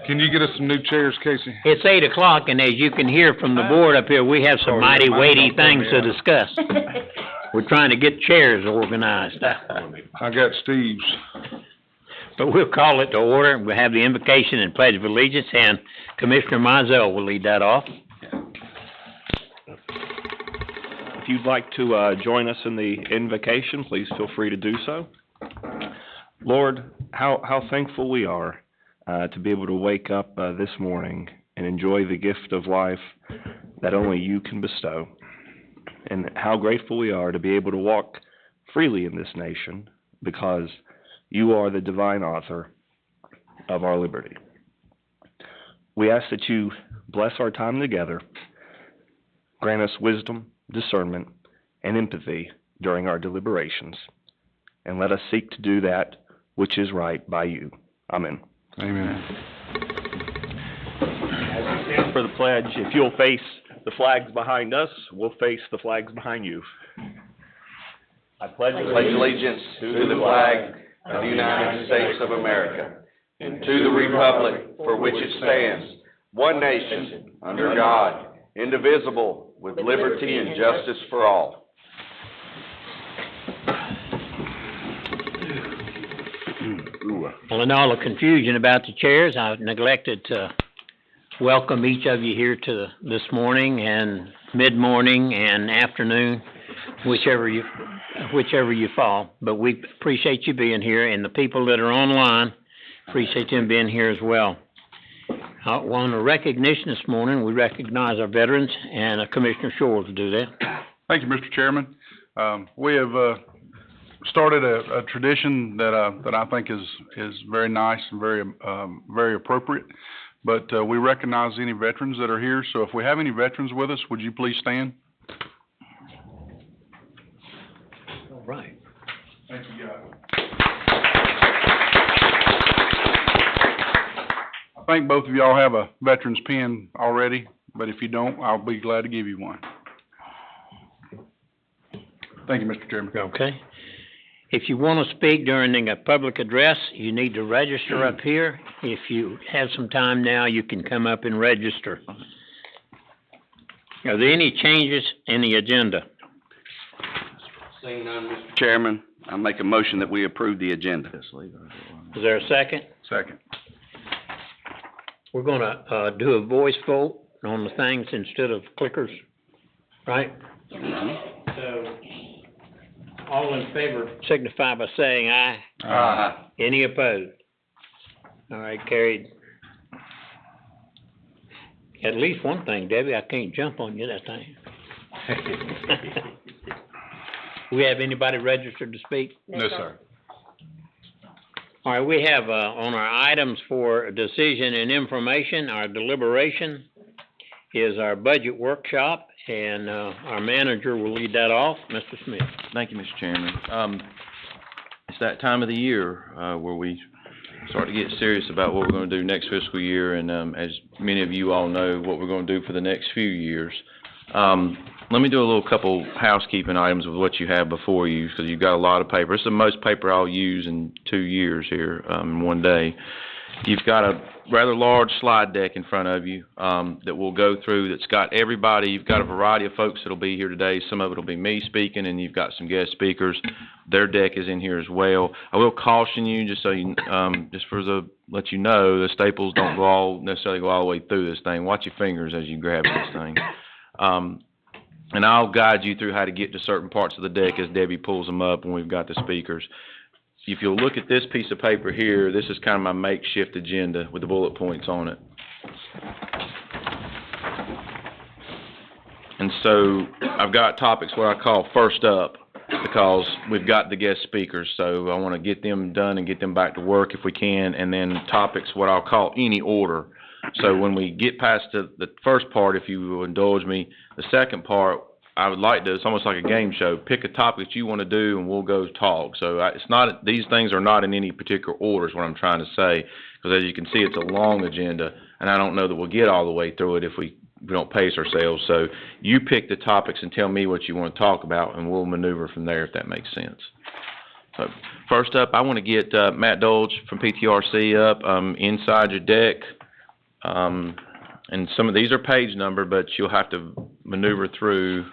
Can you get us some new chairs, Casey? It's 8 o'clock, and as you can hear from the board up here, we have some mighty weighty things to discuss. We're trying to get chairs organized. I got Steve's. But we'll call it to order. We'll have the invocation and pledge of allegiance, and Commissioner Mizell will lead that off. If you'd like to join us in the invocation, please feel free to do so. Lord, how thankful we are to be able to wake up this morning and enjoy the gift of life that only you can bestow. And how grateful we are to be able to walk freely in this nation because you are the divine author of our liberty. We ask that you bless our time together, grant us wisdom, discernment, and empathy during our deliberations, and let us seek to do that which is right by you. Amen. Amen. As we stand for the pledge, if you'll face the flags behind us, we'll face the flags behind you. I pledge allegiance to the flag of the United States of America and to the republic for which it stands, one nation, under God, indivisible, with liberty and justice for all. Well, in all the confusion about the chairs, I neglected to welcome each of you here to this morning and mid-morning and afternoon, whichever you fall. But we appreciate you being here, and the people that are online, appreciate them being here as well. On a recognition this morning, we recognize our veterans, and Commissioner Shores will do that. Thank you, Mr. Chairman. We have started a tradition that I think is very nice and very appropriate. But we recognize any veterans that are here. So if we have any veterans with us, would you please stand? All right. Thank you, guys. I think both of y'all have a veteran's pin already, but if you don't, I'll be glad to give you one. Thank you, Mr. Chairman. Okay. If you want to speak during a public address, you need to register up here. If you have some time now, you can come up and register. Are there any changes in the agenda? Seeing none, Mr. Chairman, I make a motion that we approve the agenda. Is there a second? Second. We're going to do a voice vote on the things instead of clickers, right? Mm-hmm. So, all in favor signify by saying aye. Aye. Any opposed? All right, carried. At least one thing, Debbie, I can't jump on you that thing. We have anybody registered to speak? No, sir. All right, we have on our items for decision and information, our deliberation is our budget workshop, and our manager will lead that off, Mr. Smith. Thank you, Mr. Chairman. It's that time of the year where we start to get serious about what we're going to do next fiscal year, and as many of you all know, what we're going to do for the next few years. Let me do a little couple housekeeping items with what you have before you, because you've got a lot of paper. It's the most paper I'll use in 2 years here in one day. You've got a rather large slide deck in front of you that we'll go through that's got everybody. You've got a variety of folks that'll be here today. Some of it will be me speaking, and you've got some guest speakers. Their deck is in here as well. I will caution you, just so you, let you know, the staples don't necessarily go all the way through this thing. Watch your fingers as you grab this thing. And I'll guide you through how to get to certain parts of the deck as Debbie pulls them up when we've got the speakers. If you'll look at this piece of paper here, this is kind of my makeshift agenda with the bullet points on it. And so I've got topics what I call first up, because we've got the guest speakers, so I want to get them done and get them back to work if we can, and then topics what I'll call any order. So when we get past the first part, if you will indulge me, the second part, I would like to, it's almost like a game show, pick a topic that you want to do and we'll go talk. So it's not, these things are not in any particular order is what I'm trying to say, because as you can see, it's a long agenda, and I don't know that we'll get all the way through it if we don't pace ourselves. So you pick the topics and tell me what you want to talk about, and we'll maneuver from there if that makes sense. So first up, I want to get Matt Dolge from PTRC up inside your deck. And some of these are page numbered, but you'll have to maneuver through.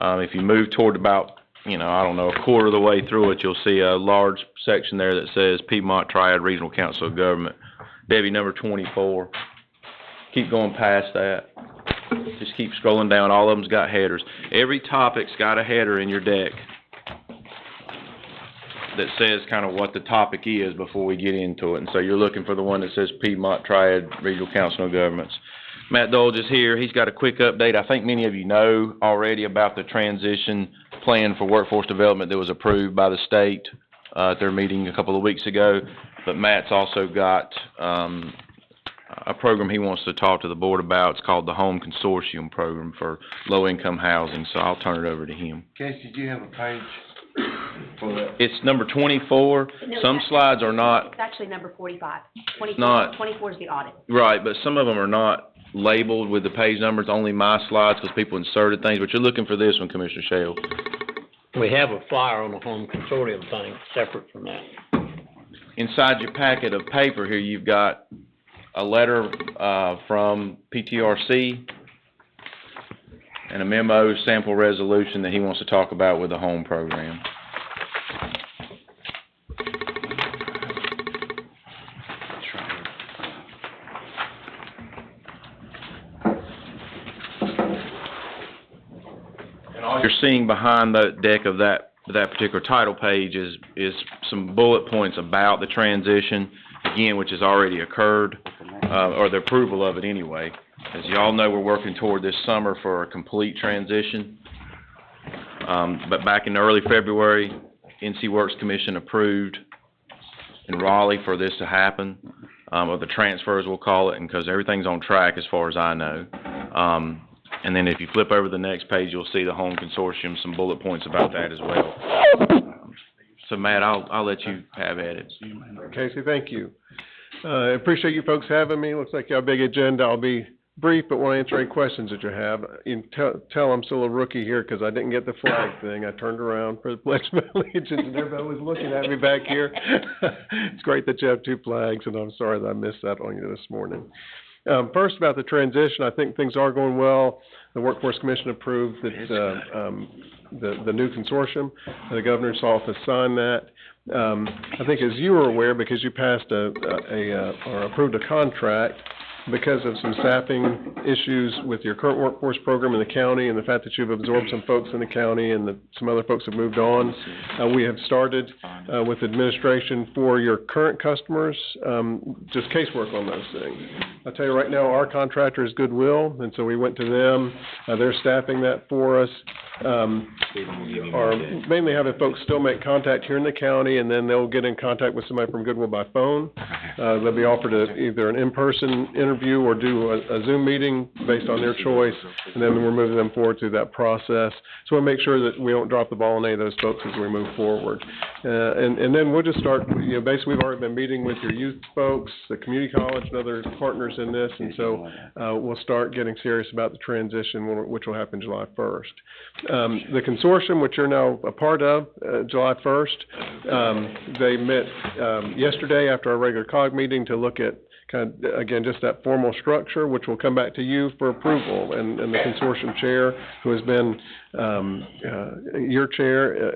If you move toward about, a quarter of the way through it, you'll see a large section there that says Piedmont Triad Regional Council of Government, Debbie number 24. Keep going past that. Just keep scrolling down. All of them's got headers. Every topic's got a header in your deck that says kind of what the topic is before we get into it. And so you're looking for the one that says Piedmont Triad Regional Council of Governments. Matt Dolge is here. He's got a quick update. I think many of you know already about the transition plan for workforce development that was approved by the state at their meeting a couple of weeks ago. But Matt's also got a program he wants to talk to the board about. It's called the Home Consortium Program for Low-Income Housing. So I'll turn it over to him. Casey, do you have a page for that? It's number 24. Some slides are not. It's actually number 45. 24, Not. 24 is the audit. Right, but some of them are not labeled with the page numbers, only my slides, because people inserted things, but you're looking for this one, Commissioner Shale. We have a flyer on the home consortium thing, separate from that. Inside your packet of paper here, you've got a letter from PTRC and a memo sample resolution that he wants to talk about with the home program. And all you're seeing behind the deck of that particular title page is some bullet points about the transition, again, which has already occurred, or the approval of it anyway. As you all know, we're working toward this summer for a complete transition. But back in early February, NC Works Commission approved in Raleigh for this to happen, or the transfers we'll call it, and because everything's on track as far as I know. And then if you flip over the next page, you'll see the Home Consortium, some bullet points about that as well. So Matt, I'll let you have at it. Casey, thank you. I appreciate you folks having me. Looks like you have a big agenda. I'll be brief, but want to answer any questions that you have. You can tell I'm still a rookie here because I didn't get the flag thing. I turned around for the Pledge of Allegiance and everybody was looking at me back here. It's great that you have two flags, and I'm sorry that I missed that on you this morning. First, about the transition, I think things are going well. The Workforce Commission approved that the new consortium, and the governor's office signed that. I think as you were aware, because you passed or approved a contract, because of some staffing issues with your current workforce program in the county and the fact that you've absorbed some folks in the county and that some other folks have moved on, we have started with administration for your current customers, just casework on those things. I'll tell you right now, our contractor is Goodwill, and so we went to them. They're staffing that for us. Or mainly having folks still make contact here in the county, and then they'll get in contact with somebody from Goodwill by phone. They'll be offered either an in-person interview or do a Zoom meeting based on their choice, and then we're moving them forward through that process. So we'll make sure that we don't drop the ball on any of those folks as we move forward. And then we'll just start, basically we've already been meeting with your youth folks, the community college and other partners in this, and so we'll start getting serious about the transition, which will happen July 1st. The consortium, which you're now a part of, July 1st, they met yesterday after our regular COG meeting to look at kind of, again, just that formal structure, which will come back to you for approval. And the consortium chair, who has been your chair,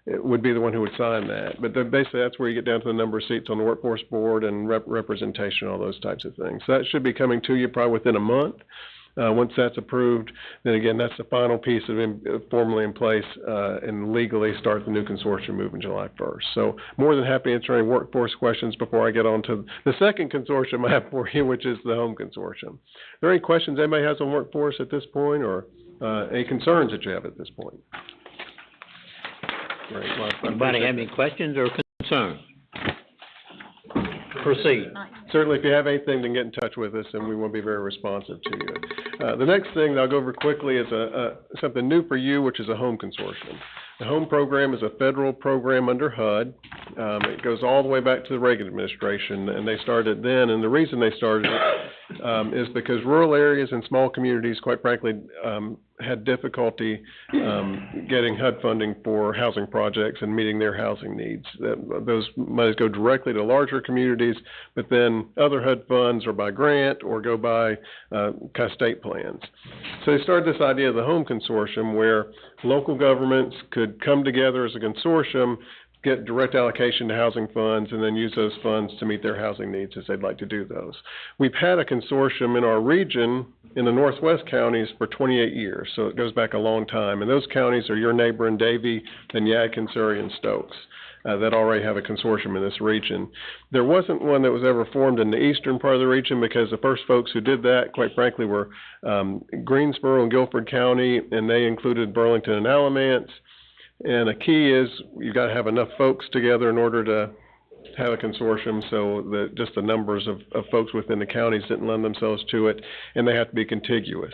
would be the one who would sign that. But basically, that's where you get down to the number of seats on the workforce board and representation, all those types of things. So that should be coming to you probably within a month. Once that's approved, then again, that's the final piece of formally in place and legally start the new consortium moving July 1st. So more than happy to answer any workforce questions before I get on to the second consortium I have for you, which is the home consortium. Are there any questions anybody has on workforce at this point, or any concerns that you have at this point? Great. Well, Anybody have any questions or concerns? Proceed. Certainly, if you have anything, then get in touch with us, and we will be very responsive to you. The next thing that I'll go over quickly is something new for you, which is a home consortium. The home program is a federal program under HUD. It goes all the way back to the Reagan administration, and they started then. And the reason they started it is because rural areas and small communities, quite frankly, had difficulty getting HUD funding for housing projects and meeting their housing needs. Those monies go directly to larger communities, but then other HUD funds are by grant or go by kind of state plans. So they started this idea of the home consortium where local governments could come together as a consortium, get direct allocation to housing funds, and then use those funds to meet their housing needs as they'd like to do those. We've had a consortium in our region in the northwest counties for 28 years, so it goes back a long time. And those counties are your neighbor in Davie, then Yadkin, Surrey, and Stokes that already have a consortium in this region. There wasn't one that was ever formed in the eastern part of the region because the first folks who did that, quite frankly, were Greensboro and Guilford County, and they included Burlington and Alamance. And a key is you've got to have enough folks together in order to have a consortium, so that just the numbers of folks within the counties didn't lend themselves to it, and they have to be contiguous.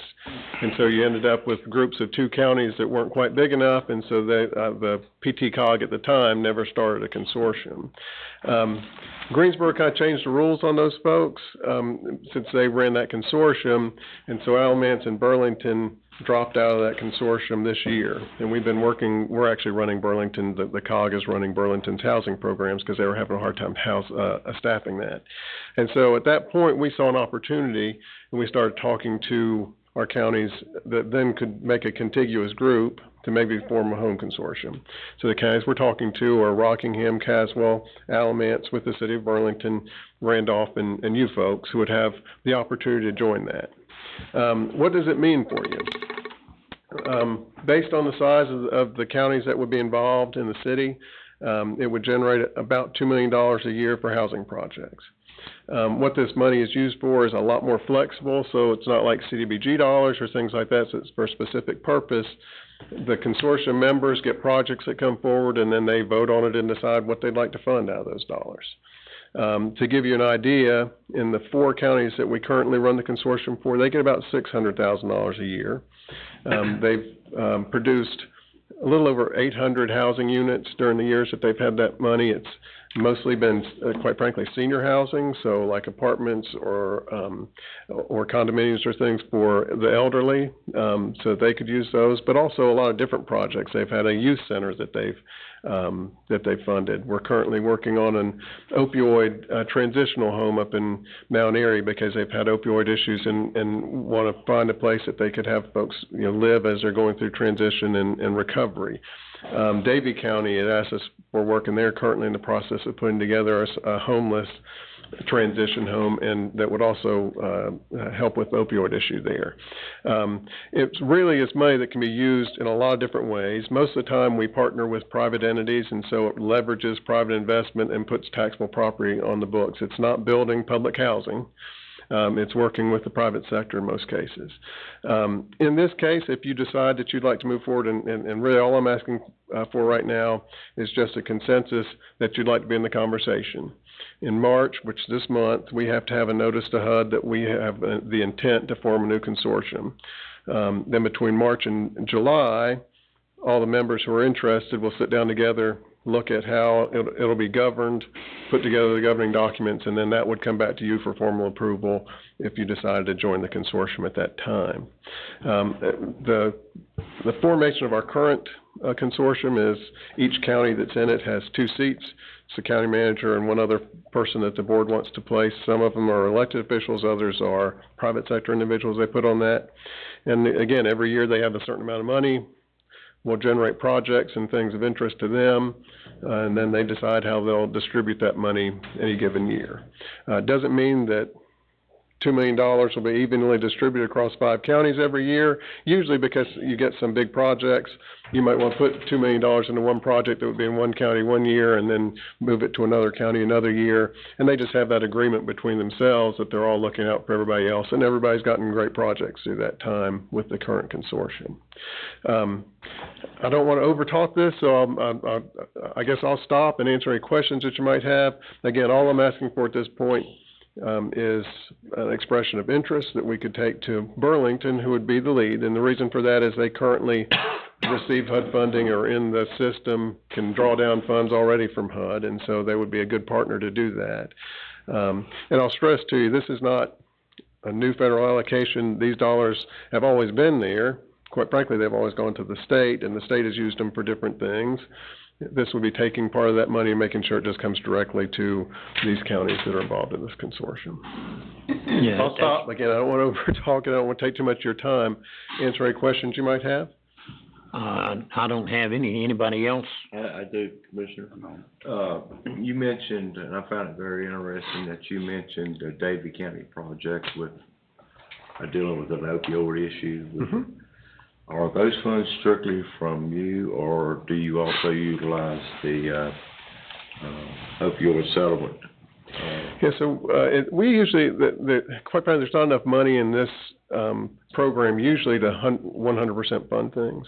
And so you ended up with groups of 2 counties that weren't quite big enough, and so the PTCOG at the time never started a consortium. Greensboro kind of changed the rules on those folks since they ran that consortium, and so Alamance and Burlington dropped out of that consortium this year. And we're actually running Burlington, the COG is running Burlington's housing programs because they were having a hard time staffing that. And so at that point, we saw an opportunity, and we started talking to our counties that then could make a contiguous group to maybe form a home consortium. So the counties we're talking to are Rockingham, Caswell, Alamance with the city of Burlington, Randolph, and you folks who would have the opportunity to join that. What does it mean for you? Based on the size of the counties that would be involved in the city, it would generate about $2 million a year for housing projects. What this money is used for is a lot more flexible, so it's not like CDBG dollars or things like that, so it's for a specific purpose. The consortium members get projects that come forward, and then they vote on it and decide what they'd like to fund out of those dollars. To give you an idea, in the 4 counties that we currently run the consortium for, they get about $600,000 a year. They've produced a little over 800 housing units during the years that they've had that money. It's mostly been, quite frankly, senior housing, so like apartments or condominiums or things for the elderly, so they could use those, but also a lot of different projects. They've had a youth center that they've funded. We're currently working on an opioid transitional home up in Mount Airy because they've had opioid issues and want to find a place that they could have folks live as they're going through transition and recovery. Davie County had asked us for work, and they're currently in the process of putting together a homeless transition home, and that would also help with the opioid issue there. It really is money that can be used in a lot of different ways. Most of the time we partner with private entities, and so it leverages private investment and puts taxable property on the books. It's not building public housing. It's working with the private sector in most cases. In this case, if you decide that you'd like to move forward, and really all I'm asking for right now is just a consensus that you'd like to be in the conversation. In March, which is this month, we have to have a notice to HUD that we have the intent to form a new consortium. Then between March and July, all the members who are interested will sit down together, look at how it'll be governed, put together the governing documents, and then that would come back to you for formal approval if you decided to join the consortium at that time. The formation of our current consortium is each county that's in it has 2 seats. It's the county manager and one other person that the board wants to place. Some of them are elected officials, others are private sector individuals they put on that. And again, every year they have a certain amount of money. We'll generate projects and things of interest to them, and then they decide how they'll distribute that money any given year. It doesn't mean that $2 million will be evenly distributed across 5 counties every year. Usually because you get some big projects, you might want to put $2 million into one project that would be in one county one year and then move it to another county another year. And they just have that agreement between themselves that they're all looking out for everybody else. And everybody's gotten great projects through that time with the current consortium. I don't want to overtalk this, so I guess I'll stop and answer any questions that you might have. Again, all I'm asking for at this point is an expression of interest that we could take to Burlington, who would be the lead. And the reason for that is they currently receive HUD funding or in the system, can draw down funds already from HUD, and so they would be a good partner to do that. And I'll stress to you, this is not a new federal allocation. These dollars have always been there. quite frankly, they've always gone to the state, and the state has used them for different things. This would be taking part of that money and making sure it just comes directly to these counties that are involved in this consortium. Yeah, I'll stop. Again, I don't want to over-talk, and I don't want to take too much of your time. Answer any questions you might have? I don't have anybody else? I do, Commissioner. You mentioned, and I found it very interesting that you mentioned the Davie County project with dealing with an opioid issue. Are those funds strictly from you, or do you also utilize the opioid settlement? Yeah, so we usually, quite frankly, there's not enough money in this program usually to 100% fund things.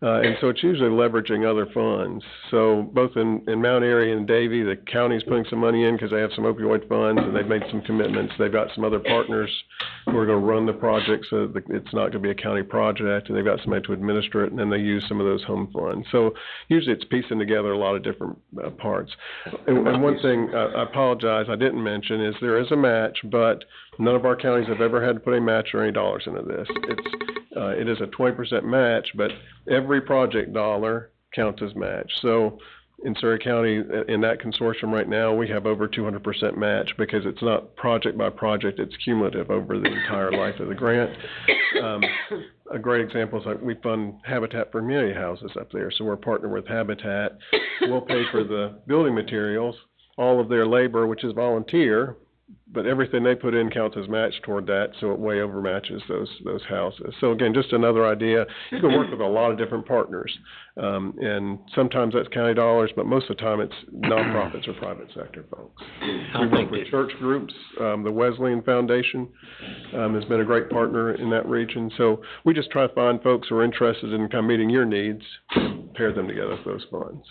And so it's usually leveraging other funds. So both in Mount Airy and Davie, the county's putting some money in because they have some opioid funds and they've made some commitments. They've got some other partners who are going to run the project so that it's not going to be a county project, and they've got somebody to administer it, and then they use some of those home funds. So usually it's piecing together a lot of different parts. And one thing I apologize I didn't mention is there is a match, but none of our counties have ever had to put a match or any dollars into this. It is a 20% match, but every project dollar counts as match. So in Surrey County, in that consortium right now, we have over 200% match because it's not project by project, it's cumulative over the entire life of the grant. A great example is like we fund Habitat for Community Houses up there, so we're partnered with Habitat. We'll pay for the building materials, all of their labor, which is volunteer, but everything they put in counts as match toward that, so it way overmatches those houses. So again, just another idea. You can work with a lot of different partners, and sometimes that's county dollars, but most of the time it's nonprofits or private sector folks. We work with church groups. The Wesleyan Foundation has been a great partner in that region. So we just try to find folks who are interested in kind of meeting your needs and pair them together with those funds.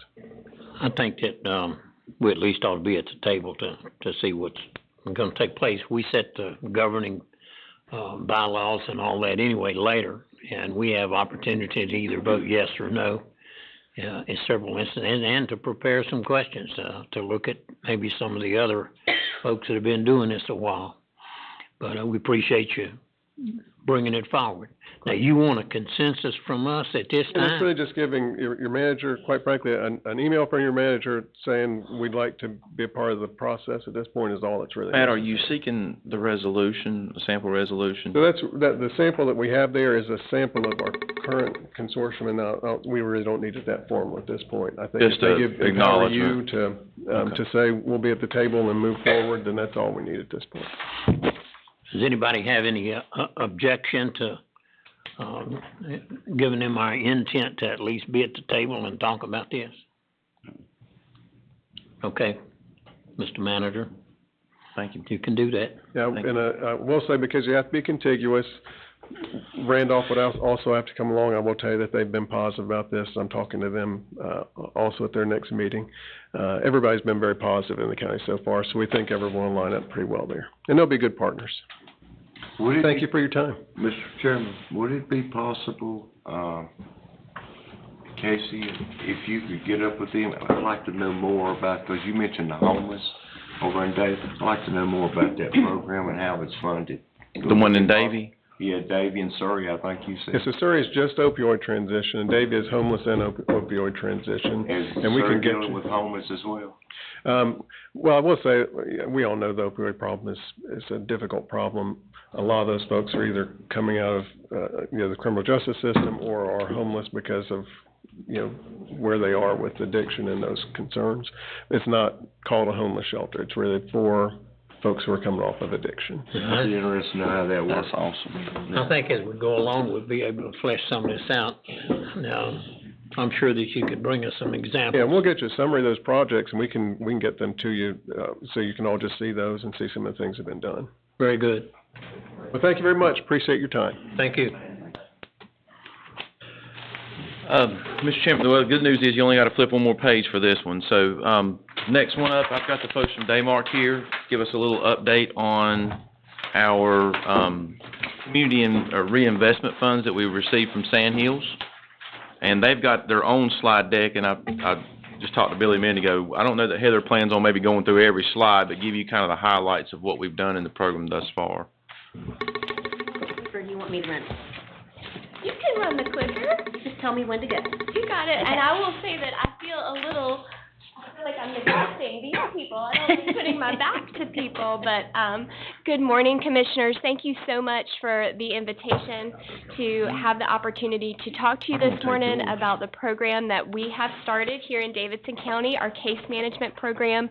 I think that we at least ought to be at the table to see what's going to take place. We set the governing bylaws and all that anyway later, and we have opportunity to either vote yes or no in several instances, and to prepare some questions to look at maybe some of the other folks that have been doing this a while. But we appreciate you bringing it forward. Now, you want a consensus from us at this time? And it's really just giving your manager, quite frankly, an email from your manager saying we'd like to be a part of the process at this point is all it's really. Matt, are you seeking the resolution, the sample resolution? So the sample that we have there is a sample of our current consortium, and now we really don't need it that formal at this point. I think just if they give acknowledgement. you to say we'll be at the table and move forward, then that's all we need at this point. Does anybody have any objection to giving them our intent to at least be at the table and talk about this? Okay, Mr. Manager. Thank you. You can do that. Yeah, and I will say, because you have to be contiguous, Randolph would also have to come along. I will tell you that they've been positive about this. I'm talking to them also at their next meeting. Everybody's been very positive in the county so far, so we think everyone will line up pretty well there. And they'll be good partners. Thank you for your time. Mr. Chairman, would it be possible, Casey, if you could get up with them, I'd like to know more about, because you mentioned the homeless over in Davie. I'd like to know more about that program and how it's funded. The one in Davie? Yeah, Davie and Surrey, I think you said. Yes, so Surrey is just opioid transition, and Davie is homeless and opioid transition. And we can dealing with homeless as well? Well, I will say, we all know the opioid problem is a difficult problem. A lot of those folks are either coming out of, the criminal justice system or are homeless because of, where they are with addiction and those concerns. It's not called a homeless shelter. It's really for folks who are coming off of addiction. I'd be interested to know how that works. That's awesome. I think as we go along, we'll be able to flesh some of this out. Now, I'm sure that you could bring us some examples. Yeah, we'll get you a summary of those projects, and we can get them to you, so you can all just see those and see some of the things that have been done. Very good. Well, thank you very much. Appreciate your time. Thank you. Mr. Chairman, well, the good news is you only got to flip one more page for this one. So, next one up, I've got the folks from Daymark here. Give us a little update on our, community and reinvestment funds that we received from Sandhills. And they've got their own slide deck, and I just talked to Billy a minute ago. I don't know that Heather plans on maybe going through every slide, but give you kind of the highlights of what we've done in the program thus far. Or do you want me to run? You can run the clicker. Just tell me when to go. You got it. And I will say that I feel like I'm neglecting these people. I don't like putting my back to people, but good morning, Commissioners. Thank you so much for the invitation to have the opportunity to talk to you this morning about the program that we have started here in Davidson County, our case management program.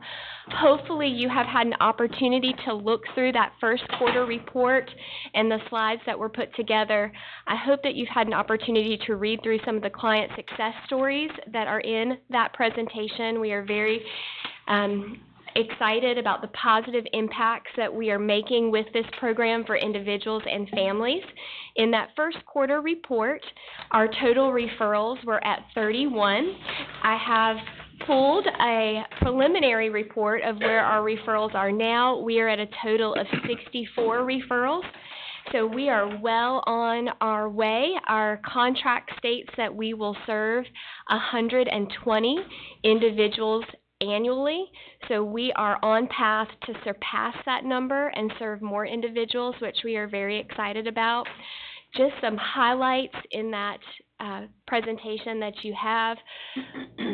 Hopefully you have had an opportunity to look through that first quarter report and the slides that were put together. I hope that you've had an opportunity to read through some of the client success stories that are in that presentation. We are very excited about the positive impacts that we are making with this program for individuals and families. In that first quarter report, our total referrals were at 31. I have pulled a preliminary report of where our referrals are now. We are at a total of 64 referrals. So we are well on our way. Our contract states that we will serve 120 individuals annually. So we are on path to surpass that number and serve more individuals, which we are very excited about. Just some highlights in that presentation that you have.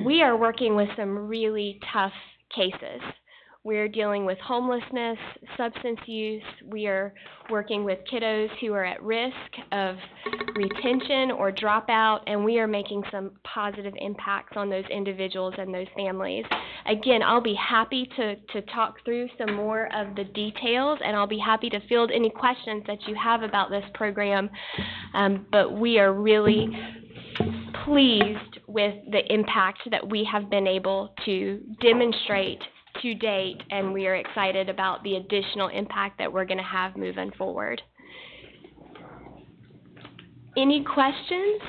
We are working with some really tough cases. We're dealing with homelessness, substance use. We are working with kiddos who are at risk of retention or dropout, and we are making some positive impacts on those individuals and those families. Again, I'll be happy to talk through some more of the details, and I'll be happy to field any questions that you have about this program, but we are really pleased with the impact that we have been able to demonstrate to date, and we are excited about the additional impact that we're going to have moving forward. Any questions?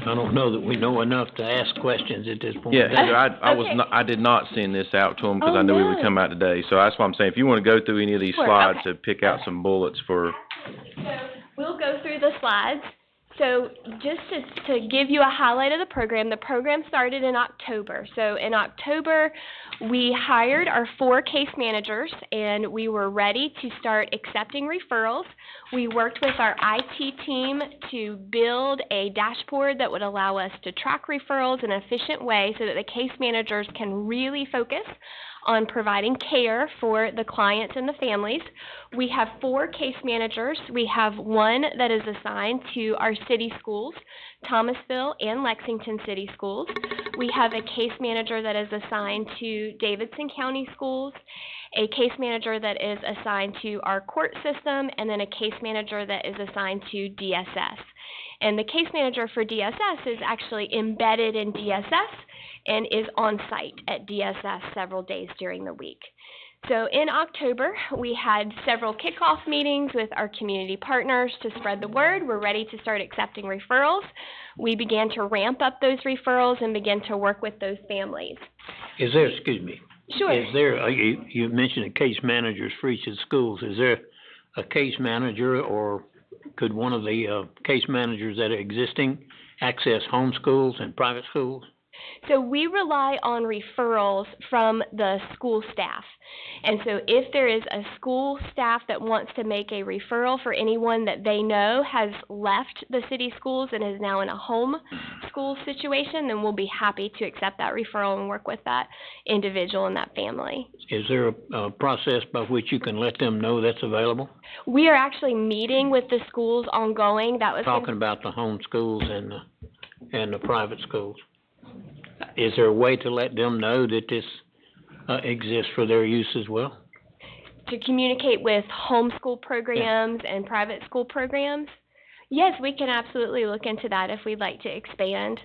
I don't know that we know enough to ask questions at this point. Yeah, Heather, Okay. I did not send this out to them because Oh, I knew we would no. come out today. So that's why I'm saying, if you want to go through any of these Sure, slides okay. to pick out some bullets for, So we'll go through the slides. So just to give you a highlight of the program started in October. So in October, we hired our 4 case managers, and we were ready to start accepting referrals. We worked with our IT team to build a dashboard that would allow us to track referrals in an efficient way so that the case managers can really focus on providing care for the clients and the families. We have 4 case managers. We have 1 that is assigned to our city schools, Thomasville and Lexington City Schools. We have a case manager that is assigned to Davidson County Schools, a case manager that is assigned to our court system, and then a case manager that is assigned to DSS. And the case manager for DSS is actually embedded in DSS and is on site at DSS several days during the week. So in October, we had several kickoff meetings with our community partners to spread the word. We're ready to start accepting referrals. We began to ramp up those referrals and begin to work with those families. Is there, excuse me. Sure. Is there, you mentioned the case managers for each of the schools. Is there a case manager, or could one of the case managers that are existing access home schools and private schools? So we rely on referrals from the school staff. And so if there is a school staff that wants to make a referral for anyone that they know has left the city schools and is now in a home school situation, then we'll be happy to accept that referral and work with that individual and that family. Is there a process by which you can let them know that's available? We are actually meeting with the schools ongoing. That was Talking about the home schools and the private schools. Is there a way to let them know that this exists for their use as well? to communicate with homeschool programs and private school programs? Yes, we can absolutely look into that if we'd like to expand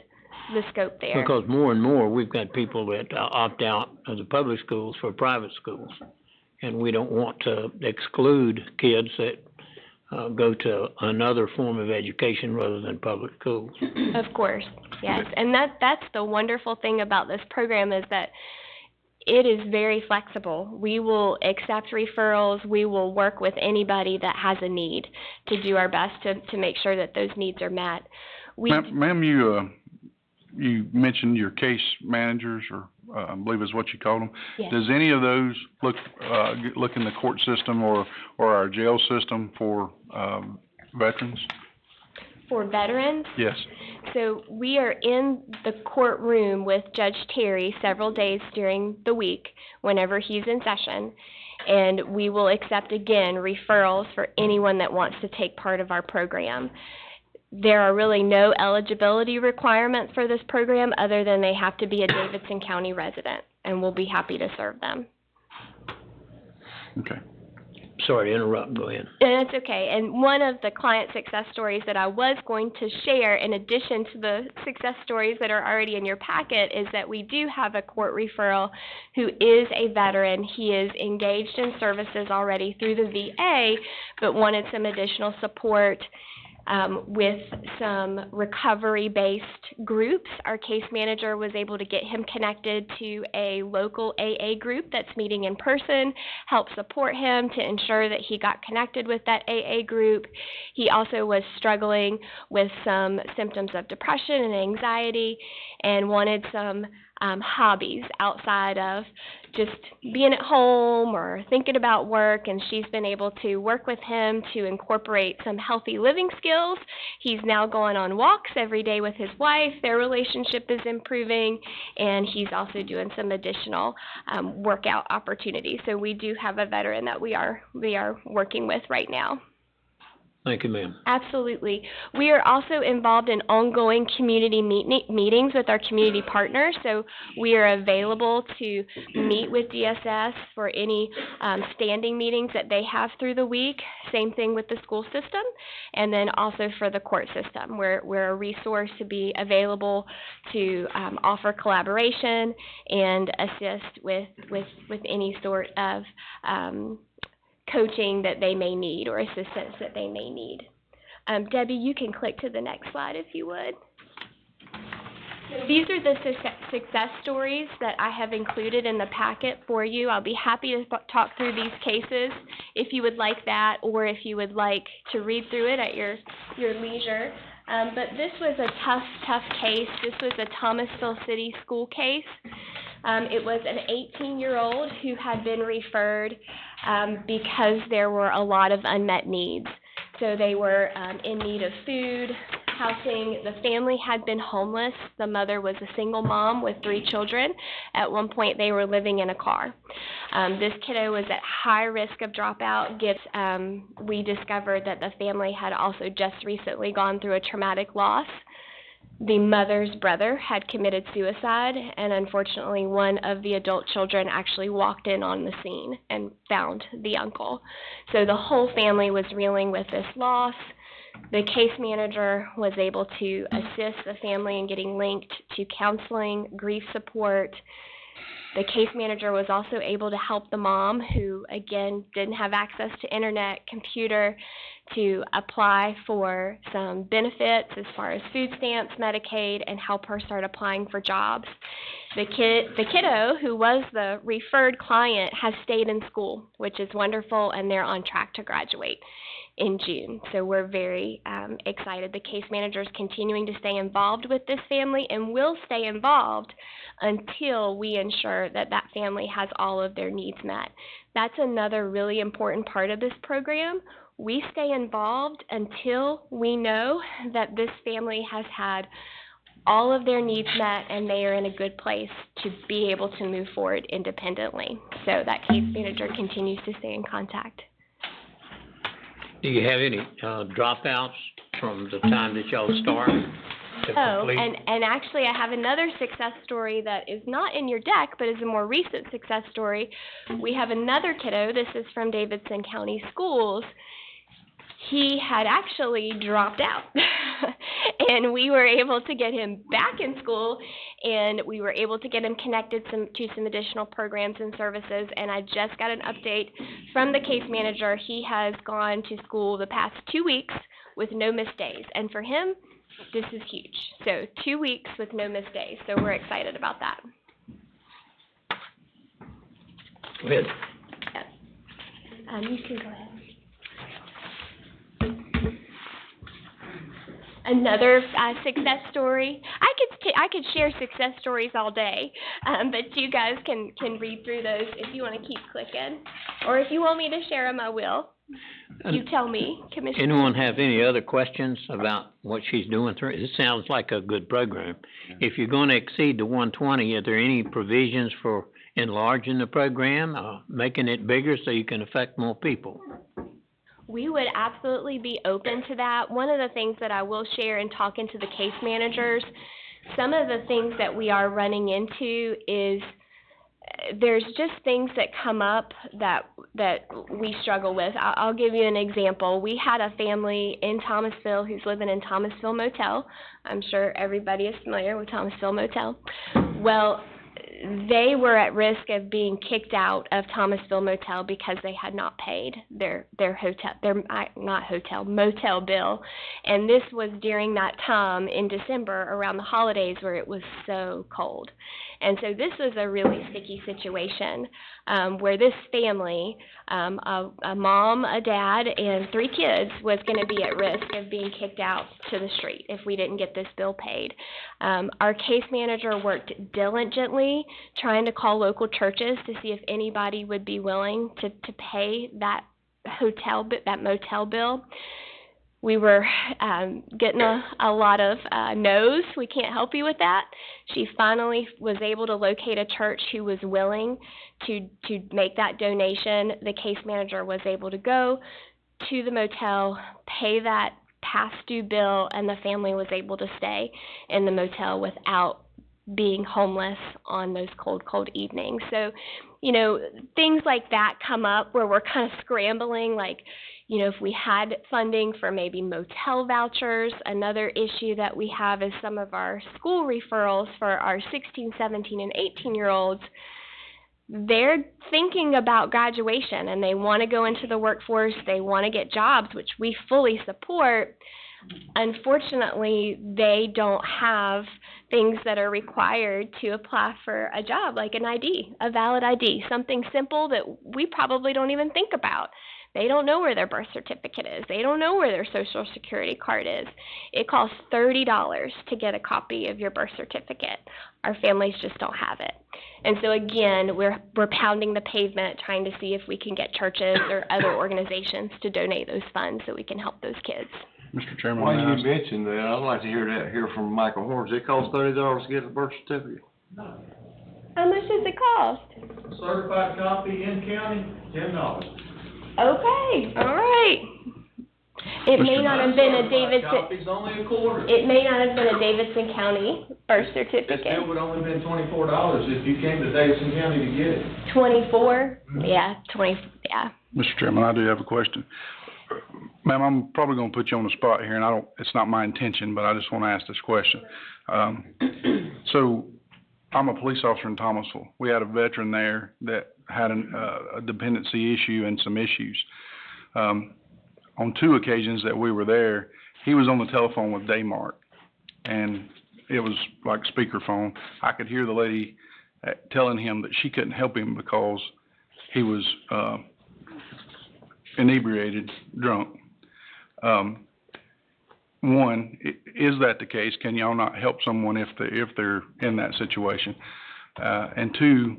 the scope there. Because more and more, we've got people that opt out of the public schools for private schools. And we don't want to exclude kids that go to another form of education rather than public schools. Of course, yes. And that's the wonderful thing about this program is that it is very flexible. We will accept referrals. We will work with anybody that has a need to do our best to make sure that those needs are met. Ma'am, you mentioned your case managers, or I believe is what you call them. Yes. Does any of those look in the court system or our jail system for veterans? for veterans. Yes. So we are in the courtroom with Judge Terry several days during the week whenever he's in session, and we will accept again referrals for anyone that wants to take part of our program. There are really no eligibility requirements for this program other than they have to be a Davidson County resident, and we'll be happy to serve them. Okay. Sorry to interrupt, go ahead. And that's okay. And one of the client success stories that I was going to share, in addition to the success stories that are already in your packet, is that we do have a court referral who is a veteran. He is engaged in services already through the VA, but wanted some additional support with some recovery-based groups. Our case manager was able to get him connected to a local AA group that's meeting in person, help support him to ensure that he got connected with that AA group. He also was struggling with some symptoms of depression and anxiety and wanted some hobbies outside of just being at home or thinking about work, and she's been able to work with him to incorporate some healthy living skills. He's now going on walks every day with his wife. Their relationship is improving, and he's also doing some additional workout opportunities. So we do have a veteran that we are working with right now. Thank you, ma'am. Absolutely. We are also involved in ongoing community meetings with our community partners, so we are available to meet with DSS for any standing meetings that they have through the week. Same thing with the school system, and then also for the court system. We're a resource to be available to offer collaboration and assist with any sort of coaching that they may need or assistance that they may need. Debbie, you can click to the next slide if you would. So these are the success stories that I have included in the packet for you. I'll be happy to talk through these cases if you would like that, or if you would like to read through it at your leisure. But this was a tough case. This was a Thomasville City school case. It was an 18-year-old who had been referred because there were a lot of unmet needs. So they were in need of food, housing. The family had been homeless. The mother was a single mom with 3 children. At one point, they were living in a car. This kiddo was at high risk of dropout. We discovered that the family had also just recently gone through a traumatic loss. The mother's brother had committed suicide, and unfortunately one of the adult children actually walked in on the scene and found the uncle. So the whole family was reeling with this loss. The case manager was able to assist the family in getting linked to counseling, grief support. The case manager was also able to help the mom, who again didn't have access to internet, computer, to apply for some benefits as far as food stamps, Medicaid, and help her start applying for jobs. The kiddo, who was the referred client, has stayed in school, which is wonderful, and they're on track to graduate in June. So we're very excited. The case manager is continuing to stay involved with this family and will stay involved until we ensure that that family has all of their needs met. That's another really important part of this program. We stay involved until we know that this family has had all of their needs met and they are in a good place to be able to move forward independently. So that case manager continues to stay in contact. Do you have any dropouts from the time that y'all start to complete? And actually I have another success story that is not in your deck, but is a more recent success story. We have another kiddo. This is from Davidson County Schools. He had actually dropped out, and we were able to get him back in school, and we were able to get him connected to some additional programs and services, and I just got an update from the case manager. He has gone to school the past 2 weeks with no missed days, and for him, this is huge. So 2 weeks with no missed days, so we're excited about that. Go ahead. You can go ahead. Another success story. I could share success stories all day, but you guys can read through those if you want to keep clicking, or if you want me to share them, I will. You tell me, Commissioner. Anyone have any other questions about what she's doing through? It sounds like a good program. If you're gonna exceed the 120, are there any provisions for enlarging the program, making it bigger so you can affect more people? We would absolutely be open to that. One of the things that I will share in talking to the case managers, some of the things that we are running into is there's just things that come up that we struggle with. I'll give you an example. We had a family in Thomasville who's living in Thomasville Motel. I'm sure everybody is familiar with Thomasville Motel. Well, they were at risk of being kicked out of Thomasville Motel because they had not paid their motel bill. And this was during that time in December around the holidays where it was so cold. And so this was a really sticky situation where this family, a mom, a dad, and 3 kids was going to be at risk of being kicked out to the street if we didn't get this bill paid. Our case manager worked diligently trying to call local churches to see if anybody would be willing to pay that motel bill. We were getting a lot of no's. We can't help you with that. She finally was able to locate a church who was willing to make that donation. The case manager was able to go to the motel, pay that past due bill, and the family was able to stay in the motel without being homeless on those cold evenings. So, things like that come up where we're kind of scrambling, like, if we had funding for maybe motel vouchers. Another issue that we have is some of our school referrals for our 16, 17, and 18-year-olds. They're thinking about graduation and they want to go into the workforce. They want to get jobs, which we fully support. Unfortunately, they don't have things that are required to apply for a job, like an ID, a valid ID, something simple that we probably don't even think about. They don't know where their birth certificate is. They don't know where their social security card is. It costs $30 to get a copy of your birth certificate. Our families just don't have it. And so again, we're pounding the pavement trying to see if we can get churches or other organizations to donate those funds so we can help those kids. Mr. Chairman. Why you mentioned that, I'd like to hear from Michael Horn. Does it cost $30 to get a birth certificate? How much does it cost? Certified copy in county, $10. Okay, all right. It may not have been a Davidson. Copy's only a quarter. It may not have been a Davidson County birth certificate. It still would only been $24 if you came to Davidson County to get it. 24? Yeah, 20. Yeah. Mr. Chairman, I do have a question. Ma'am, I'm probably going to put you on the spot here, and it's not my intention, but I just want to ask this question. So, I'm a police officer in Thomasville. We had a veteran there that had a dependency issue and some issues. On 2 occasions that we were there, he was on the telephone with Daymark, and it was like speakerphone. I could hear the lady telling him that she couldn't help him because he was inebriated, drunk. One, is that the case? Can y'all not help someone if they're in that situation? And 2,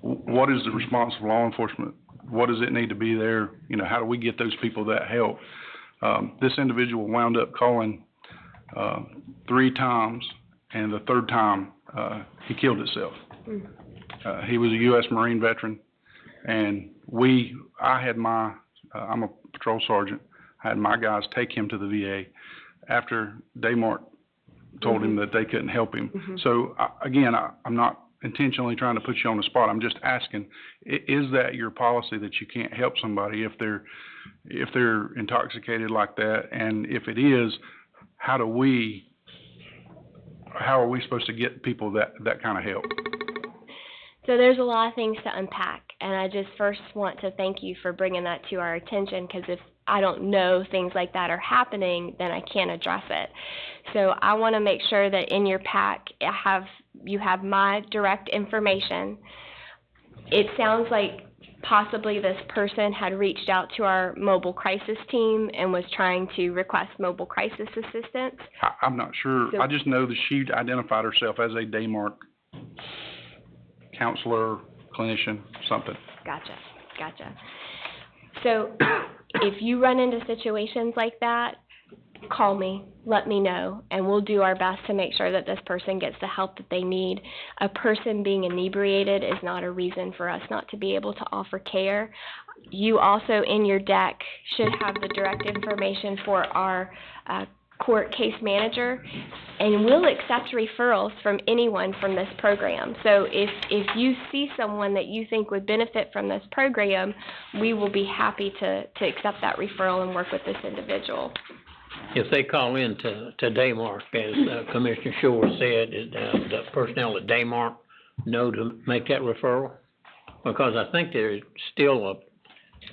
what is the response of law enforcement? What does it need to be there? How do we get those people that help? This individual wound up calling 3 times, and the 3rd time he killed himself. He was a U.S. Marine veteran, and I'm a patrol sergeant. I had my guys take him to the VA after Daymark told him that they couldn't help him. So again, I'm not intentionally trying to put you on the spot. I'm just asking, is that your policy that you can't help somebody if they're intoxicated like that? And if it is, how are we supposed to get people that kind of help? So there's a lot of things to unpack, and I just first want to thank you for bringing that to our attention, because if I don't know things like that are happening, then I can't address it. So I want to make sure that in your pack you have my direct information. It sounds like possibly this person had reached out to our mobile crisis team and was trying to request mobile crisis assistance. I'm not sure. I just know that she identified herself as a Daymark counselor, clinician, something. Gotcha. So if you run into situations like that, call me, let me know, and we'll do our best to make sure that this person gets the help that they need. A person being inebriated is not a reason for us not to be able to offer care. You also, in your deck, should have the direct information for our court case manager, and we'll accept referrals from anyone from this program. So if you see someone that you think would benefit from this program, we will be happy to accept that referral and work with this individual. If they call in to Daymark, as Commissioner Shore said, the personnel at Daymark know to make that referral? Because I think there's still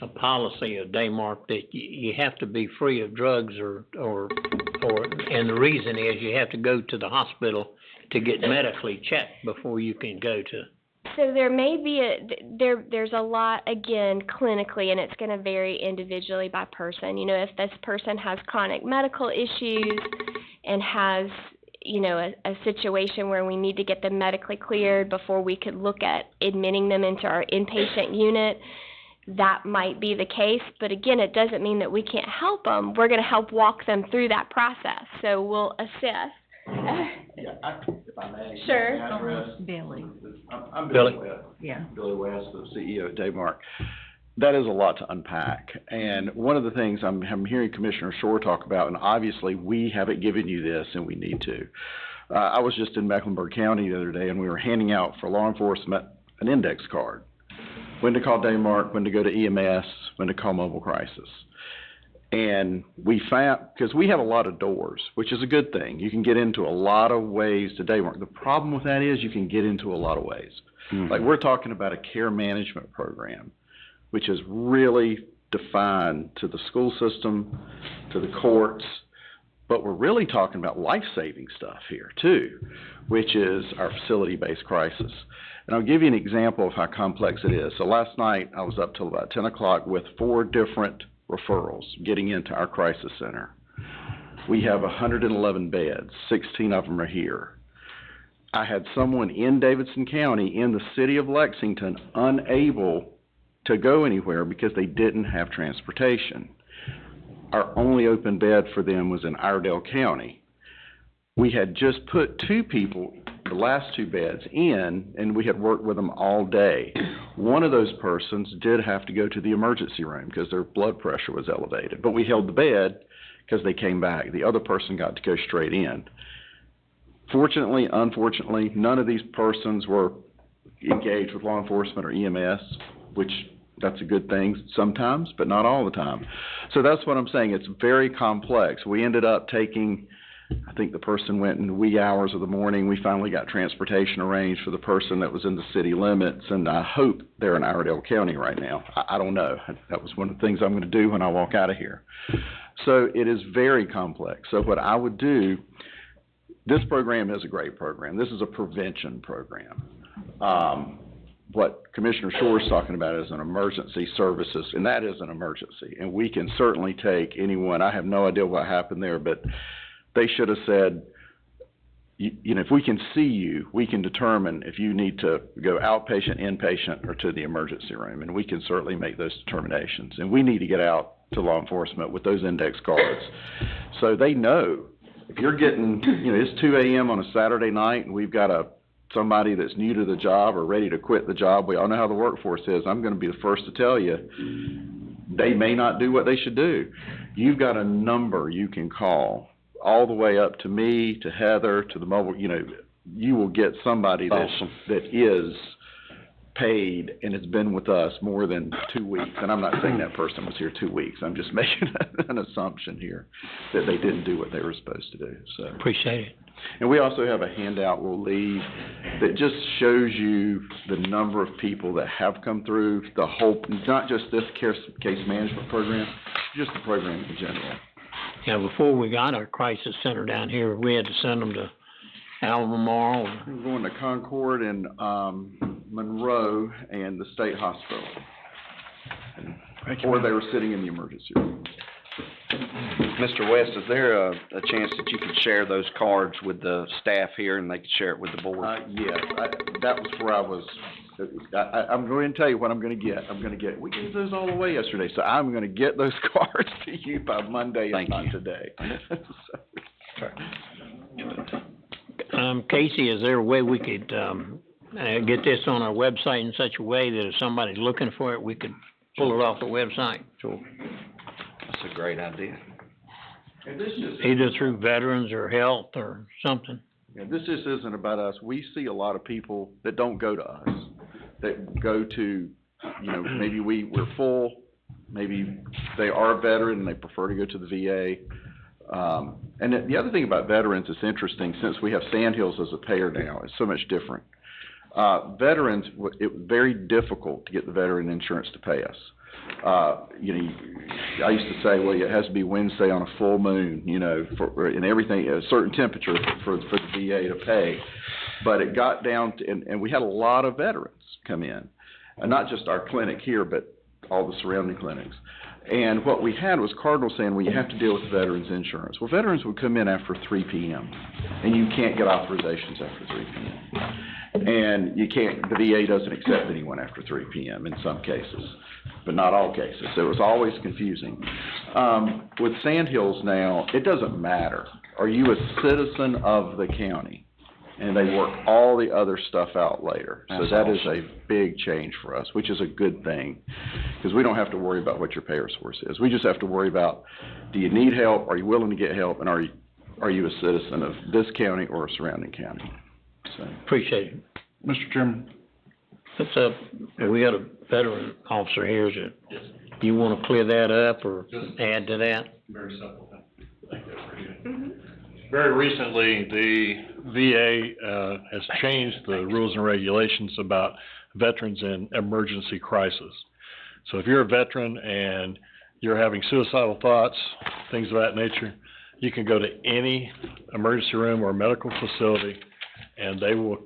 a policy of Daymark that you have to be free of drugs and the reason is you have to go to the hospital to get medically checked before you can go to. So there may be there's a lot, again, clinically, and it's going to vary individually by person. You know, if this person has chronic medical issues and has, you know, a situation where we need to get them medically cleared before we could look at admitting them into our inpatient unit, that might be the case. But again, it doesn't mean that we can't help them. We're going to help walk them through that process. So we'll assist. Yeah, if I may. Sure. Billy. I'm Billy. West. Yeah. Billy West, the CEO of Daymark. That is a lot to unpack. And one of the things I'm hearing Commissioner Shore talk about, and obviously we haven't given you this and we need to. I was just in Mecklenburg County the other day and we were handing out for law enforcement an index card. When to call Daymark, when to go to EMS, when to call mobile crisis. And we found, because we have a lot of doors, which is a good thing. You can get into a lot of ways to Daymark. The problem with that is you can get into a lot of ways. Mm-hmm. Like we're talking about a care management program, which is really defined to the school system, to the courts, but we're really talking about life-saving stuff here too, which is our facility-based crisis. And I'll give you an example of how complex it is. So last night I was up till about 10 o'clock with 4 different referrals getting into our crisis center. We have 111 beds, 16 of them are here. I had someone in Davidson County in the city of Lexington unable to go anywhere because they didn't have transportation. Our only open bed for them was in Iredell County. We had just put 2 people, the last 2 beds in, and we had worked with them all day. One of those persons did have to go to the emergency room because their blood pressure was elevated, but we held the bed because they came back. The other person got to go straight in. Fortunately, unfortunately, none of these persons were engaged with law enforcement or EMS, which that's a good thing sometimes, but not all the time. So that's what I'm saying. It's very complex. We ended up taking, I think the person went in the wee hours of the morning. We finally got transportation arranged for the person that was in the city limits, and I hope they're in Iredell County right now. I don't know. That was one of the things I'm going to do when I walk out of here. So it is very complex. So what I would do, this program is a great program. This is a prevention program. What Commissioner Shore is talking about is an emergency services, and that is an emergency. And we can certainly take anyone. I have no idea what happened there, but they should have said, you know, if we can see you, we can determine if you need to go outpatient, inpatient, or to the emergency room, and we can certainly make those determinations. And we need to get out to law enforcement with those index cards so they know if you're getting, you know, it's 2 a.m. on a Saturday night and we've got somebody that's new to the job or ready to quit the job. We all know how the workforce is. I'm going to be the first to tell you, they may not do what they should do. You've got a number you can call all the way up to me, to Heather, to the mobile, you know, you will get somebody that is paid and has been with us more than 2 weeks. And I'm not saying that person was here 2 weeks. I'm just making an assumption here that they didn't do what they were supposed to do. So Appreciate it. And we also have a handout we'll leave that just shows you the number of people that have come through the whole, not just this case management program, just the program in general. Yeah, before we got our crisis center down here, we had to send them to Albemarle. We were going to Concord and Monroe and the state hospital. Or they were sitting in the emergency room. Mr. West, is there a chance that you could share those cards with the staff here and they could share it with the board? Yes, that was where I was I'm going to tell you what I'm gonna get. We gave those all away yesterday, so I'm gonna get those cards to you by Monday, if not today. Casey, is there a way we could, get this on our website in such a way that if somebody's looking for it, we could pull it off the website? Sure. That's a great idea. Either through veterans or health or something. Yeah, this just isn't about us. We see a lot of people that don't go to us, that go to, maybe we're full, maybe they are a veteran and they prefer to go to the VA. And the other thing about veterans is interesting, since we have Sandhills as a payer now, it's so much different. Veterans, it was very difficult to get the veteran insurance to pay us. I used to say, well, it has to be Wednesday on a full moon, and everything, a certain temperature for the VA to pay. But it got down to, and we had a lot of veterans come in, and not just our clinic here, but all the surrounding clinics. And what we had was Cardinal saying, well, you have to deal with veterans insurance. Well, veterans would come in after 3 p.m., and you can't get authorizations after 3 p.m. And the VA doesn't accept anyone after 3 p.m. in some cases, but not all cases. So it was always confusing. With Sandhills now, it doesn't matter. Are you a citizen of the county? And they work all the other stuff out later. So that is a big change for us, which is a good thing, because we don't have to worry about what your payer source is. We just have to worry about, do you need help? Are you willing to get help? And are you a citizen of this county or a surrounding county? So. Appreciate it. Mr. Chairman? We got a veteran officer here. You want to clear that up or add to that? Very simple. Thank you for you. Very recently, the VA has changed the rules and regulations about veterans in emergency crisis. So if you're a veteran and you're having suicidal thoughts, things of that nature, you can go to any emergency room or medical facility, and they will,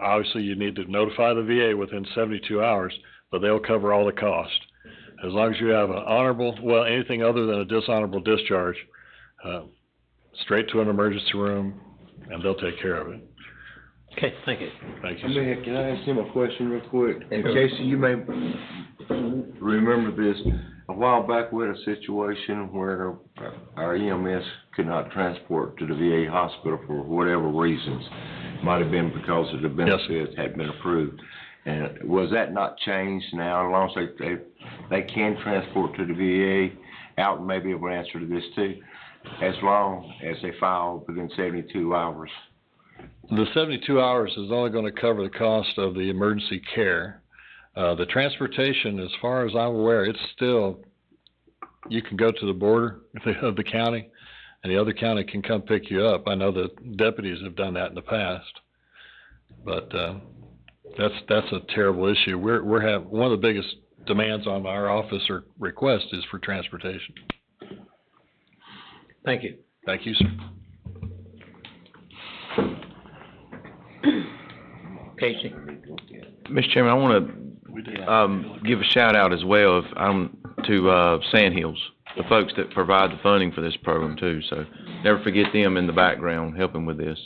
obviously you need to notify the VA within 72 hours, but they'll cover all the cost. As long as you have an honorable, anything other than a dishonorable discharge, straight to an emergency room, and they'll take care of it. Okay, thank you. Thank you, sir. Can I ask him a question real quick? And Casey, you may remember this. A while back, we had a situation where our EMS could not transport to the VA hospital for whatever reasons. Might have been because of the benefits had been approved. And was that not changed now? As long as they can transport to the VA, Alton may be able to answer to this too, as long as they file within 72 hours. The 72 hours is only going to cover the cost of the emergency care. The transportation, as far as I'm aware, it's still, you can go to the border of the county, and the other county can come pick you up. I know that deputies have done that in the past, but that's a terrible issue. We're have one of the biggest demands on our office or request is for transportation. Thank you. Thank you, sir. Casey. Mr. Chairman, I want to give a shout out as well to Sandhills, the folks that provide the funding for this program too. So never forget them in the background helping with this.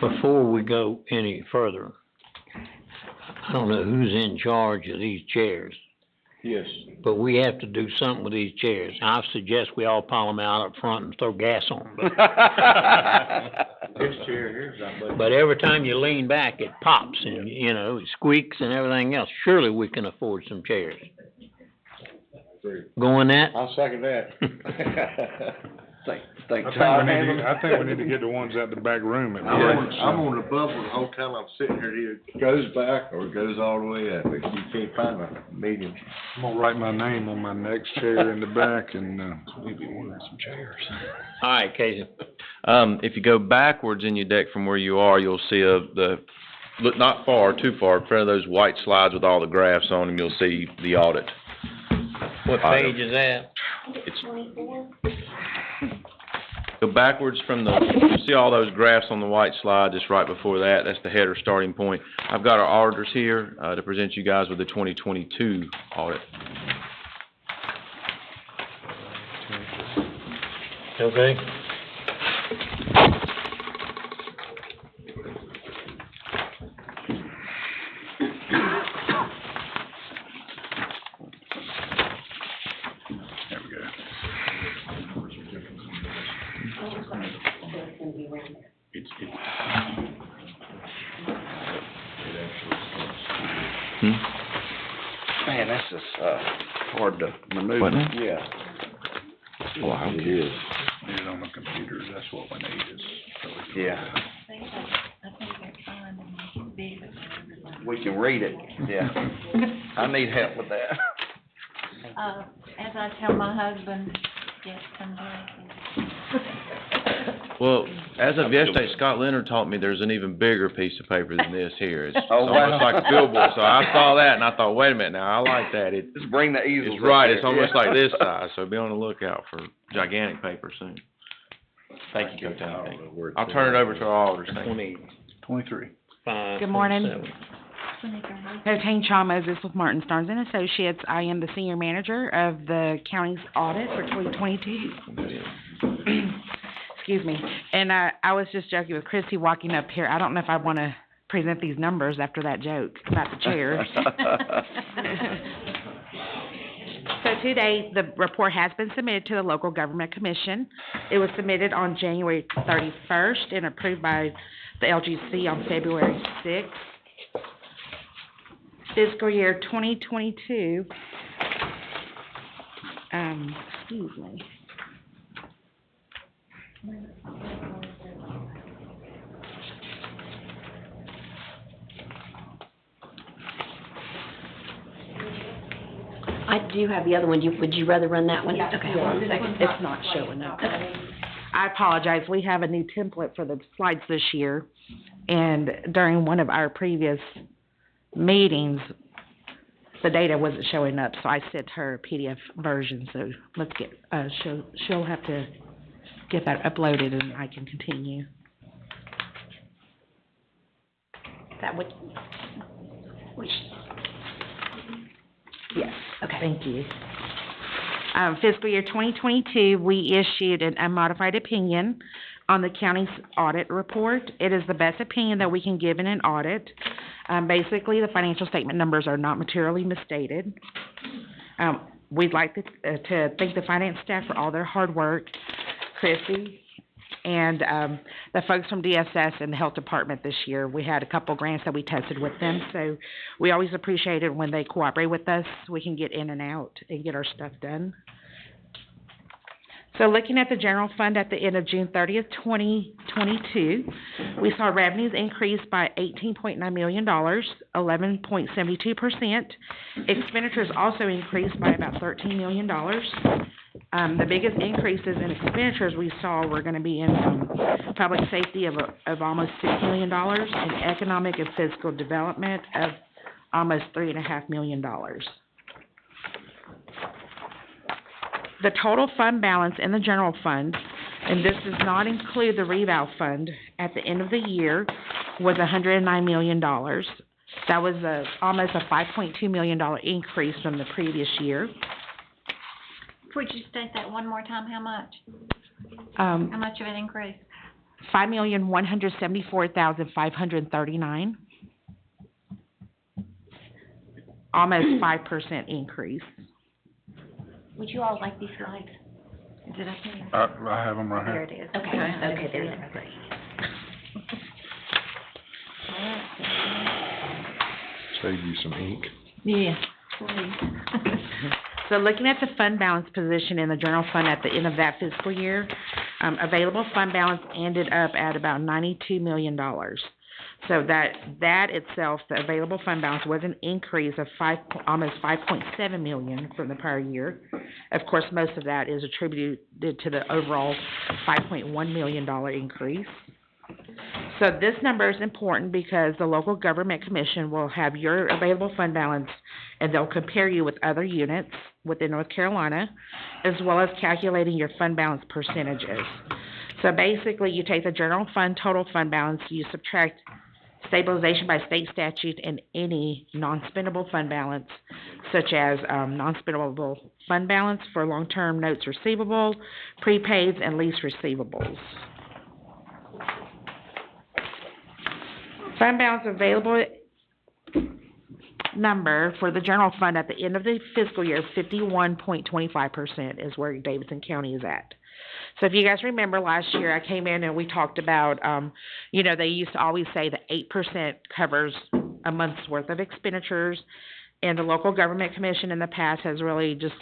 Before we go any further, I don't know who's in charge of these chairs. Yes. But we have to do something with these chairs. I suggest we all pile them out up front and throw gas on them. This chair here's not. But every time you lean back, it pops and, it squeaks and everything else. Surely we can afford some chairs. Go on that? I'll second that. I think we need to get the ones out the back room. I'm on the bubble the whole time I'm sitting here. It goes back or it goes all the way up. But you can't find a medium. I'm gonna write my name on my next chair in the back and maybe order some chairs. All right, Casey. If you go backwards in your deck from where you are, you'll see look not too far, in front of those white slides with all the graphs on them, you'll see the audit. What page is that? It's 24. Go backwards you see all those graphs on the white slide just right before that. That's the header starting point. I've got our auditors here to present you guys with the 2022 audit. Okay. Man, that's just, hard to maneuver. Wasn't it? Yeah. Oh, I It is. Need it on the computer, that's what we need is. Yeah. We can read it, yeah. I need help with that. As I tell my husband, yes, come back. Well, as of yesterday, Scott Leonard taught me there's an even bigger piece of paper than this here. It's Oh, wow. almost like a billboard. So I saw that and I thought, wait a minute now, I like that. Just bring the easels It's up right, there, it's almost yeah. like this size, so be on the lookout for gigantic paper soon. Thank you, Coach I don't Anthony. know where it's I'll turn it over to our auditors. Thank you. 23. 25, Good morning. 27. Coach Shaw Moses with Martin Starnes and Associates. I am the senior manager of the county's audit for 2022. Excuse me. And I was just joking with Christy walking up here. I don't know if I want to present these numbers after that joke about the chairs. So today, the report has been submitted to the Local Government Commission. It was submitted on January 31st and approved by the LGC on February 6th. Fiscal year 2022, excuse me. I do have the other one. Would you rather run that one? Yeah. Okay, hold on a second. It's not showing up. I apologize. We have a new template for the slides this year, and during one of our previous meetings, the data wasn't showing up, so I sent her a PDF version. So let's get, she'll have to get that uploaded, and I can continue. That would, which, Yes. okay. Thank you. Fiscal year 2022, we issued an unmodified opinion on the county's audit report. It is the best opinion that we can give in an audit. Basically, the financial statement numbers are not materially misstated. We'd like to thank the finance staff for all their hard work, Chrissy, and the folks from DSS and the health department this year. We had a couple grants that we tested with them, so we always appreciate it when they cooperate with us. We can get in and out and get our stuff done. So looking at the general fund at the end of June 30th, 2022, we saw revenues increase by $18.9 million, 11.72%. Expenditures also increased by about $13 million. The biggest increases in expenditures we saw were going to be in public safety of almost $6 million and economic and physical development of almost $3.5 million. The total fund balance in the general fund, and this does not include the reval fund, at the end of the year was $109 million. That was almost a $5.2 million increase from the previous year. Would you state that one more time, how much? How much of an increase? $5,174,539. Almost 5% increase. Would you all like these slides? Is it up here? I have them right There here. it is. Okay, okay, there it is. Great. Save you some ink. Yeah, please. So looking at the fund balance position in the general fund at the end of that fiscal year, available fund balance ended up at about $92 million. So that itself, the available fund balance, was an increase of almost $5.7 million from the prior year. Of course, most of that is attributed to the overall $5.1 million increase. So this number is important because the Local Government Commission will have your available fund balance, and they'll compare you with other units within North Carolina, as well as calculating your fund balance percentages. So basically, you take the general fund total fund balance, you subtract stabilization by state statute and any non-spendable fund balance, such as non-spendable fund balance for long-term notes receivable, prepaids, and lease receivables. Fund balance available number for the general fund at the end of the fiscal year, 51.25% is where Davidson County is at. So if you guys remember last year, I came in and we talked about, they used to always say that 8% covers a month's worth of expenditures. And the local government commission in the past has really just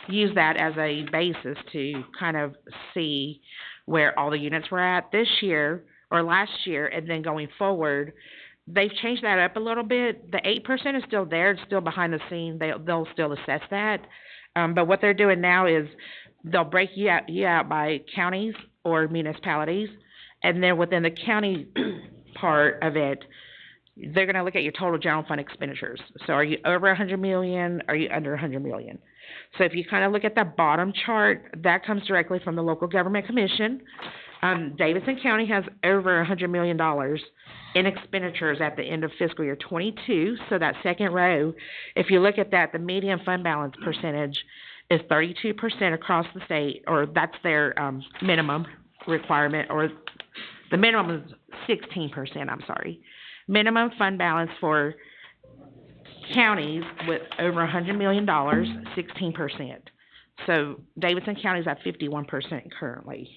used that as a basis to kind of see where all the units were at this year or last year, and then going forward, they've changed that up a little bit. The 8% is still there, it's still behind the scene. They'll still assess that. But what they're doing now is they'll break you out by counties or municipalities, and then within the county part of it, they're gonna look at your total general fund expenditures. So are you over 100 million? Are you under 100 million? So if you kind of look at the bottom chart, that comes directly from the local government commission. Davidson County has over $100 million in expenditures at the end of fiscal year 22. So that second row, if you look at that, the median fund balance percentage is 32% across the state, or that's their minimum requirement, or the minimum is 16%, I'm sorry. Minimum fund balance for counties with over $100 million, 16%. So Davidson County's at 51% currently.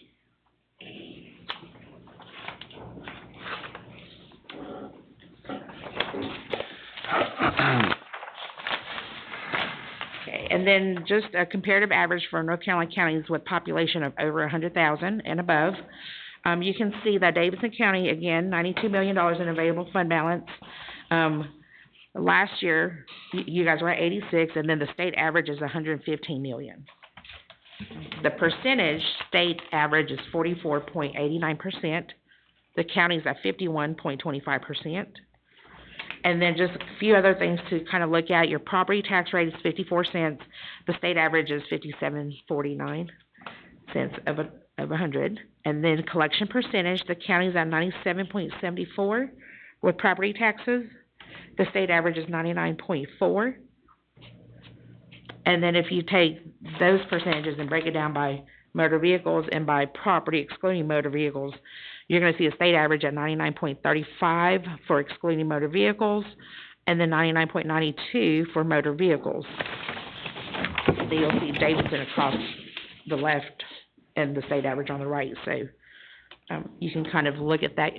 Okay, and then just a comparative average for North Carolina counties with population of over 100,000 and above. You can see that Davidson County, again, $92 million in available fund balance. Last year, you guys were at 86, and then the state average is 115 million. The percentage, state average is 44.89%. The county's at 51.25%. And then just a few other things to kind of look at. Your property tax rate is 54 cents. The state average is 57.49 cents of 100. And then collection percentage, the county's at 97.74 with property taxes. The state average is 99.4. And then if you take those percentages and break it down by motor vehicles and by property excluding motor vehicles, you're going to see a state average at 99.35 for excluding motor vehicles, and then 99.92 for motor vehicles. So you'll see Davidson across the left and the state average on the right. So you can kind of look at that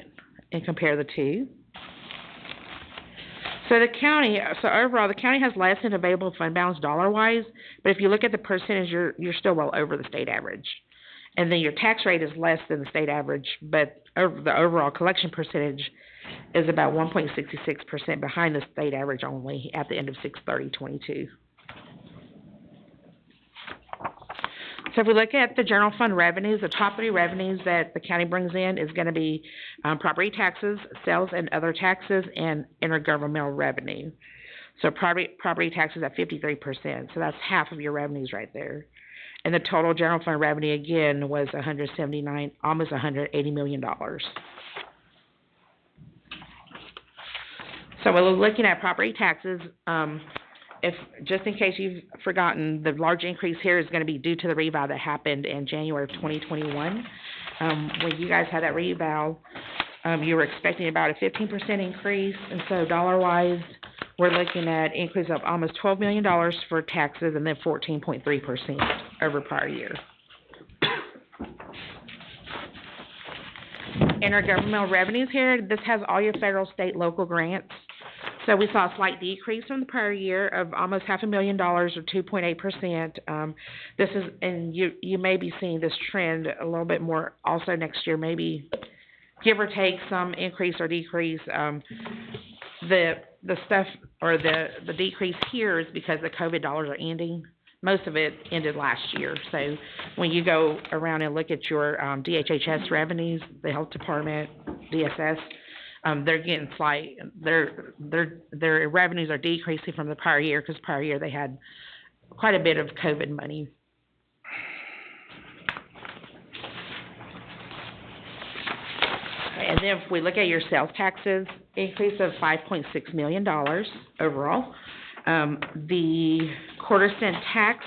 and compare the two. So overall, the county has less in available fund balance dollar-wise, but if you look at the percentage, you're still well over the state average. And then your tax rate is less than the state average, but the overall collection percentage is about 1.66% behind the state average only at the end of 6/30/22. So if we look at the general fund revenues, the top three revenues that the county brings in is going to be property taxes, sales and other taxes, and intergovernmental revenue. So property taxes at 53%, so that's half of your revenues right there. And the total general fund revenue, again, was almost $180 million. So we're looking at property taxes. If, just in case you've forgotten, the large increase here is going to be due to the revow that happened in January of 2021. When you guys had that revow, you were expecting about a 15% increase, and so dollar-wise, we're looking at increase of almost $12 million for taxes, and then 14.3% over prior year. Intergovernmental revenues here, this has all your federal, state, local grants. So we saw a slight decrease from the prior year of almost $500,000 or 2.8%. This is, and you may be seeing this trend a little bit more also next year, maybe give or take some increase or decrease. The stuff or the decrease here is because the COVID dollars are ending. Most of it ended last year. So when you go around and look at your DHHS revenues, the health department, DSS, they're getting slight. Their revenues are decreasing from the prior year because prior year they had quite a bit of COVID money. And then if we look at your sales taxes, increase of $5.6 million overall. The quarter cent tax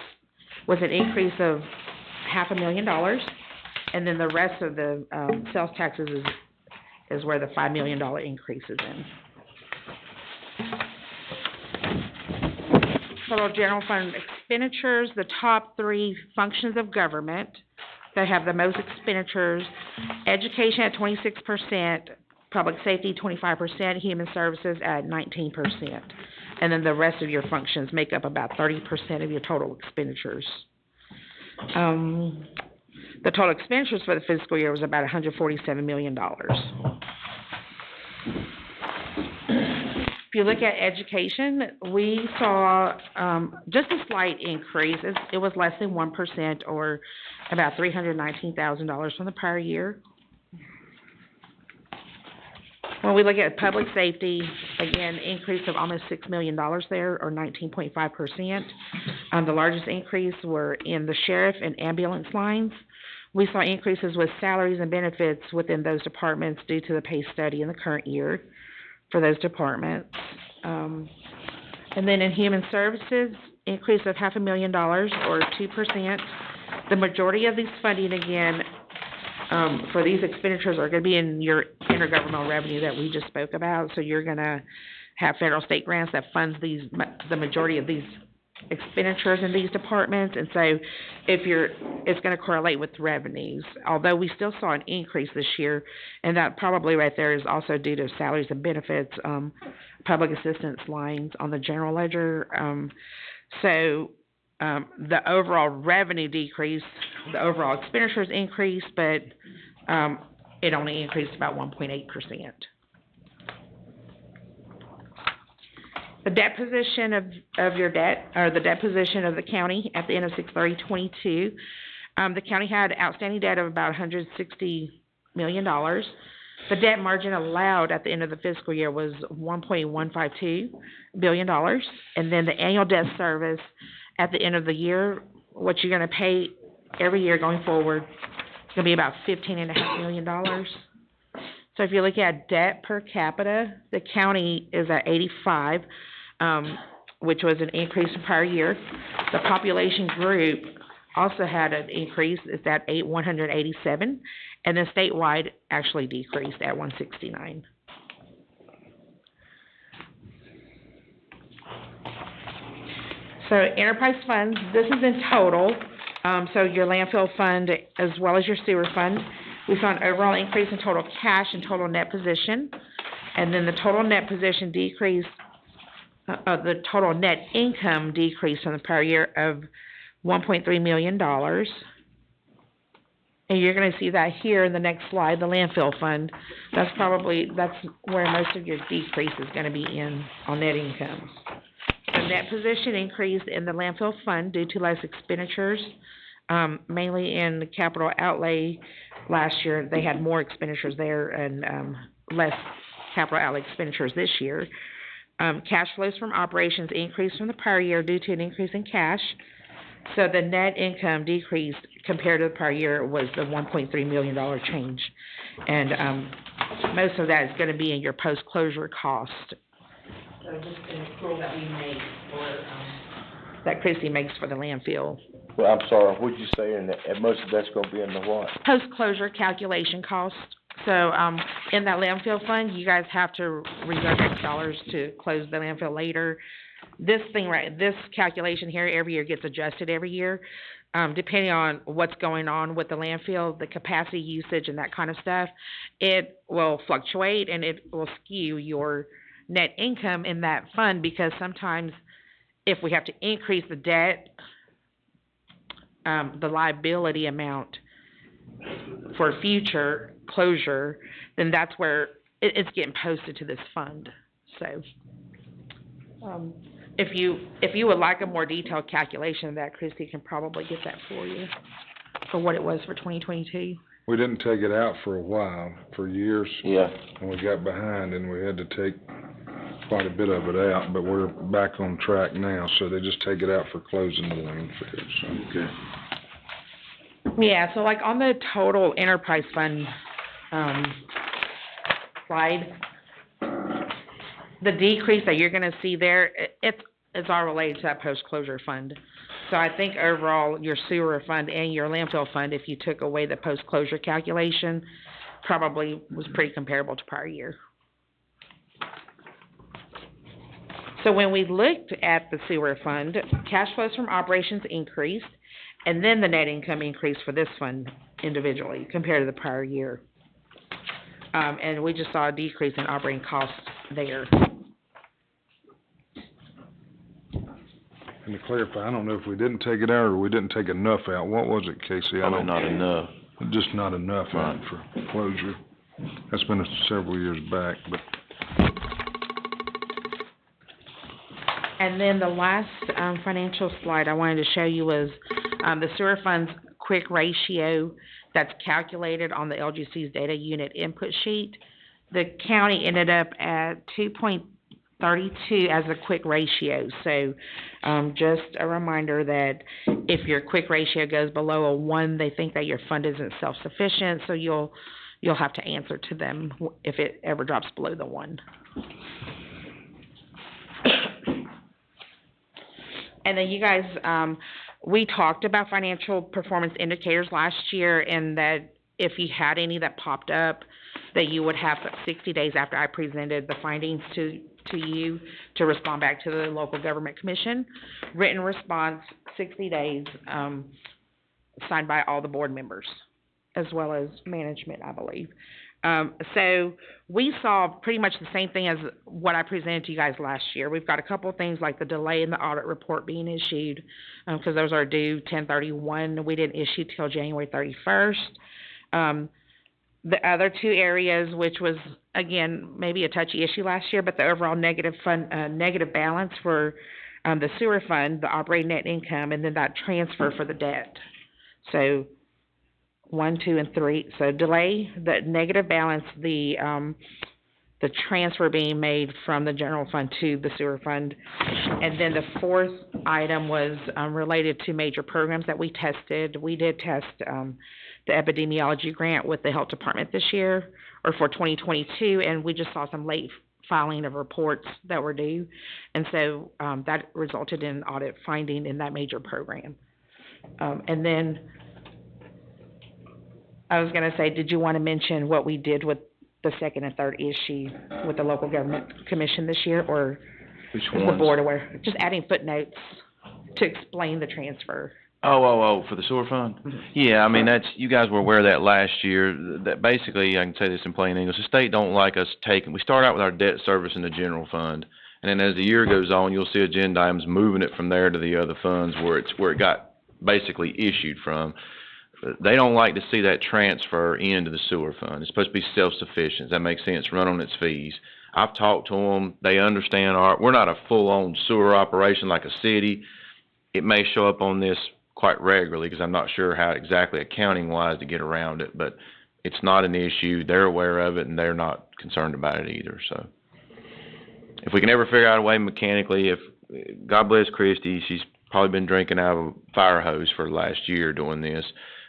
was an increase of $500,000, and then the rest of the sales taxes is where the $5 million increase is in. Total general fund expenditures, the top three functions of government They have the most expenditures. Education at 26%, public safety 25%, human services at 19%. And then the rest of your functions make up about 30% of your total expenditures. The total expenditures for the fiscal year was about $147 million. If you look at education, we saw just a slight increase. It was less than 1%, or about $319,000 from the prior year. When we look at public safety, again, increase of almost $6 million there, or 19.5%. The largest increase were in the sheriff and ambulance lines. We saw increases with salaries and benefits within those departments due to the pay study in the current year for those departments. And then in human services, increase of $500,000 or 2%. The majority of these funding, again, for these expenditures are gonna be in your intergovernmental revenue that we just spoke about. So you're gonna have federal state grants that funds the majority of these expenditures in these departments. And so it's gonna correlate with revenues. Although we still saw an increase this year, and that probably right there is also due to salaries and benefits, public assistance lines on the general ledger. The overall revenue decreased, the overall expenditures increased, but it only increased about 1.8%. The debt position of your debt, or the debt position of the county at the end of 6/30/22, the county had outstanding debt of about $160 million. The debt margin allowed at the end of the fiscal year was $1.152 billion. And then the annual debt service at the end of the year, what you're gonna pay every year going forward, is gonna be about $15.5 million. So if you look at debt per capita, the county is at 85, which was an increase from prior year. The population group also had an increase. It's at 187, and then statewide actually decreased at 169. So enterprise funds, this is in total. So your landfill fund as well as your sewer fund. We saw an overall increase in total cash and total net position. And then the total net position decreased, the total net income decreased from the prior year of $1.3 million. And you're gonna see that here in the next slide, the landfill fund. That's where most of your decrease is gonna be on net income. The net position increased in the landfill fund due to less expenditures, mainly in the capital outlay. Last year, they had more expenditures there and less capital outlay expenditures this year. Cash flows from operations increased from the prior year due to an increase in cash. So the net income decreased compared to the prior year was the $1.3 million change. And most of that is gonna be in your post-closure cost. So just an accrual that we make for, that Christie makes for the landfill. Well, I'm sorry, what'd you say, and most of that's gonna be in the what? Post-closure Calculation cost. So, in that landfill fund, you guys have to reserve X dollars to close the landfill later. This calculation here every year gets adjusted every year, depending on what's going on with the landfill, the capacity usage and that kind of stuff. It will fluctuate and it will skew your net income in that fund, because sometimes if we have to increase the debt, the liability amount for future closure, then that's where it's getting posted to this fund. So, if you would like a more detailed calculation of that, Christie can probably get that for you, for what it was for 2022. We didn't take it out for a while, for years. Yeah. And we got behind and we had to take quite a bit of it out, but we're back on track now, so they just take it out for closing the landfill, so. Okay. Yeah, so like on the total enterprise fund, slide, the decrease that you're gonna see there, it's all related to that post-closure fund. So I think overall, your sewer fund and your landfill fund, if you took away the post-closure calculation, probably was pretty comparable to prior year. So when we looked at the sewer fund, cash flows from operations increased, And then the net income increased for this fund individually compared to the prior year. And we just saw a decrease in operating costs there. And to clarify, I don't know if we didn't take it out or we didn't take enough out. What was it, Casey? Probably not enough. Just not enough out for closure. That's been several years back, but. And then the last, financial slide I wanted to show you was, the sewer fund's quick ratio that's calculated on the LGC's data unit input sheet. The county ended up at 2.32 as a quick ratio. So, just a reminder that if your quick ratio goes below a 1, they think that your fund isn't self-sufficient, so you'll have to answer to them if it ever drops below the 1. And then you guys, we talked about financial performance indicators last year, and that if you had any that popped up, that you would have 60 days after I presented the findings to you to respond back to the local government commission. Written response, 60 days, signed by all the board members, as well as management, I believe. So we saw pretty much the same thing as what I presented to you guys last year. We've got a couple of things like the delay in the audit report being issued, because those are due 10/31. We didn't issue till January 31st. The other two areas, which was, again, maybe a touchy issue last year, but the overall negative balance for the sewer fund, the operating net income, and then that transfer for the debt. So 1, 2, and 3. So delay, the negative balance, the transfer being made from the general fund to the sewer fund. And then the fourth item was related to major programs that we tested. We did test the epidemiology grant with the health department this year, or for 2022, and we just saw some late filing of reports that were due. And so that resulted in audit finding in that major program. And then I was going to say, did you want to mention what we did with the second and third issue with the local government commission this year, or Which is the ones? board aware? Just adding footnotes to explain the transfer. For the sewer fund? Yeah, I mean, you guys were aware of that last year, that basically, I can say this in plain English, the state don't like us we start out with our debt service in the general fund, and then as the year goes on, you'll see agenda items moving it from there to the other funds where it got basically issued from. They don't like to see that transfer into the sewer fund. It's supposed to be self-sufficient. Does that make sense? Run on its fees. I've talked to them. They understand we're not a full-on sewer operation like a city. It may show up on this quite regularly because I'm not sure how exactly accounting-wise to get around it, but it's not an issue. They're aware of it, and they're not concerned about it either. So if we can ever figure out a way mechanically, God bless Christy, she's probably been drinking out of a fire hose for the last year doing this.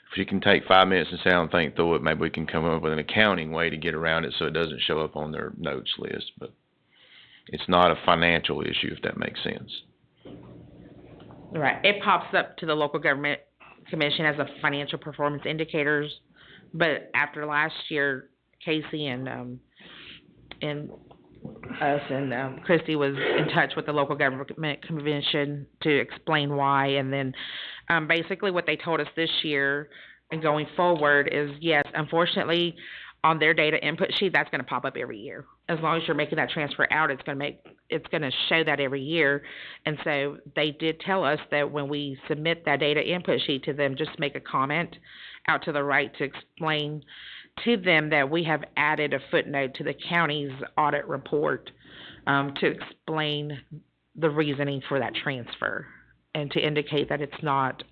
If she can take 5 minutes and sit down and think through it, maybe we can come up with an accounting way to get around it so it doesn't show up on their notes list. But it's not a financial issue, if that makes sense. Right. It pops up to the local government commission as a financial performance indicators, but after last year, Casey and us and Christy was in touch with the local government commission to explain why, and then basically what they told us this year and going forward is, yes, unfortunately, on their data input sheet, that's going to pop up every year. As long as you're making that transfer out, it's going to show that every year. And so they did tell us that when we submit that data input sheet to them, just make a comment out to the right to explain to them that we have added a footnote to the county's audit report to explain the reasoning for that transfer and to indicate that it's not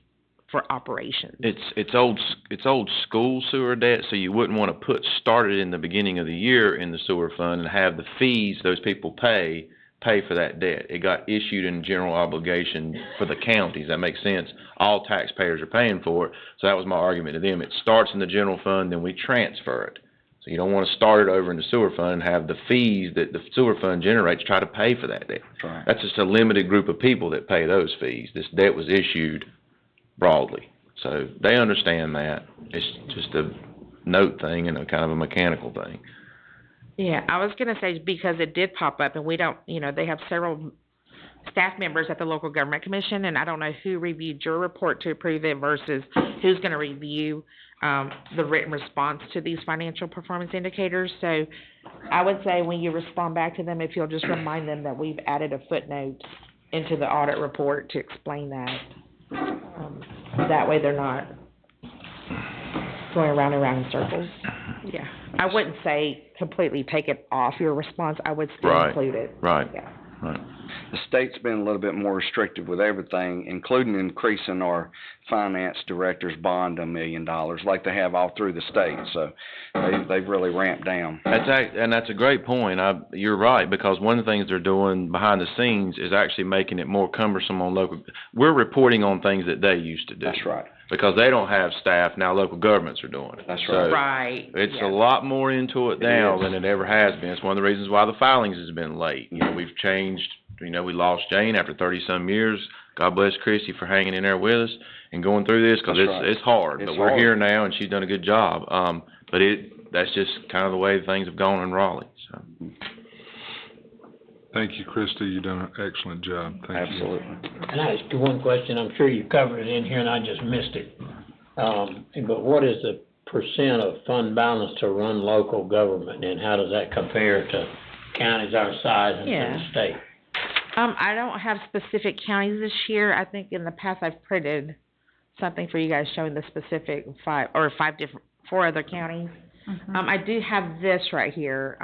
for operations. It's old school sewer debt, so you wouldn't want to start it in the beginning of the year in the sewer fund and have the fees those people pay for that debt. It got issued in general obligation for the counties. That makes sense. All taxpayers are paying for it. So that was my argument to them. It starts in the general fund, then we transfer it. So you don't want to start it over in the sewer fund and have the fees that the sewer fund generates try to pay for that debt. Right. That's just a limited group of people that pay those fees. This debt was issued broadly. So they understand that. It's just a note thing and a kind of a mechanical thing. Yeah, I was going to say because it did pop up and we don't, they have several staff members at the local government commission, and I don't know who reviewed your report to approve it versus who's gonna review, the written response to these financial performance indicators. So I would say when you respond back to them, if you'll just remind them that we've added a footnote into the audit report to explain that. That way they're not going around and around in circles. Yeah, I wouldn't say completely take it off your response, I would still Right. include it. Right. Yeah. Right. The state's been a little bit more restrictive with everything, including increasing our finance director's bond $1 million, like they have all through the state, so they've really ramped down. That's a great point. You're right, because one of the things they're doing behind the scenes is actually making it more cumbersome on local. We're reporting on things that they used to do. That's right. Because they don't have staff, now local governments are doing it. That's So right. Right. it's yeah. a lot more into it now is. than it ever has been. It's one of the reasons why the filings has been late. You know, we've changed, we lost Jane after 30-some years. God bless Chrissy for hanging in there with us and going through this, because That's right. it's hard. It's But we're hard. here now, and she's done a good job. But that's just kind of the way things have gone in Raleigh, so. Thank you, Christie, you've done an excellent job. Thank you. Absolutely. And I ask you one question, I'm sure you covered it in here and I just missed it. But what is the percent of fund balance to run local government, and how does that compare to counties our size and to Yeah. the state? I don't have specific counties this year. I think in the past I've printed something for you guys showing the specific four other counties. Mhm. I do have this right here.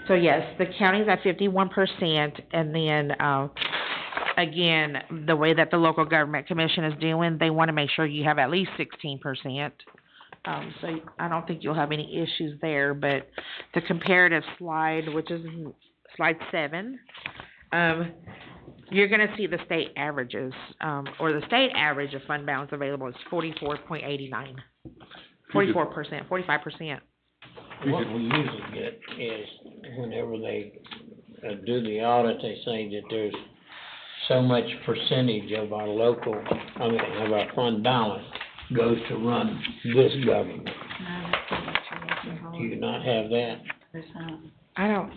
So yes, the county's at 51%, and then, again, the way that the local government commission is doing, they wanna make sure you have at least 16%. So I don't think you'll have any issues there, but the comparative slide, which is slide 7, you're gonna see the state averages, or the state average of fund balance available is 44.89. 44%, 45%. What we usually get is whenever they do the audit, they say that there's so much percentage of our of our fund balance goes to run this government. Do you not have that? I don't,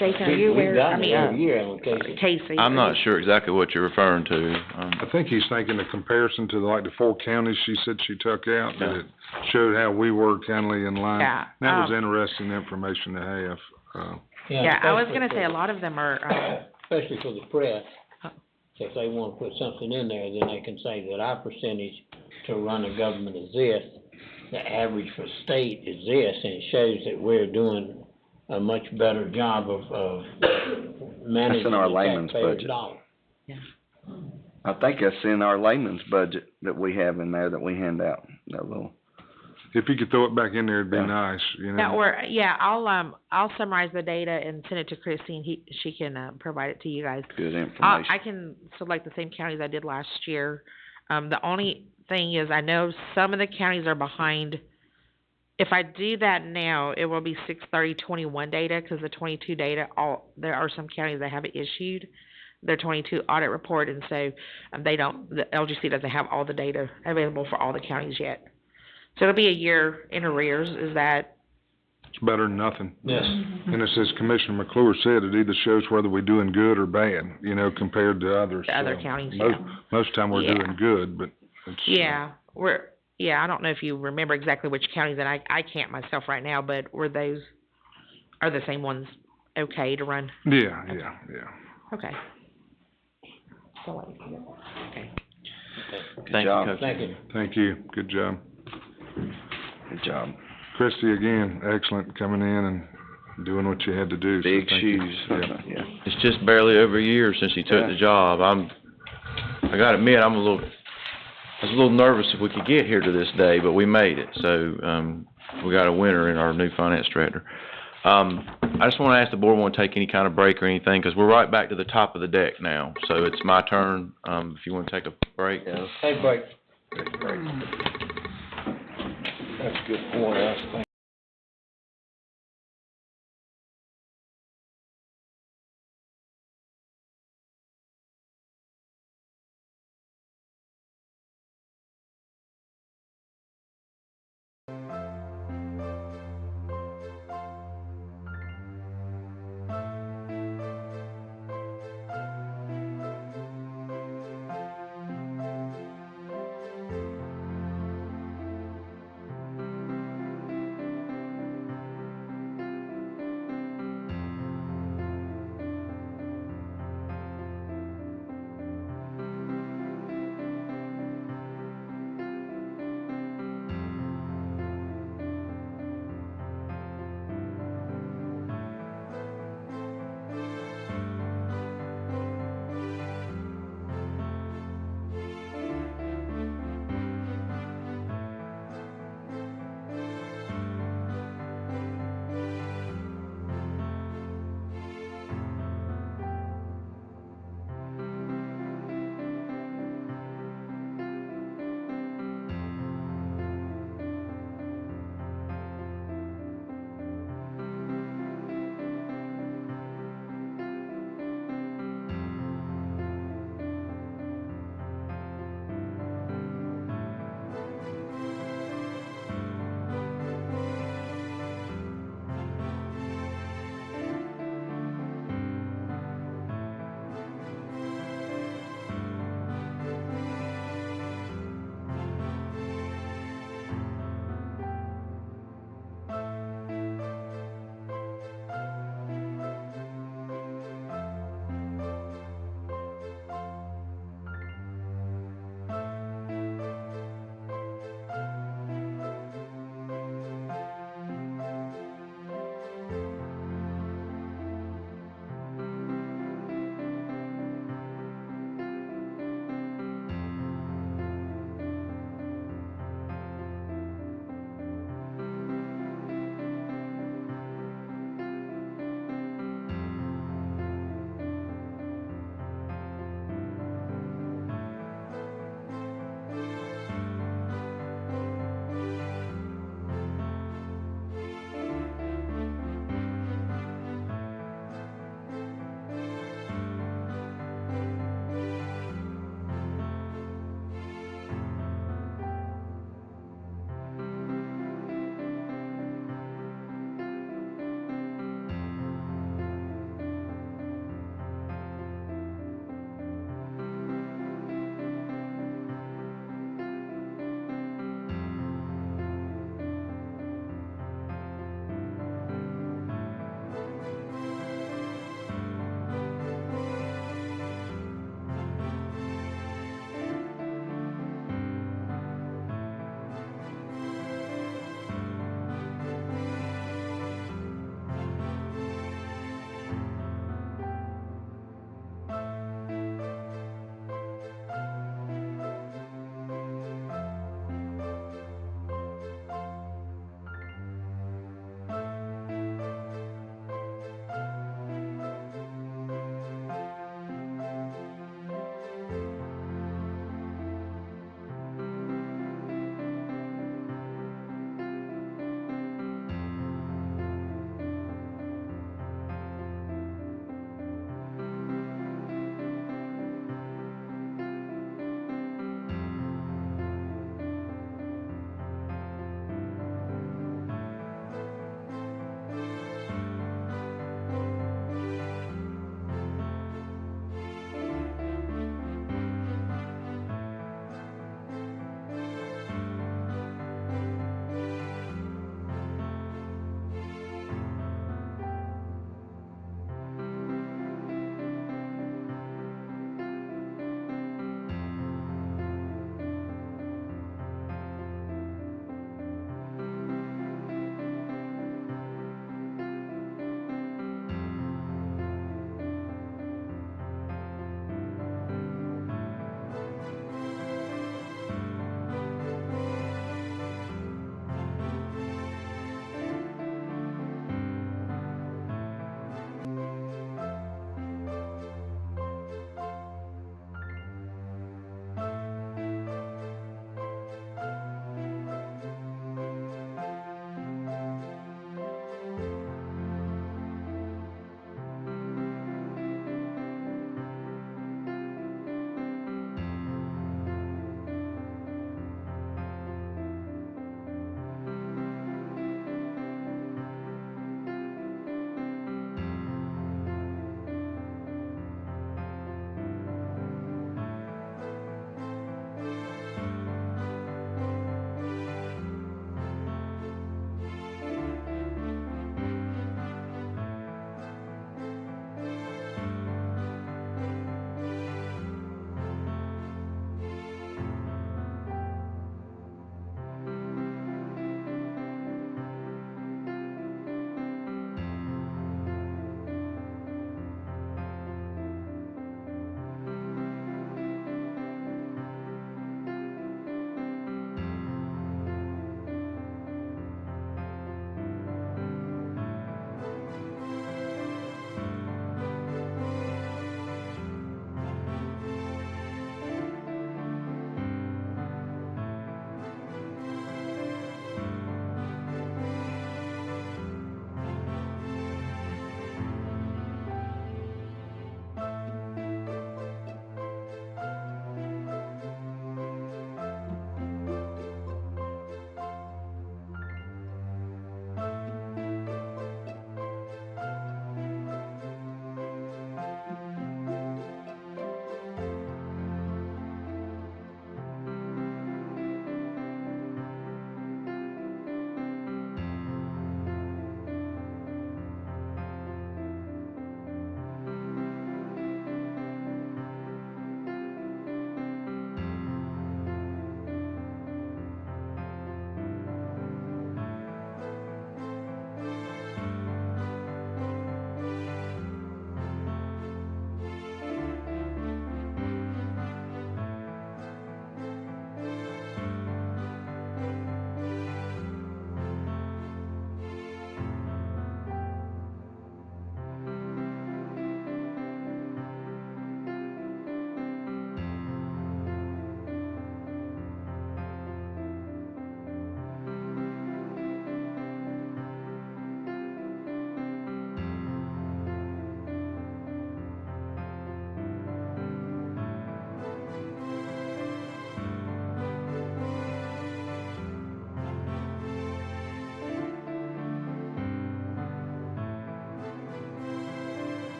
Jason, are you aware? We've gotten I mean, it every year, haven't we, Casey? Casey. I'm not sure exactly what you're referring to. I think he's thinking the comparison to the 4 counties she said she took out, that it showed how we were kinda in line. Yeah, That was interesting information to have. Yeah, I was especially gonna say a for- lot of them are, Especially for the press, if they wanna put something in there, then they can say that our percentage to run a government is this, the average for state is this, and it shows that we're doing a much better job of managing That's in our the layman's taxpayers' budget. dollar. I think that's in our layman's budget that we have in there that we hand out, that little. If you could throw it back in there, it'd be Yeah. nice, yeah, or, yeah, I'll summarize the data and send it to Christine, she can, provide it to you guys. Good information. I can select the same counties I did last year. The only thing is, I know some of the counties are behind. If I do that now, it will be 6/30/21 data, cause the 22 data, there are some counties that haven't issued their 22 audit report, and so, the LGC doesn't have all the data available for all the counties yet. So it'll be a year in arrears, is that? It's better than nothing. Yes. And as Commissioner McClure said, it either shows whether we're doing good or bad, compared to others. The other So counties, most, yeah. most of the time we're Yeah. doing good, but it's. Yeah, I don't know if you remember exactly which counties, and I can't myself right now, but are the same ones okay to run? Yeah. Okay. Okay. Thank you, job. Coach. Thank you. Thank you, good job. Good job. Christie, again, excellent coming in and doing what you had to do. So Big thank you. shoes. Yeah. Yeah. It's just barely over a year since he took Yeah. the job. I gotta admit, I was a little nervous if we could get here to this day, but we made it. So, we got a winner in our new finance director. I just wanna ask the board, wanna take any kind of break or anything, cause we're right back to the top of the deck now. So it's my turn, if you wanna take a break. Yeah. Hey, break. Break. That's a good point, I think.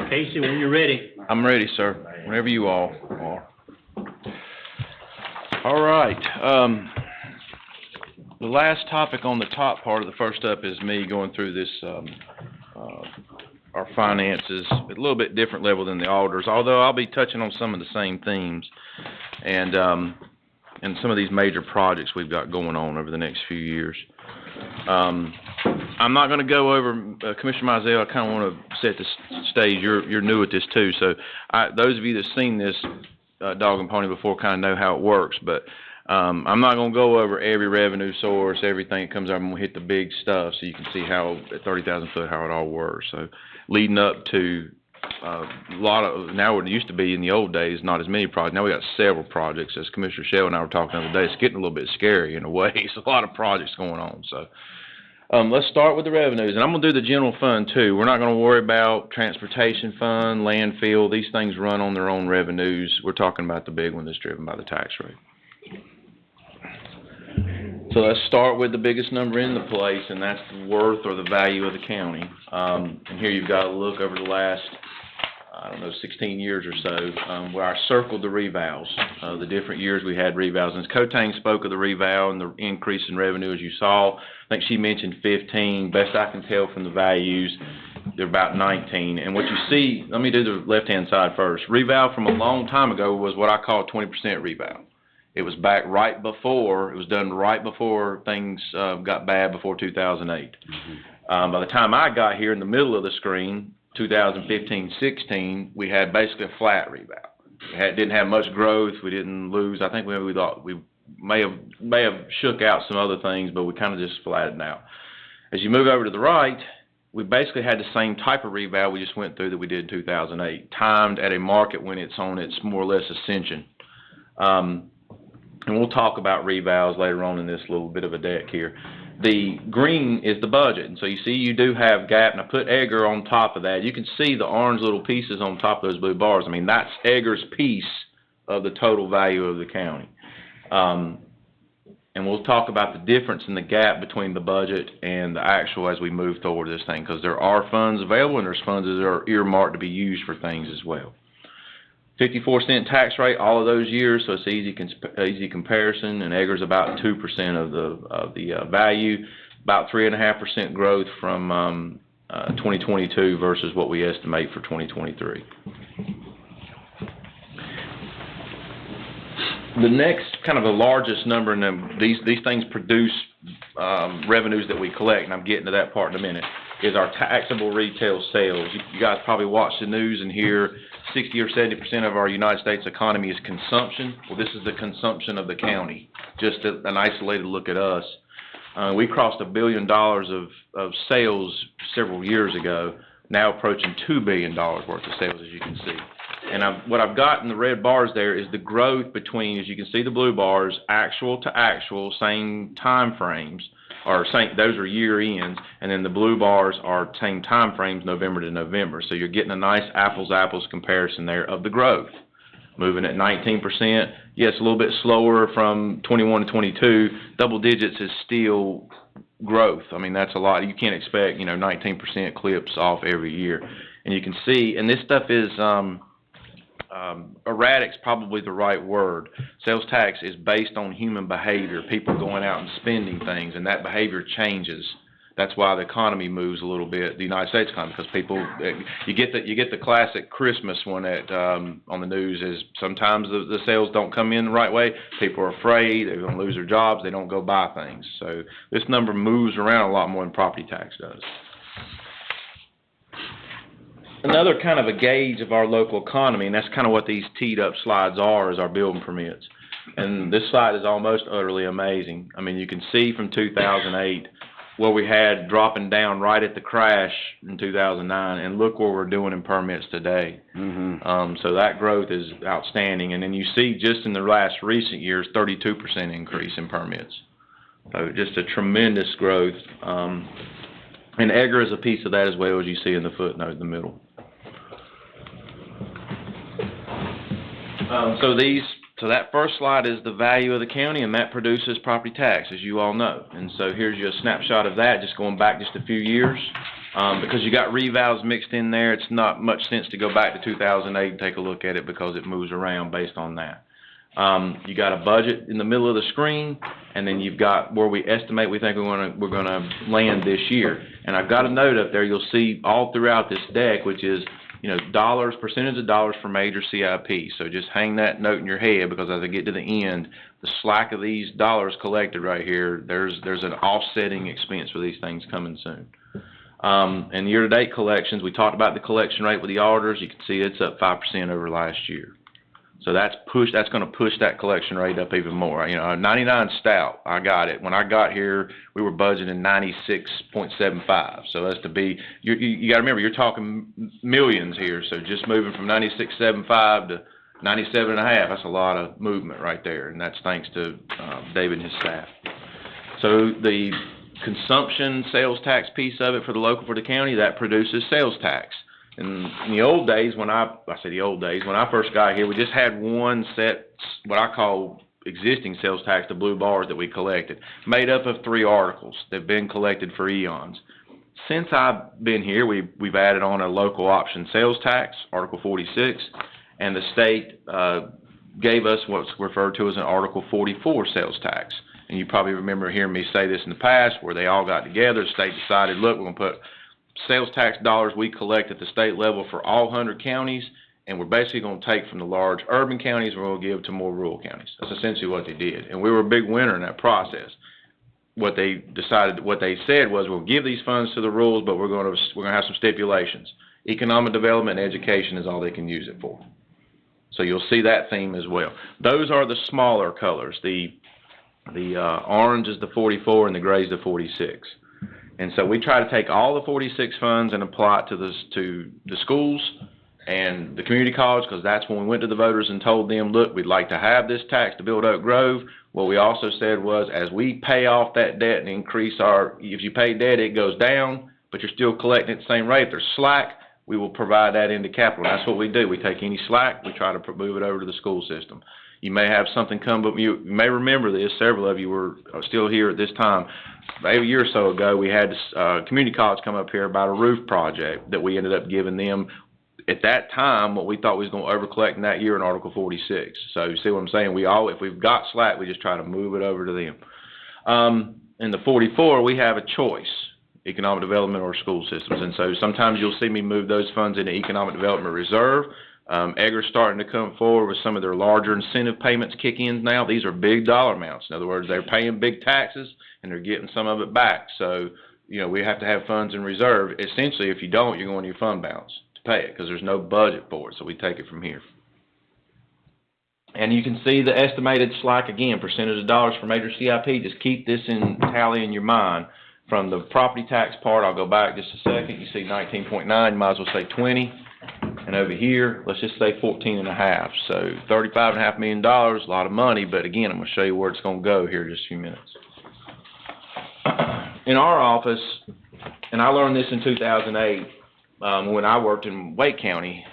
Casey, when you're ready. I'm ready, sir, whenever you all are. All right, the last topic on the top part of the first up is me going through this, our finances, at a little bit different level than the auditors, although I'll be touching on some of the same themes and some of these major projects we've got going on over the next few years. I'm not gonna go over, Commissioner Mizell, I kinda wanna set the stage, you're new at this too, so those of you that's seen this, dog and pony before kinda know how it works, but, I'm not gonna go over every revenue source, everything that comes out, I'm gonna hit the big stuff so you can see how, at 30,000 foot, how it all works, so leading up to, a lot of, now what it used to be in the old days, not as many projects, now we got several projects, as Commissioner Shell and I were talking the other day, it's getting a little bit scary in a way, it's a lot of projects going on, so. Let's start with the revenues, and I'm gonna do the general fund too. We're not gonna worry about transportation fund, landfill, these things run on their own revenues. We're talking about the big one that's driven by the tax rate. So let's start with the biggest number in the place, and that's the worth or the value of the county. And here you've got to look over the last, 16 years or so, where I circled the revals, the different years we had revals. And as Kotang spoke of the reval and the increase in revenue, as you saw, I think she mentioned 15. Best I can tell from the values, they're about 19. And what you see, let me do the left-hand side first. Reval from a long time ago was what I call 20% reval. It was back right before, it was done right before things got bad, before 2008. By the time I got here in the middle of the screen, 2015-16, we had basically a flat reval. Didn't have much growth. We didn't lose. I think we thought we may have shook out some other things, but we kind of just flattened out. As you move over to the right, we basically had the same type of reval we just went through that we did in 2008, timed at a market when it's on its more or less ascension. And we'll talk about revals later on in this little bit of a deck here. The green is the budget, and so you see you do have gap, and I put Edgar on top of that. You can see the orange little pieces on top of those blue bars. I mean, that's Edgar's piece of the total value of the county. And we'll talk about the difference in the gap between the budget and the actual as we move toward this thing, because there are funds available and there's funds that are earmarked to be used for things as well. 54-cent tax rate all of those years, so it's easy comparison, and Edgar's about 2% of the value, about 3.5% growth from 2022 versus what we estimate for 2023. The next kind of the largest number, and these things produce revenues that we collect, and I'm getting to that part in a minute, is our taxable retail sales. You guys probably watch the news and hear 60 or 70% of our United States economy is consumption. Well, this is the consumption of the county, just an isolated look at us. We crossed $1 billion of sales several years ago, now approaching $2 billion worth of sales, as you can see. And what I've got in the red bars there is the growth between, as you can see the blue bars, actual to actual, same time frames, or those are year ends, and then the blue bars are same time frames, November to November. So you're getting a nice apples comparison there of the growth. Moving at 19%, yes, a little bit slower from 21 to 22. Double digits is still growth. I mean, that's a lot. You can't expect, 19% clips off every year. And you can see, and this stuff is, erratic's probably the right word. Sales tax is based on human behavior, people going out and spending things, and that behavior changes. That's why the economy moves a little bit, the United States economy, because people, you get the classic Christmas one at on the news is sometimes the sales don't come in the right way. People are afraid they're going to lose their jobs. They don't go buy things. So this number moves around a lot more than property tax does. Another kind of a gauge of our local economy, and that's kind of what these teed up slides are, is our building permits. And this slide is almost utterly amazing. I mean, you can see from 2008 where we had dropping down right at the crash in 2009, and look where we're doing in permits today. So that growth is outstanding. And then you see just in the last recent years, 32% increase in permits. So just a tremendous growth. And Edgar is a piece of that as well, as you see in the footnote in the middle. So these So that first slide is the value of the county, and that produces property tax, as you all know. And so here's your snapshot of that, just going back just a few years. Because you got revals mixed in there, it's not much sense to go back to 2008 and take a look at it because it moves around based on that. You got a budget in the middle of the screen, and then you've got where we estimate we think we're gonna land this year. And I've got a note up there you'll see all throughout this deck, which is, you know, dollars, percentage of dollars for major CIP. So just hang that note in your head, because as I get to the end, the slack of these dollars collected right here, there's an offsetting expense for these things coming soon. And year-to-date collections, we talked about the collection rate with the auditors. You can see it's up 5% over last year. So that's going to push that collection rate up even more. You know, 99 stout, I got it. When I got here, we were budgeting 96.75. So that's to be, you got to remember, you're talking millions here. So just moving from 96.75 to 97.5, that's a lot of movement right there. And that's thanks to David and his staff. So the consumption sales tax piece of it for the county, that produces sales tax. In the old days, when I first got here, we just had one set, what I call existing sales tax, the blue bars that we collected, made up of 3 articles that have been collected for eons. Since I've been here, we've added on a local option sales tax, Article 46, and the state gave us what's referred to as an Article 44 sales tax. And you probably remember hearing me say this in the past, where they all got together, the state decided, look, we're going to put sales tax dollars we collect at the state level for all 100 counties, and we're basically going to take from the large urban counties and we're going to give to more rural counties. That's essentially what they did, and we were a big winner in that process. What they said was, we'll give these funds to the rurals, but we're going to have some stipulations. Economic development and education is all they can use it for. So you'll see that theme as well. Those are the smaller colors. The orange is the 44 and the gray is the 46. And so we try to take all the 46 funds and apply it to the schools and the community college, because that's when we went to the voters and told them, look, we'd like to have this tax to build Oak Grove. What we also said was, as we pay off that debt and increase if you pay debt, it goes down, but you're still collecting at the same rate. If there's slack, we will provide that into capital. That's what we do. We take any slack, we try to move it over to the school system. You may have something come, but you may remember this. Several of you were still here at this time. About a year or so ago, we had community college come up here about a roof project that we ended up giving them. At that time, what we thought we was going to overcollect in that year in Article 46. So you see what I'm saying? If we've got slack, we just try to move it over to them. In the 44, we have a choice: economic development or school systems. And so sometimes you'll see me move those funds into economic development reserve. Edgar's starting to come forward with some of their larger incentive payments kick in now. These are big dollar amounts. In other words, they're paying big taxes and they're getting some of it back. So, you know, we have to have funds in reserve. Essentially, if you don't, you're going to your fund balance to pay it, because there's no budget for it. So we take it from here. And you can see the estimated slack again, percentage of dollars for major CIP. Just keep this in tally in your mind. From the property tax part, I'll go back just a second. You see 19.9, you might as well say 20. And over here, let's just say 14.5. So $35.5 million, a lot of money, but again, I'm going to show you where it's going to go here in just a few minutes. In our office, and I learned this in 2008 when I worked in Wake County,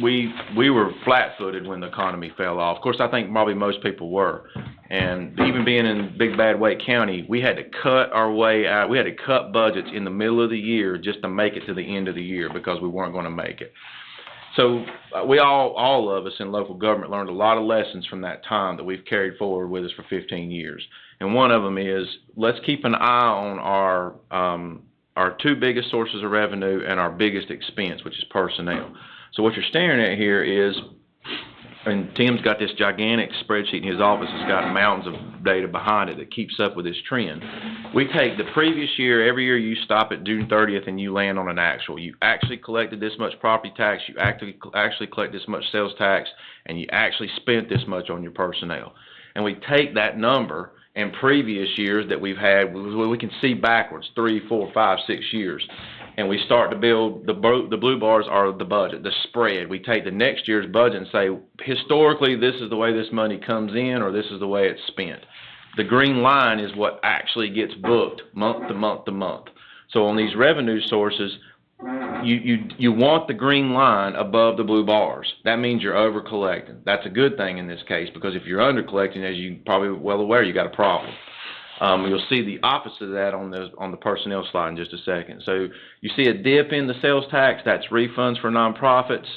we were flat-footed when the economy fell off. Of course, I think probably most people were. And even being in big bad Wake County, we had to cut our way out. We had to cut budgets in the middle of the year just to make it to the end of the year, because we weren't going to make it. So we all of us in local government learned a lot of lessons from that time that we've carried forward with us for 15 years. And one of them is, let's keep an eye on our 2 biggest sources of revenue and our biggest expense, which is personnel. So what you're staring at here is, and Tim's got this gigantic spreadsheet in his office. It's got mountains of data behind it that keeps up with this trend. We take the previous year, every year you stop at June 30th and you land on an actual. You actually collected this much property tax, you actually collect this much sales tax, and you actually spent this much on your personnel. And we take that number and previous years that we've had, we can see backwards, 3, 4, 5, 6 years. And we start to build, the blue bars are the budget, the spread. We take the next year's budget and say, historically, this is the way this money comes in, or this is the way it's spent. The green line is what actually gets booked month to month to month. So on these revenue sources, you want the green line above the blue bars. That means you're over collecting. That's a good thing in this case, because if you're under collecting, as you probably well aware, you got a problem. You'll see the opposite of that on the personnel slide in just a second. So you see a dip in the sales tax, that's refunds for nonprofits,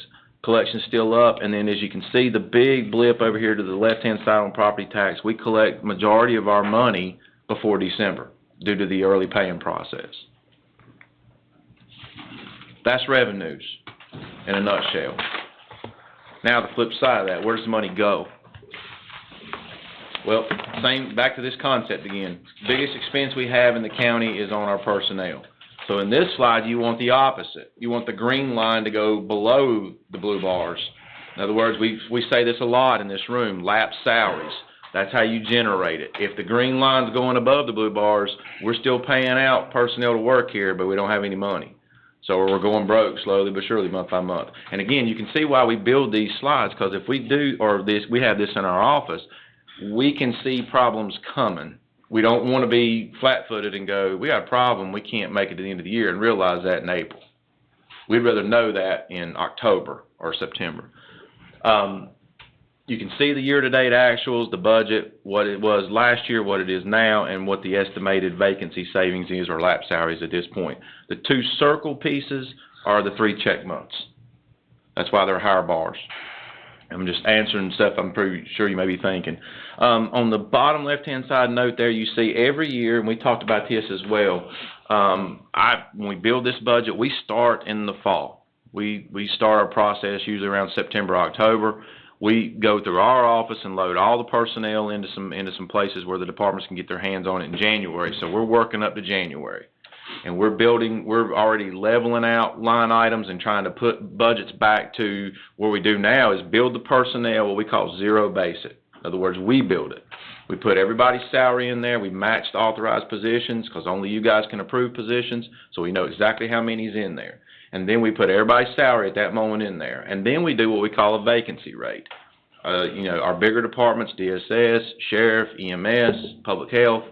collection's still up, and then as you can see, the big blip over here to the left-hand side on property tax, we collect majority of our money before December due to the early paying process. That's revenues in a nutshell. Now the flip side of that, where does the money go? Well, back to this concept again. Biggest expense we have in the county is on our personnel. So in this slide, you want the opposite. You want the green line to go below the blue bars. In other words, we say this a lot in this room, lapsed salaries. That's how you generate it. If the green line's going above the blue bars, we're still paying out personnel to work here, but we don't have any money. So we're going broke slowly but surely, month by month. And again, you can see why we build these slides, because if we do, or we have this in our office, we can see problems coming. We don't want to be flat-footed and go, we got a problem, we can't make it to the end of the year, and realize that in April. We'd rather know that in October or September. You can see the year-to-date actuals, the budget, what it was last year, what it is now, and what the estimated vacancy savings is, or lapse salaries at this point. The two circle pieces are the 3 check months. That's why they're higher bars. I'm just answering stuff I'm pretty sure you may be thinking. On the bottom left-hand side note there, you see every year, and we talked about this as well, when we build this budget, we start in the fall. We start our process usually around September, October. We go through our office and load all the personnel into some places where the departments can get their hands on it in January. So we're working up to January. And we're already leveling out line items and trying to put budgets back to where we do now is build the personnel, what we call zero base it. In other words, we build it. We put everybody's salary in there. We matched authorized positions because only you guys can approve positions, so we know exactly how many's in there. And then we put everybody's salary at that moment in there. And then we do what we call a vacancy rate. Our bigger departments, DSS, Sheriff, EMS, Public Health,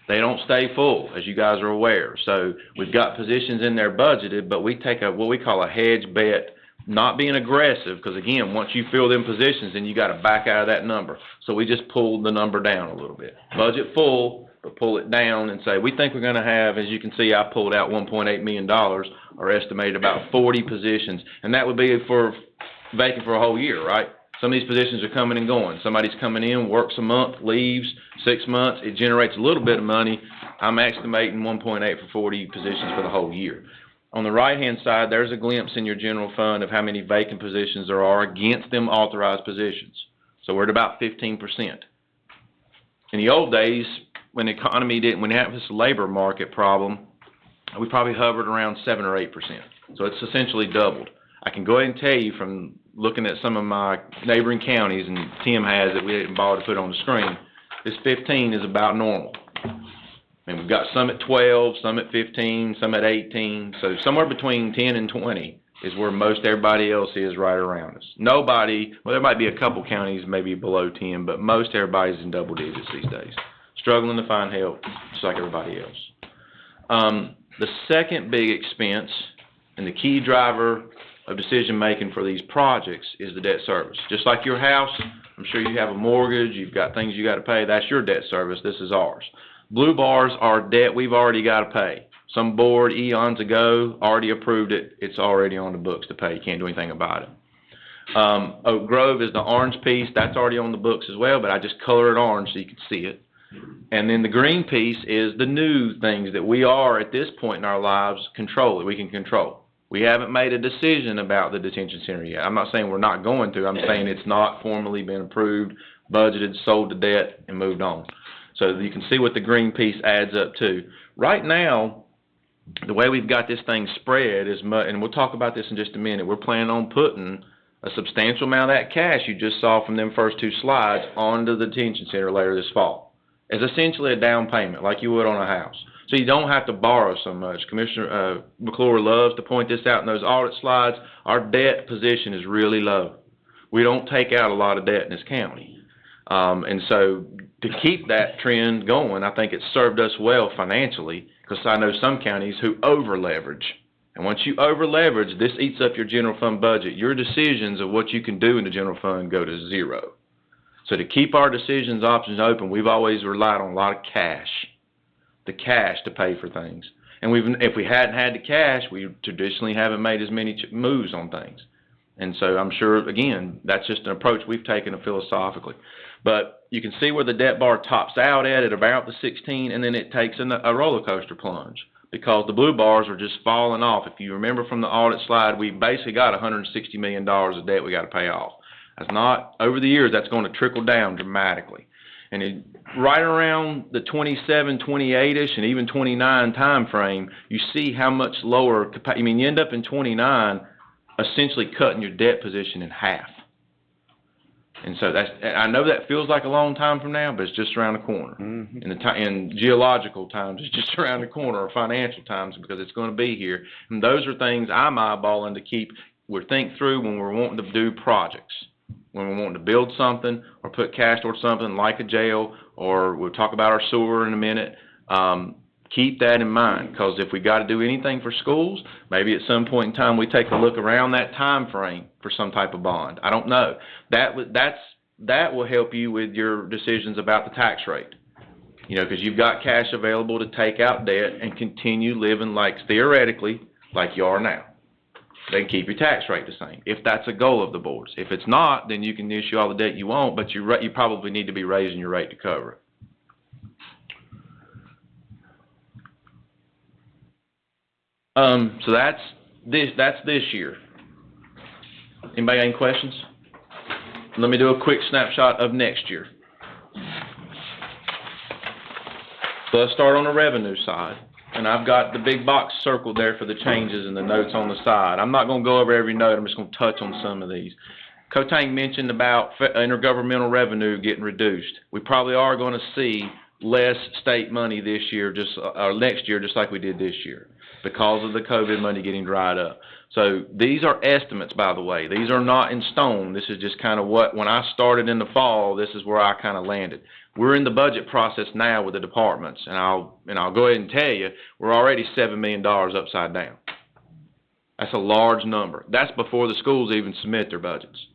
they don't stay full, as you guys are aware. So we've got positions in there budgeted, but we take what we call a hedge bet, not being aggressive, because again, once you fill them positions, then you got to back out of that number. So we just pull the number down a little bit. Budget full, but pull it down and say, we think we're going to have, as you can see, I pulled out $1.8 million, or estimated about 40 positions, and that would be vacant for a whole year, right? Some of these positions are coming and going. Somebody's coming in, works a month, leaves, 6 months. It generates a little bit of money. I'm estimating 1.8 for 40 positions for the whole year. On the right-hand side, there's a glimpse in your general fund of how many vacant positions there are against them authorized positions. So we're at about 15%. In the old days, when the economy when you have this labor market problem, we probably hovered around 7 or 8%. So it's essentially doubled. I can go ahead and tell you from looking at some of my neighboring counties, and Tim has it, we didn't bother to put on the screen, this 15 is about normal. And we've got some at 12, some at 15, some at 18, so somewhere between 10 and 20 is where most everybody else is right around us. Nobody, well, there might be a couple counties maybe below 10, but most everybody's in double digits these days. Struggling to find help, just like everybody else. The second big expense, and the key driver of decision-making for these projects, is the debt service. Just like your house, I'm sure you have a mortgage, you've got things you got to pay, that's your debt service, this is ours. Blue bars are debt we've already got to pay. Some board eons ago already approved it, it's already on the books to pay, you can't do anything about it. Oak Grove is the orange piece, that's already on the books as well, but I just color it orange so you can see it. And then the green piece is the new things that we are, at this point in our lives, we can control. We haven't made a decision about the detention center yet. I'm not saying we're not going to. I'm saying it's not formally been approved, budgeted, sold to debt, and moved on. So you can see what the green piece adds up to. Right now, the way we've got this thing spread is, and we'll talk about this in just a minute, we're planning on putting a substantial amount of that cash you just saw from them first 2 slides onto the detention center later this fall. As essentially a down payment, like you would on a house. So you don't have to borrow so much. Commissioner McClure loves to point this out in those audit slides. Our debt position is really low. We don't take out a lot of debt in this county. And so to keep that trend going, I think it's served us well financially, because I know some counties who over-leverage And once you over leverage, this eats up your general fund budget. Your decisions of what you can do in the general fund go to zero. So to keep our decisions options open, we've always relied on a lot of cash, the cash to pay for things. And if we hadn't had the cash, we traditionally haven't made as many moves on things. And so I'm sure, again, that's just an approach we've taken philosophically. But you can see where the debt bar tops out at about the 16, and then it takes a roller coaster plunge because the blue bars are just falling off. If you remember from the audit slide, we basically got $160 million of debt we got to pay off. That's not, over the years, that's going to trickle down dramatically. And right around the 27, 28-ish, and even 29 time frame, you see how much lower, you end up in 29 essentially cutting your debt position in half. And so I know that feels like a long time from now, but it's just around the corner. In geological times, it's just around the corner, or financial times, because it's going to be here. And those are things I'm eyeballing to we think through when we're wanting to do projects. When we're wanting to build something or put cash towards something like a jail, or we'll talk about our sewer in a minute. Keep that in mind, because if we got to do anything for schools, maybe at some point in time we take a look around that time frame for some type of bond. I don't know. That will help you with your decisions about the tax rate. Because you've got cash available to take out debt and continue living theoretically like you are now. They keep your tax rate the same, if that's a goal of the boards. If it's not, then you can issue all the debt you want, but you probably need to be raising your rate to cover it. So that's this year. Anybody got any questions? Let me do a quick snapshot of next year. So let's start on the revenue side. And I've got the big box circled there for the changes and the notes on the side. I'm not going to go over every note. I'm just going to touch on some of these. Kotang mentioned about intergovernmental revenue getting reduced. We probably are going to see less state money this year, or next year, just like we did this year, because of the COVID money getting dried up. So these are estimates, by the way. These are not in stone. This is just kind of when I started in the fall, this is where I kind of landed. We're in the budget process now with the departments, and I'll go ahead and tell you, we're already $7 million upside down. That's a large number. That's before the schools even submit their budgets.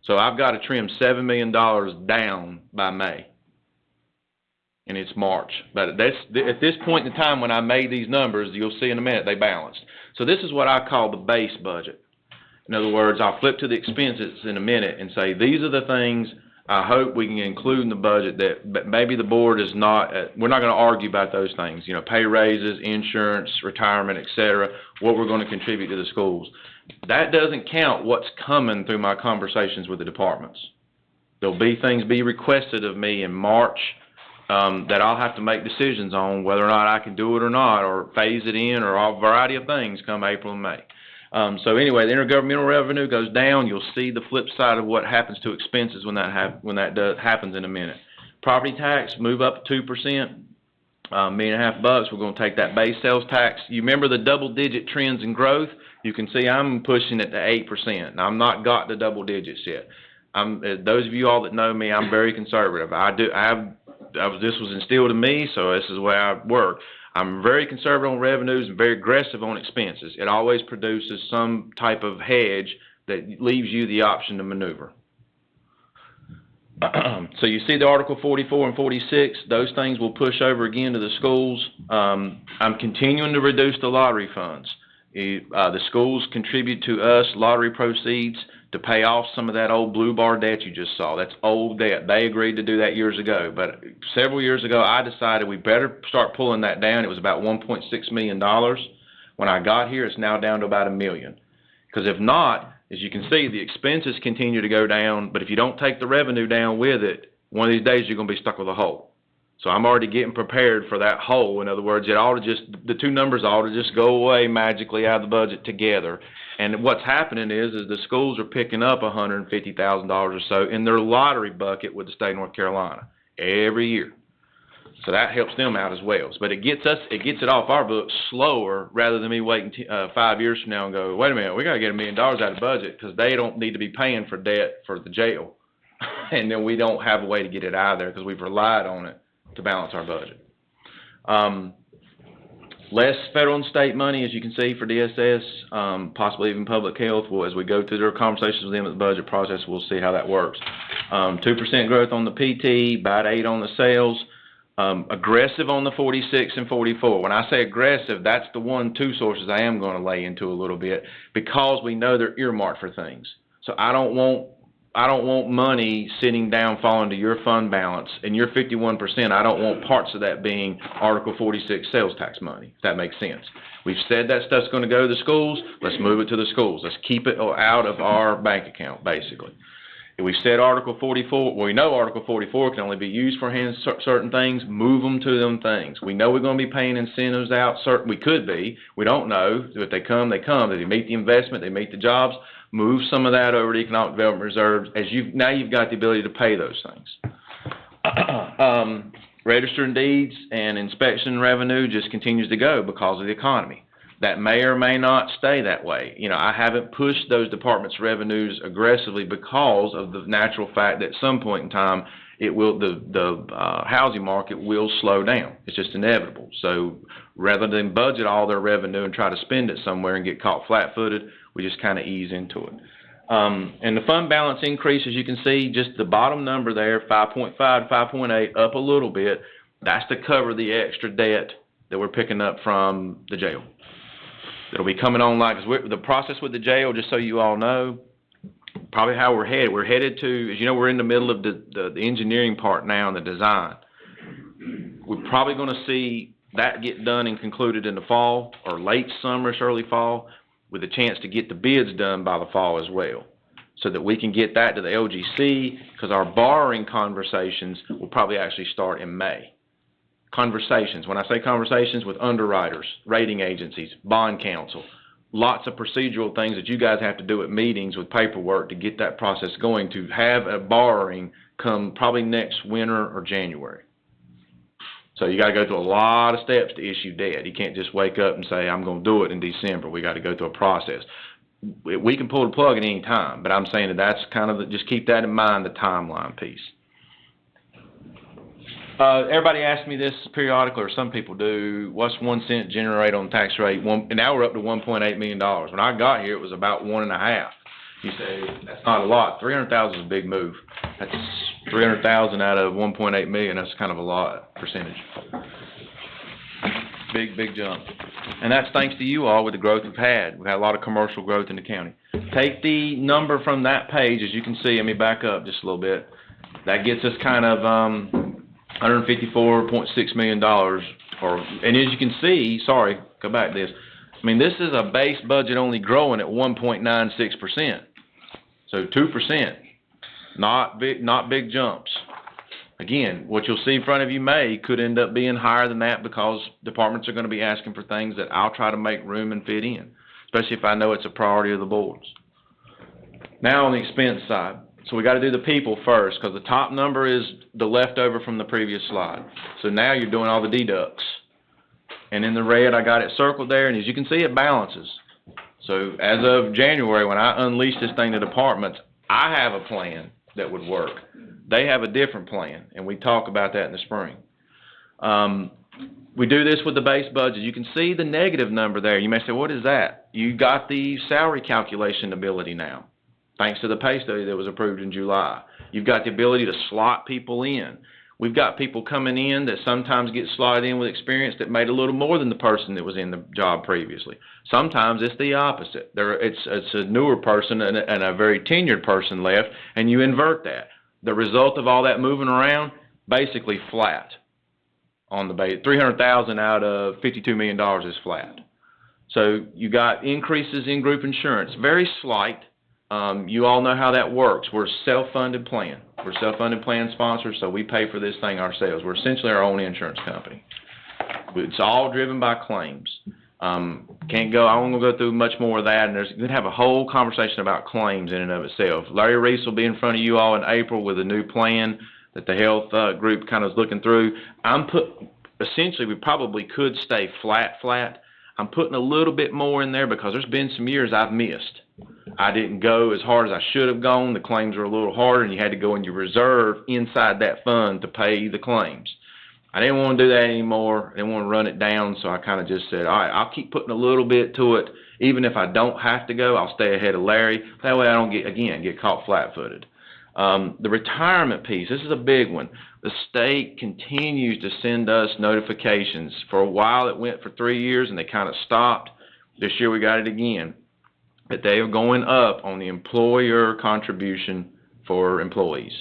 So I've got to trim $7 million down by May. And it's March. But at this point in time when I made these numbers, you'll see in a minute, they balanced. So this is what I call the base budget. In other words, I'll flip to the expenses in a minute and say, these are the things I hope we can include in the budget that maybe the board is not, we're not going to argue about those things, pay raises, insurance, retirement, etc., what we're going to contribute to the schools. That doesn't count what's coming through my conversations with the departments. There'll be things be requested of me in March that I'll have to make decisions on whether or not I can do it or not, or phase it in, or a variety of things come April and May. So anyway, the intergovernmental revenue goes down. You'll see the flip side of what happens to expenses when that happens in a minute. Property tax move up 2%, $1.5 million. We're going to take that base sales tax. You remember the double-digit trends in growth? You can see I'm pushing it to 8%. Now, I've not got the double digits yet. Those of you all that know me, I'm very conservative. This was instilled in me, so this is the way I work. I'm very conservative on revenues and very aggressive on expenses. It always produces some type of hedge that leaves you the option to maneuver. So you see the Article 44 and 46, those things will push over again to the schools. I'm continuing to reduce the lottery funds. The schools contribute to us lottery proceeds to pay off some of that old blue bar debt you just saw. That's old debt. They agreed to do that years ago. But several years ago, I decided we better start pulling that down. It was about $1.6 million. When I got here, it's now down to about $1 million. Because if not, as you can see, the expenses continue to go down. But if you don't take the revenue down with it, one of these days you're going to be stuck with a hole. So I'm already getting prepared for that hole. In other words, the two numbers ought to just go away magically out of the budget together. And what's happening is the schools are picking up $150,000 or so in their lottery bucket with the state of North Carolina every year. So that helps them out as well. But it gets it off our books slower rather than me waiting 5 years from now and go, wait a minute, we got to get $1 million out of the budget because they don't need to be paying for debt for the jail. And then we don't have a way to get it out of there because we've relied on it to balance our budget. Less federal and state money, as you can see, for DSS, possibly even public health. Well, as we go through their conversations with them at the budget process, we'll see how that works. 2% growth on the PT, about 8 on the sales. Aggressive on the 46 and 44. When I say aggressive, that's the 2 sources I am going to lay into a little bit, because we know they're earmarked for things. So I don't want money sitting down falling to your fund balance, and your 51%, I don't want parts of that being Article 46 sales tax money, if that makes sense. We've said that stuff's going to go to the schools. Let's move it to the schools. Let's keep it out of our bank account, basically. We said Article 44, well, we know Article 44 can only be used for certain things, move them to them things. We know we're going to be paying incentives out, we could be, we don't know. If they come, they come. If they meet the investment, they meet the jobs, move some of that over to economic development reserves. Now you've got the ability to pay those things. Register and deeds and inspection revenue just continues to go because of the economy. That may or may not stay that way. You know, I haven't pushed those departments' revenues aggressively because of the natural fact that at some point in time the housing market will slow down. It's just inevitable. So rather than budget all their revenue and try to spend it somewhere and get caught flat-footed, we just kind of ease into it. And the fund balance increase, as you can see, just the bottom number there, 5.5 to 5.8, up a little bit. That's to cover the extra debt that we're picking up from the jail. It'll be coming online, because the process with the jail, just so you all know, probably how we're headed. We're headed to, as you know, we're in the middle of the engineering part now and the design. We're probably going to see that get done and concluded in the fall, or late summer, early fall, with a chance to get the bids done by the fall as well, so that we can get that to the LGC, because our borrowing conversations will probably actually start in May. Conversations, when I say conversations, with underwriters, rating agencies, bond counsel, lots of procedural things that you guys have to do at meetings with paperwork to get that process going, to have a borrowing come probably next winter or January. So you got to go through a lot of steps to issue debt. You can't just wake up and say, I'm going to do it in December. We got to go through a process. We can pull the plug at any time, but I'm saying that's kind of, just keep that in mind, the timeline piece. Everybody asks me this periodically, or some people do, what's 1 cent generate on tax rate? And now we're up to $1.8 million. When I got here, it was about 1.5. You say, that's not a lot. 300,000 is a big move. That's 300,000 out of 1.8 million. That's kind of a lot percentage. Big jump. And that's thanks to you all with the growth we've had. We've had a lot of commercial growth in the county. Take the number from that page, as you can see. Let me back up just a little bit. That gets us kind of $154.6 million. And as you can see, sorry, go back to this. I mean, this is a base budget only growing at 1.96%. So 2%. Not big jumps. Again, what you'll see in front of you could end up being higher than that, because departments are going to be asking for things that I'll try to make room and fit in, especially if I know it's a priority of the boards. Now on the expense side. So we got to do the people first, because the top number is the leftover from the previous slide. So now you're doing all the deducts. And in the red, I got it circled there, and as you can see, it balances. So as of January, when I unleash this thing to departments, I have a plan that would work. They have a different plan, and we talk about that in the spring. We do this with the base budget. You can see the negative number there. You may say, what is that? You got the salary calculation ability now, thanks to the pay study that was approved in July. You've got the ability to slot people in. We've got people coming in that sometimes get slotted in with experience that made a little more than the person that was in the job previously. Sometimes it's the opposite. It's a newer person and a very tenured person left, and you invert that. The result of all that moving around, basically flat on the base. $300,000 out of $52 million is flat. So you got increases in group insurance, very slight. You all know how that works. We're a self-funded plan. We're self-funded plan sponsors, so we pay for this thing ourselves. We're essentially our own insurance company. It's all driven by claims. I won't go through much more of that, and we're going to have a whole conversation about claims in and of itself. Larry Reese will be in front of you all in April with a new plan that the health group kind of is looking through. Essentially, we probably could stay flat. I'm putting a little bit more in there because there's been some years I've missed. I didn't go as hard as I should have gone. The claims were a little harder, and you had to go in your reserve inside that fund to pay the claims. I didn't want to do that anymore. I didn't want to run it down, so I kind of just said, all right, I'll keep putting a little bit to it. Even if I don't have to go, I'll stay ahead of Larry. That way I don't get caught flat-footed. The retirement piece, this is a big one. The state continues to send us notifications. For a while it went for 3 years and they kind of stopped. This year we got it again. That they are going up on the employer contribution for employees.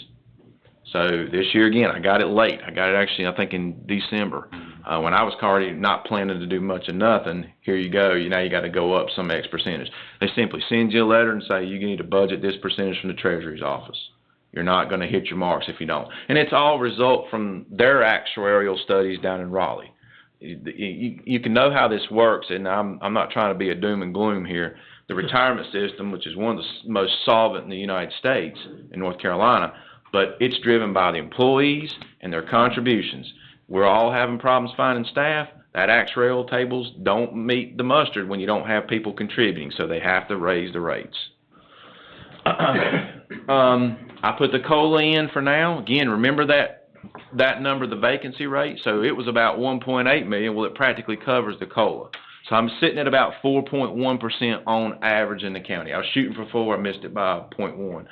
So this year again, I got it late. I got it actually, I think, in December. When I was already not planning to do much of nothing, here you go. Now you got to go up some X percentage. They simply send you a letter and say you need to budget this percentage from the Treasury's office. You're not going to hit your marks if you don't. And it's all result from their actuarial studies down in Raleigh. You can know how this works, and I'm not trying to be a doom and gloom here. The retirement system, which is one of the most solvent in the United States, in North Carolina, but it's driven by the employees and their contributions. We're all having problems finding staff. That actuarial tables don't meet the mustard when you don't have people contributing, so they have to raise the rates. I put the COLA in for now. Again, remember that number, the vacancy rate? So it was about 1.8 million. Well, it practically covers the COLA. So I'm sitting at about 4.1% on average in the county. I was shooting for 4. I missed it by 0.1.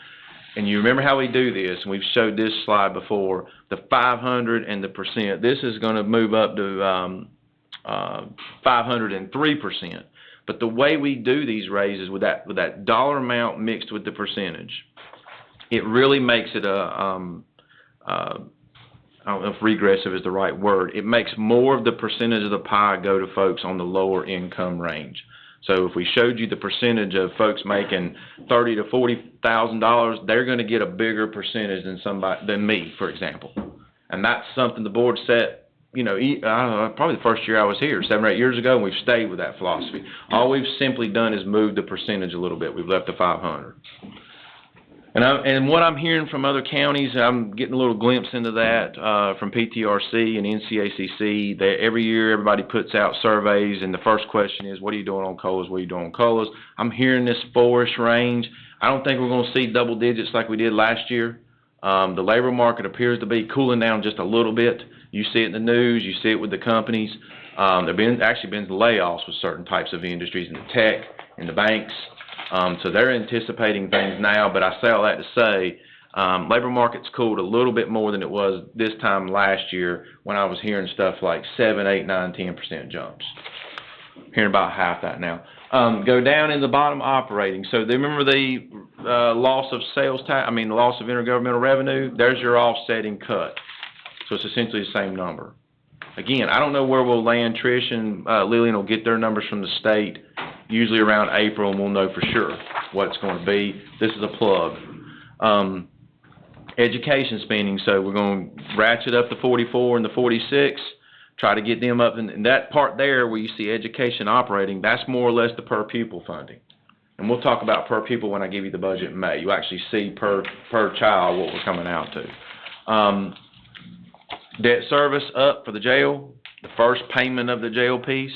And you remember how we do this, and we've showed this slide before, the 500 and the percent. This is going to move up to 503%. But the way we do these raises with that dollar amount mixed with the percentage, it really makes it I don't know if regressive is the right word. It makes more of the percentage of the pie go to folks on the lower income range. So if we showed you the percentage of folks making $30,000 to $40,000, they're going to get a bigger percentage than me, for example. And that's something the board set, I don't know, probably the first year I was here, 7 or 8 years ago, and we've stayed with that philosophy. All we've simply done is move the percentage a little bit. We've left the 500. And what I'm hearing from other counties, I'm getting a little glimpse into that from PTRC and NCACC, that every year everybody puts out surveys, and the first question is, what are you doing on COLAs? What are you doing on COLAs? I'm hearing this 4-ish range. I don't think we're going to see double digits like we did last year. The labor market appears to be cooling down just a little bit. You see it in the news. You see it with the companies. There have actually been layoffs with certain types of industries in the tech, in the banks. So they're anticipating things now, but I say all that to say labor market's cooled a little bit more than it was this time last year when I was hearing stuff like 7, 8, 9, 10% jumps. Hearing about half that now. Go down in the bottom operating. So remember the loss of sales tax, the loss of intergovernmental revenue? There's your offsetting cut. So it's essentially the same number. Again, I don't know where we'll land. Trish and Lillian will get their numbers from the state usually around April, and we'll know for sure what it's going to be. This is a plug. Education spending, so we're going to ratchet up the 44 and the 46, try to get them up. And that part there where you see education operating, that's more or less the per pupil funding. And we'll talk about per pupil when I give you the budget in May. You actually see per child what we're coming out to. Debt service up for the jail, the first payment of the jail piece.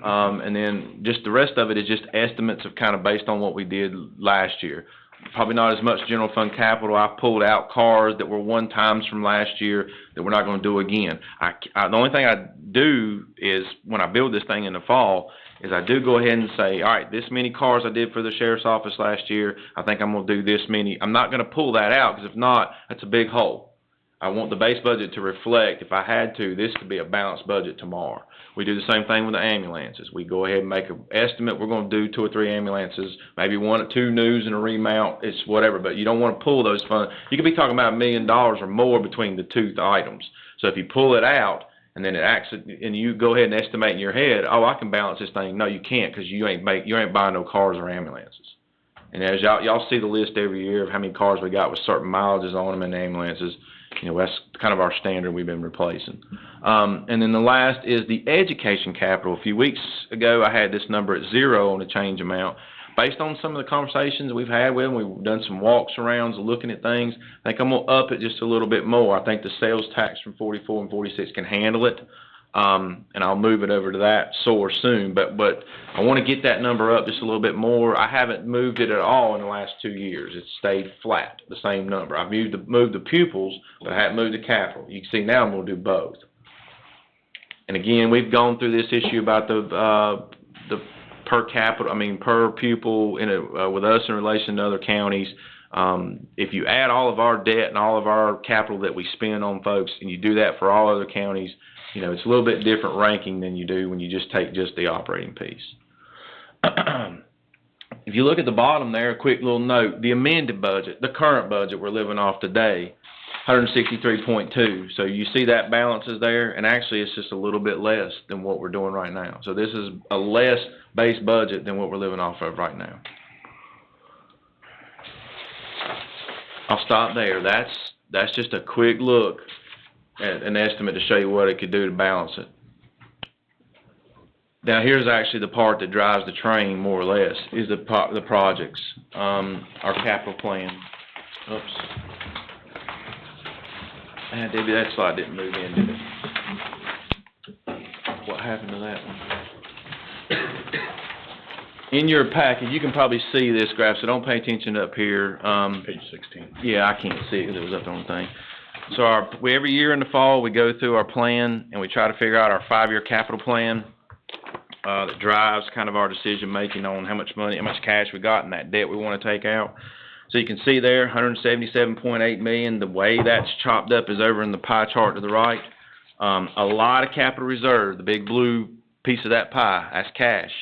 And then just the rest of it is just estimates of kind of based on what we did last year. Probably not as much general fund capital. I pulled out cars that were one times from last year that we're not going to do again. The only thing I do is when I build this thing in the fall is I do go ahead and say, all right, this many cars I did for the sheriff's office last year. I think I'm going to do this many. I'm not going to pull that out because if not, that's a big hole. I want the base budget to reflect, if I had to, this could be a balanced budget tomorrow. We do the same thing with the ambulances. We go ahead and make an estimate. We're going to do 2 or 3 ambulances, maybe 1 or 2 news and a remount. It's whatever, but you don't want to pull those funds. You could be talking about $1 million or more between the 2 items. So if you pull it out and then it acts, and you go ahead and estimate in your head, oh, I can balance this thing. No, you can't because you ain't buying no cars or ambulances. And as y'all see the list every year of how many cars we got with certain mileages on them and ambulances. That's kind of our standard we've been replacing. And then the last is the education capital. A few weeks ago, I had this number at 0 on the change amount. Based on some of the conversations we've had with them, we've done some walks arounds looking at things. I think I'm going to up it just a little bit more. I think the sales tax from 44 and 46 can handle it. And I'll move it over to that source soon. But I want to get that number up just a little bit more. I haven't moved it at all in the last 2 years. It's stayed flat, the same number. I've moved the pupils, but I haven't moved the capital. You can see now I'm going to do both. And again, we've gone through this issue about the per pupil with us in relation to other counties. If you add all of our debt and all of our capital that we spend on folks, and you do that for all other counties, it's a little bit different ranking than you do when you just take just the operating piece. If you look at the bottom there, a quick little note, the amended budget, the current budget we're living off today, 163.2. So you see that balance is there, and actually it's just a little bit less than what we're doing right now. So this is a less base budget than what we're living off of right now. I'll stop there. That's just a quick look at an estimate to show you what it could do to balance it. Now here's actually the part that drives the train more or less, is the projects, our capital plan. Oops. Debbie, that slide didn't move in, did it? What happened to that one? In your packet, you can probably see this graph, so don't pay attention up here. Page 16. Yeah, I can't see it because it was up on the thing. So every year in the fall, we go through our plan, and we try to figure out our 5-year capital plan that drives kind of our decision-making on how much money, how much cash we got and that debt we want to take out. So you can see there, $177.8 million. The way that's chopped up is over in the pie chart to the right. A lot of capital reserve, the big blue piece of that pie, that's cash.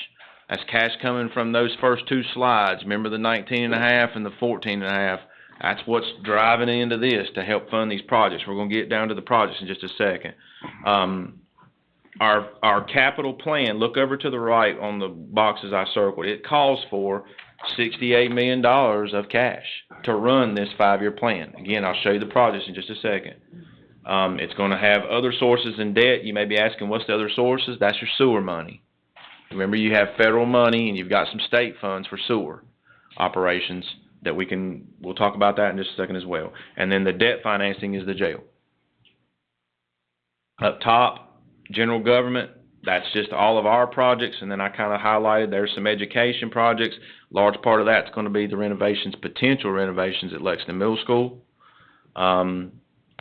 That's cash coming from those first two slides. Remember the 19.5 and the 14.5. That's what's driving into this to help fund these projects. We're going to get down to the projects in just a second. Our capital plan, look over to the right on the boxes I circled. It calls for $68 million of cash to run this 5-year plan. Again, I'll show you the projects in just a second. It's going to have other sources in debt. You may be asking, what's the other sources? That's your sewer money. Remember, you have federal money and you've got some state funds for sewer operations that we'll talk about that in just a second as well. And then the debt financing is the jail. Up top, general government, that's just all of our projects, and then I kind of highlighted there's some education projects. Large part of that's going to be the renovations, potential renovations at Lexington Middle School. And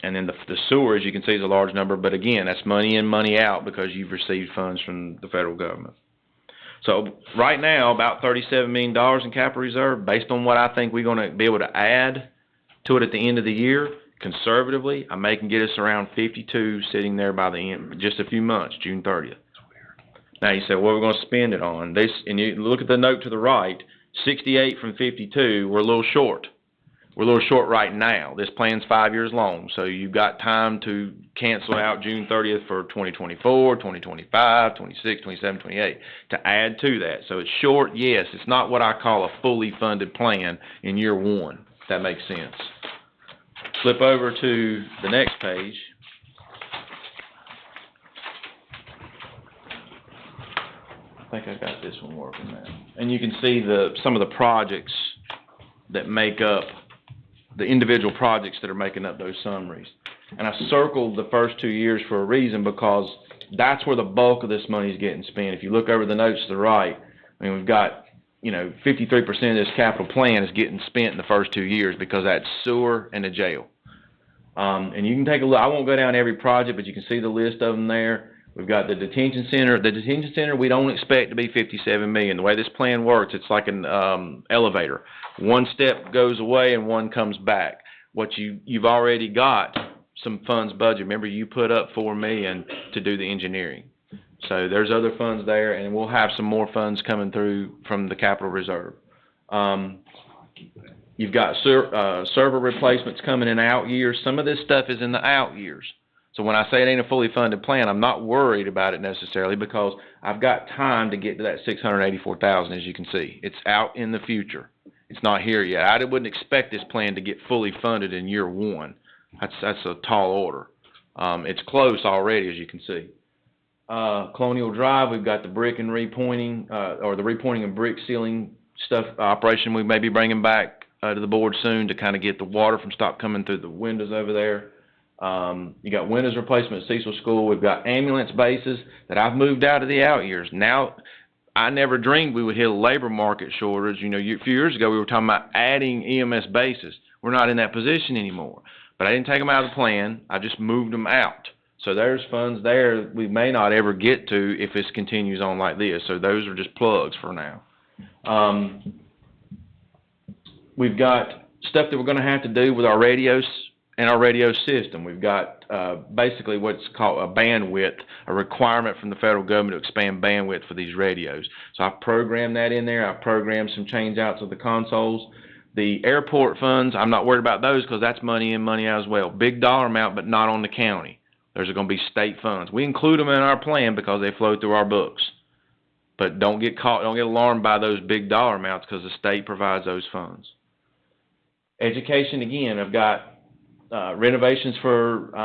then the sewer, as you can see, is a large number, but again, that's money in, money out because you've received funds from the federal government. So right now, about $37 million in capital reserve, based on what I think we're going to be able to add to it at the end of the year. Conservatively, I may can get us around 52 sitting there by the end, just a few months, June 30th. Now you say, what are we going to spend it on? This, and you look at the note to the right, 68 from 52, we're a little short. We're a little short right now. This plan's 5 years long, so you've got time to cancel out June 30th for 2024, 2025, 26, 27, 28 to add to that. So it's short, yes. It's not what I call a fully funded plan in year one, if that makes sense. Flip over to the next page. I think I got this one working now. And you can see some of the projects that make up the individual projects that are making up those summaries. And I circled the first 2 years for a reason, because that's where the bulk of this money is getting spent. If you look over the notes to the right, I mean, we've got, 53% of this capital plan is getting spent in the first 2 years because that's sewer and the jail. And you can take a look. I won't go down every project, but you can see the list of them there. We've got the detention center. The detention center, we don't expect to be $57 million. The way this plan works, it's like an elevator. One step goes away and one comes back. You've already got some funds budget. Remember, you put up $4 million to do the engineering. So there's other funds there, and we'll have some more funds coming through from the capital reserve. You've got server replacements coming in out years. Some of this stuff is in the out years. So when I say it ain't a fully funded plan, I'm not worried about it necessarily, because I've got time to get to that $684,000, as you can see. It's out in the future. It's not here yet. I wouldn't expect this plan to get fully funded in year one. That's a tall order. It's close already, as you can see. Colonial Drive, we've got the brick and repointing, or the repointing and brick sealing stuff operation we may be bringing back to the board soon to kind of get the water from stop coming through the windows over there. You got windows replacement at Cecil School. We've got ambulance bases that I've moved out of the out years. Now, I never dreamed we would hit a labor market shortage. A few years ago we were talking about adding EMS bases. We're not in that position anymore. But I didn't take them out of the plan. I just moved them out So there's funds there we may not ever get to if this continues on like this. So those are just plugs for now. We've got stuff that we're going to have to do with our radios and our radio system. We've got basically what's called a bandwidth, a requirement from the federal government to expand bandwidth for these radios. So I've programmed that in there. I've programmed some change outs of the consoles. The airport funds, I'm not worried about those because that's money in, money out as well. Big dollar amount, but not on the county. There's going to be state funds. We include them in our plan because they flow through our books. But don't get caught, don't get alarmed by those big dollar amounts because the state provides those funds. Education, again, I've got renovations for,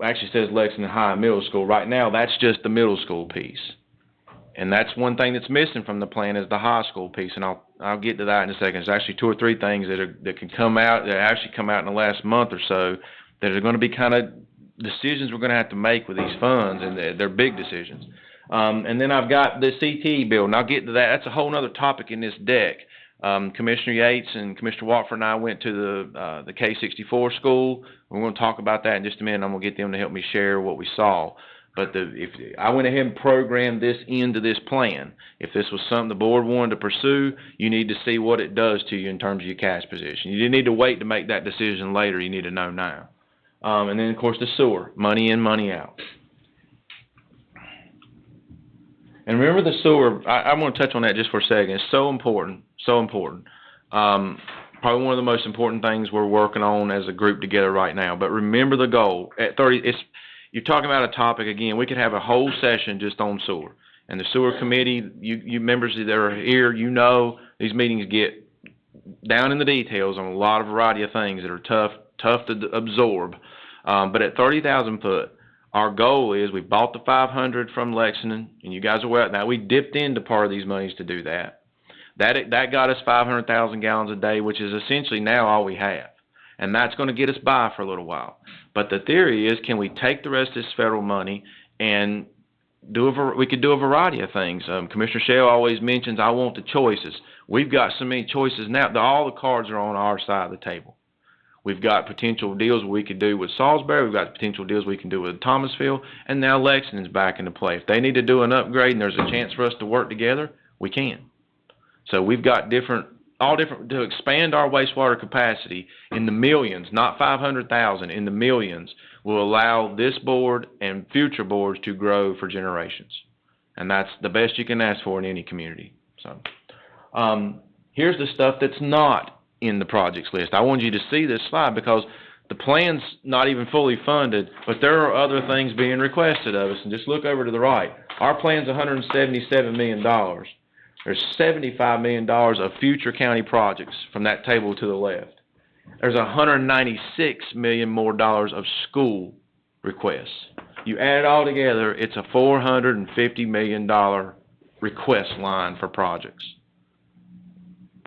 actually says Lexington High and Middle School. Right now, that's just the middle school piece. And that's one thing that's missing from the plan is the high school piece, and I'll get to that in a second. There's actually 2 or 3 things that can come out, that actually come out in the last month or so, that are going to be kind of decisions we're going to have to make with these funds, and they're big decisions. And then I've got the CTE bill, and I'll get to that. That's a whole other topic in this deck. Commissioner Yates and Commissioner Watford and I went to the K-64 school. We're going to talk about that in just a minute. I'm going to get them to help me share what we saw. But if I went ahead and programmed this into this plan, if this was something the board wanted to pursue, you need to see what it does to you in terms of your cash position. You didn't need to wait to make that decision later. You need to know now. And then, of course, the sewer, money in, money out. And remember the sewer, I want to touch on that just for a second. It's so important, so important. Probably one of the most important things we're working on as a group together right now. But remember the goal. At 30, you're talking about a topic, again, we could have a whole session just on sewer. And the sewer committee, you members that are here, you know these meetings get down in the details on a lot of variety of things that are tough to absorb. But at 30,000 foot, our goal is we bought the 500 from Lexington, and you guys are aware. Now, we dipped into part of these monies to do that. That got us 500,000 gallons a day, which is essentially now all we have. And that's going to get us by for a little while. But the theory is, can we take the rest of this federal money and we could do a variety of things. Commissioner Shell always mentions, I want the choices. We've got so many choices now. All the cards are on our side of the table. We've got potential deals we could do with Salisbury. We've got potential deals we can do with Thomasville. And now Lexington's back into play. If they need to do an upgrade and there's a chance for us to work together, we can. So we've got all different, to expand our wastewater capacity in the millions, not 500,000, in the millions, will allow this board and future boards to grow for generations. And that's the best you can ask for in any community. So here's the stuff that's not in the projects list. I wanted you to see this slide because the plan's not even fully funded, but there are other things being requested of us. And just look over to the right. Our plan's $177 million. There's $75 million of future county projects from that table to the left. There's $196 million more of school requests. You add it all together, it's a $450 million request line for projects,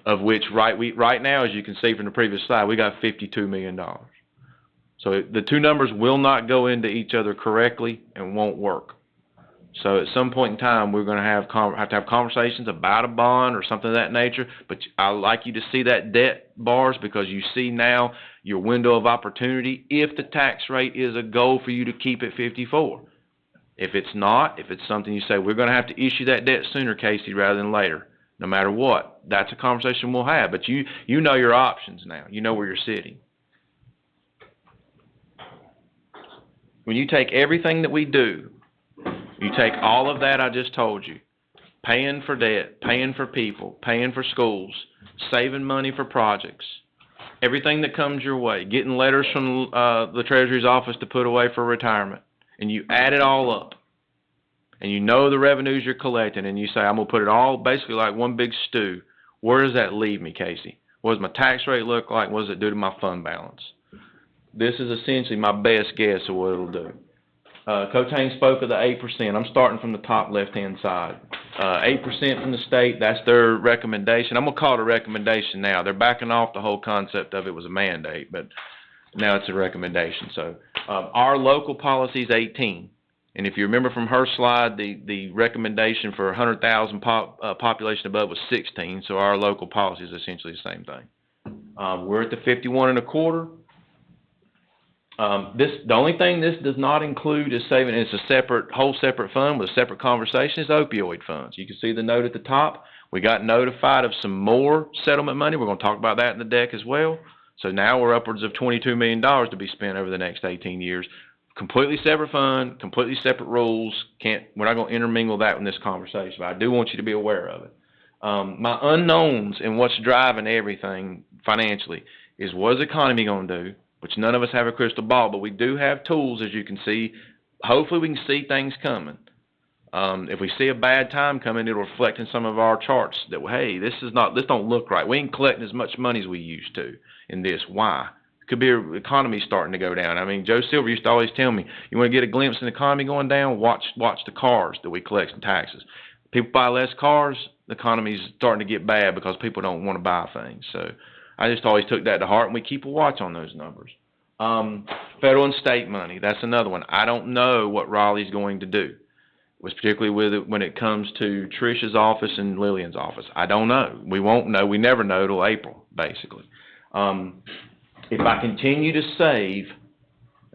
of which right now, as you can see from the previous slide, we got $52 million. So the two numbers will not go into each other correctly and won't work. So at some point in time, we're going to have to have conversations about a bond or something of that nature. But I like you to see that debt bars because you see now your window of opportunity if the tax rate is a goal for you to keep at 54. If it's not, if it's something you say, we're going to have to issue that debt sooner, Casey, rather than later, no matter what, that's a conversation we'll have. But you know your options now. You know where you're sitting. When you take everything that we do, you take all of that I just told you, paying for debt, paying for people, paying for schools, saving money for projects, everything that comes your way, getting letters from the Treasury's office to put away for retirement, and you add it all up, and you know the revenues you're collecting, and you say, I'm going to put it all basically like one big stew. Where does that leave me, Casey? What does my tax rate look like? What does it do to my fund balance? This is essentially my best guess of what it'll do. Cotain spoke of the 8%. I'm starting from the top left-hand side. 8% from the state, that's their recommendation. I'm going to call it a recommendation now. They're backing off the whole concept of it was a mandate, but now it's a recommendation. So our local policy is 18. And if you remember from her slide, the recommendation for 100,000 population above was 16, so our local policy is essentially the same thing. We're at the 51 1/4. The only thing this does not include is saving, it's a whole separate fund with a separate conversation, is opioid funds. You can see the note at the top. We got notified of some more settlement money. We're gonna talk about that in the deck as well. So now we're upwards of $22 million to be spent over the next 18 years. Completely separate fund, completely separate rules. We're not gonna intermingle that in this conversation, but I do want you to be aware of it. My unknowns and what's driving everything financially is what is the economy gonna do, which none of us have a crystal ball, but we do have tools, as you can see. Hopefully we can see things coming. If we see a bad time coming, it'll reflect in some of our charts that, hey, this don't look right. We ain't collecting as much money as we used to in this. Why? It could be the economy starting to go down. I mean, Joe Silver used to always tell me, you want to get a glimpse of the economy going down, watch the cars that we collect in taxes. People buy less cars, the economy's starting to get bad because people don't want to buy things. So I just always took that to heart, and we keep a watch on those numbers. Federal and state money, that's another one. I don't know what Raleigh's going to do, particularly when it comes to Trish's office and Lillian's office. I don't know. We won't know. We never know till April, basically. If I continue to save,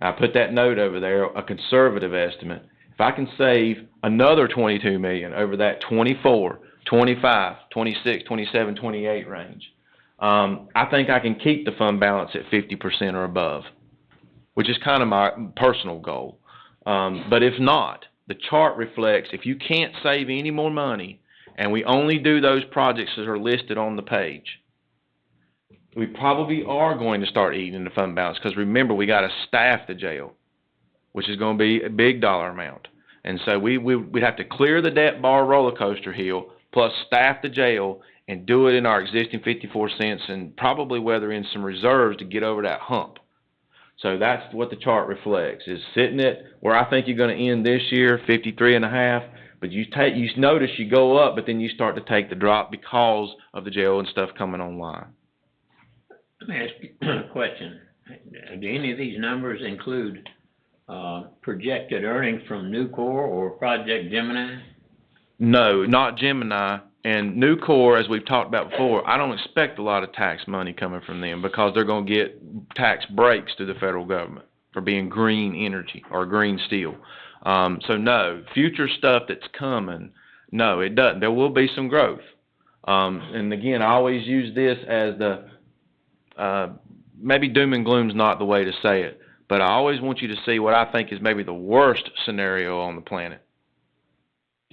I put that note over there, a conservative estimate. If I can save another $22 million over that 24, 25, 26, 27, 28 range, I think I can keep the fund balance at 50% or above, which is kind of my personal goal. But if not, the chart reflects if you can't save any more money and we only do those projects that are listed on the page, we probably are going to start eating in the fund balance, because remember, we got to staff the jail, which is going to be a big dollar amount. And so we'd have to clear the debt bar roller coaster hill, plus staff the jail and do it in our existing 54 cents and probably weather in some reserves to get over that hump. So that's what the chart reflects, is sitting at where I think you're going to end this year, 53.5. But you notice you go up, but then you start to take the drop because of the jail and stuff coming online. Let me ask you a question. Do any of these numbers include projected earnings from Nucor or Project Gemini? No, not Gemini. And Nucor, as we've talked about before, I don't expect a lot of tax money coming from them, because they're going to get tax breaks to the federal government for being green energy or green steel. So no, future stuff that's coming, no, it doesn't. There will be some growth. And again, I always use this as maybe doom and gloom's not the way to say it, but I always want you to see what I think is maybe the worst scenario on the planet.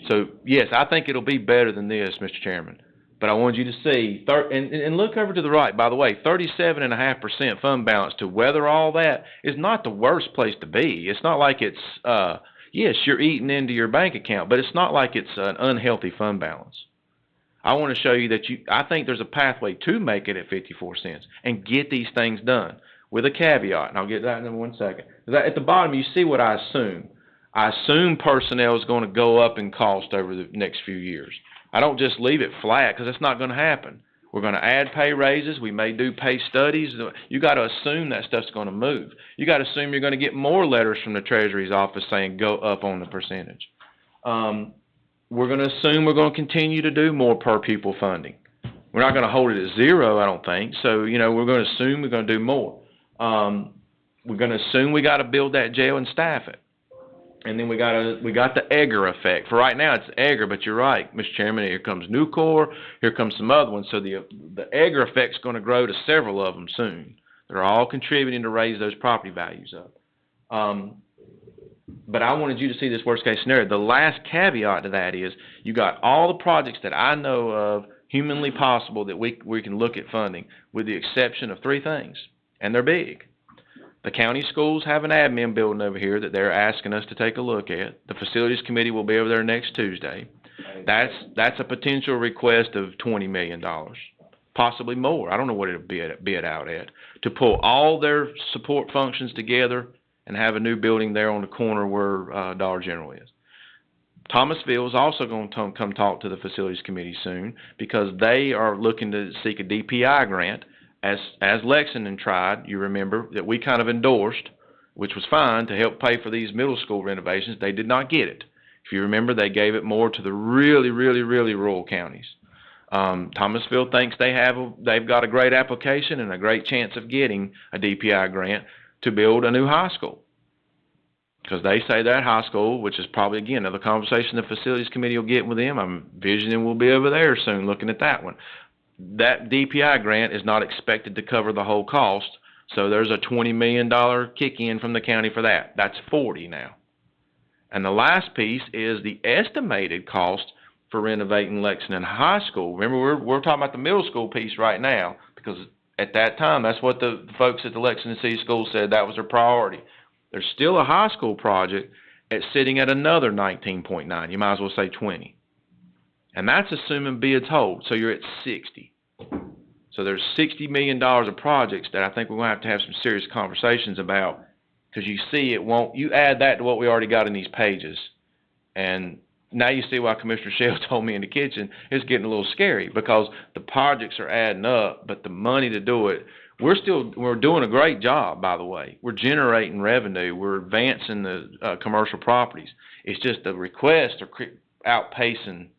So, yes, I think it'll be better than this, Mr. Chairman. But I wanted you to see, and look over to the right, by the way, 37.5% fund balance to weather all that is not the worst place to be. It's not like it's, yes, you're eating into your bank account, but it's not like it's an unhealthy fund balance. I want to show you that I think there's a pathway to make it at 54 cents and get these things done with a caveat, and I'll get that in 1 second. At the bottom, you see what I assume. I assume personnel is going to go up in cost over the next few years. I don't just leave it flat, because that's not going to happen. We're going to add pay raises. We may do pay studies. You got to assume that stuff's going to move. You got to assume you're going to get more letters from the Treasury's office saying go up on the percentage. We're going to assume we're going to continue to do more per pupil funding. We're not going to hold it at zero, I don't think. So, we're going to assume we're going to do more. We're going to assume we got to build that jail and staff it. And then we got the Egger effect. For right now, it's Egger, but you're right, Mr. Chairman. Here comes Nucor. Here comes some other ones. So the Egger effect's going to grow to several of them soon. They're all contributing to raise those property values up. But I wanted you to see this worst case scenario. The last caveat to that is you got all the projects that I know of humanly possible that we can look at funding, with the exception of 3 things, and they're big. The county schools have an admin building over here that they're asking us to take a look at. The facilities committee will be over there next Tuesday. That's a potential request of $20 million, possibly more. I don't know what it'll be out at, to pull all their support functions together and have a new building there on the corner where Dollar General is. Thomasville is also going to come talk to the facilities committee soon, because they are looking to seek a DPI grant. As Lexington tried, you remember, that we kind of endorsed, which was fine, to help pay for these middle school renovations. They did not get it. If you remember, they gave it more to the really, really, really rural counties. Thomasville thinks they've got a great application and a great chance of getting a DPI grant. to build a new high school. Because they say that high school, which is probably, again, another conversation the facilities committee will get with them. I'm envisioning we'll be over there soon looking at that one. That DPI grant is not expected to cover the whole cost, so there's a $20 million kick in from the county for that. That's 40 now. And the last piece is the estimated cost for renovating Lexington High School. Remember, we're talking about the middle school piece right now, because at that time, that's what the folks at the Lexington City School said that was their priority. There's still a high school project sitting at another 19.9. You might as well say 20. And that's assuming bids hold, so you're at 60. So there's $60 million of projects that I think we're going to have some serious conversations about, because you see it won't, you add that to what we already got in these pages, and now you see why Commissioner Shell told me in the kitchen it's getting a little scary, because the projects are adding up, but the money to do it, we're doing a great job, by the way. We're generating revenue. We're advancing the commercial properties. It's just the requests are outpacing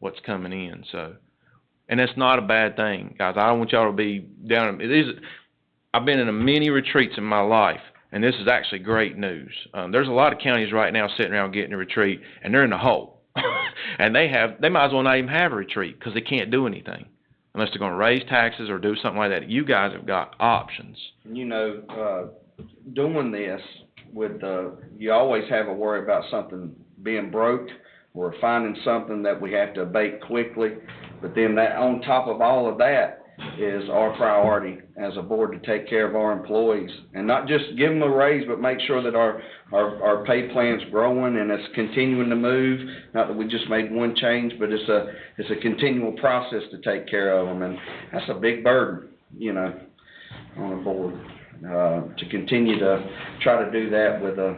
what's coming in. So, and that's not a bad thing, guys. I don't want y'all to be down. I've been in many retreats in my life, and this is actually great news. There's a lot of counties right now sitting around getting a retreat, and they're in the hole. And they might as well not even have a retreat, because they can't do anything unless they're going to raise taxes or do something like that. You guys have got options. You know, doing this with, you always have a worry about something being broke or finding something that we have to abate quickly. But then that, on top of all of that, is our priority as a board to take care of our employees and not just give them a raise, but make sure that our pay plan's growing and it's continuing to move. Not that we just made one change, but it's a continual process to take care of them, and that's a big burden, you know, on the board to continue to try to do that with a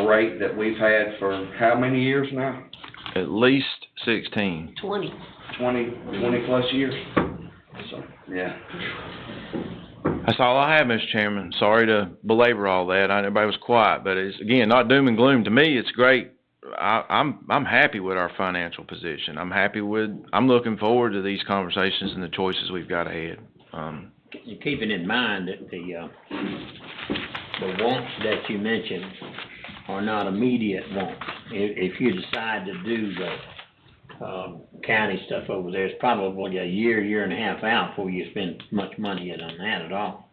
rate that we've had for how many years now? At least 16. 20. 20 plus years. So, yeah. That's all I have, Mr. Chairman. Sorry to belabor all that. Everybody was quiet, but it's, again, not doom and gloom. To me, it's great. I'm happy with our financial position. I'm looking forward to these conversations and the choices we've got ahead. Keeping in mind that the wants that you mentioned are not immediate wants. If you decide to do the county stuff over there, it's probably a year and a half out before you spend much money on that at all.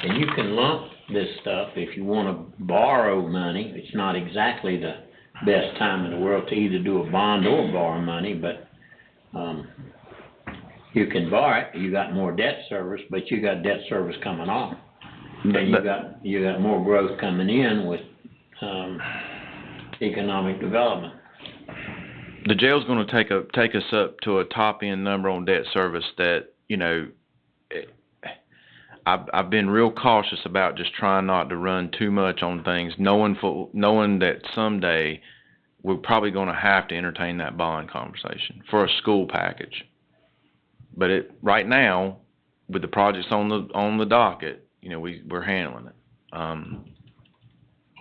And you can lump this stuff if you want to borrow money. It's not exactly the best time in the world to either do a bond or borrow money, but you can borrow it. You got more debt service, but you got debt service coming off. And you got more growth coming in with economic development. The jail's going to take us up to a top end number on debt service that, you know, I've been real cautious about just trying not to run too much on things, knowing that someday we're probably going to have to entertain that bond conversation for a school package. But right now, with the projects on the docket, you know, we're handling it.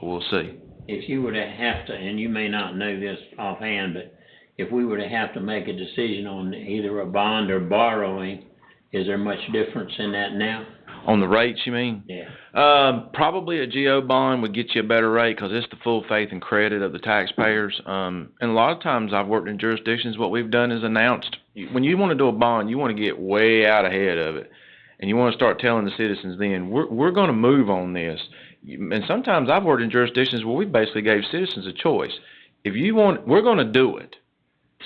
We'll see. If you were to have to, and you may not know this offhand, but if we were to have to make a decision on either a bond or borrowing, is there much difference in that now? On the rates, you mean? Yeah. Probably a GO bond would get you a better rate because it's the full faith and credit of the taxpayers. And a lot of times I've worked in jurisdictions, what we've done is announced, when you want to do a bond, you want to get way out ahead of it. And you want to start telling the citizens then, we're going to move on this. And sometimes I've worked in jurisdictions where we basically gave citizens a choice. If you want, we're going to do it.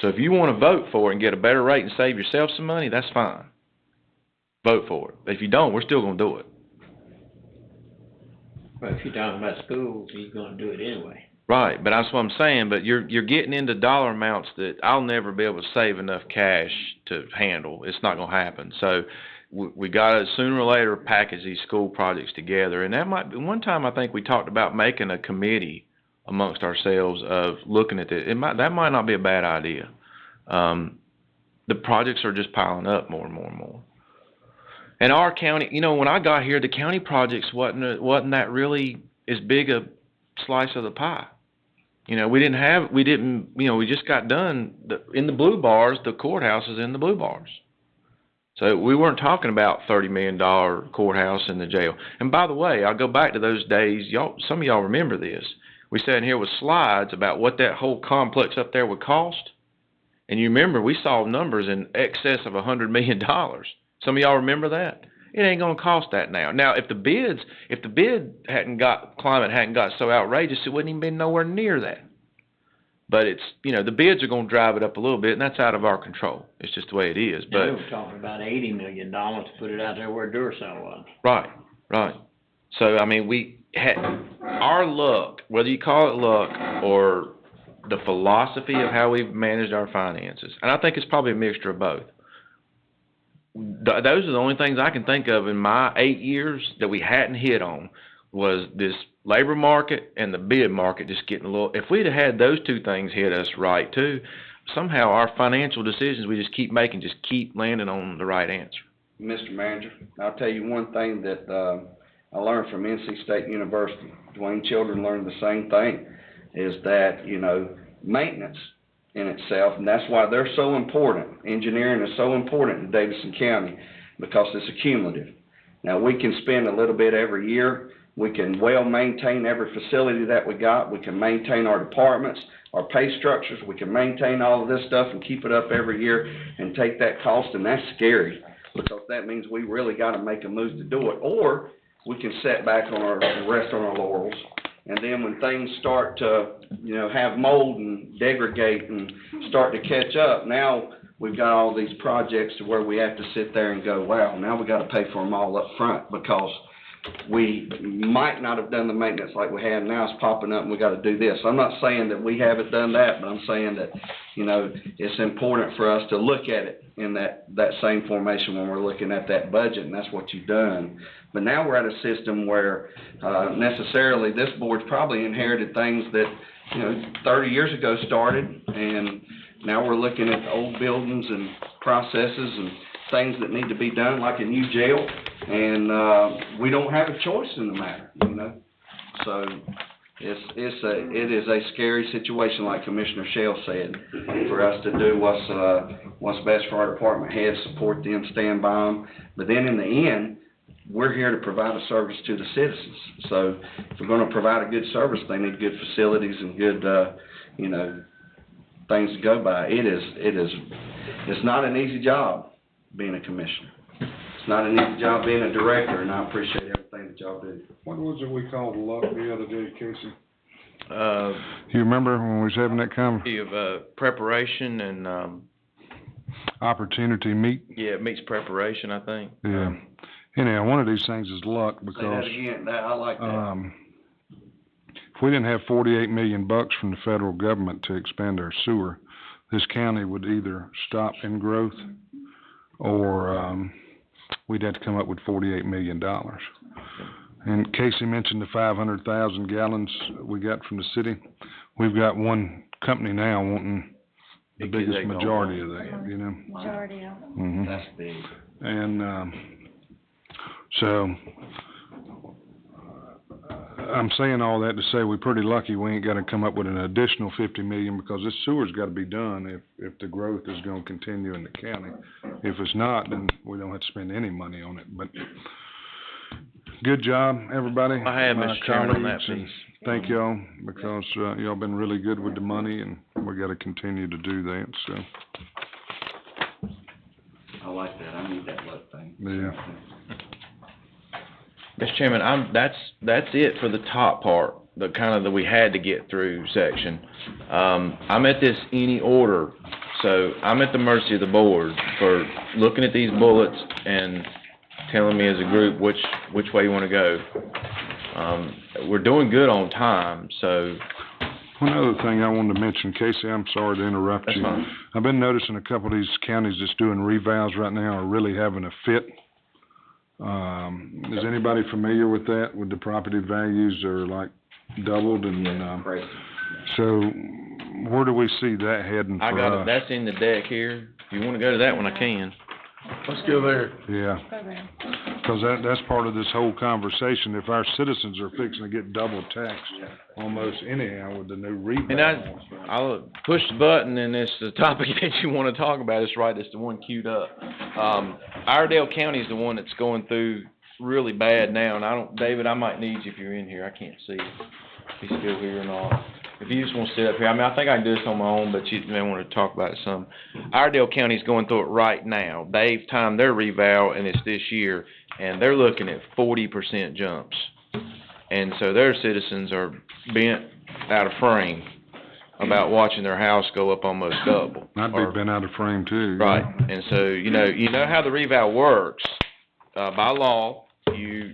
So if you want to vote for it and get a better rate and save yourself some money, that's fine. Vote for it. But if you don't, we're still going to do it. Well, if you're talking about schools, you're going to do it anyway. Right, but that's what I'm saying. But you're getting into dollar amounts that I'll never be able to save enough cash to handle. It's not going to happen. So we got to sooner or later package these school projects together. And that might be, one time I think we talked about making a committee amongst ourselves of looking at it. That might not be a bad idea. The projects are just piling up more and more and more. And our county, you know, when I got here, the county projects wasn't that really as big a slice of the pie. You know, we just got done in the blue bars. The courthouse is in the blue bars. So we weren't talking about $30 million courthouse and the jail. And by the way, I'll go back to those days, some of y'all remember this. We sat in here with slides about what that whole complex up there would cost. And you remember, we saw numbers in excess of $100 million. Some of y'all remember that? It ain't gonna cost that now. Now, if the bid climate hadn't got so outrageous, it wouldn't even been nowhere near that. But it's, the bids are gonna drive it up a little bit, and that's out of our control. It's just the way it is, Now, but. they were talking about $80 million to put it out there where Duracell was. Right. So, I mean, we had, our luck, whether you call it luck or the philosophy of how we've managed our finances, and I think it's probably a mixture of both. Those are the only things I can think of in my 8 years that we hadn't hit on, was this labor market and the bid market just getting a little, if we'd have had those two things hit us right too, somehow our financial decisions we just keep making just keep landing on the right answer. Mr. Manager, I'll tell you one thing that I learned from NC State University. Dwayne Children learned the same thing, is that, maintenance in itself, and that's why they're so important. Engineering is so important in Davidson County because it's accumulative. Now, we can spend a little bit every year. We can well maintain every facility that we got. We can maintain our departments, our pay structures. We can maintain all of this stuff and keep it up every year and take that cost, and that's scary because that means we really got to make a move to do it. Or we can sit back and rest on our laurels. And then when things start to, have mold and degrade and start to catch up, now we've got all these projects to where we have to sit there and go, wow, now we got to pay for them all up front because we might not have done the maintenance like we have now. It's popping up and we got to do this. I'm not saying that we haven't done that, but I'm saying that, it's important for us to look at it in that same formation when we're looking at that budget, and that's what you've done. But now we're at a system where necessarily this board's probably inherited things that, 30 years ago started, and now we're looking at old buildings and processes and things that need to be done, like a new jail, and we don't have a choice in the matter, So it is a scary situation, like Commissioner Shell said, for us to do what's best for our department heads, support them, stand by them. But then in the end, we're here to provide a service to the citizens. So if we're going to provide a good service, they need good facilities and good, things to go by. It's not an easy job being a commissioner. It's not an easy job being a director, and I appreciate everything that y'all do. What was it we called luck the other day, Casey? You remember when we was having that conversation? Of preparation and Opportunity meet? yeah, it meets preparation, I think. Yeah. Anyhow, one of these things is luck Say because that again. I like that. if we didn't have $48 million from the federal government to expand our sewer, this county would either stop in growth or we'd have to come up with $48 million. And Casey mentioned the 500,000 gallons we got from the city. We've got one company now wanting the biggest majority of that, Majority of Mhm. That's big. And so I'm saying all that to say we're pretty lucky we ain't got to come up with an additional 50 million because this sewer's got to be done if the growth is going to continue in the county. If it's not, then we don't have to spend any money on it. But good job, everybody. I have, my Mr. Chairman, on that colleagues, and piece. Thank y'all because y'all been really good with the money, and we got to continue to do that. So I like that. I need that luck thing. yeah. Mr. Chairman, that's it for the top part, the kind of that we had to get through section. I'm at this any order, so I'm at the mercy of the board for looking at these bullets and telling me as a group which way you want to go. We're doing good on time, so. One other thing I wanted to mention, Casey, I'm sorry to interrupt That's you. fine. I've been noticing a couple of these counties that's doing revals right now are really having a fit. Is anybody familiar with that, with the property values are like doubled and, Crazy. so where do we see that heading for us? I got it, that's in the deck here. If you want to go to that one, I can. Let's go there. Yeah. program. Cause that's part of this whole conversation. If our citizens are fixing to get double taxed almost anyhow with the new rebound. And I'll push the button, and it's the topic that you wanna talk about, it's right, it's the one queued up. Iredell County is the one that's going through really bad now, and David, I might need you if you're in here, I can't see if he's still here or not. If you just wanna sit up here, I mean, I think I can do this on my own, but you may wanna talk about it some. Iredell County's going through it right now. They've timed their revow, and it's this year, and they're looking at 40% jumps. And so their citizens are bent out of frame about watching their house go up almost double. I'd be bent out of frame too. Right, and so, you know how the revow works. By law, you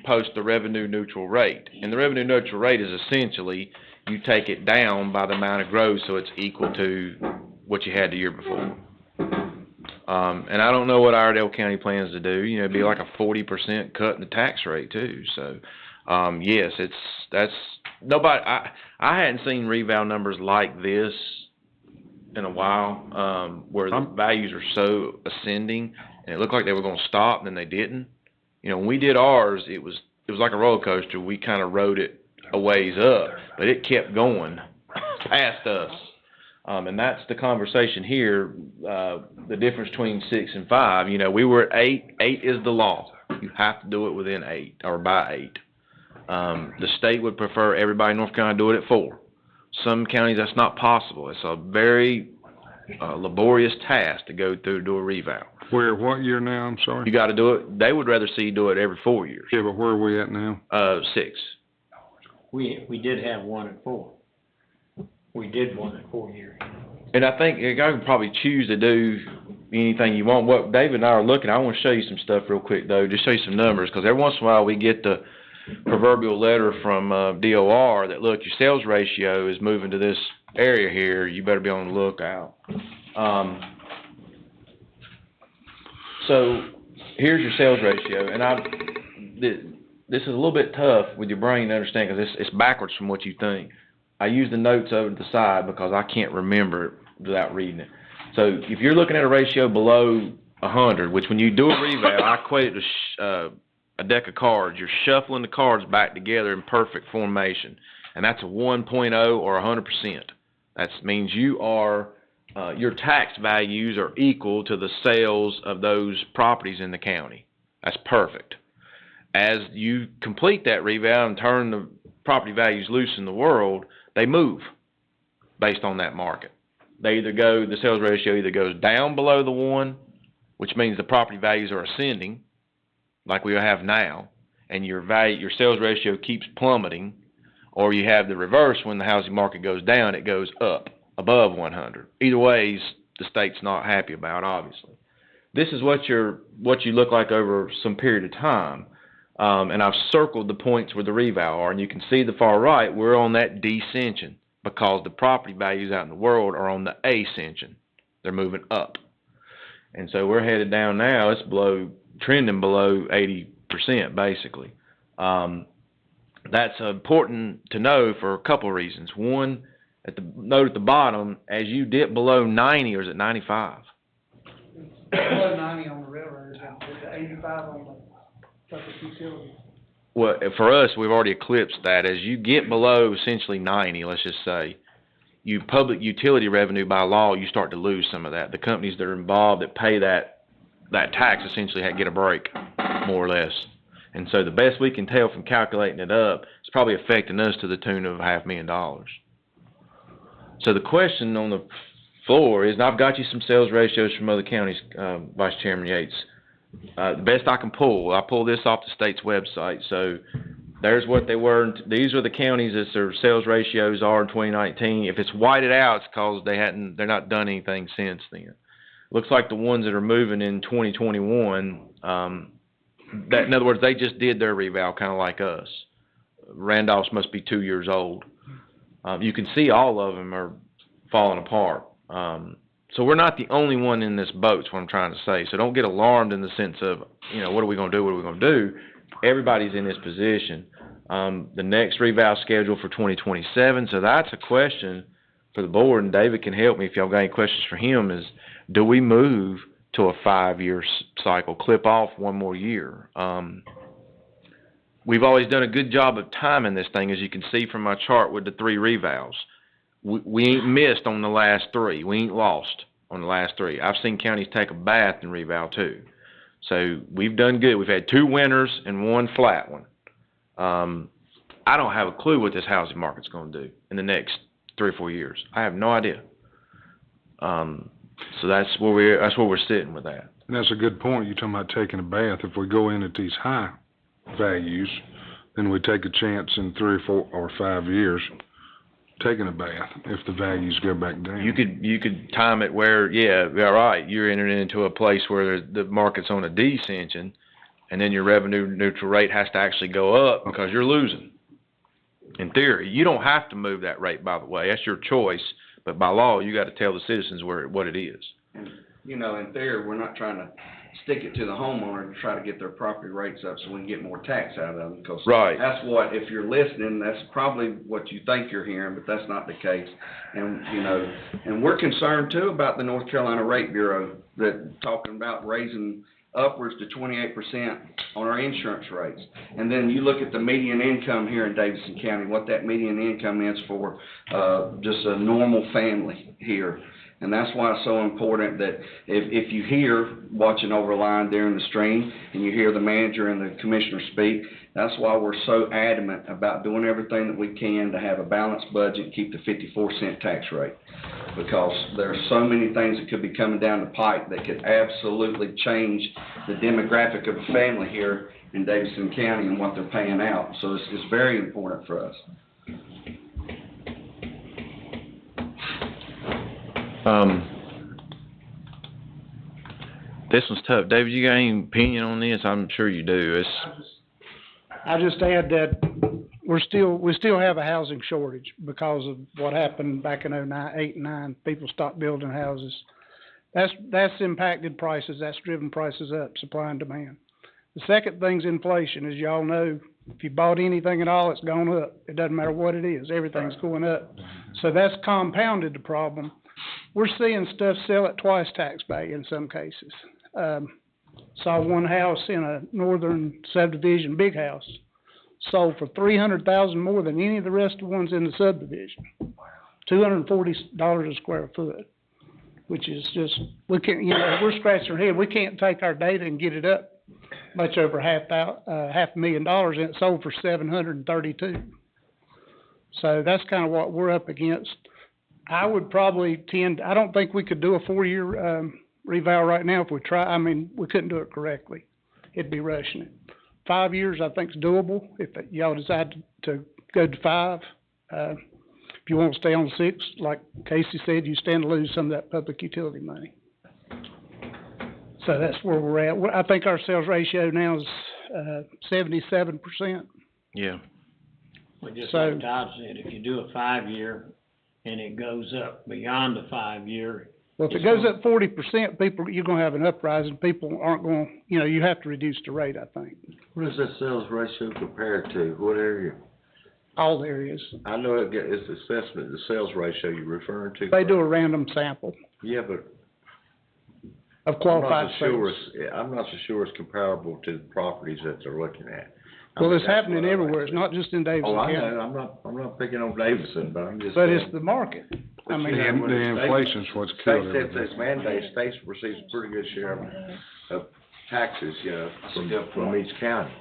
post the revenue neutral rate. And the revenue neutral rate is essentially, you take it down by the amount of growth so it's equal to what you had the year before. And I don't know what Iredell County plans to do, it'd be like a 40% cut in the tax rate too, so, yes, I hadn't seen revow numbers like this in a while, where the values are so ascending, and it looked like they were gonna stop, and then they didn't. When we did ours, it was like a roller coaster, we kinda rode it a ways up, but it kept going past us. And that's the conversation here, the difference between 6 and 5. We were at 8. 8 is the law. You have to do it within 8, or by 8. The state would prefer everybody in North Carolina do it at 4. Some counties, that's not possible. It's a very laborious task to go through to do a revow. What year now, I'm sorry? You gotta do it, they would rather see you do it every 4 years. Yeah, but where are we at now? 6. We did have one at 4. We did one at 4 years. And I think you can probably choose to do anything you want. What David and I are looking, I want to show you some stuff real quick though, just show you some numbers, because every once in a while we get the proverbial letter from DOR that, look, your sales ratio is moving to this area here, you better be on the lookout. So here's your sales ratio, and this is a little bit tough with your brain to understand, because it's backwards from what you think. I use the notes over to the side because I can't remember it without reading it. So if you're looking at a ratio below 100, which when you do a revow, I equate it to a deck of cards. You're shuffling the cards back together in perfect formation, and that's a 1.0 or 100%. That means your tax values are equal to the sales of those properties in the county. That's perfect. As you complete that revow and turn the property values loose in the world, they move based on that market. The sales ratio either goes down below the 1, which means the property values are ascending, like we have now, and your sales ratio keeps plummeting, or you have the reverse, when the housing market goes down, it goes up above 100. Either ways, the state's not happy about, obviously. This is what you look like over some period of time. And I've circled the points where the revow are, and you can see the far right, we're on that descension, because the property values out in the world are on the ascension. They're moving up. And so we're headed down now, it's trending below 80%, basically. That's important to know for a couple of reasons. One, note at the bottom, as you dip below 90, or is it 95? Below 90 on the railroad, it's 85 on the public utility. Well, for us, we've already eclipsed that. As you get below essentially 90, let's just say, public utility revenue by law, you start to lose some of that. The companies that are involved that pay that tax essentially get a break, more or less. And so the best we can tell from calculating it up, it's probably affecting us to the tune of $500,000. So the question on the floor is, and I've got you some sales ratios from other counties, Vice Chairman Yates. The best I can pull, I pull this off the state's website. So there's what they were. These are the counties that their sales ratios are in 2019. If it's whited out, it's because they're not done anything since then. Looks like the ones that are moving in 2021, in other words, they just did their revow, kind of like us. Randolph's must be 2 years old. You can see all of them are falling apart. So we're not the only one in this boat, is what I'm trying to say. So don't get alarmed in the sense of, what are we going to do, what are we going to do? Everybody's in this position. The next revow schedule for 2027, so that's a question for the board, and David can help me if y'all got any questions for him, is do we move to a 5-year cycle, clip off one more year. We've always done a good job of timing this thing, as you can see from my chart with the 3 revals. We ain't missed on the last 3. We ain't lost on the last 3. I've seen counties take a bath in reval too. So we've done good. We've had 2 winners and 1 flat one. I don't have a clue what this housing market's gonna do in the next 3 or 4 years. I have no idea. So that's where we're sitting with that. And that's a good point. You're talking about taking a bath. If we go in at these high values, then we take a chance in 3 or 4 or 5 years taking a bath if the values go back down. You could time it where, right, you're entering into a place where the market's on a descension, and then your revenue neutral rate has to actually go up because you're losing. In theory, you don't have to move that rate, by the way. That's your choice, but by law, you got to tell the citizens what it is. And, you know, in theory, we're not trying to stick it to the homeowner to try to get their property rates up so we can get more tax out of them. Because that's what, if you're listening, that's probably what you think you're hearing, but that's not the case. And, you know, and we're concerned too about the North Carolina Rate Bureau that talking about raising upwards to 28% on our insurance rates. And then you look at the median income here in Davidson County, what that median income is for just a normal family here. And that's why it's so important that if you hear watching Overline during the stream and you hear the manager and the commissioner speak, that's why we're so adamant about doing everything that we can to have a balanced budget and keep the 54-cent tax rate. Because there are so many things that could be coming down the pipe that could absolutely change the demographic of a family here in Davidson County and what they're paying out. So it's very important for us. This one's tough. David, you got any opinion on this? I'm sure you do. I just add that we still have a housing shortage because of what happened back in 2008 and 2009. People stopped building houses. That's impacted prices. That's driven prices up, supply and demand. The second thing's inflation. As y'all know, if you bought anything at all, it's gone up. It doesn't matter what it is. Everything's going up. So that's compounded the problem. We're seeing stuff sell at twice tax value in some cases. Saw one house in a northern subdivision, big house, sold for $300,000 more than any of the rest of the ones in the subdivision. $240 a square foot, which is just, we can't, you know, we're scratching our head. We can't take our data and get it up much over $500,000, and it sold for $732,000. So that's kind of what we're up against. I would probably I don't think we could do a 4-year reval right now if we try. I mean, we couldn't do it correctly. It'd be rushing it. 5 years, I think, is doable if y'all decide to go to 5. If you want to stay on 6, like Casey said, you stand to lose some of that public utility money. So that's where we're at. I think our sales ratio now is 77%. Yeah. Well, just like Todd said, if you do a 5-year and it goes up beyond the 5-year. Well, if it goes up 40%, you're going to have an uprising. People aren't going, you know, you have to reduce the rate, I think. What is that sales ratio compared to? What area? All areas. I know it's assessment, the sales ratio you're referring to. They do a random sample. Yeah, but of qualified sales. I'm not so sure it's comparable to the properties that they're looking at. Well, it's happening everywhere. It's not just in Davidson County. I know. I'm not picking on Davidson, but I'm just. But it's the market. I mean, the inflation's what's killed everything. States mandate, states receives a pretty good share of taxes, you know, from each county.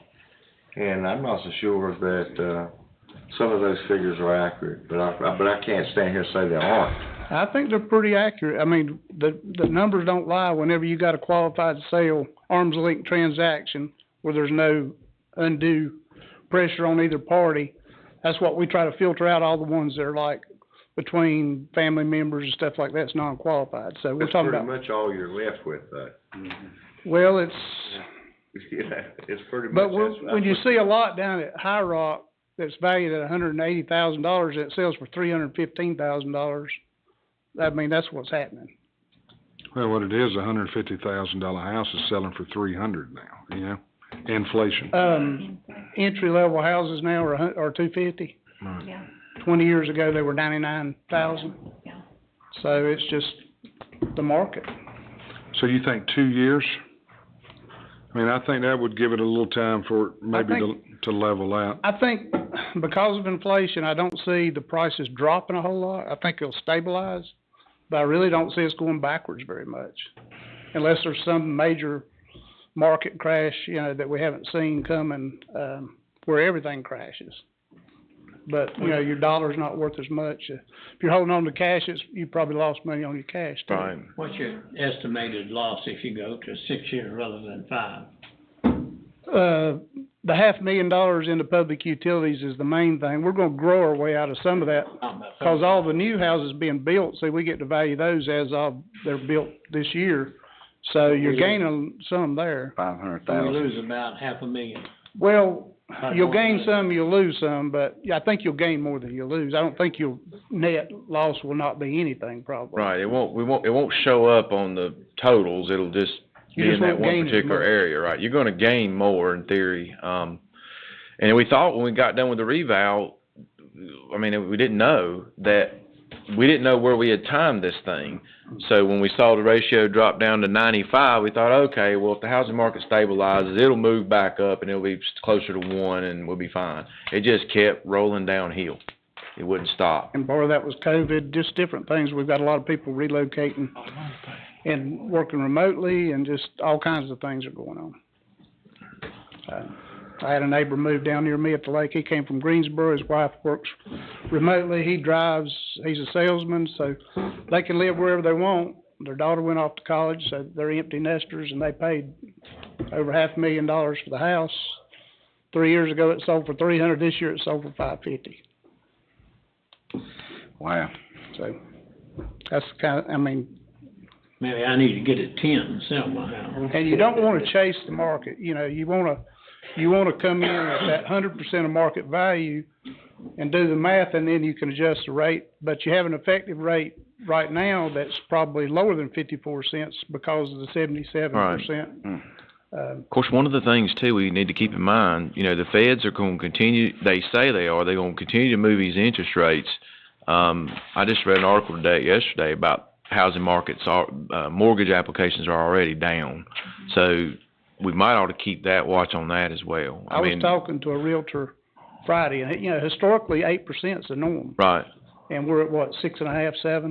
And I'm not so sure that some of those figures are accurate, but I can't stand here and say they aren't. I think they're pretty accurate. I mean, the numbers don't lie. Whenever you got a qualified sale, arm's length transaction where there's no undue pressure on either party, that's what we try to filter out, all the ones that are like between family members and stuff like that's non-qualified. So we're talking about pretty much all you're left with, though. Well, it's it's pretty much. But when you see a lot down at High Rock that's valued at $180,000 and it sells for $315,000, I mean, that's what's happening. Well, what it is, a $150,000 house is selling for $300,000 now. You know, inflation. Entry level houses now are $250,000. Right. Yeah. 20 years ago, they were $99,000. Yeah. So it's just the market. So you think 2 years? I mean, I think that would give it a little time for maybe to level out. I think because of inflation, I don't see the prices dropping a whole lot. I think it'll stabilize, but I really don't see us going backwards very much. Unless there's some major market crash, that we haven't seen coming, where everything crashes. But, your dollar's not worth as much. If you're holding on to cash, you probably lost money on your cash too. Right. What's your estimated loss if you go to 6 years rather than 5? The $500,000 into public utilities is the main thing. We're gonna grow our way out of some of that, cause all the new houses being built, so we get to value those as of they're built this year. So you're gaining some there. We 500,000. lose about $500,000. Well, you'll gain some, you'll lose some, but I think you'll gain more than you'll lose. I don't think your net loss will not be anything probably. Right, it won't show up on the totals, it'll just be in that one particular area, right? You're gonna gain more in theory. And we thought when we got done with the reval, we didn't know where we had timed this thing. So when we saw the ratio drop down to 95, we thought, okay, well, if the housing market stabilizes, it'll move back up and it'll be closer to 1 and we'll be fine. It just kept rolling downhill. It wouldn't stop. And part of that was COVID, just different things. We've got a lot of people relocating and working remotely, and just all kinds of things are going on. I had a neighbor move down near me at the lake. He came from Greensboro. His wife works remotely. He drives. He's a salesman, so they can live wherever they want. Their daughter went off to college, so they're empty nesters, and they paid over $500,000 for the house. 3 years ago, it sold for $300,000. This year, it sold for $550,000. Wow. So that's the kind of, Maybe I need to get a 10 and sell my house. And you don't want to chase the market. You want to come in at that 100% of market value and do the math, and then you can adjust the rate. But you have an effective rate right now that's probably lower than 54 cents because of the 77%. Right. Of course, one of the things too we need to keep in mind, the feds are going to continue. They say they're going to continue to move these interest rates. I just read an article yesterday about housing markets. Mortgage applications are already down, so we might ought to keep that watch on that as well. I was talking to a realtor Friday, and historically 8% is the norm. Right. And we're at what, 6.5, 7?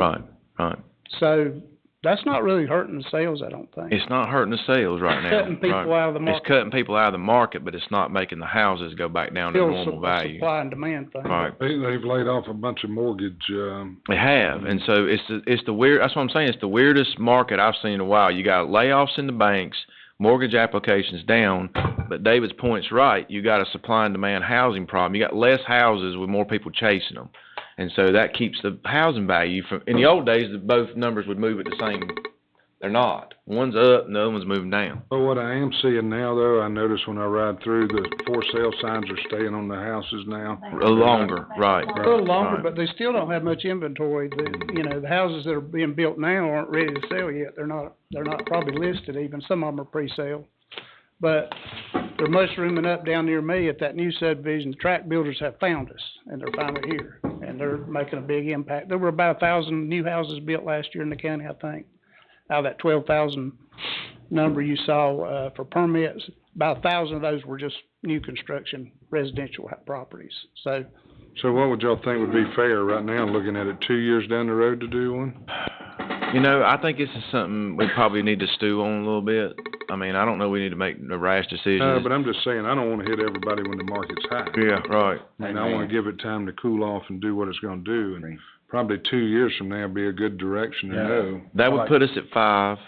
Right. So that's not really hurting the sales, I don't think. It's not hurting the sales right now. It's cutting people out of the market. It's cutting people out of the market, but it's not making the houses go back down to normal value. Supply and demand thing. Right. They've laid off a bunch of mortgage. They have, and so it's the weird. That's what I'm saying. It's the weirdest market I've seen in a while. You got layoffs in the banks, mortgage applications down, but David's point's right. You got a supply and demand housing problem. You got less houses with more people chasing them, and so that keeps the housing value from. In the old days, both numbers would move at the same. They're not. One's up and the other one's moving down. But what I am seeing now, though, I notice when I ride through, the for sale signs are staying on the houses now. A little longer, right. A little longer, but they still don't have much inventory. The houses that are being built now aren't ready to sell yet. They're not probably listed even. Some of them are pre-sale. But they're mushrooming up down near me at that new subdivision. The tract builders have found us, and they're finally here, and they're making a big impact. There were about 1,000 new houses built last year in the county, I think. Out of that 12,000 number you saw for permits, about 1,000 of those were just new construction residential properties. So what would y'all think would be fair right now, looking at it 2 years down the road to do one? I think this is something we probably need to stew on a little bit. I don't know we need to make a rash decision. But I'm just saying, I don't want to hit everybody when the market's high. Yeah, right. I want to give it time to cool off and do what it's going to do. And probably 2 years from now be a good direction to know. That would put us at 5,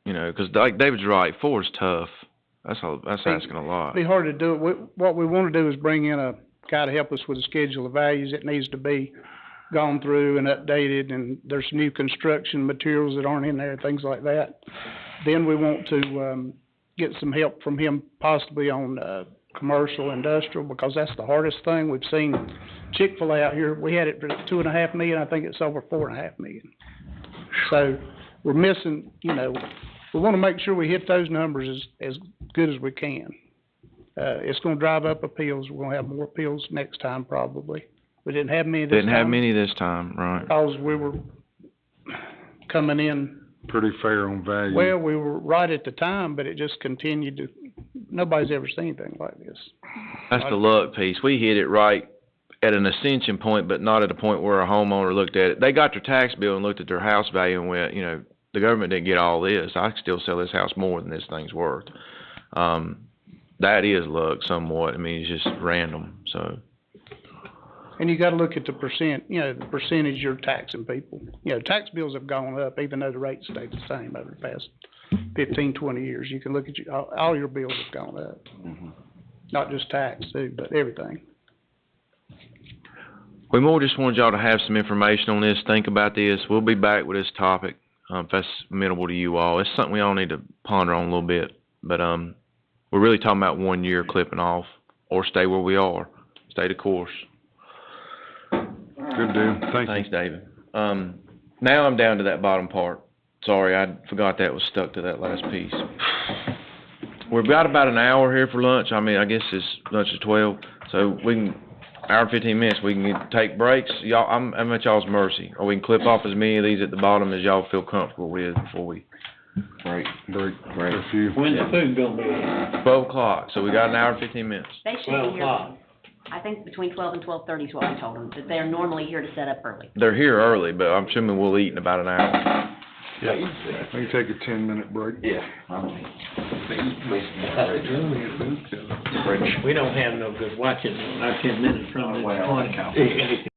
because like David's right, 4 is tough. That's asking a lot. It'd be hard to do it. What we want to do is bring in a guy to help us with a schedule of values. It needs to be gone through and updated, and there's new construction materials that aren't in there, things like that. Then we want to get some help from him possibly on commercial, industrial, because that's the hardest thing. We've seen Chick-fil-A out here. We had it for $2.5 million. I think it's over $4.5 million. So we're missing, we want to make sure we hit those numbers as good as we can. It's going to drive up appeals. We're going to have more appeals next time probably. We didn't have many this time. Didn't have many this time, right. Because we were coming in pretty fair on value. Well, we were right at the time, but it just continued to, nobody's ever seen anything like this. That's the luck piece. We hit it right at an ascension point, but not at a point where a homeowner looked at it. They got their tax bill and looked at their house value and went, you know, the government didn't get all this. I can still sell this house more than this thing's worth. That is luck somewhat. I mean, it's just random, so. And you gotta look at the percent, you know, the percentage you're taxing people. You know, tax bills have gone up even though the rate stayed the same over the past 15, 20 years. You can look at all your bills have gone up. Not just tax too, but everything. We more just wanted y'all to have some information on this, think about this. We'll be back with this topic, if that's amenable to you all. It's something we all need to ponder on a little bit, but, we're really talking about 1 year clipping off, or stay where we are, stay the course. Good deal. Thanks, David. Now I'm down to that bottom part. Sorry, I forgot that was stuck to that last piece. We've got about an hour here for lunch. I mean, I guess it's lunch is 12, so we can, hour and 15 minutes, we can take breaks. Y'all, I'm at y'all's mercy. Or we can clip off as many of these at the bottom as y'all feel comfortable with before we break. A few. When's the food gonna be? 12 o'clock, so we got an hour and 15 minutes. They should 12 be here, o'clock. I think between 12 and 12:30 is what I told them, that they're normally here to set up early. They're here early, but I'm assuming we'll eat in about an hour. Yeah. We can take a 10-minute break. Yeah. We don't have no good watching, our 10 minutes from this point.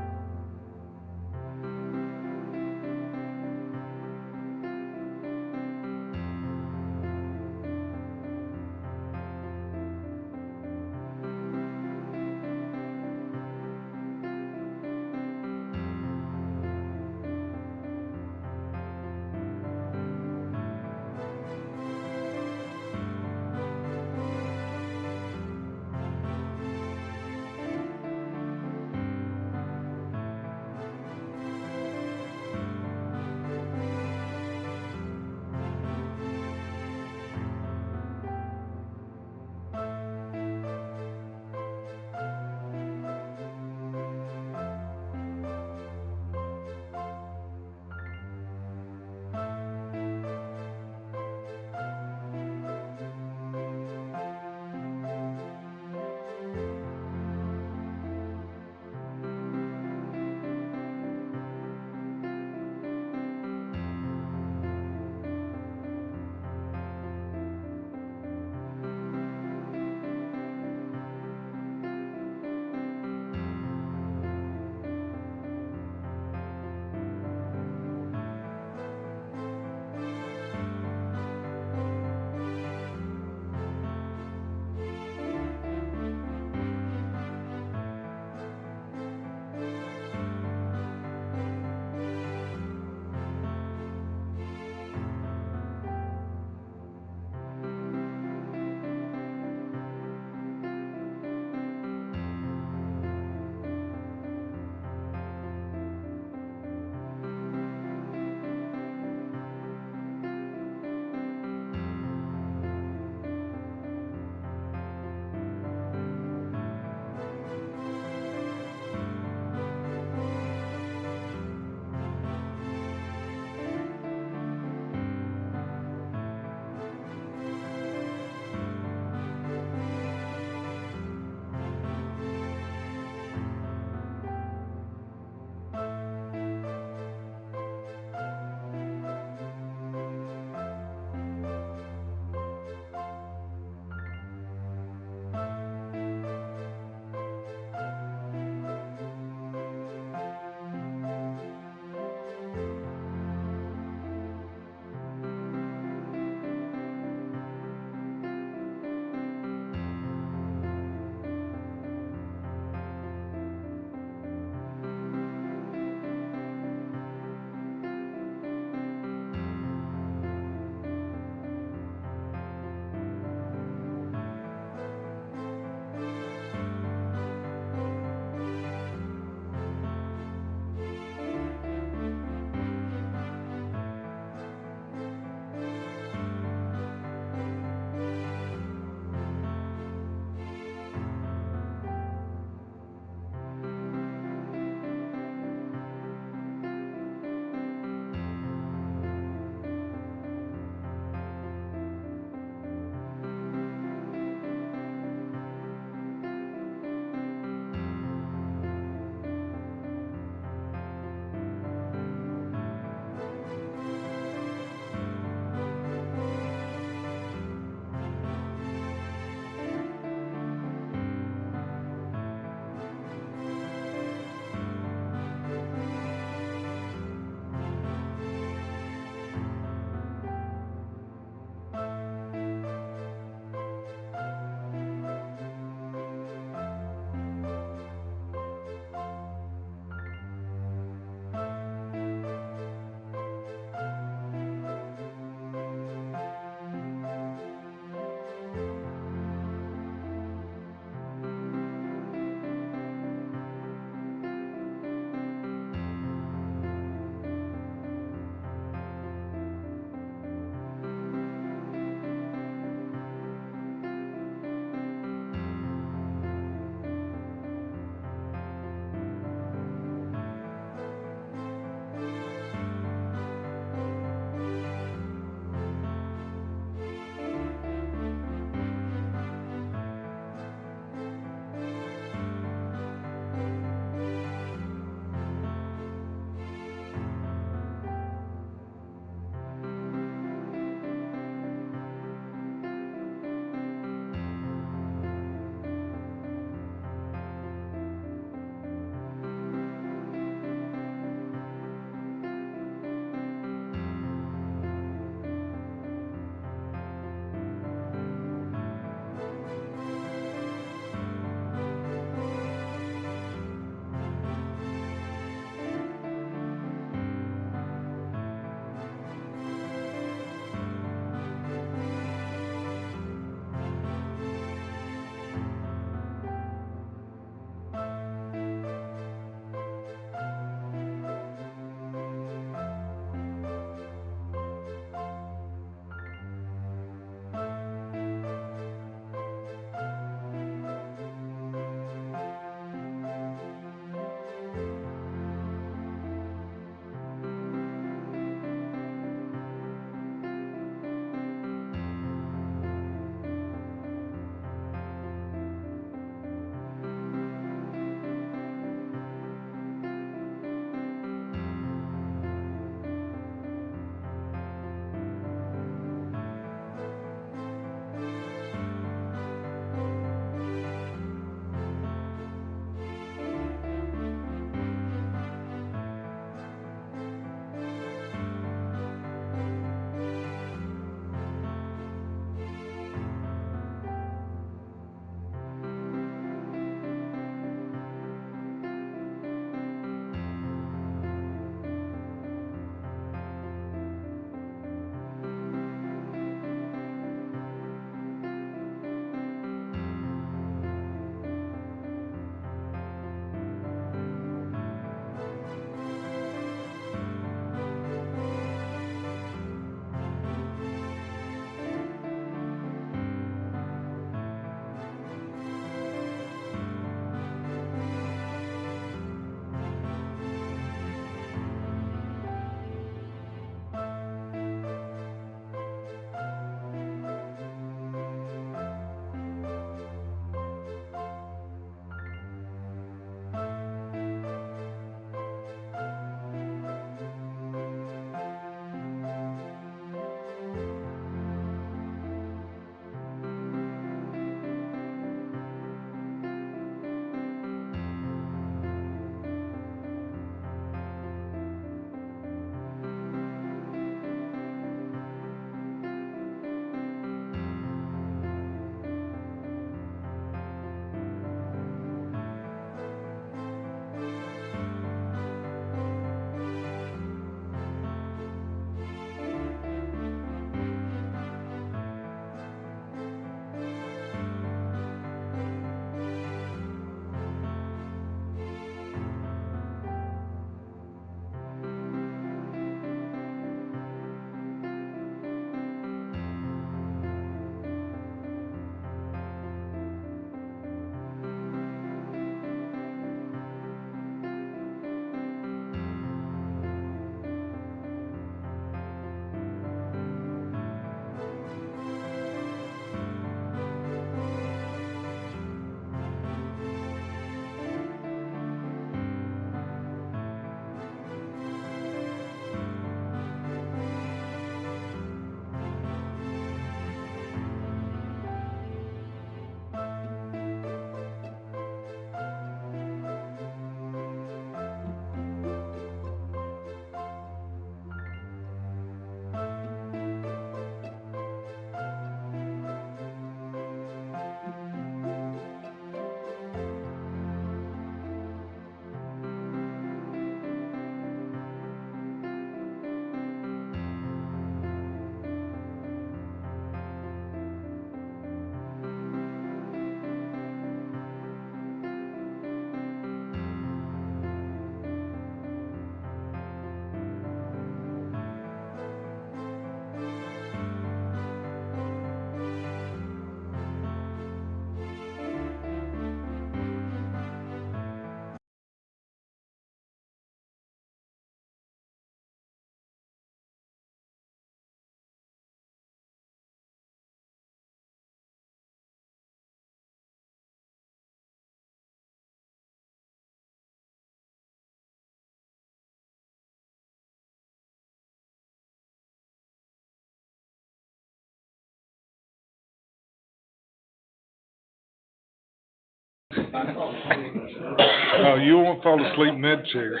Oh, you won't fall asleep in that chair.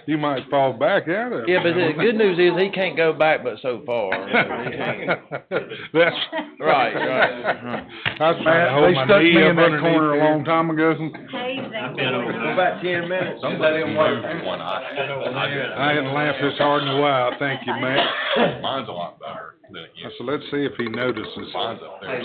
You might fall back out of it. Yeah, but the good news is he can't go back but so far. That's Right. I was trying to hold my knee up underneath a long time ago. Go about 10 minutes. I hadn't laughed this hard in a while, thank you, Matt. Mine's a lot better than it I said, let's see if he notices. Mine's up there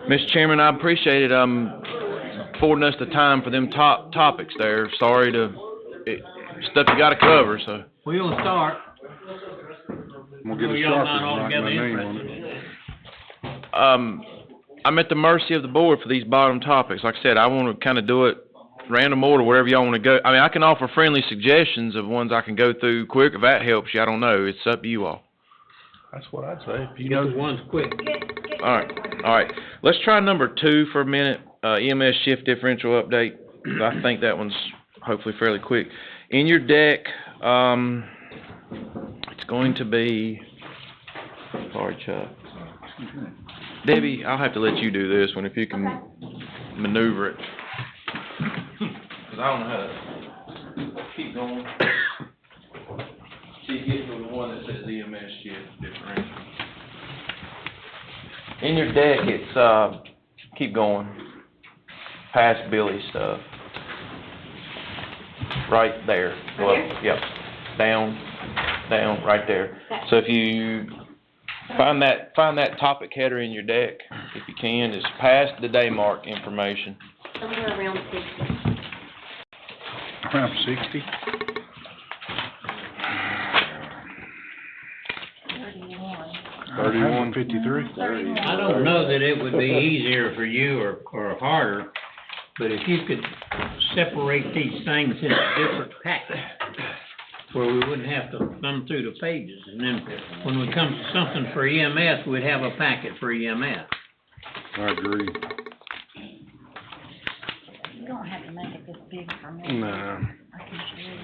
Mr. Chairman, I appreciate it, affording us the time for them topics there. Sorry stuff you gotta cover, so. We're gonna start. We'll get a Y'all Sharpie not and write my altogether name on interested. it. I'm at the mercy of the board for these bottom topics. Like I said, I wanna kinda do it random order, wherever y'all wanna go. I mean, I can offer friendly suggestions of ones I can go through quick, if that helps you, I don't know, it's up to you all. That's what I'd say. If you Get know, the ones quick. All right. Let's try number 2 for a minute, EMS shift differential update. I think that one's hopefully fairly quick. In your deck, it's going to be, sorry, Chuck. Debbie, I'll have to let you do this one if you can maneuver it. Cause I don't know how to keep going. See, get to the one that says EMS shift differential. In your deck, it's, keep going, past Billy's stuff. Right there. Well, yep. Down, right there. So if you find that topic header in your deck, if you can, it's past the day mark information. Somewhere around 60. around 60. 3153. I don't know that it would be easier for you or harder, but if you could separate these things into different packets, where we wouldn't have to thumb through the pages, and then when we come to something for EMS, we'd have a packet for EMS. I agree. You don't have to make it this big for me. No. I can show you.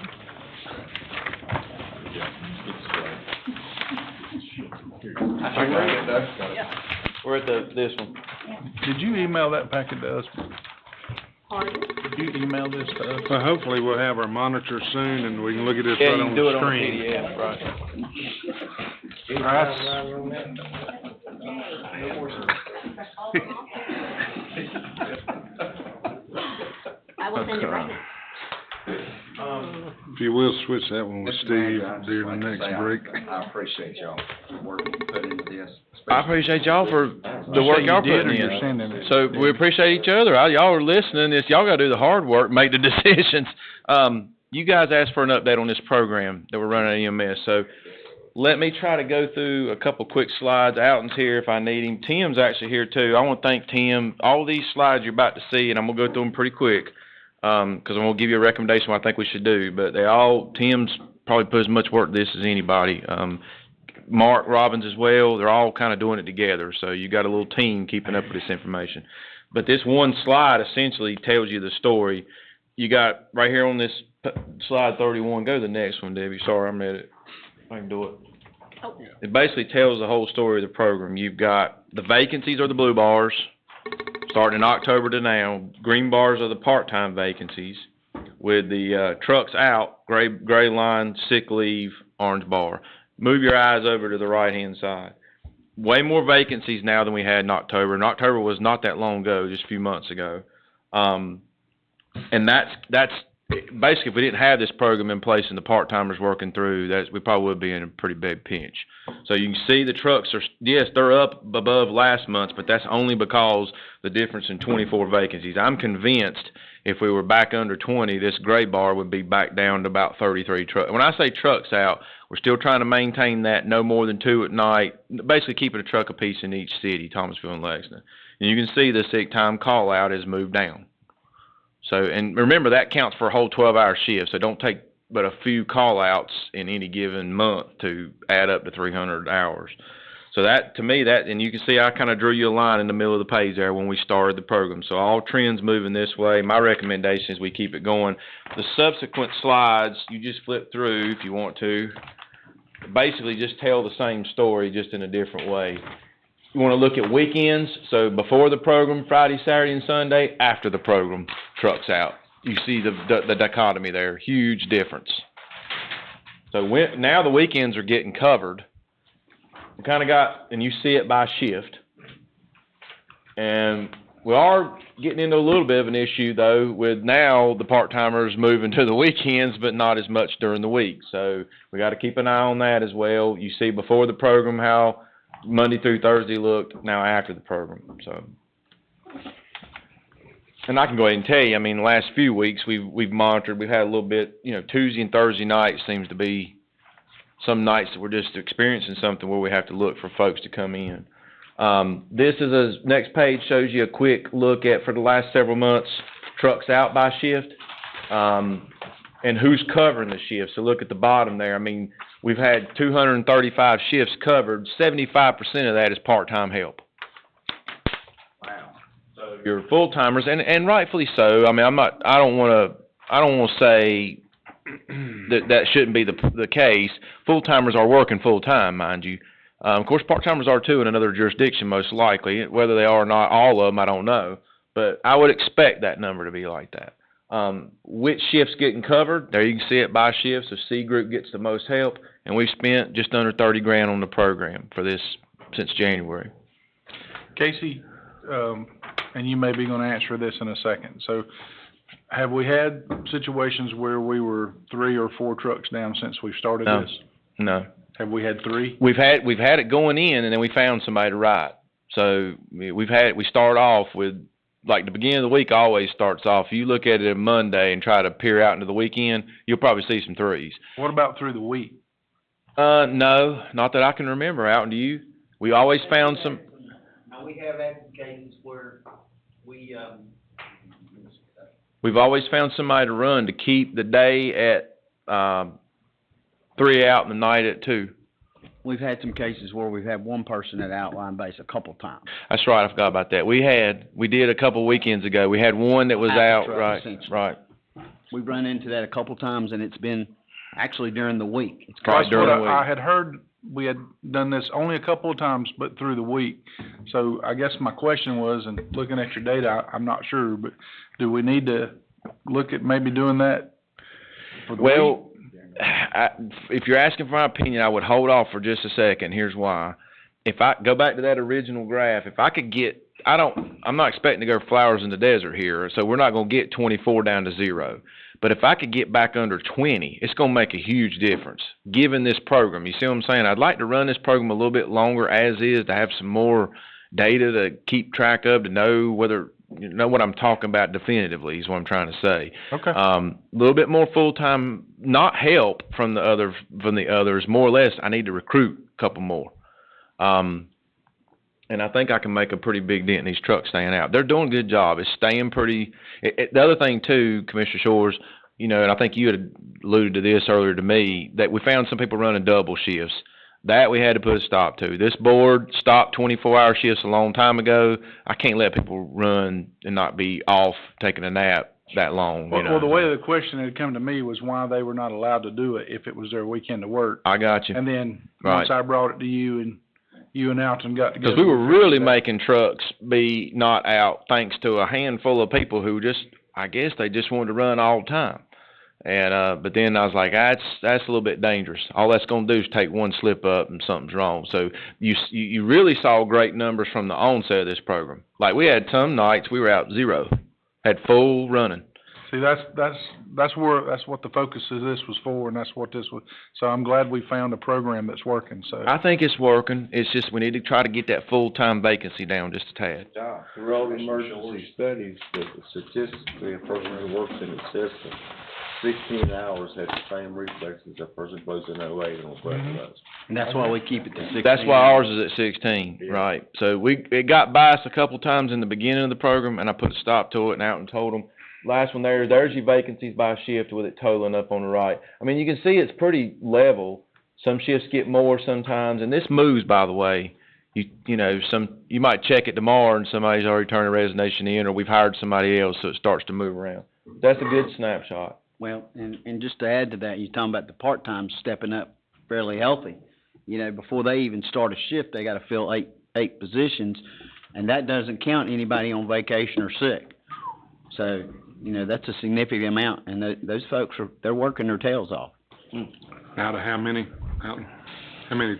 We're at this one. Did you email that packet to us? Pardon? Did you email this to us? Well, hopefully we'll have our monitor soon and we can look at this Yeah, right you on can do it the on a screen. PDF, right. I will send it right. If you will, switch that one with Steve during the next break. I appreciate y'all working, put into this. I appreciate y'all for the work y'all You did, putting or you're sending in. it? So we appreciate each other. Y'all are listening. Y'all gotta do the hard work, make the decisions. You guys asked for an update on this program that we're running at EMS, so let me try to go through a couple quick slides. Alton's here if I need him. Tim's actually here too. I want to thank Tim. All these slides you're about to see, and I'm gonna go through them pretty quick, because I'm gonna give you a recommendation what I think we should do. But Tim's probably put as much work to this as anybody. Mark Robbins as well. They're all kind of doing it together. So you got a little team keeping up with this information. But this one slide essentially tells you the story. You got right here on this slide 31. Go to the next one, Debbie. Sorry, I made it. I can do it. Oh. It basically tells the whole story of the program. You've got the vacancies are the blue bars, starting in October to now. Green bars are the part-time vacancies, with the trucks out, gray line, sick leave, orange bar. Move your eyes over to the right-hand side. Way more vacancies now than we had in October, and October was not that long ago, just a few months ago. And that's basically, if we didn't have this program in place and the part-timers working through, we probably would be in a pretty big pinch. So you can see the trucks are, yes, they're up above last month, but that's only because the difference in 24 vacancies. I'm convinced if we were back under 20, this gray bar would be back down to about 33 trucks. When I say trucks out, we're still trying to maintain that no more than 2 at night, basically keeping a truck apiece in each city, Thomasville and Lexington. And you can see the sick time call out has moved down. So, and remember that counts for a whole 12-hour shift, so don't take but a few call-outs in any given month to add up to 300 hours. So that, to me, and you can see I kind of drew you a line in the middle of the page there when we started the program. So all trends moving this way. My recommendation is we keep it going. The subsequent slides, you just flip through if you want to. basically just tell the same story, just in a different way. You wanna look at weekends, so before the program, Friday, Saturday, and Sunday, after the program, trucks out. You see the dichotomy there, huge difference. So now the weekends are getting covered. We kinda got, and you see it by shift. And we are getting into a little bit of an issue, though, with now the part-timers moving to the weekends, but not as much during the week. So we gotta keep an eye on that as well. You see before the program how Monday through Thursday looked, now after the program, so. And I can go ahead and tell you, I mean, the last few weeks, we've monitored, we've had a little bit, Tuesday and Thursday nights seems to be some nights that we're just experiencing something where we have to look for folks to come in. This is next page shows you a quick look at, for the last several months, trucks out by shift, and who's covering the shift. So look at the bottom there. I mean, we've had 235 shifts covered. 75% of that is part-time help. Wow. So your full-timers, and rightfully so. I mean, I don't want to say that shouldn't be the case. Full-timers are working full-time, mind you. Of course, part-timers are too in another jurisdiction, most likely. Whether they are or not, all of them, I don't know. But I would expect that number to be like that. Which shift's getting covered? There you can see it by shift. So C group gets the most help, and we've spent just under $30,000 on the program for this since January. Casey, and you may be going to answer this in a second. So, have we had situations where we were 3 or 4 trucks down since we started this? No. Have we had 3? We've had it going in, and then we found somebody to ride. So we start off with, like, the beginning of the week always starts off. If you look at it on Monday and try to peer out into the weekend, you'll probably see some 3s. What about through the week? No, not that I can remember. Out do you? We always found some. Now, we have had cases where we've always found somebody to run to keep the day at 3 out and the night at 2. We've had some cases where we've had one person at outline base a couple times. That's right, I forgot about that. We did a couple weekends ago. We had one that was out, right. We've run into that a couple times, and it's been actually during the week. It's right during the week. I had heard we had done this only a couple of times, but through the week. So I guess my question was, and looking at your data, I'm not sure, but do we need to look at maybe doing that for the week? If you're asking for my opinion, I would hold off for just a second. Here's why. If I go back to that original graph, if I could get, I'm not expecting to go flowers in the desert here, so we're not going to get 24 down to 0. But if I could get back under 20, it's going to make a huge difference, given this program. You see what I'm saying? I'd like to run this program a little bit longer as is, to have some more data to keep track of, to know what I'm talking about definitively is what I'm trying to say. Okay. A little bit more full-time, not help from the others, more or less, I need to recruit a couple more. And I think I can make a pretty big dent in these trucks staying out. They're doing a good job. It's staying pretty. The other thing too, Commissioner Shores, and I think you had alluded to this earlier to me, that we found some people running double shifts. That we had to put a stop to. This board stopped 24-hour shifts a long time ago. I can't let people run and not be off taking a nap that long. Well, the way the question had come to me was why they were not allowed to do it if it was their weekend to work. I got you. And then once I brought it to you and Alton got together. Because we were really making trucks be not out thanks to a handful of people who I guess they just wanted to run all the time. And but then I was like, that's a little bit dangerous. All that's going to do is take one slip up and something's wrong. So you really saw great numbers from the onset of this program. Like we had some nights we were out 0, had full running. See, that's what the focus of this was for, and that's what this was. So I'm glad we found a program that's working. So I think it's working. It's just we need to try to get that full-time vacancy down just a tad. Through all the emergency studies, statistically, a person who works in the system, 16 hours has the same reflexes a person goes in 08 on does. And that's why we keep it to 16. That's why ours is at 16, right? So it got by us a couple times in the beginning of the program, and I put a stop to it and out and told them, last one there's your vacancies by shift with it totaling up on the right. I mean, you can see it's pretty level. Some shifts get more sometimes, and this moves, by the way. You might check it tomorrow and somebody's already turned a resignation in, or we've hired somebody else, so it starts to move around. That's a good snapshot. Well, and just to add to that, you're talking about the part-time stepping up fairly healthy. You know, before they even start a shift, they gotta fill eight positions, and that doesn't count anybody on vacation or sick. So, you know, that's a significant amount, and those folks they're working their tails off. Out of how many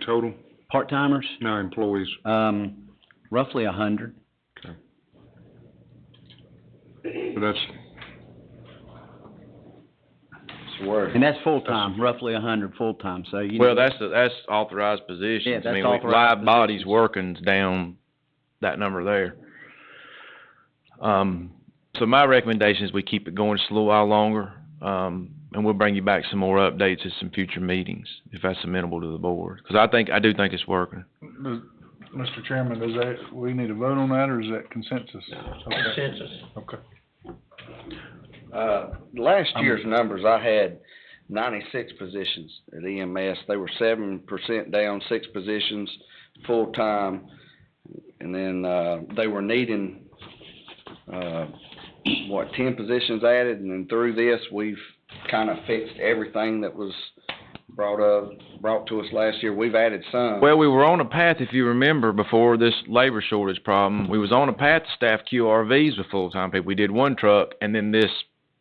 total? Part-timers? No, employees. Roughly 100. Okay. So that's, and that's full-time, roughly 100 full-time, so you Well, know. that's authorized positions. Yeah, that's I mean, authorized live bodies working's down that number there. So my recommendation is we keep it going just a little while longer, and we'll bring you back some more updates at some future meetings, if that's amenable to the board. Because I do think it's working. Mr. Chairman, we need to vote on that, or is that consensus? Okay. Consensus. Okay. Last year's numbers, I had 96 positions at EMS. They were 7% down, 6 positions full-time. And then, they were needing, 10 positions added, and then through this, we've kind of fixed everything that was brought to us last year. We've added some. Well, we were on a path, if you remember, before this labor shortage problem. We was on a path to staff QRVs with full-time people. We did one truck, and then this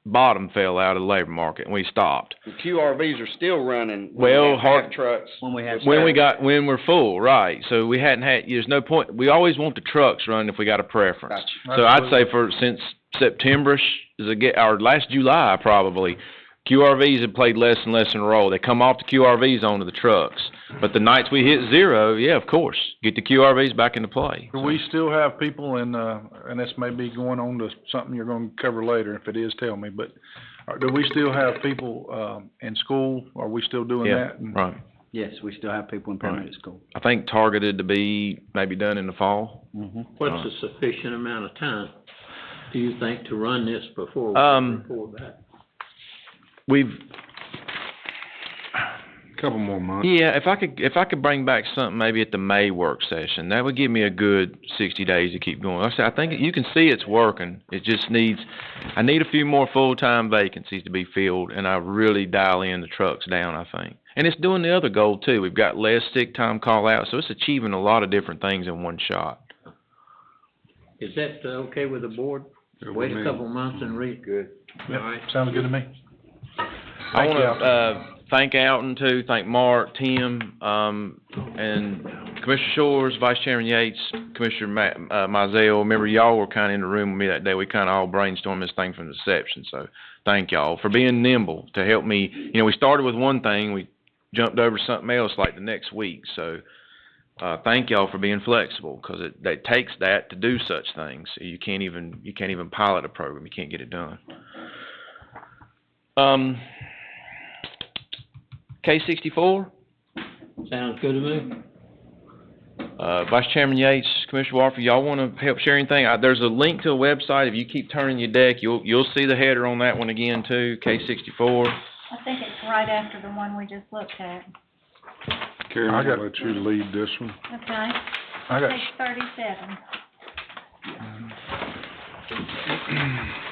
bottom fell out of the labor market, and we stopped. The QRVs are still running. Well, hard trucks. When we're full, right. So we hadn't had, there's no point, we always want the trucks running if we got a preference. Gotcha. So I'd say since September-ish, or last July probably, QRVs have played less and less in a role. They come off the QRVs onto the trucks. But the nights we hit zero, yeah, of course, get the QRVs back into play. Do we still have people and this may be going on to something you're gonna cover later, if it is, tell me, but do we still have people, in school? Are we still doing that? Right. Yes, we still have people in paramedic school. I think targeted to be maybe done in the fall. What's a sufficient amount of time, do you think, to run this before we report back? We've couple more months. Yeah, if I could bring back something maybe at the May work session, that would give me a good 60 days to keep going. Like I said, I think you can see it's working. It just I need a few more full-time vacancies to be filled, and I really dial in the trucks down, I think. And it's doing the other goal too. We've got less sick time call out, so it's achieving a lot of different things in one shot. Is that okay with the board? Wait a couple months and read? Good. All right. Sounds good to me. I want to thank Alton too, thank Mark, Tim, and Commissioner Shores, Vice Chairman Yates, Commissioner Mizell. Remember, y'all were kind of in the room with me that day. We kind of all brainstormed this thing from the inception. So thank y'all for being nimble to help me. You know, we started with one thing, we jumped over to something else like the next week. So thank y'all for being flexible, because it takes that to do such things. You can't even pilot a program. You can't get it done. K-64? Sounds good to me. Vice Chairman Yates, Commissioner Warford, y'all want to help share anything? There's a link to a website. If you keep turning your deck, you'll see the header on that one again too, K-64. I think it's right after the one we just looked at. Karen, I'm gonna let you lead this one. Okay. Page 37.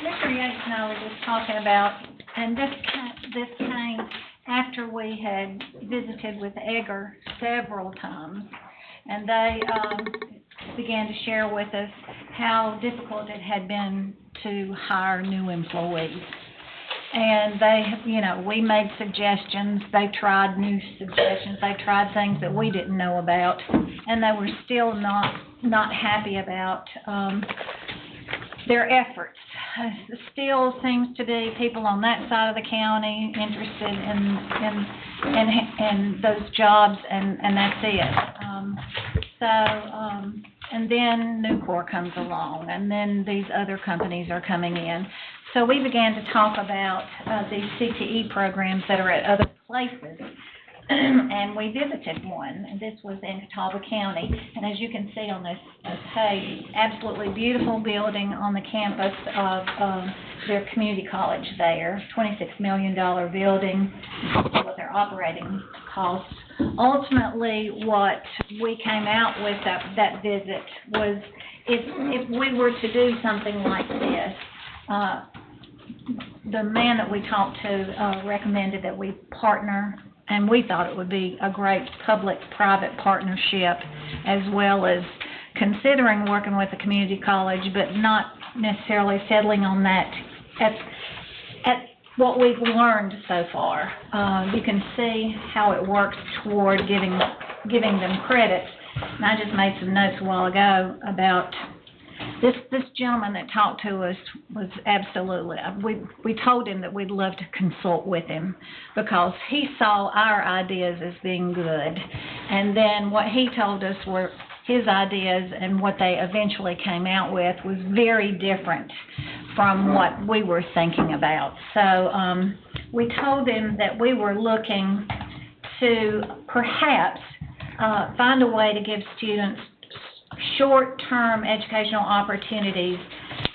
Mr. Yates and I were just talking about, and this came after we had visited with Egger several times, and they began to share with us how difficult it had been to hire new employees. And they, we made suggestions, they tried new suggestions, they tried things that we didn't know about, and they were still not happy about their efforts. Still seems to be people on that side of the county interested in those jobs, and that's it. And then Nucor comes along, and then these other companies are coming in. So we began to talk about these CTE programs that are at other places. And we visited one, and this was in Catawba County. And as you can see on this page, absolutely beautiful building on the campus of their community college there, $26 million building, what their operating costs. Ultimately, what we came out with that visit was, if we were to do something like this, the man that we talked to recommended that we partner and we thought it would be a great public-private partnership, as well as considering working with the community college, but not necessarily settling on that at what we've learned so far. You can see how it works toward giving them credit. And I just made some notes a while ago about this gentleman that talked to us was absolutely, we told him that we'd love to consult with him because he saw our ideas as being good. And then what he told us were his ideas, and what they eventually came out with was very different from what we were thinking about. So we told him that we were looking to perhaps find a way to give students short-term educational opportunities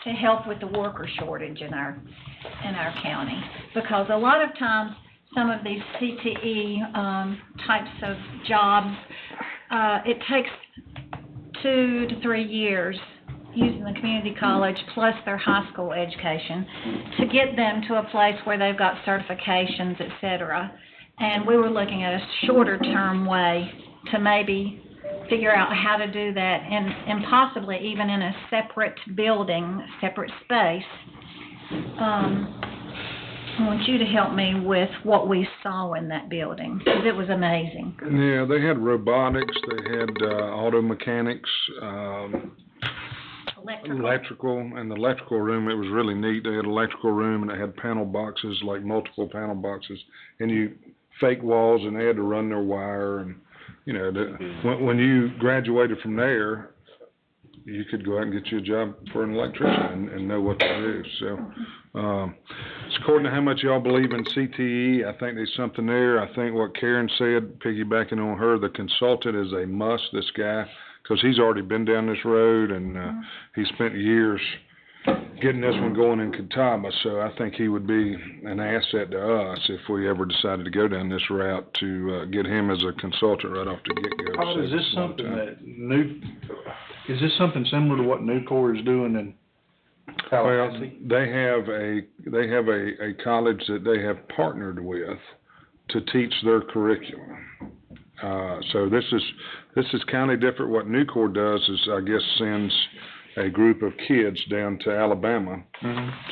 to help with the worker shortage in our county. Because a lot of times, some of these CTE types of jobs, it takes 2 to 3 years using the community college plus their high school education to get them to a place where they've got certifications, et cetera. And we were looking at a shorter term way to maybe figure out how to do that, and possibly even in a separate building, separate space. I want you to help me with what we saw in that building, because it was amazing. Yeah, they had robotics, they had auto mechanics, electrical, and the electrical room, it was really neat. They had an electrical room, and it had panel boxes, like multiple panel boxes, and you fake walls, and they had to run their wire, and when you graduated from there, you could go out and get you a job for an electrician and know what to do. So, it's according to how much y'all believe in CTE, I think there's something there. I think what Karen said, piggybacking on her, the consultant is a must, this guy, because he's already been down this road, and he spent years getting this one going in Catawba, so I think he would be an asset to us if we ever decided to go down this route, to get him as a consultant right off the get-go. Is this something is this something similar to what Nucor is doing in Tallahassee? Well, they have a college that they have partnered with to teach their curriculum. So this is kind of different. What Nucor does is, I guess, sends a group of kids down to Alabama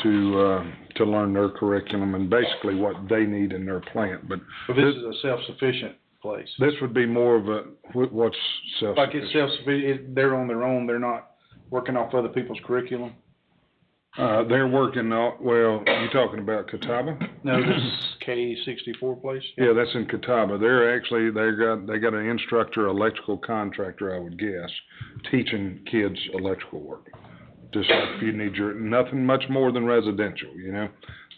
to learn their curriculum and basically what they need in their plant. But this is a self-sufficient place. This would be more of a, what's self-sufficient? Like it's self-sufficient, they're on their own, they're not working off other people's curriculum? They're working on, well, you talking about Catawba? No, this is K-64 place? Yeah, that's in Catawba. They got an instructor, electrical contractor, I would guess, teaching kids electrical work. Just like if you need nothing much more than residential,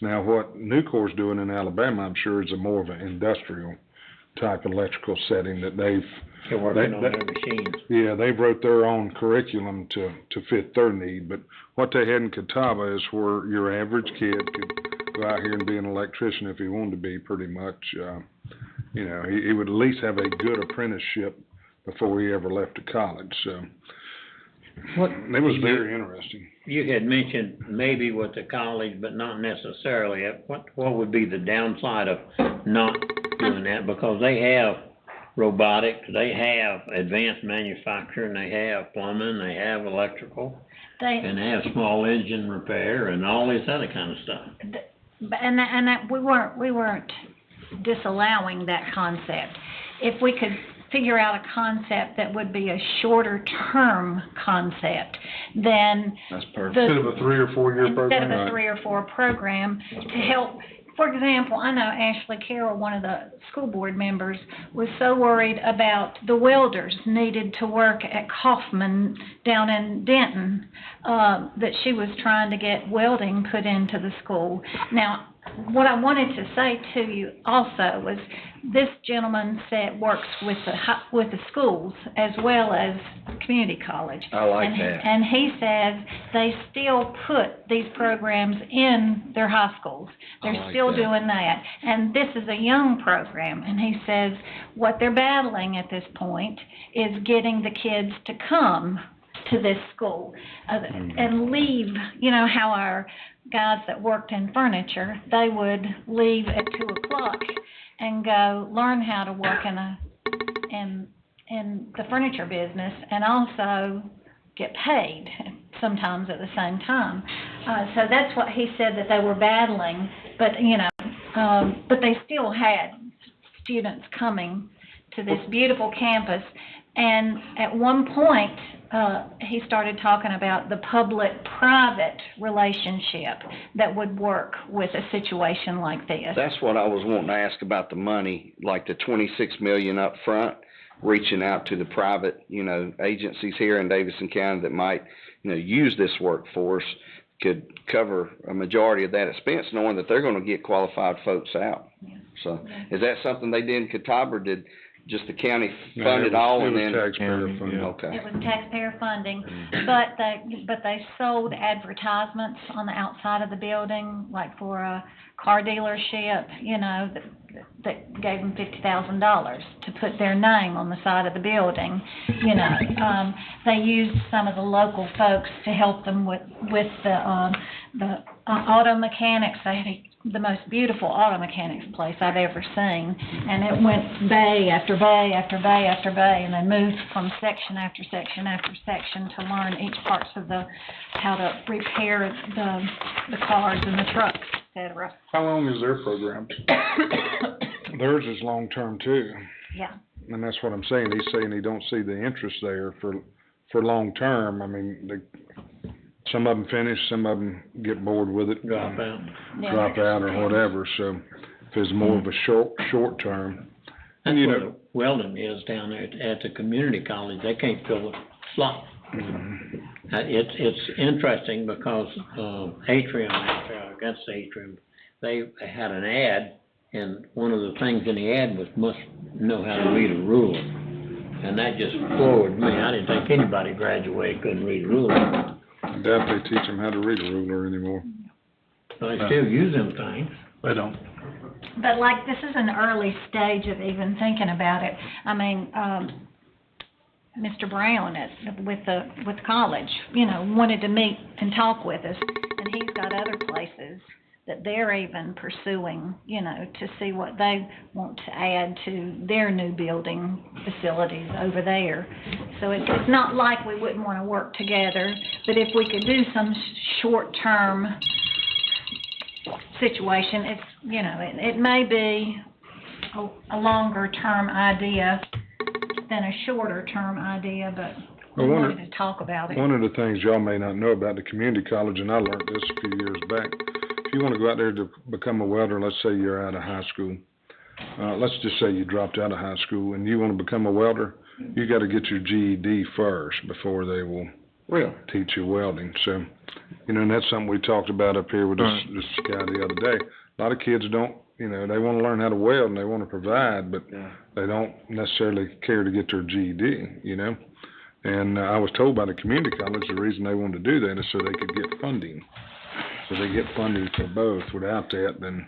Now, what Nucor's doing in Alabama, I'm sure, is a more of an industrial type electrical setting that they're working on their machines. Yeah, they wrote their own curriculum to fit their need, but what they had in Catawba is where your average kid could go out here and be an electrician if he wanted to be, pretty much. He would at least have a good apprenticeship before he ever left to college, so it was very interesting. You had mentioned maybe with the college, but not necessarily. What would be the downside of not doing that? Because they have robotics, they have advanced manufacturing, they have plumbing, they have electrical, and they have small engine repair and all this other kind of stuff. And that we weren't disallowing that concept. If we could figure out a concept that would be a shorter term concept, then that's perfect. Instead of a 3 or 4 year program. Instead of a 3 or 4 program to help. For example, I know Ashley Carroll, one of the school board members, was so worried about the welders needed to work at Kaufman down in Denton that she was trying to get welding put into the school. Now, what I wanted to say to you also was this gentleman works with the schools as well as community college. I like that. And he says they still put these programs in their high schools. They're still doing that. And this is a young program. And he says what they're battling at this point is getting the kids to come to this school and leave, how our guys that worked in furniture, they would leave at 2 o'clock and go learn how to work in the furniture business and also get paid sometimes at the same time. So that's what he said that they were battling, but but they still had students coming to this beautiful campus. And at one point, he started talking about the public-private relationship that would work with a situation like this. That's what I was wanting to ask about the money, like the 26 million up front, reaching out to the private, agencies here in Davidson County that might, use this workforce, could cover a majority of that expense, knowing that they're going to get qualified folks out. Yeah. So, is that something they did in Catawba, or did just the county fund it all and then? Taxpayer funding. Okay. It was taxpayer funding, but they sold advertisements on the outside of the building, like for a car dealership, that gave them $50,000 to put their name on the side of the building. They used some of the local folks to help them with the auto mechanics. They had the most beautiful auto mechanics place I've ever seen, and it went bay after bay after bay after bay, and they moved from section after section after section to learn each parts of how to repair the cars and the trucks, etc. How long is their program? Theirs is long-term too. Yeah. And that's what I'm saying. He's saying he don't see the interest there for long-term. I mean, some of them finish, some of them get bored with it. Drop out. Drop out or whatever. So if it's more of a short term. That's what welding is down there at the community college. They can't fill a slot. Mm-hmm. It's interesting because Atrium, against Atrium, they had an ad, and one of the things in the ad was must know how to read a ruler. And that just floored me. I didn't think anybody graduated couldn't read a ruler. I doubt they teach them how to read a ruler anymore. But they still use them things. They don't. But like, this is an early stage of even thinking about it. I mean, Mr. Brown with college, wanted to meet and talk with us, and he's got other places that they're even pursuing, to see what they want to add to their new building facilities over there. So it's not like we wouldn't want to work together, but if we could do some short-term situation, it's, it may be a longer-term idea than a shorter-term idea, but we wanted to talk about it. One of the things y'all may not know about the community college, and I learned this a few years back, if you want to go out there to become a welder, let's say you're out of high school, let's just say you dropped out of high school and you want to become a welder, you got to get your GED first before they will teach you welding. So, and that's something we talked about up here with this guy the other day. A lot of kids don't, they want to learn how to weld and they want to provide, but they don't necessarily care to get their GED, And I was told by the community college the reason they wanted to do that is so they could get funding. So they get funding for both. Without that, then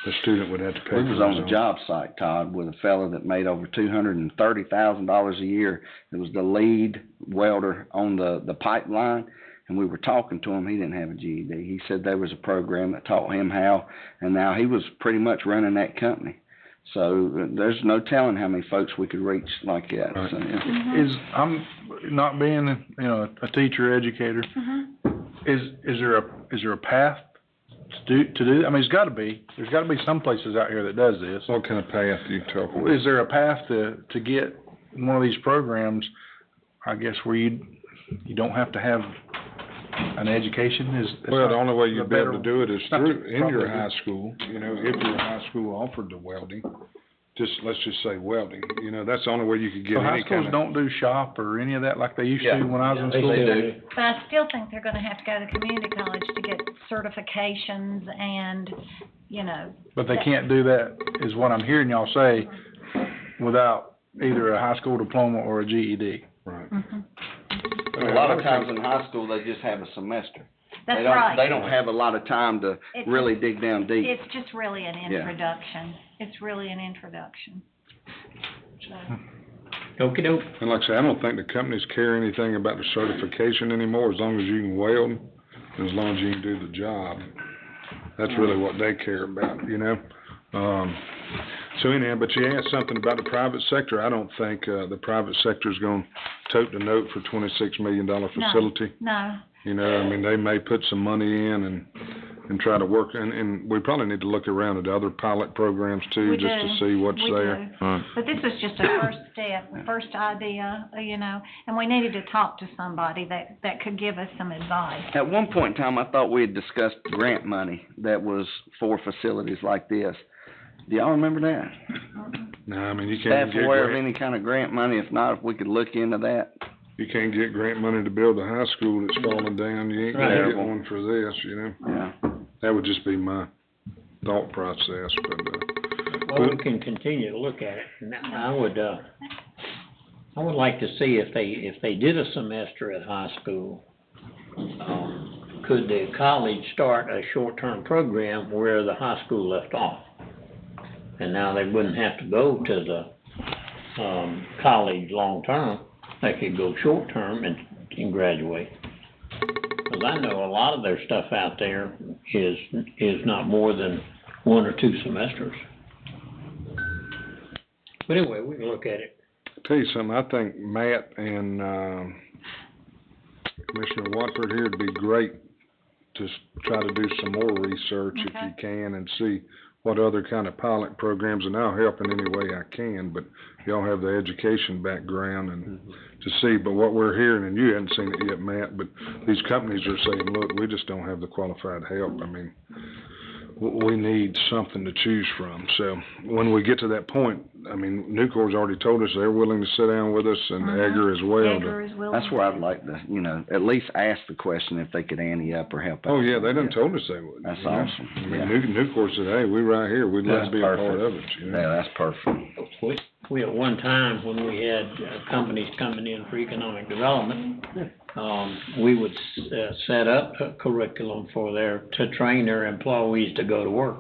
the student would have to pay. We was on a job site, Todd, with a fellow that made over $230,000 a year. It was the lead welder on the pipeline, and we were talking to him. He didn't have a GED. He said there was a program that taught him how, and now he was pretty much running that company. So there's no telling how many folks we could reach like that. Right. So, yeah. I'm not being, a teacher, educator. Is there a path to do? I mean, there's got to be some places out here that does this. What kind of path do you talk about? Is there a path to get one of these programs? I guess where you don't have to have an education. The only way you'd be able to do it is in your high school. If your high school offered the welding, let's just say welding. That's the only way you could get so any high schools don't do shop or any of that like they used to when I was in school. They do. But I still think they're going to have to go to community college to get certifications and, But they can't do that, is what I'm hearing y'all say, without either a high school diploma or a GED. Right. A lot of times in high school, they just have a semester. That's right. They don't have a lot of time to really dig down deep. It's just really an introduction. It's really an introduction. Okie doke. And like I say, I don't think the companies care anything about the certification anymore, as long as you can weld, and as long as you can do the job. That's really what they care about, So anyhow, but you asked something about the private sector. I don't think, the private sector's gonna tote the note for $26 million facility. No, You know, I mean, they may put some money in and try to work, and we probably need to look around at other pilot programs too, We just to do. see what's We there. do. But this was just a first step, a first idea, you know, and we needed to talk to somebody that could give us some advice. At one point in time, I thought we had discussed grant money that was for facilities like this. Do y'all remember that? No, I mean, you Staff can't get aware of grant, any kind of grant money? If not, if we could look into that. you can't get grant money to build a high school that's falling down. You ain't gonna get Terrible. one for this, you know? Yeah. That would just be my thought process, but, Well, we can continue to look at it, and I would like to see if they did a semester at high school, could the college start a short-term program where the high school left off? And now they wouldn't have to go to the, college long-term, they could go short-term and graduate. Cause I know a lot of their stuff out there is not more than 1 or 2 semesters. But anyway, we can look at it. tell you something, I think Matt and, Commissioner Watford here would be great to try to do some more research if you can and see what other kind of pilot programs, and I'll help in any way I can, but y'all have the education background and to see, but what we're hearing, and you haven't seen it yet, Matt, but these companies are saying, look, we just don't have the qualified help. I mean, we need something to choose from. So when we get to that point, I mean, Nucor's already told us they're willing to sit down with us, and Egger as well. Egger is willing. That's where I'd like to, you know, at least ask the question if they could ante up or help out. Oh, yeah, they done told us they would. That's you know? awesome. I mean, Yeah. Nucor said, hey, we right here, we'd love to be a part of it, you know? Yeah, that's perfect. We at one time, when we had companies coming in for economic development, we would set up a curriculum to train their employees to go to work.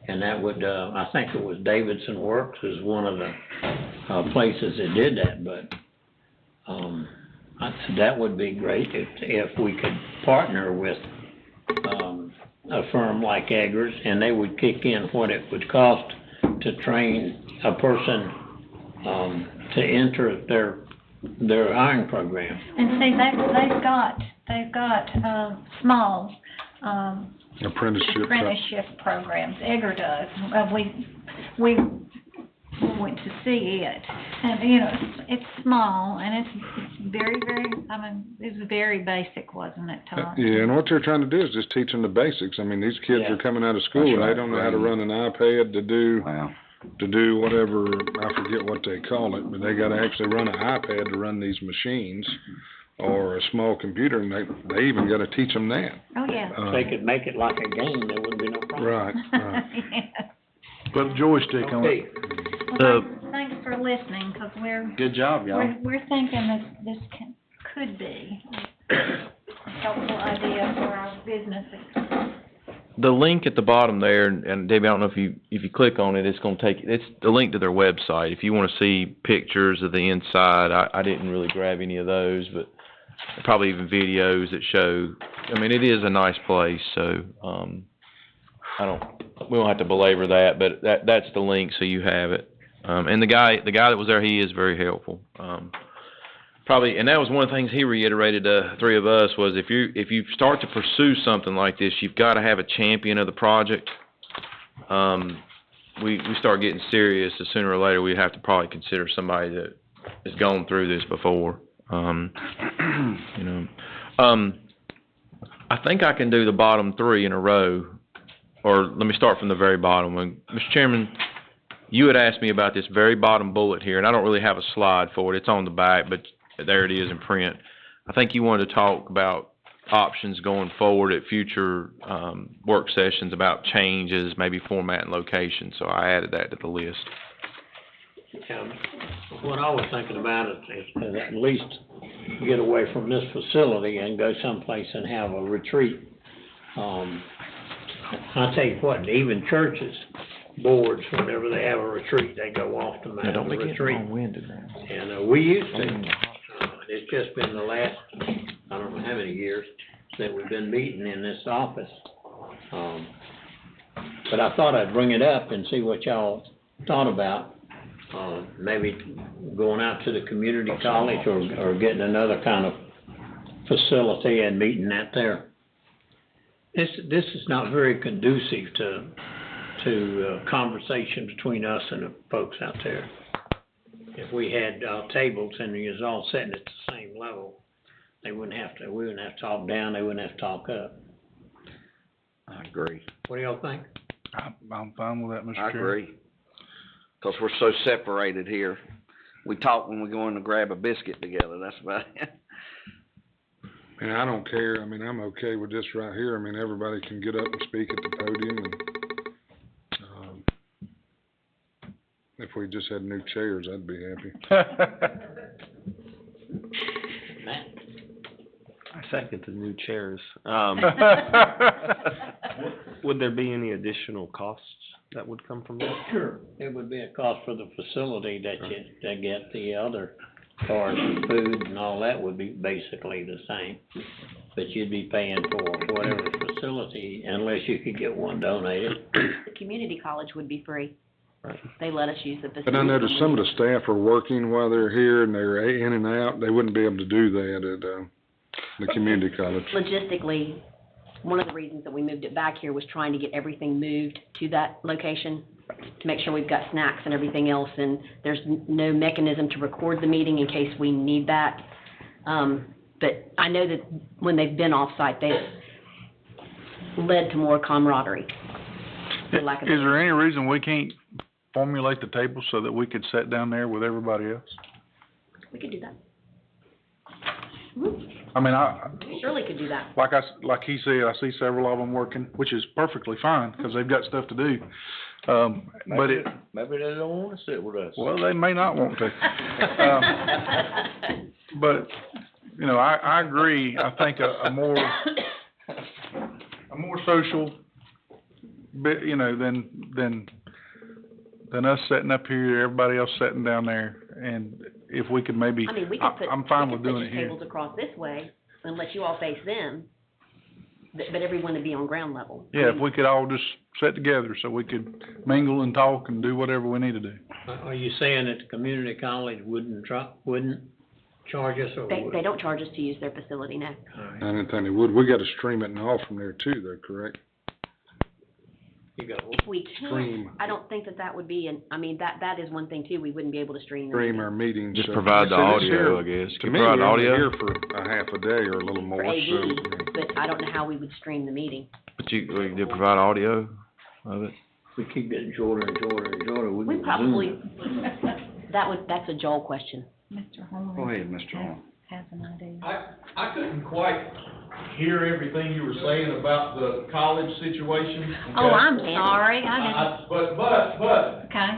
And that would, I think it was Davidson Works is one of the places that did that, but that would be great if we could partner with a firm like Eggers, and they would kick in what it would cost to train a person to enter their hiring program. And see, they've got small, apprenticeship programs. Egger does. We went to see it, and you know, it's small, and it's very, it was very basic, wasn't it, Tom? Yeah, and what they're trying to do is just teach them the basics. I mean, these kids are coming out of school, That's and right. they don't know how to run an iPad to do whatever, I forget what they call it, but they gotta actually run an iPad to run these machines, or a small computer, and they even gotta teach them that. Oh, yeah. If they could make it like a game, there wouldn't be no problem. Right. Put a joystick on it. Well, thanks for listening, because Good job, y'all. we're thinking this could be a helpful idea for our businesses. The link at the bottom there, and Debbie, I don't know if you click on it, it's the link to their website. If you want to see pictures of the inside, I didn't really grab any of those, but probably even videos that show, I mean, it is a nice place, so, we don't have to belabor that, but that's the link, so you have it. And the guy that was there, he is very helpful. And that was one of the things he reiterated to 3 of us, was if you start to pursue something like this, you've got to have a champion of the project. We start getting serious, so sooner or later we have to probably consider somebody that has gone through this before. You know, I think I can do the bottom 3 in a row, or let me start from the very bottom. Mr. Chairman, you had asked me about this very bottom bullet here, and I don't really have a slide for it. It's on the back, but there it is in print. I think you wanted to talk about options going forward at future work sessions about changes, maybe format and location, so I added that to the list. What I was thinking about is at least get away from this facility and go someplace and have a retreat. I'll tell you what, even churches, boards, whenever they have a retreat, they go off to have a retreat. And we used to. It's just been the last, I don't know how many years, that we've been meeting in this office. But I thought I'd bring it up and see what y'all thought about, maybe going out to the community college or getting another kind of facility and meeting out there. This is not very conducive to conversation between us and the folks out there. If we had, tables and we was all sitting at the same level, we wouldn't have to talk down, they wouldn't have to talk up. I agree. What do y'all think? I'm fine with that, Mr. I Chair. agree. 'Cause we're so separated here. We talk when we go in to grab a biscuit together, that's about it. And I don't care, I mean, I'm okay with this right here, I mean, everybody can get up and speak at the podium and, if we just had new chairs, I'd be happy. I second the new chairs. Would there be any additional costs that would come from that? Sure. It would be a cost for the facility that get the other cars and food and all that would be basically the same. But you'd be paying for whatever facility unless you could get one donated. The community college would be free. They let us use the facility. But I noticed some of the staff are working while they're here and they're in and out, they wouldn't be able to do that at, the community college. Logistically, one of the reasons that we moved it back here was trying to get everything moved to that location, to make sure we've got snacks and everything else, and there's no mechanism to record the meeting in case we need that. But I know that when they've been off-site, they've led to more camaraderie. Is there any reason we can't formulate the table so that we could sit down there with everybody else? We could do that. I mean, We surely could do that. like he said, I see several of them working, which is perfectly fine, because they've got stuff to do. But Maybe they don't wanna sit with us. well, they may not want to. But, you know, I agree, I think a more social bit, you know, than us sitting up here, everybody else sitting down there, and if we could maybe, I mean, we could I'm fine with doing it put here. tables across this way and let you all face them, but everyone would be on ground level. Yeah, if we could all just sit together so we could mingle and talk and do whatever we need to do. Are you saying that the community college wouldn't charge us or would? They don't charge us to use their facility now. I didn't think they would, we gotta stream it and all from there too, though, correct? If we Stream. can, I don't think that would be, I mean, that is one thing too, we wouldn't be able to stream. Stream our meetings. Just so- provide the See, this audio, here, I guess. To Can me, provide we're only audio? here for a half a day or a little more, For AV, so. but I don't know how we would stream the meeting. But you did provide audio of it? We keep getting shorter and shorter and shorter. We can probably, Zoom it. that's a Joel question. Mr. Holmes. Go ahead, Mr. Hall. Has an idea. I couldn't quite hear everything you were saying about the college situation. Oh, I'm sorry, But, okay.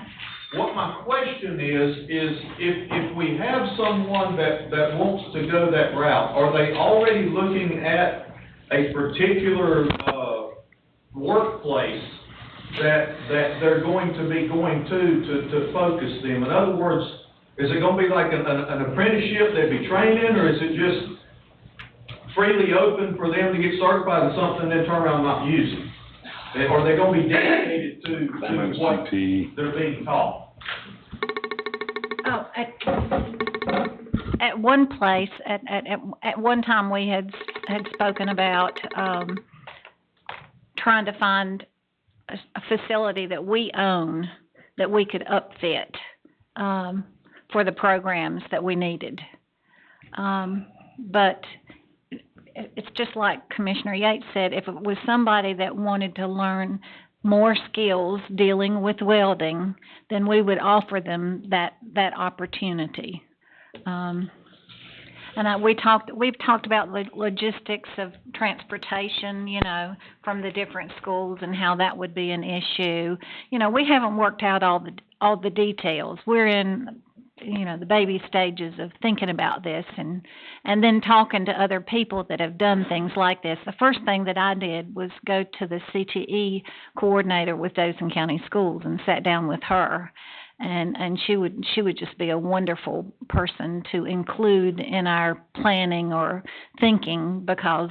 what my question is if we have someone that wants to go that route, are they already looking at a particular, workplace that they're going to be going to focus them? In other words, is it gonna be like an apprenticeship they'd be trained in, or is it just freely open for them to get certified in something and then turn around and not use it? Are they gonna be dedicated to what they're being taught? Oh, at one place, at one time, we had spoken about, trying to find a facility that we own, that we could upfit, for the programs that we needed. But it's just like Commissioner Yates said, if it was somebody that wanted to learn more skills dealing with welding, then we would offer them that opportunity. And we've talked about logistics of transportation, you know, from the different schools and how that would be an issue. You know, we haven't worked out all the details. We're in, you know, the baby stages of thinking about this and then talking to other people that have done things like this. The first thing that I did was go to the CTE coordinator with Davidson County Schools and sat down with her. And she would just be a wonderful person to include in our planning or thinking, because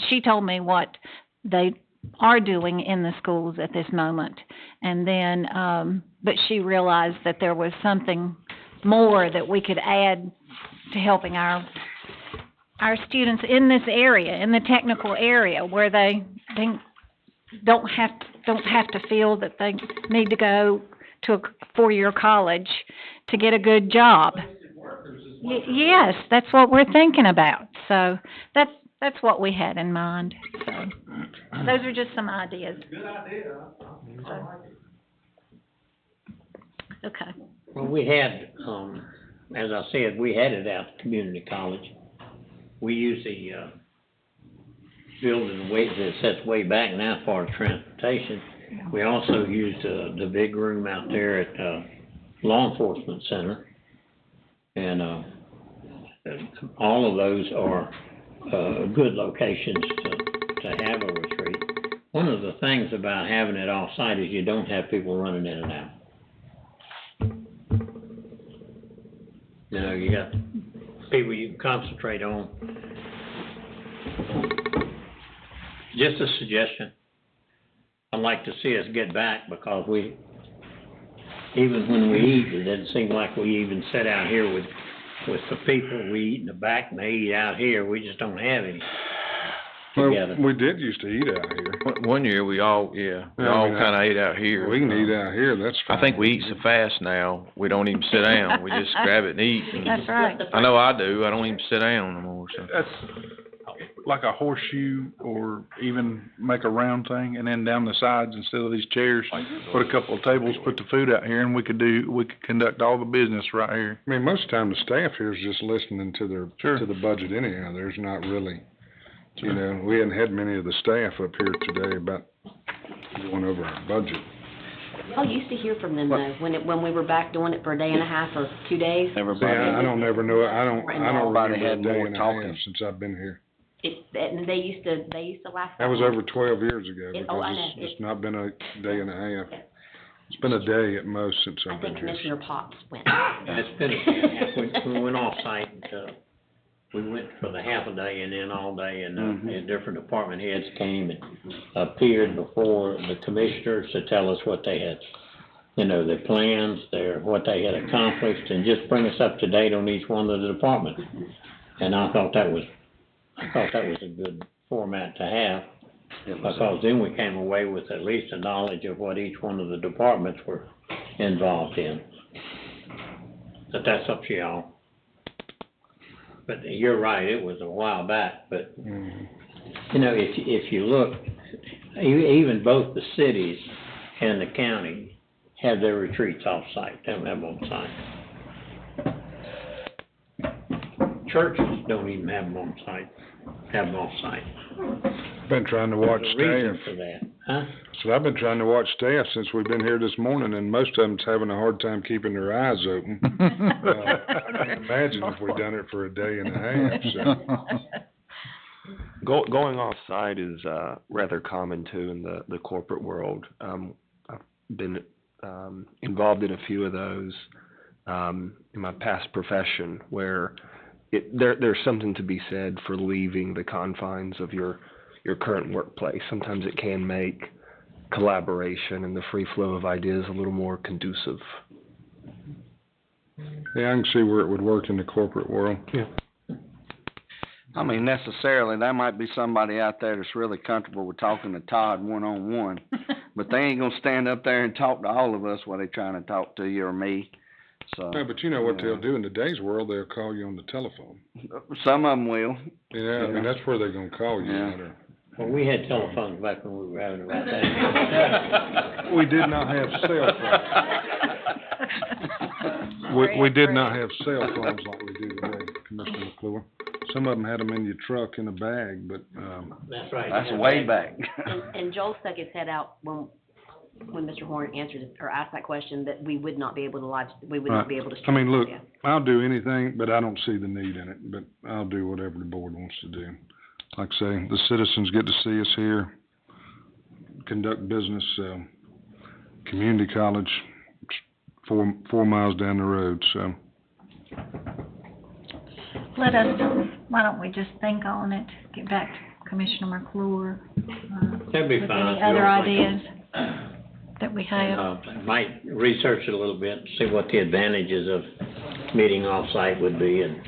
she told me what they are doing in the schools at this moment. And then but she realized that there was something more that we could add to helping our students in this area, in the technical area, where they don't have to feel that they need to go to a four-year college to get a good job. Yes, that's what we're thinking about. So that's what we had in mind. So those are just some ideas. Good idea. So, okay. Well, we had, as I said, we had it out at community college. We use the, building that sets way back now for transportation. We also used, the big room out there at, law enforcement center. And, all of those are, good locations to have a retreat. One of the things about having it off-site is you don't have people running in and out. You know, you got people you can concentrate on. Just a suggestion. I'd like to see us get back, because even when we eat, it doesn't seem like we even sit out here with the people. We eat in the back and they eat out here. We just don't have any together. Well, we did used to eat out here. One year, we all kinda ate out here. We can eat out here, that's fine. I think we eat so fast now, we don't even sit down, we just grab it and eat. And That's right. I know I do, I don't even sit down no more, so. That's like a horseshoe, or even make a round thing, and then down the sides, instead of these chairs, put a couple of tables, put the food out here, and we could conduct all the business right here. I mean, most of the time the staff here is just listening to to the budget anyhow. There's not really, you know, we hadn't had many of the staff up here today about going over our budget. Y'all used to hear from them though, when we were back doing it for a day and a half or 2 days. Everybody. I don't never know, I don't Everybody remember a had day more and a talking. half since I've been here. And they used to laugh. That was over 12 years ago, Oh, I because know. it's not been a day and a half. It's been a day at most since I I've think been here. Commissioner Potts went. It's been a day and a half. We went off-site, we went for the half a day and then all day, and, and different department heads came and appeared before the commissioners to tell us what they had, you know, their plans, what they had accomplished, and just bring us up to date on each one of the departments. And I thought that was a good format to have, because then we came away with at least a knowledge of what each one of the departments were involved in. But that's up to y'all. But you're right, it was a while back, but, you know, if you look, even both the cities and the county have their retreats off-site, they don't have them on-site. Churches don't even have them on-site, have them off-site. Been trying to watch There's a reason staff. for that, huh? So I've been trying to watch staff since we've been here this morning, and most of them's having a hard time keeping their eyes open. I can't imagine if we'd done it for a day and a half, so. Going off-site is, rather common too in the corporate world. I've been, involved in a few of those, in my past profession, where there's something to be said for leaving the confines of your current workplace. Sometimes it can make collaboration and the free flow of ideas a little more conducive. Yeah, I can see where it would work in the corporate world. Yeah. I mean, necessarily, there might be somebody out there that's really comfortable with talking to Todd one-on-one, but they ain't gonna stand up there and talk to all of us while they're trying to talk to you or me, so. No, but you know what they'll do in today's world, they'll call you on the telephone. Some of them will. Yeah, I mean, that's where they're gonna call you. Yeah. Or- Well, we had telephones back when we were having about that. We did not have cell phones. We did not have cell phones like we do today, Commissioner McClure. Some of them had them in your truck in a bag, but, That's right. That's way back. And Joel stuck his head out when Mr. Horn answered or asked that question, that we would not be able to. I mean, look, Yeah. I'll do anything, but I don't see the need in it, but I'll do whatever the board wants to do. Like I say, the citizens get to see us here, conduct business, community college, 4 miles down the road, so. Why don't we just think on it, get back to Commissioner McClure, That'd be with fine. any other ideas? that we And, have. might research it a little bit, see what the advantages of meeting off-site would be and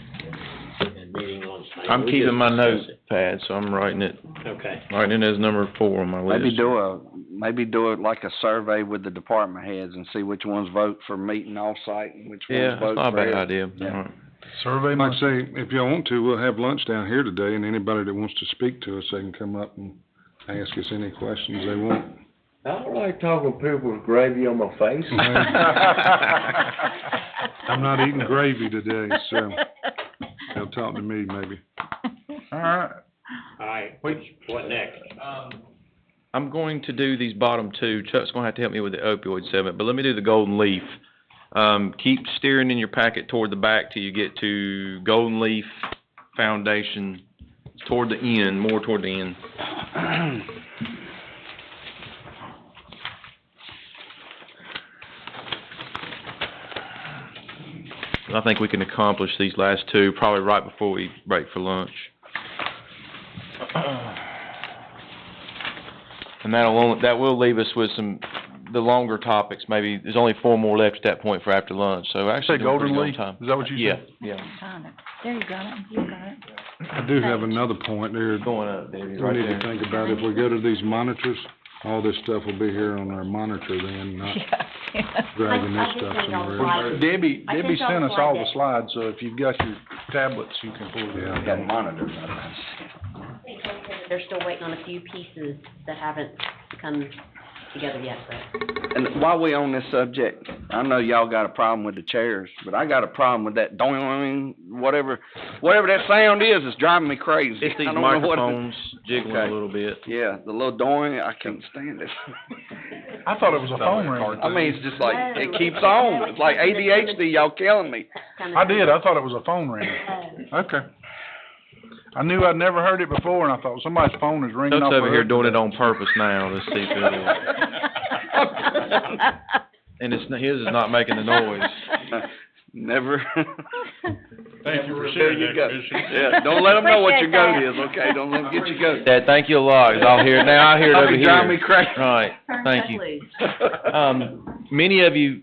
meeting on-site. I'm We keeping just my discussed notepad, so I'm writing it Okay. as number 4 on my list. Maybe do it like a survey with the department heads and see which ones vote for meeting off-site and which Yeah, ones that's vote not a for bad it. idea. Yeah. All right. Survey Like I say, if y'all want to, we'll have lunch down here today, and anybody that wants to speak to us, they can come up and ask us any questions they want. I don't like talking to people with gravy on my face. I'm not eating gravy today, so they'll talk to me maybe. All right. All right, what next? I'm going to do these bottom 2. Chuck's gonna have to help me with the opioid settlement, but let me do the golden leaf. Keep steering in your packet toward the back till you get to Golden Leaf Foundation, toward the end, more toward the end. I think we can accomplish these last 2 probably right before we break for lunch. And that will leave us with the longer topics. Maybe there's only 4 more left at that point for after lunch. So actually, Say Golden doing Leaf? time. Is that what you said? Yeah. Got it. There you got it, you got it. I do have another point there. Going up, Debbie, We right need there. to think about if we go to these monitors, all this stuff will be here on our monitor then, not dragging this stuff somewhere else. Debbie I sent y'all sent the us all slide the deck. slides, so if you've got your tablets, you can pull it out. Got monitors. They're still waiting on a few pieces that haven't come together yet, so. And while we on this subject, I know y'all got a problem with the chairs, but I got a problem with that doing, whatever that sound is driving me crazy. It's these I don't know what it- microphones jiggling Okay. a little bit. Yeah, the little doing, I can't stand it. I thought it was a phone ring. I mean, it's just like, it keeps on. It's like ADHD, y'all killing me. I did, I thought it was a phone ring. Okay. I knew I'd never heard it before, and I thought somebody's phone is ringing off. Chuck's over the here hook doing it today. on purpose now to see if it'll, and his is not making the noise. Never. Thank you for There sharing you that, go. Commissioner. Yeah, don't let them know what your Appreciate goat that. is, okay? Don't let them get your goat. Dad, thank you a lot, 'cause I'll hear it now. I hear it I'll over be here. driving me crazy. Right, Turn thank that you. loose. Many of you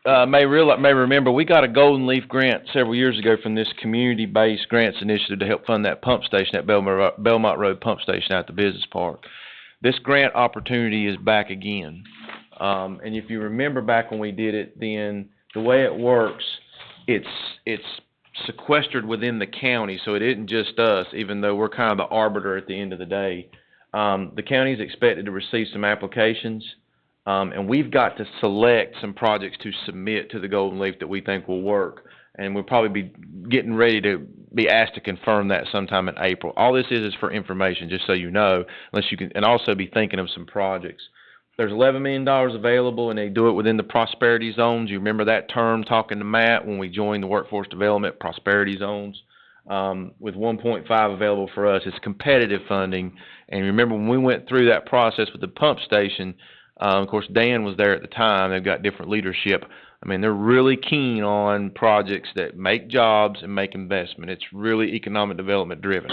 may remember we got a Golden Leaf grant several years ago from this community-based grants initiative to help fund that pump station at Belmont Road Pump Station out at the business park. This grant opportunity is back again. And if you remember back when we did it, then the way it works, it's sequestered within the county, so it isn't just us, even though we're kind of the arbiter at the end of the day. The county is expected to receive some applications. And we've got to select some projects to submit to the Golden Leaf that we think will work. And we'll probably be getting ready to be asked to confirm that sometime in April. All this is for information, just so you know, unless you can, and also be thinking of some projects. There's $11 million available, and they do it within the prosperity zones. You remember that term, talking to Matt, when we joined the workforce development prosperity zones. With 1.5 available for us, it's competitive funding. And remember, when we went through that process with the pump station, of course, Dan was there at the time. They've got different leadership. I mean, they're really keen on projects that make jobs and make investment. It's really economic development driven.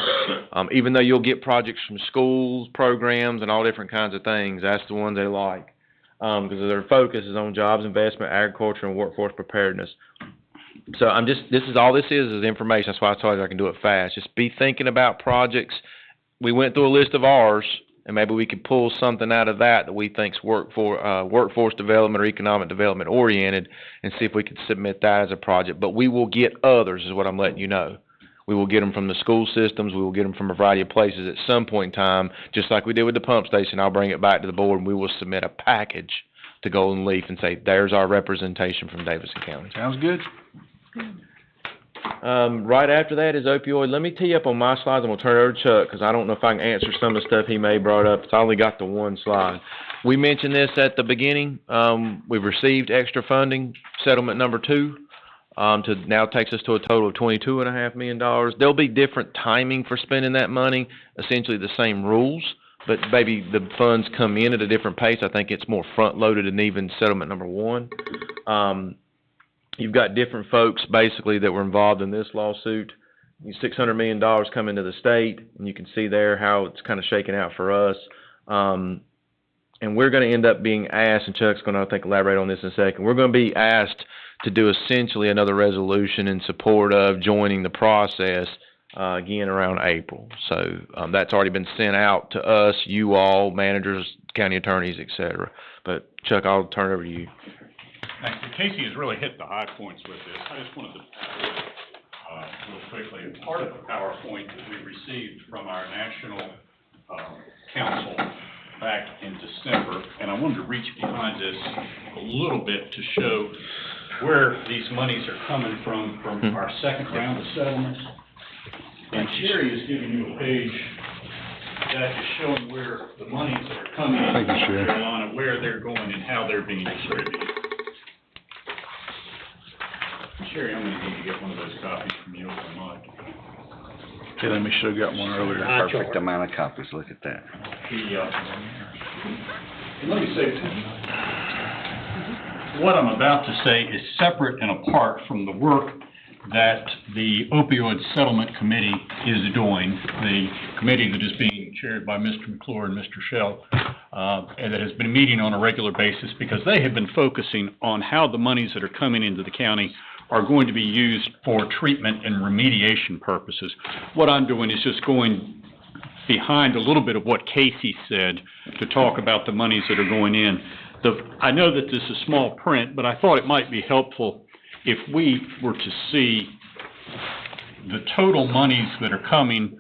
Even though you'll get projects from schools, programs, and all different kinds of things, that's the ones they like. Because their focus is on jobs, investment, agriculture, and workforce preparedness. So this is all this is information. That's why I told you I can do it fast. Just be thinking about projects. We went through a list of ours, and maybe we could pull something out of that we think's workforce development or economic development oriented, and see if we could submit that as a project. But we will get others, is what I'm letting you know. We will get them from the school systems. We will get them from a variety of places at some point in time, just like we did with the pump station. I'll bring it back to the board, and we will submit a package to Golden Leaf and say, there's our representation from Davidson County. Sounds good. Right after that is opioid. Let me tee up on my slides, and we'll turn it over to Chuck, because I don't know if I can answer some of the stuff he may have brought up. I only got the one slide. We mentioned this at the beginning. We've received extra funding, settlement number 2, now takes us to a total of $22.5 million. There'll be different timing for spending that money, essentially the same rules, but maybe the funds come in at a different pace. I think it's more front-loaded than even settlement number 1. You've got different folks, basically, that were involved in this lawsuit. $600 million coming to the state, and you can see there how it's kind of shaking out for us. and we're gonna end up being asked, and Chuck's gonna, I think, elaborate on this in a second, we're gonna be asked to do essentially another resolution in support of joining the process, again around April. So, that's already been sent out to us, you all, managers, county attorneys, et cetera. But Chuck, I'll turn it over to you. Thank you. Casey has really hit the high points with this. I just wanted to, real quickly, part of the PowerPoint that we received from our national, council back in December, and I wanted to reach behind this a little bit to show where these monies are coming from our second round of settlements. And Sherry is giving you a page that is showing where the monies that are coming in from North Carolina, where they're going and how they're being distributed. Sherry, I'm gonna need to get one of those copies from you if I might. Okay, let me show you, got one earlier. Perfect amount of copies, look at that. And let me say, what I'm about to say is separate and apart from the work that the Opioid Settlement Committee is doing, the committee that is being chaired by Mr. McClure and Mr. Shell, and that has been meeting on a regular basis, because they have been focusing on how the monies that are coming into the county are going to be used for treatment and remediation purposes. What I'm doing is just going behind a little bit of what Casey said to talk about the monies that are going in. I know that this is small print, but I thought it might be helpful if we were to see the total monies that are coming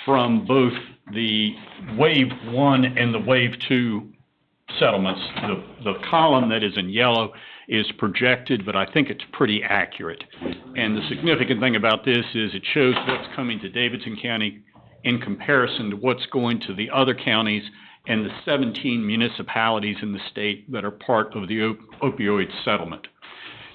from both the Wave 1 and the Wave 2 settlements. The column that is in yellow is projected, but I think it's pretty accurate. And the significant thing about this is it shows what's coming to Davidson County in comparison to what's going to the other counties and the 17 municipalities in the state that are part of the opioid settlement.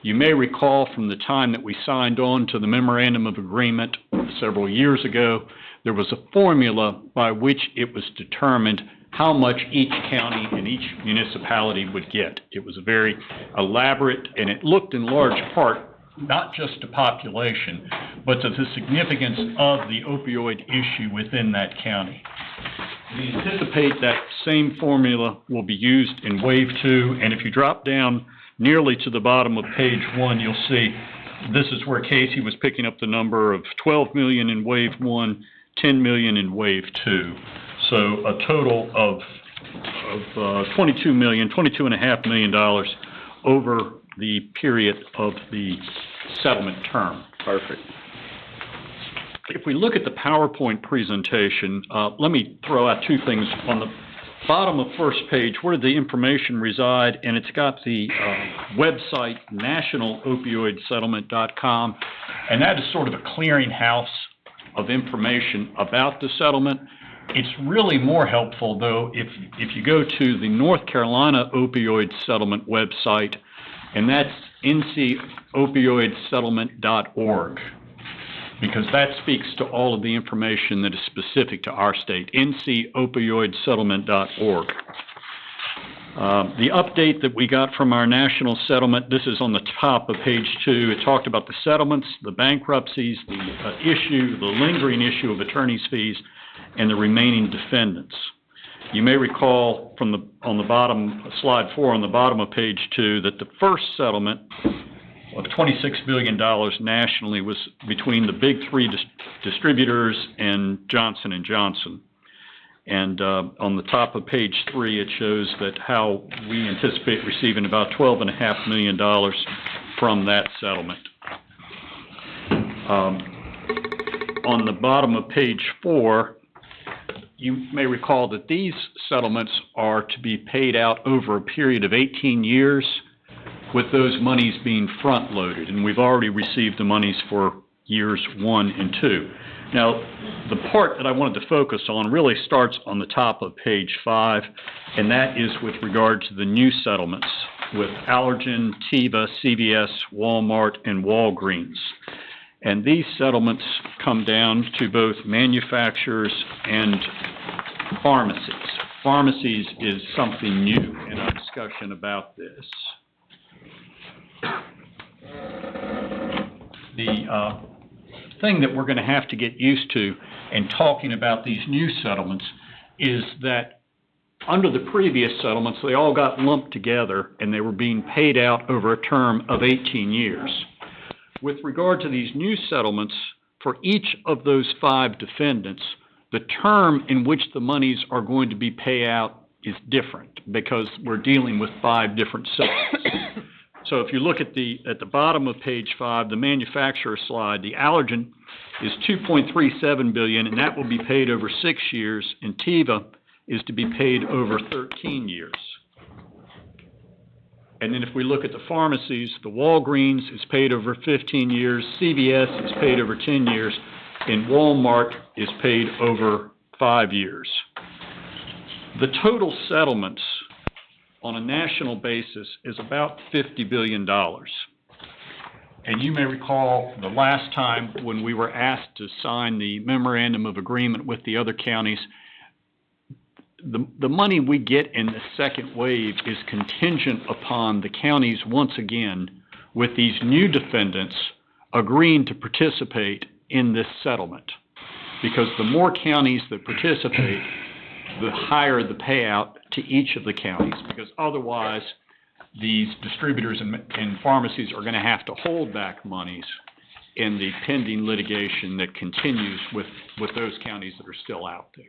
You may recall from the time that we signed on to the Memorandum of Agreement several years ago, there was a formula by which it was determined how much each county and each municipality would get. It was very elaborate, and it looked in large part not just to population, but to the significance of the opioid issue within that county. We anticipate that same formula will be used in Wave 2, and if you drop down nearly to the bottom of page 1, you'll see this is where Casey was picking up the number of 12 million in Wave 1, 10 million in Wave 2. So a total of $22.5 million over the period of the settlement term. Perfect. If we look at the PowerPoint presentation, let me throw out two things. On the bottom of first page, where the information reside, and it's got the website nationalopioidsettlement.com, and that is sort of a clearinghouse of information about the settlement. It's really more helpful, though, if you go to the North Carolina Opioid Settlement website, and that's ncopioidsettlement.org, because that speaks to all of the information that is specific to our state, ncopioidsettlement.org. The update that we got from our national settlement, this is on the top of page 2. It talked about the settlements, the bankruptcies, the lingering issue of attorney's fees, and the remaining defendants. You may recall on the bottom, slide 4 on the bottom of page 2, that the first settlement of $26 billion nationally was between the big three distributors and Johnson & Johnson. And on the top of page 3, it shows that how we anticipate receiving about $12.5 million from that settlement. On the bottom of page 4, you may recall that these settlements are to be paid out over a period of 18 years, with those monies being front-loaded, and we've already received the monies for years 1 and 2. Now, the part that I wanted to focus on really starts on the top of page 5, and that is with regard to the new settlements with Allergan, Teva, CVS, Walmart, and Walgreens. And these settlements come down to both manufacturers and pharmacies. Pharmacies is something new in our discussion about this. The thing that we're going to have to get used to in talking about these new settlements is that under the previous settlements, they all got lumped together and they were being paid out over a term of 18 years. With regard to these new settlements, for each of those 5 defendants, the term in which the monies are going to be paid out is different because we're dealing with 5 different settlements. So if you look at the bottom of page 5, the manufacturer slide, the Allergen is $2.37 billion, and that will be paid over 6 years, and Teva is to be paid over 13 years. And then if we look at the pharmacies, the Walgreens is paid over 15 years, CVS is paid over 10 years, and Walmart is paid over 5 years. The total settlements on a national basis is about $50 billion. And you may recall the last time when we were asked to sign the memorandum of agreement with the other counties, the money we get in the second wave is contingent upon the counties once again with these new defendants agreeing to participate in this settlement. Because the more counties that participate, the higher the payout to each of the counties, because otherwise these distributors and pharmacies are going to have to hold back monies in the pending litigation that continues with those counties that are still out there.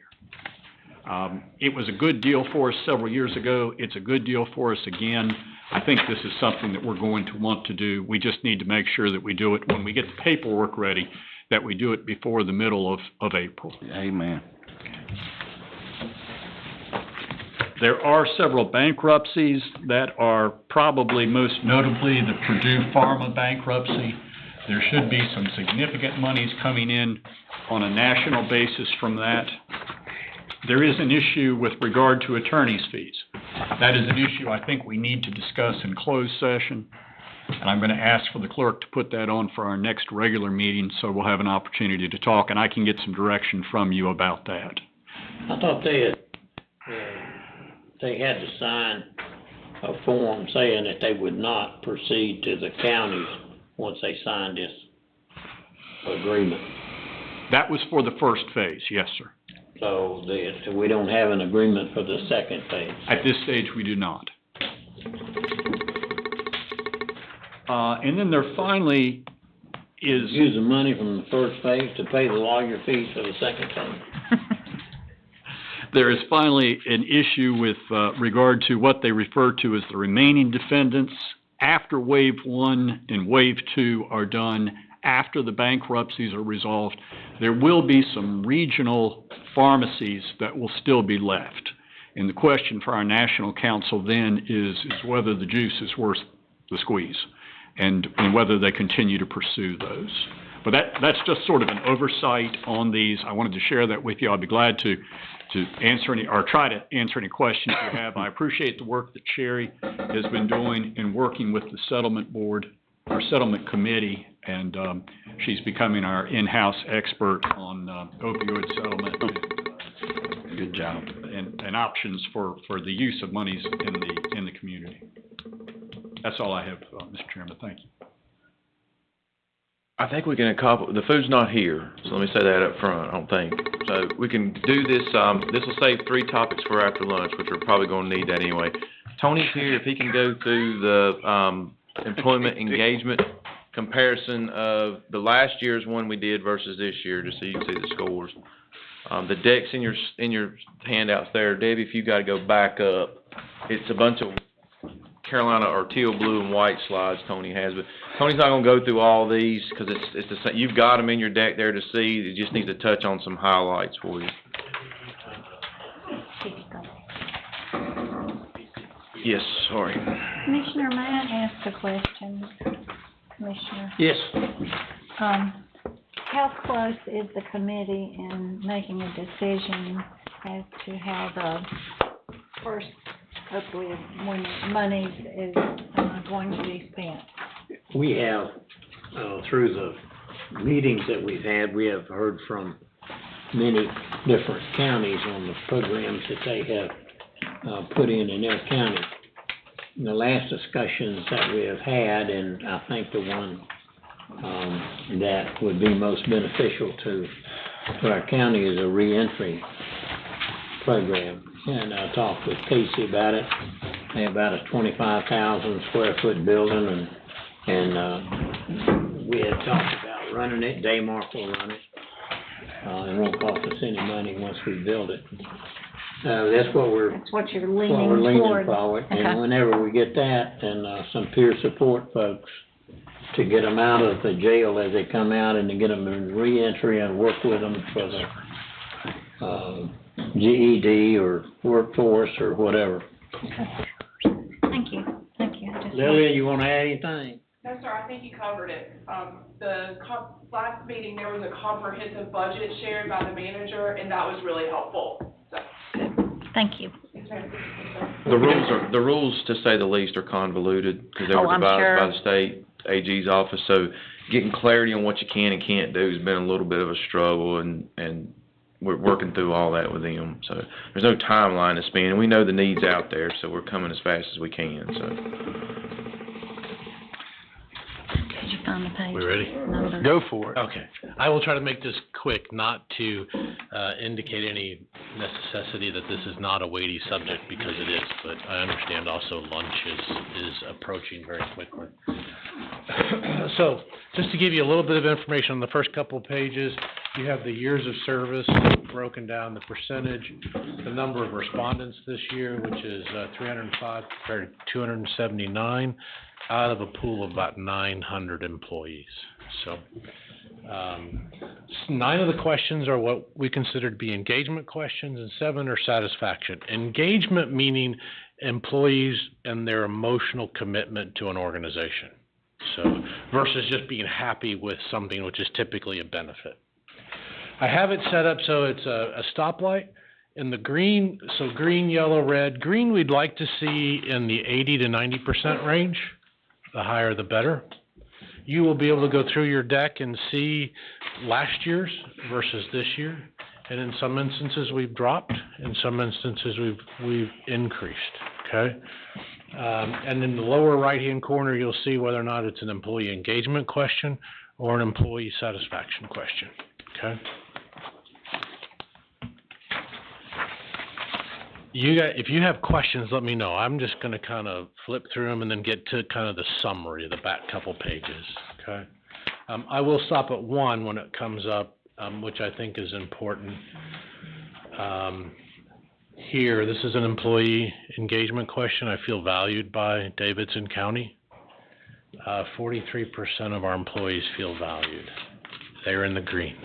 It was a good deal for us several years ago. It's a good deal for us again. I think this is something that we're going to want to do. We just need to make sure that we do it when we get the paperwork ready, that we do it before the middle of April. Amen. There are several bankruptcies that are probably most notably the Purdue Pharma bankruptcy. There should be some significant monies coming in on a national basis from that. There is an issue with regard to attorney's fees. That is an issue I think we need to discuss in closed session, and I'm going to ask for the clerk to put that on for our next regular meeting so we'll have an opportunity to talk, and I can get some direction from you about that. I thought they had to sign a form saying that they would not proceed to the counties once they signed this agreement. That was for the first phase, yes, sir. So we don't have an agreement for the second phase? At this stage, we do not. And then there finally is... Use the money from the first phase to pay the lawyer fees for the second phase. There is finally an issue with regard to what they refer to as the remaining defendants. After Wave 1 and Wave 2 are done, after the bankruptcies are resolved, there will be some regional pharmacies that will still be left. And the question for our national council then is whether the juice is worth the squeeze and whether they continue to pursue those. But that's just sort of an oversight on these. I wanted to share that with you. I'll be glad to answer any, or try to answer any questions you have. I appreciate the work that Sherry has been doing in working with the settlement board, or settlement committee, and she's becoming our in-house expert on opioid settlement. Good job. And options for the use of monies in the community. That's all I have, Mr. Chairman. Thank you. I think we can accomplish, the food's not here, so let me say that up front, I don't think. So we can do this, this will save 3 topics for after lunch, which we're probably gonna need that anyway. Tony's here, if he can go through the, employment engagement comparison of the last year's one we did versus this year, just so you can see the scores. The deck's in your handouts there. Debbie, if you gotta go back up, it's a bunch of Carolina or teal, blue, and white slides Tony has, but Tony's not gonna go through all these, cause it's the same, you've got them in your deck there to see, it just needs to touch on some highlights for you. Yes, sorry. Commissioner, may I ask a question? Commissioner? Yes. How close is the committee in making a decision as to how the first, hopefully, when money is going to be spent? We have, through the meetings that we've had, we have heard from many different counties on the programs that they have put in their county. In the last discussions that we have had, and I think the one that would be most beneficial to our county is a reentry program, and I talked with Casey about it. They have about a 25,000 square foot building, and we had talked about running it. Daymark will run it. It won't cost us any money once we build it. That's what That's what you're leaning toward. forward. Okay. And whenever we get that, and, some peer support folks to get them out of the jail as they come out and to get them in reentry and work with them for the, GED or workforce or whatever. Thank you. Lillian, you wanna add anything? No, sir, I think you covered it. Last meeting, there was a comprehensive budget shared by the manager, and that was really helpful, so. Thank you. The rules, to say the least, are convoluted, because they were I'm devised sure. by the state AG's office, so getting clarity on what you can and can't do has been a little bit of a struggle, and we're working through all that with them, so there's no timeline to spend, and we know the needs out there, so we're coming as fast as we can, so. Did you find the page? We ready? Number. Go for it. Okay. I will try to make this quick, not to indicate any necessity that this is not a weighty subject, because it is, but I understand also lunch is approaching very quickly. So, just to give you a little bit of information on the first couple of pages, you have the years of service broken down, the percentage, the number of respondents this year, which is 305 compared to 279, out of a pool of about 900 employees. So, 9 of the questions are what we consider to be engagement questions, and 7 are satisfaction. Engagement meaning employees and their emotional commitment to an organization. So, versus just being happy with something, which is typically a benefit. I have it set up so it's a stoplight. In the green, so green, yellow, red. Green we'd like to see in the 80 to 90% range. The higher the better. You will be able to go through your deck and see last year's versus this year. And in some instances we've dropped, in some instances we've increased, okay? And in the lower right-hand corner, you'll see whether or not it's an employee engagement question or an employee satisfaction question, okay? If you have questions, let me know. I'm just gonna kind of flip through them and then get to kind of the summary of the back couple pages, okay? I will stop at one when it comes up, which I think is important. Here, this is an employee engagement question. I feel valued by Davidson County. 43% of our employees feel valued. They're in the green.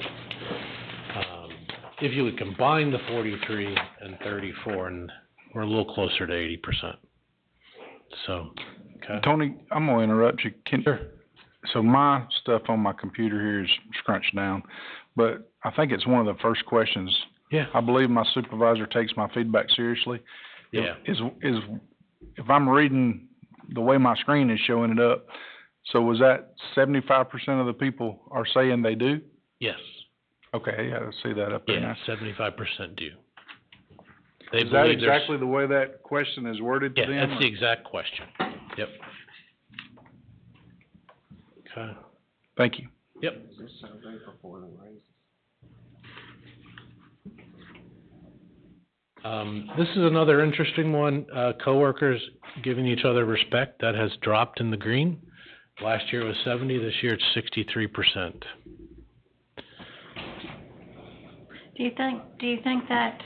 If you would combine the 43 and 34, and we're a little closer to 80%. So, okay. Tony, I'm gonna interrupt you. Sure. So my stuff on my computer here is scrunched down, but I think it's one of the first questions. Yeah. I believe my supervisor takes my feedback seriously. Yeah. If I'm reading the way my screen is showing it up, so was that 75% of the people are saying they do? Yes. Okay, yeah, I see that up there now. 75% do. Is that exactly the way that question is worded to them? Yeah, that's the exact question. Yep. Okay. Thank you. Yep. This is another interesting one. Coworkers giving each other respect. That has dropped in the green. Last year it was 70. This year it's 63%. Do you think that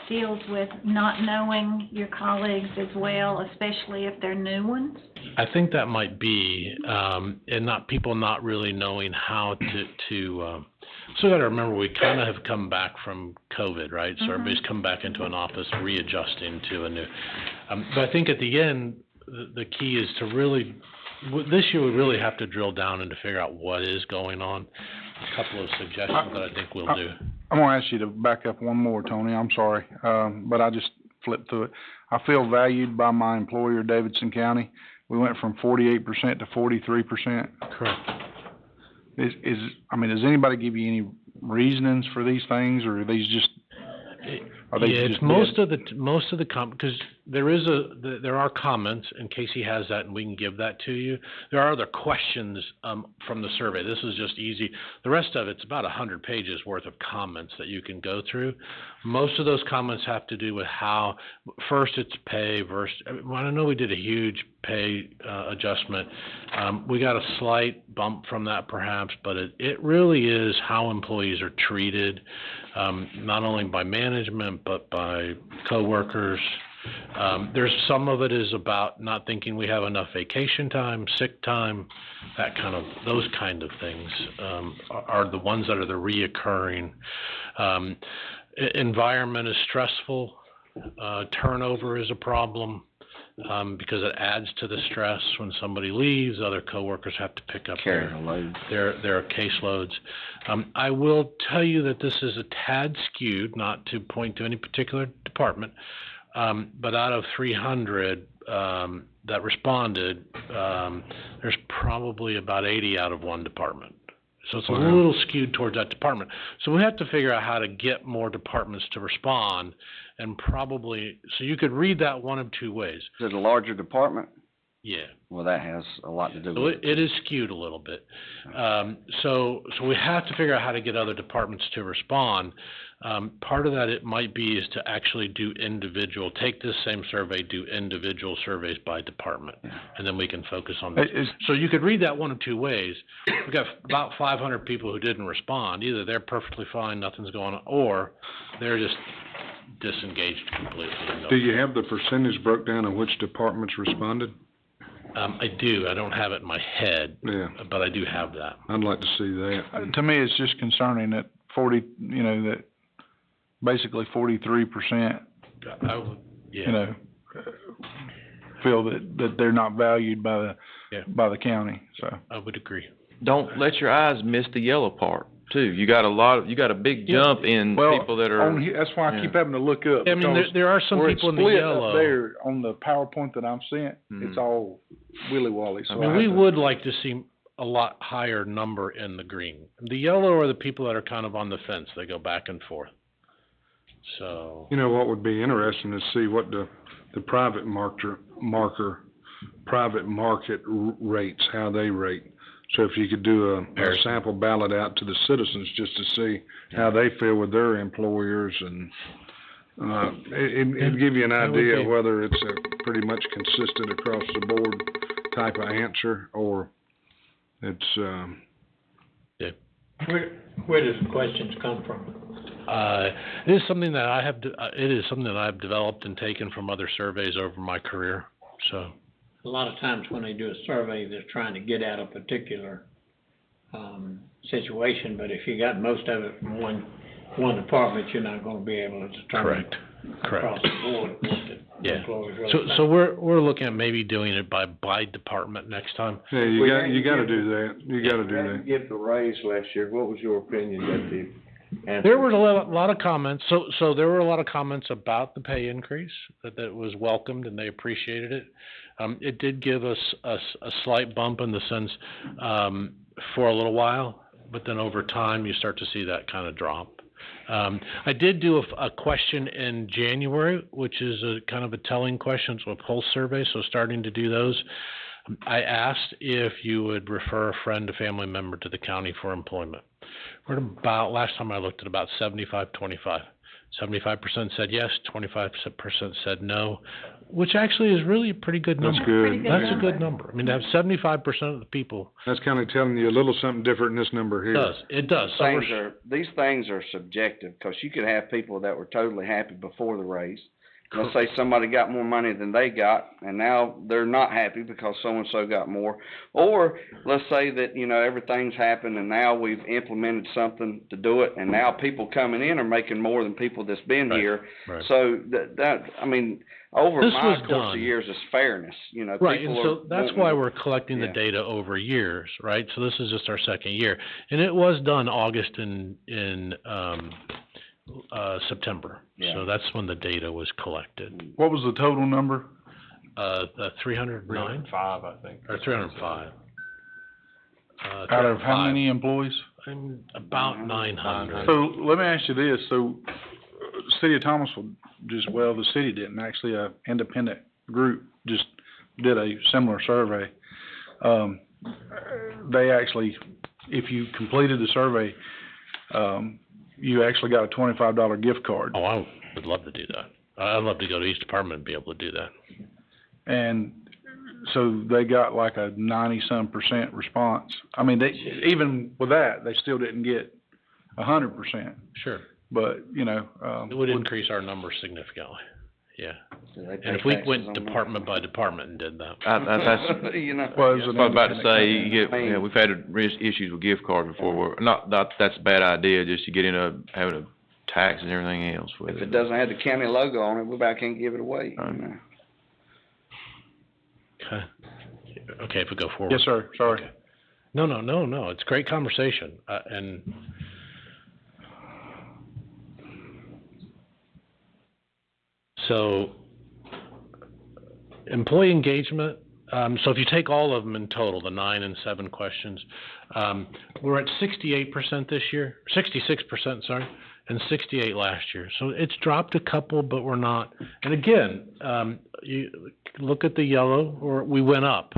deals with not knowing your colleagues as well, especially if they're new ones? I think that might be, and people not really knowing how to so you gotta remember, we kind of have come back from COVID, right? So everybody's come back into an office, readjusting to a new, but I think at the end, the key is to really, this year we really have to drill down and to figure out what is going on. A couple of suggestions that I think we'll do. I'm gonna ask you to back up one more, Tony. I'm sorry, but I just flipped through it. I feel valued by my employer, Davidson County. We went from 48% to 43%. Correct. Does anybody give you any reasonings for these things, or are these just? It's most of the because there are comments, and Casey has that, and we can give that to you. There are other questions, from the survey. This is just easy. The rest of it's about 100 pages worth of comments that you can go through. Most of those comments have to do with how, first it's pay versus, well, I know we did a huge pay, adjustment. We got a slight bump from that perhaps, but it really is how employees are treated, not only by management, but by coworkers. There's some of it is about not thinking we have enough vacation time, sick time, those kind of things, are the ones that are the reoccurring. Environment is stressful, turnover is a problem, because it adds to the stress. When somebody leaves, other coworkers have to pick up their caseloads. I will tell you that this is a tad skewed, not to point to any particular department, but out of 300 that responded, there's probably about 80 out of one department. So it's a little skewed towards that department. So we have to figure out how to get more departments to respond, and probably, so you could read that one of two ways. Is it a larger department? Yeah. Well, that has a lot to do So with it. it is skewed a little bit. So we have to figure out how to get other departments to respond. Part of that it might be is to actually do take this same survey, do individual surveys by department, and then we can focus on this. So you could read that one of two ways. We've got about 500 people who didn't respond. Either they're perfectly fine, nothing's going on, or they're just disengaged completely. Do you have the percentage broke down of which departments responded? I do. I don't have it in my head, but I do have that. I'd like to see that. To me, it's just concerning that that basically 43%, feel that they're not valued by the county, so. I would agree. Don't let your eyes miss the yellow part, too. You got a big jump in people that are. That's why I keep having to look up. I mean, there are some people in the yellow. Up there on the PowerPoint that I'm sent, it's all willy-wally. So we would like to see a lot higher number in the green. The yellow are the people that are kind of on the fence. They go back and forth. So. You know what would be interesting to see what the private private market rates, how they rate. So if you could do a sample ballot out to the citizens just to see how they feel with their employers, and it'd give you an idea of whether it's a pretty much consistent across the board type of answer, or it's Where does the questions come from? It is something that I've developed and taken from other surveys over my career. So A lot of times when they do a survey, they're trying to get at a particular situation, but if you got most of it from one department, you're not going to be able to determine across the board what the employees really think. So we're looking at maybe doing it by department next time. Yeah, you got to do that. You got to do that. Give the raise last year. What was your opinion that the There were a lot of comments. So there were a lot of comments about the pay increase that was welcomed and they appreciated it. It did give us a slight bump in the sense for a little while, but then over time you start to see that kind of drop. I did do a question in January, which is a kind of a telling question, so a pulse survey. So starting to do those. I asked if you would refer a friend, a family member to the county for employment. We're at about, last time I looked at about 75-25. 75% said yes, 25% said no, which actually is really a pretty good number. That's good. That's a good number. I mean, to have 75% of the people. That's kind of telling you a little something different in this number here. It does. These things are subjective, because you could have people that were totally happy before the raise. Let's say somebody got more money than they got, and now they're not happy because so-and-so got more. Or let's say that, everything's happened and now we've implemented something to do it, and now people coming in are making more than people that's been here. Right. So over my course of years is fairness. Right, and so that's why we're collecting the data over years, right? So this is just our second year. And it was done August in September. Yeah. So that's when the data was collected. What was the total number? 309? 305, I think. Or 305. Out of how many employees? About 900. So let me ask you this. So city of Thomasville, the city didn't, actually, a independent group just did a similar survey. They actually, if you completed the survey, you actually got a $25 gift card. Oh, I would love to do that. I'd love to go to each department and be able to do that. And so they got like a 90-some% response. I mean, even with that, they still didn't get 100%. Sure. But, it would increase our numbers significantly, yeah. And if we went department by department and did that. That's, You know, what I was about to say, we've had issues with gift cards before, not that's a bad idea, just to get into having a tax and everything else with it. If it doesn't have the county logo on it, we about can't give it away. Okay, if we go forward. Yes, sir, sorry. Okay. No, it's a great conversation, and so, employee engagement, so if you take all of them in total, the 9 and 7 questions, we're at 68% this year, 66%, sorry, and 68 last year. So it's dropped a couple, but we're not. And again, you look at the yellow, or we went up.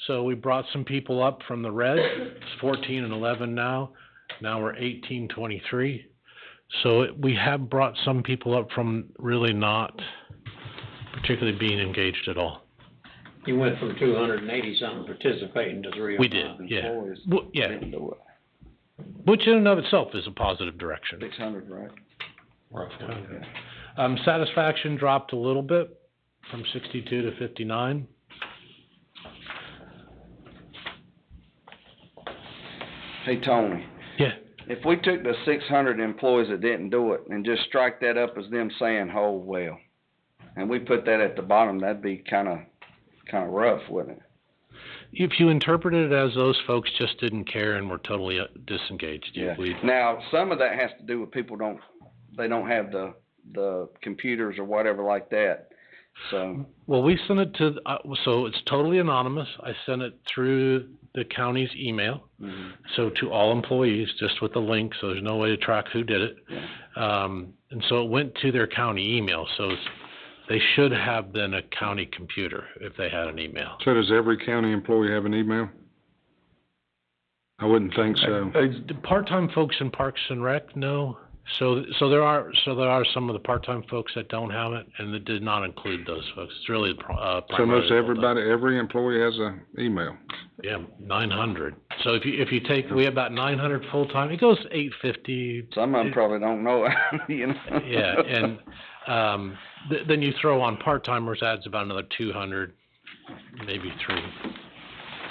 So we brought some people up from the red. It's 14 and 11 now. Now we're 18, 23. So we have brought some people up from really not particularly being engaged at all. You went from 280-something participating to 305. We did, yeah. Well, yeah. Which in and of itself is a positive direction. 600, right? Roughly. Satisfaction dropped a little bit from 62 to 59. Hey, Tony. Yeah. If we took the 600 employees that didn't do it and just strike that up as them saying, "Oh, well," and we put that at the bottom, that'd be kind of rough, wouldn't it? If you interpret it as those folks just didn't care and were totally disengaged. Yeah. Now, some of that has to do with people don't have the computers or whatever like that. So. Well, we sent it to, so it's totally anonymous. I sent it through the county's email. Mm-hmm. So to all employees, just with the link, so there's no way to track who did it. Yeah. And so it went to their county email, so they should have then a county computer if they had an email. So does every county employee have an email? I wouldn't think so. The part-time folks in Parks and Rec, no. So there are some of the part-time folks that don't have it, and it did not include those folks. It's really so most every employee has an email. Yeah, 900. So if you take, we have about 900 full-time. It goes 850. Some of them probably don't know it, you know. Yeah, and then you throw on part-timers, adds about another 200, maybe 3.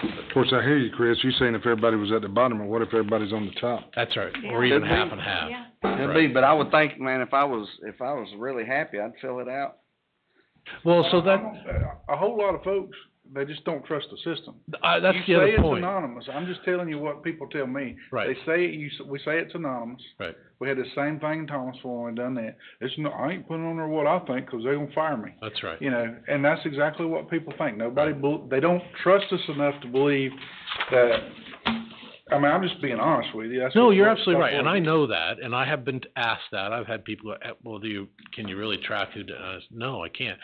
Of course, I hear you, Chris. You're saying if everybody was at the bottom, or what if everybody's on the top? That's right, or even half and half. Yeah. Could be, but I would think, man, if I was really happy, I'd fill it out. Well, so that a whole lot of folks, they just don't trust the system. That's you the other say it's point. anonymous. I'm just telling you what people tell me. Right. They say we say it's anonymous. Right. We had the same thing in Thomasville when we done that. I ain't putting on there what I think because they're gonna fire me. That's right. You know, and that's exactly what people think. They don't trust us enough to believe that. I mean, I'm just being honest with you. You're absolutely right, and I know that, and I have been asked that. I've had people go, well, can you really track who did it? I said, no, I can't.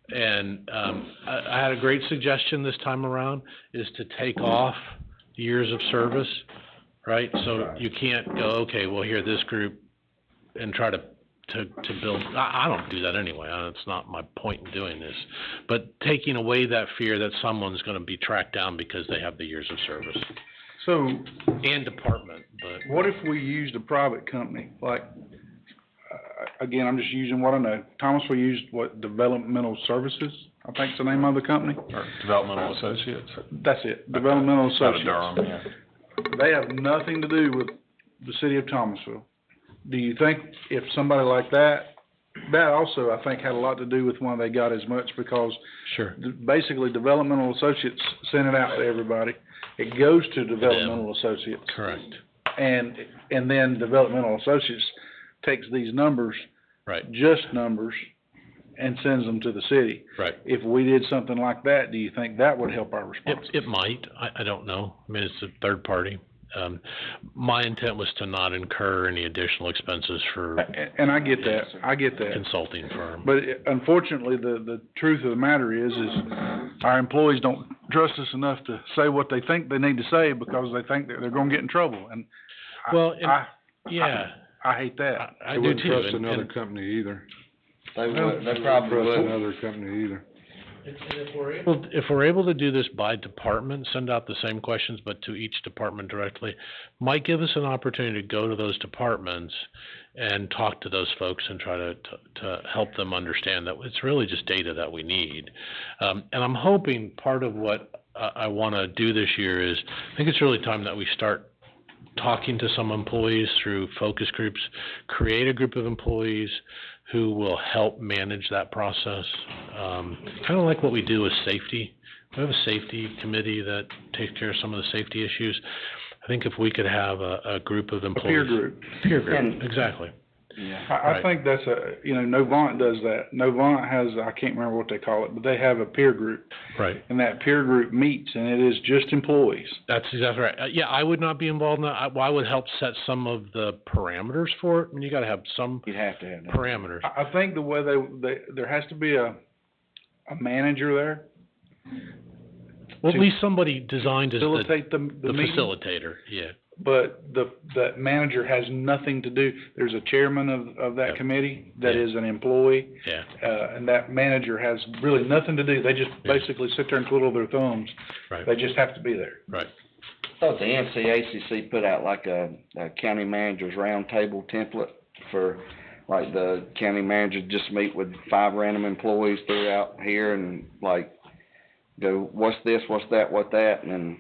And I had a great suggestion this time around, is to take off years of service, right? So you can't go, okay, well, here, this group, and try to build. I don't do that anyway. It's not my point in doing this. But taking away that fear that someone's going to be tracked down because they have the years of service. So. And department, but. What if we used a private company, like, again, I'm just using what I know. Thomasville used Developmental Services, I think's the name of the company. Or Developmental Associates. That's it, Developmental Associates. Out of Durham, yeah. They have nothing to do with the city of Thomasville. Do you think if somebody like that also, I think, had a lot to do with why they got as much, because sure, basically Developmental Associates sent it out to everybody. It goes to Developmental Associates. Correct. And then Developmental Associates takes these numbers, right, just numbers, and sends them to the city. Right. If we did something like that, do you think that would help our response? It might. I don't know. I mean, it's a third party. My intent was to not incur any additional expenses for And I get that, consulting firm. But unfortunately, the truth of the matter is our employees don't trust us enough to say what they think they need to say because they think that they're gonna get in trouble, and I hate that. I They do wouldn't too. trust and- another and- company either. They Trust another company either. If we're able to do this by department, send out the same questions but to each department directly, might give us an opportunity to go to those departments and talk to those folks and try to help them understand that it's really just data that we need. And I'm hoping part of what I wanna do this year is, I think it's really time that we start talking to some employees through focus groups, create a group of employees who will help manage that process. Kind of like what we do with safety. We have a safety committee that takes care of some of the safety issues. I think if we could have a group of employees. Peer group, exactly. Yeah, I think that's Novant does that. Novant has, I can't remember what they call it, but they have a peer group. Right. And that peer group meets, and it is just employees. That's exactly right. Yeah, I would not be involved in that. I would help set some of the parameters for it. I mean, you gotta have some parameters. I think the way there has to be a manager there. Well, at least somebody designed as facilitate the meeting. facilitator, yeah. But that manager has nothing to do. There's a chairman of that committee that is an employee. Yeah. And that manager has really nothing to do. They just basically sit there and twiddle their thumbs. Right. They just have to be there. Right. I thought the NCACC put out like a county manager's roundtable template for, like, the county manager just meet with 5 random employees throughout here and, like, go, what's this, what's that, what that, and then,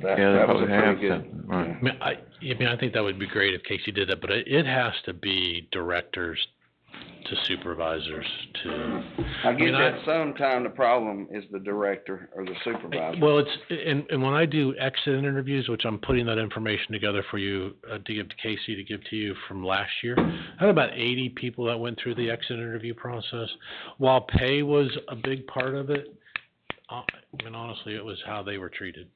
that was a pretty good. Right. I mean, I think that would be great if Casey did that, but it has to be directors to supervisors to. I get that sometimes the problem is the director or the supervisor. Well, and when I do exit interviews, which I'm putting that information together for you, to give to Casey, to give to you from last year, I had about 80 people that went through the exit interview process. While pay was a big part of it, I mean, honestly, it was how they were treated.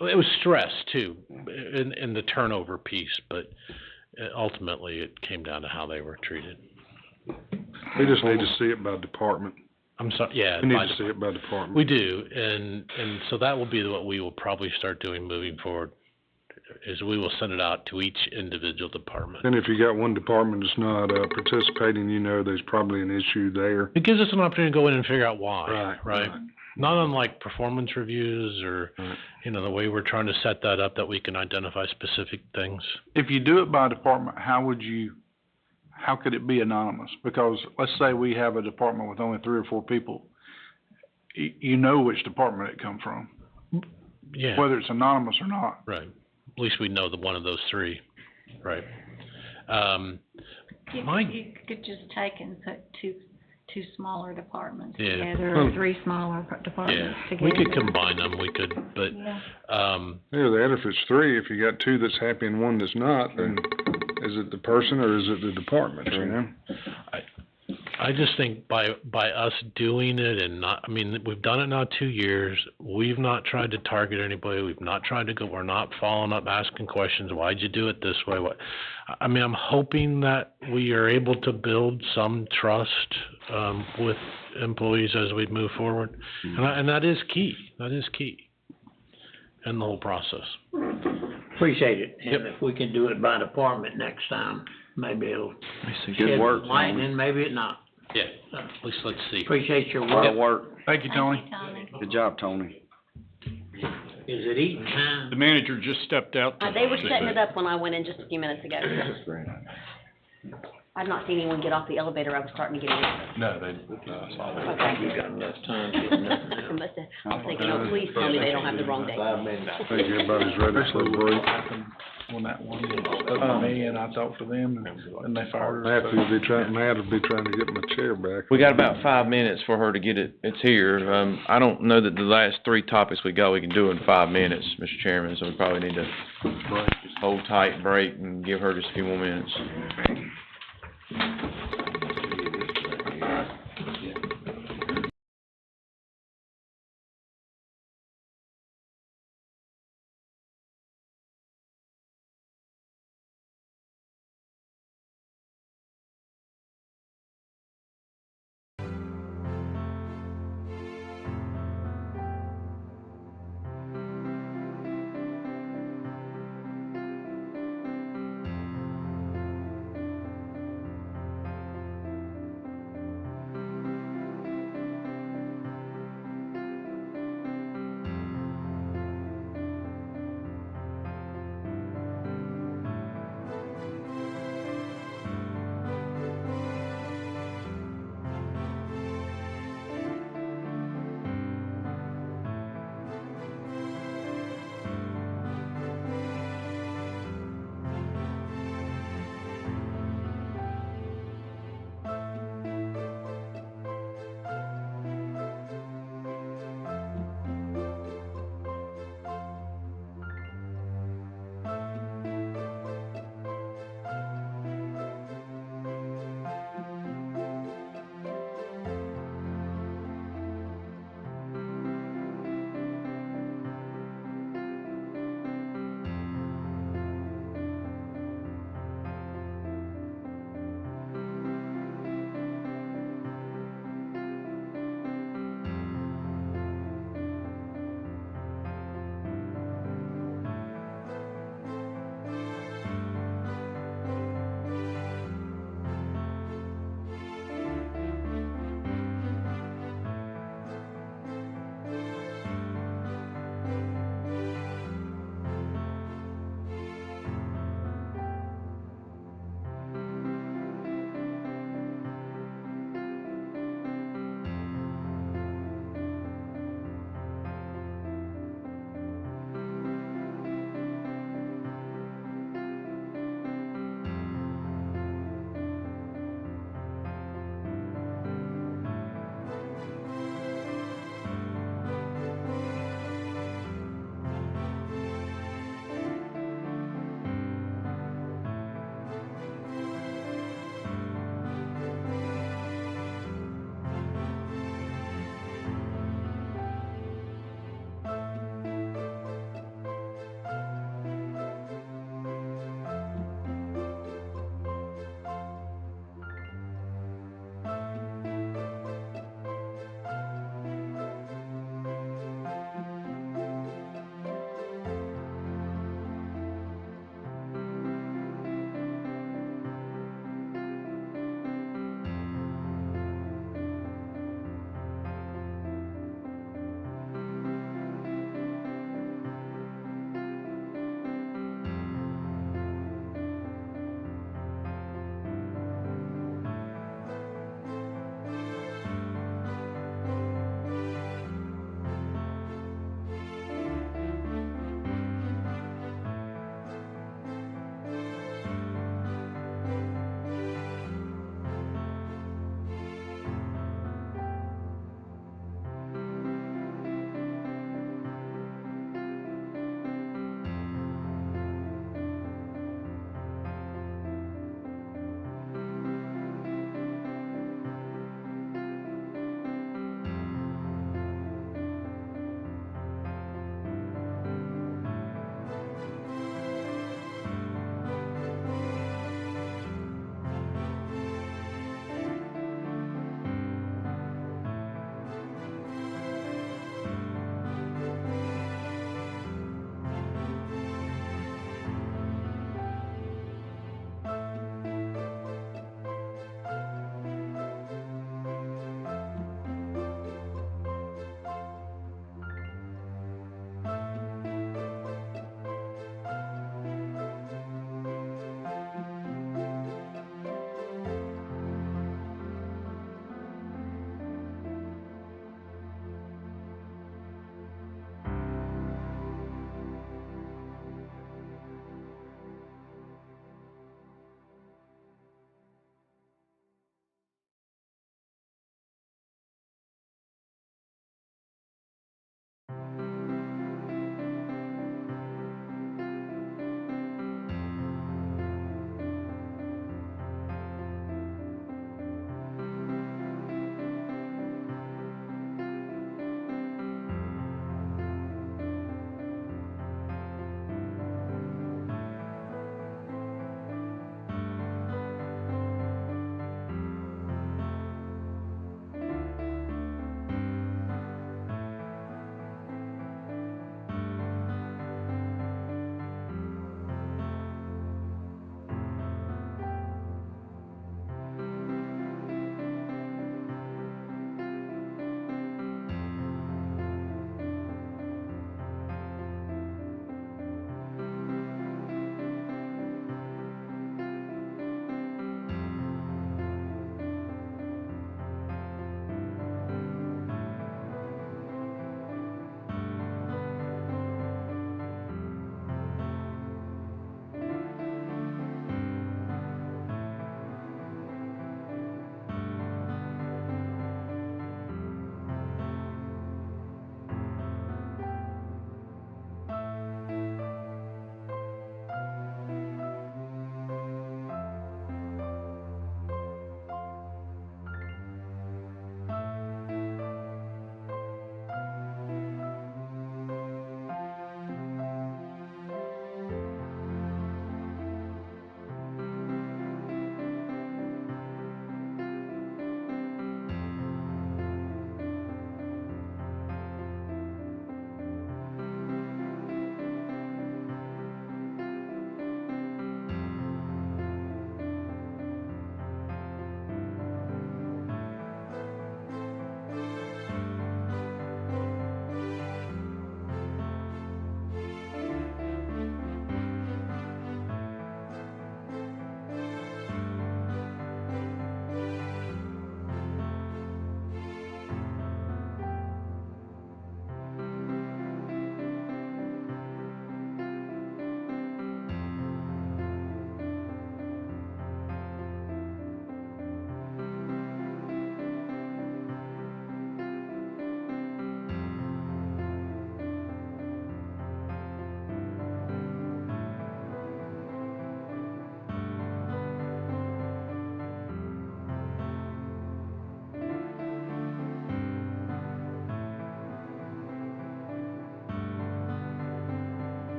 It was stress too, in the turnover piece, but ultimately it came down to how they were treated. We just need to see it by department. I'm sorry, yeah. We need to see it by department. We do, and so that will be what we will probably start doing moving forward, is we will send it out to each individual department. And if you got one department that's not participating, there's probably an issue there. It gives us an opportunity to go in and figure out why, right? Not unlike performance reviews or, the way we're trying to set that up, that we can identify specific things. If you do it by department, how could it be anonymous? Because let's say we have a department with only 3 or 4 people. You know which department it come from. Yeah. Whether it's anonymous or not. Right. At least we know one of those 3. Right. You could just take and put two smaller departments together, Yeah. or 3 smaller departments together. We could combine them, but, If it's 3, if you got 2 that's happy and 1 that's not, then is it the person or is it the department, I just think by us doing it and we've done it now 2 years. We've not tried to target anybody. We've not tried to we're not following up, asking questions. Why'd you do it this way? I'm hoping that we are able to build some trust, with employees as we move forward. And that is key. That is key in the whole process. Appreciate it. And if we can do it by department next time, maybe it'll Good work, lightning, maybe it not. Yeah, at least let's see. Appreciate your A lot of work. work. Thank you, Tony. Good job, Tony. Is it eating time? The manager just stepped out. They were setting it up when I went in just a few minutes ago. I've not seen anyone get off the elevator. I was starting to get in. No, they, Okay. You got enough time getting up now. I was thinking, oh, please tell me they don't have the wrong date. I think everybody's ready for a break. When that one spoke to me and I talked to them and they fired her. Matthew will be trying to get my chair back. We got about 5 minutes for her to get it's here. I don't know that the last 3 topics we can do in 5 minutes, Mr. Chairman, so we probably need to just hold tight, break, and give her just a few more minutes.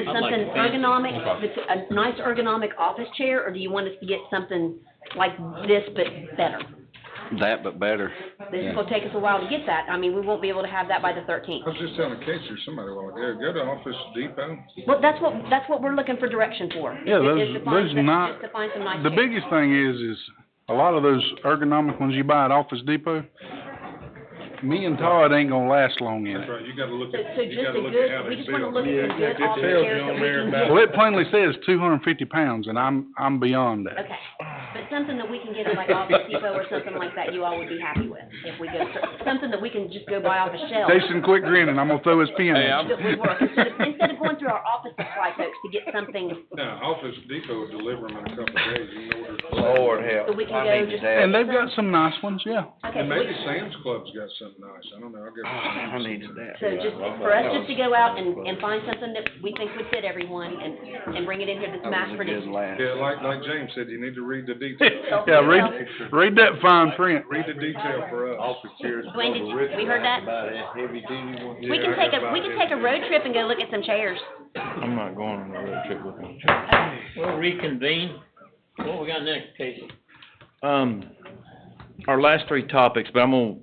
want I'd like something to fancy. ergonomic, No problem. that's a nice ergonomic office chair, or do you want us to get something like this but better? That, but better. This is gonna take us a while to get that. I mean, we won't be able to have that by the 13th. I was just telling Casey or somebody a while ago, go to Office Depot. Well, that's what we're looking for direction for. Yeah, is to find those some- not, just to find some nice the chairs. biggest thing is a lot of those ergonomic ones you buy at Office Depot, me and Todd ain't gonna last long in it. Right, you gotta look So at, just you gotta a look good, at how we they just wanna build. look at some good It office tells chairs you that on we there can about- get. Well, it plainly says 250 pounds, and I'm beyond that. Okay, but something that we can get at like Office Depot or something like that, you all would be happy with, if we go, something that we can just go buy off a shelf. Jason, quit grinning, I'm gonna throw his pen at you. That would work, instead of going through our office supply folks to get something, Now, Office Depot will deliver them in a couple of days, you can order. Lord help. so we can go just. And they've got some nice ones, yeah. Okay, And so maybe we, Sam's Club's got something nice, I don't know, I'll get. I needed that. so just, for us just to go out and find something that we think would fit everyone and bring it in here that's mass produced. Yeah, like James said, you need to read the details. Yeah, read that fine print. Read the detail for us. Office chairs. Dwayne, we heard that? About that heavy duty one. We can take a road trip and go look at some chairs. I'm not going on a road trip with him. We'll reconvene. What we got next, Casey? Our last three topics, but I'm gonna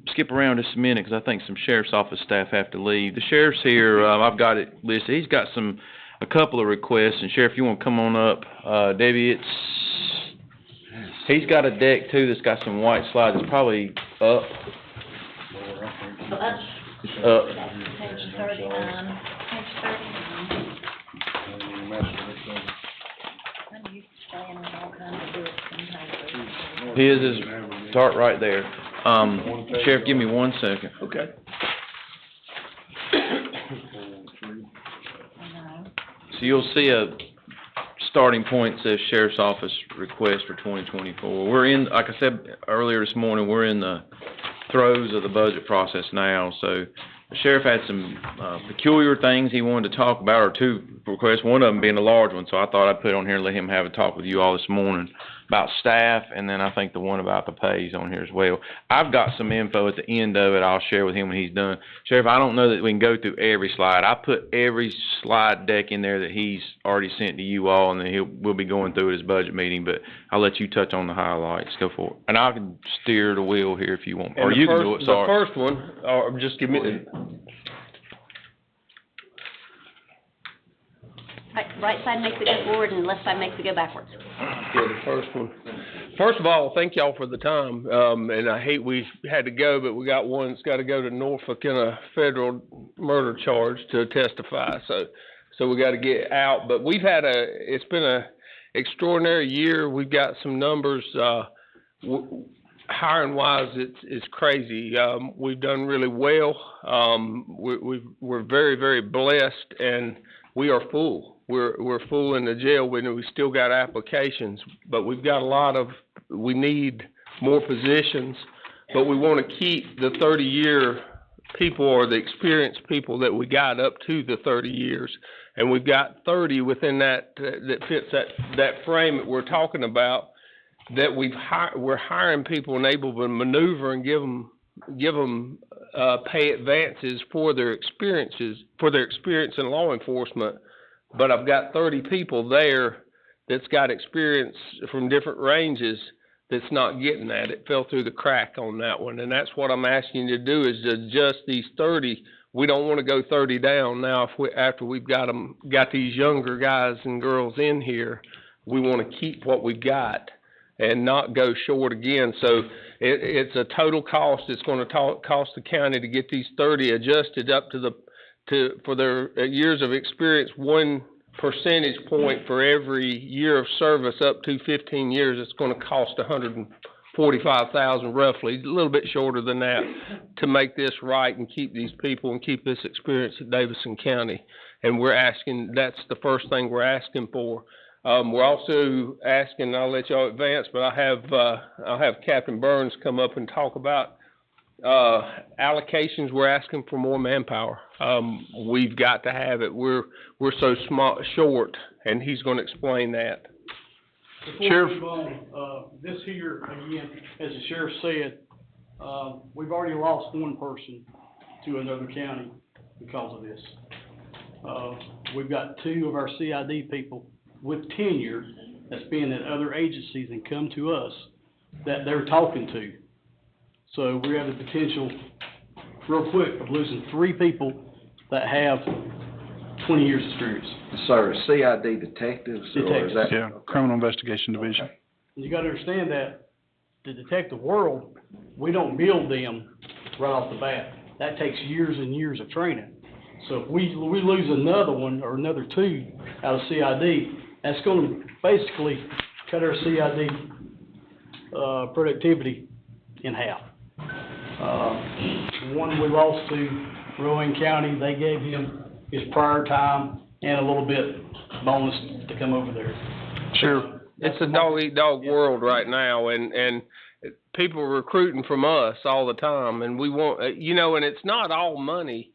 skip around just a minute, because I think some sheriff's office staff have to leave. The sheriff's here, I've got it listed, he's got a couple of requests, and Sheriff, you wanna come on up? Debbie, he's got a deck too that's got some white slides, it's probably up. Up. Page 39, page 39. I'm used to staying on all kinds of books sometimes. His is, start right there. Sheriff, give me 1 second. Okay. So you'll see a starting point says Sheriff's Office request for 2024. We're in, like I said earlier this morning, we're in the throes of the budget process now, so the sheriff had some peculiar things he wanted to talk about, or two requests, one of them being a large one, so I thought I'd put it on here and let him have a talk with you all this morning about staff, and then I think the one about the pays on here as well. I've got some info at the end of it I'll share with him when he's done. Sheriff, I don't know that we can go through every slide. I put every slide deck in there that he's already sent to you all, and then we'll be going through at his budget meeting, but I'll let you touch on the highlights. Go for it. And I can steer the wheel here if you want, or you can do it, sorry. The first one, or just give me, Right side makes it go forward and left side makes it go backwards. yeah, the first one. First of all, thank y'all for the time, and I hate we had to go, but we got one that's gotta go to Norfolk in a federal murder charge to testify, so we gotta get out, but it's been a extraordinary year. We've got some numbers, hiring wise, it's crazy. We've done really well. We're very, very blessed, and we are full. We're full in the jail. We still got applications, but we've got we need more positions, but we want to keep the 30-year people or the experienced people that we got up to the 30 years. And we've got 30 within that fits that frame that we're talking about, that we're hiring people and able to maneuver and give them pay advances for their experience in law enforcement. But I've got 30 people there that's got experience from different ranges that's not getting that. It fell through the crack on that one, and that's what I'm asking you to do, is to adjust these 30. We don't want to go 30 down now. After we've got these younger guys and girls in here, we want to keep what we've got and not go short again. So it's a total cost. It's going to cost the county to get these 30 adjusted up for their years of experience, 1 percentage point for every year of service up to 15 years. It's going to cost $145,000 roughly, a little bit shorter than that, to make this right and keep these people and keep this experience at Davidson County. And that's the first thing we're asking for. We're also asking, I'll let y'all advance, but I'll have Captain Burns come up and talk about allocations. We're asking for more manpower. We've got to have it. We're so short, and he's going to explain that. Before we move on, this here, again, as the sheriff said, we've already lost one person to another county because of this. We've got 2 of our CID people with tenure that's been at other agencies and come to us that they're talking to. So we have the potential, real quick, of losing 3 people that have 20 years experience. So CID detectives, or is that? Yeah, Criminal Investigation Division. You gotta understand that the detective world, we don't build them right off the bat. That takes years and years of training. So if we lose another one or another 2 out of CID, that's gonna basically cut our CID, productivity in half. One we lost to Rowan County, they gave him his prior time and a little bit bonus to come over there. Sure. It's a dog-eat-dog world right now, and people are recruiting from us all the time, and we want, and it's not all money,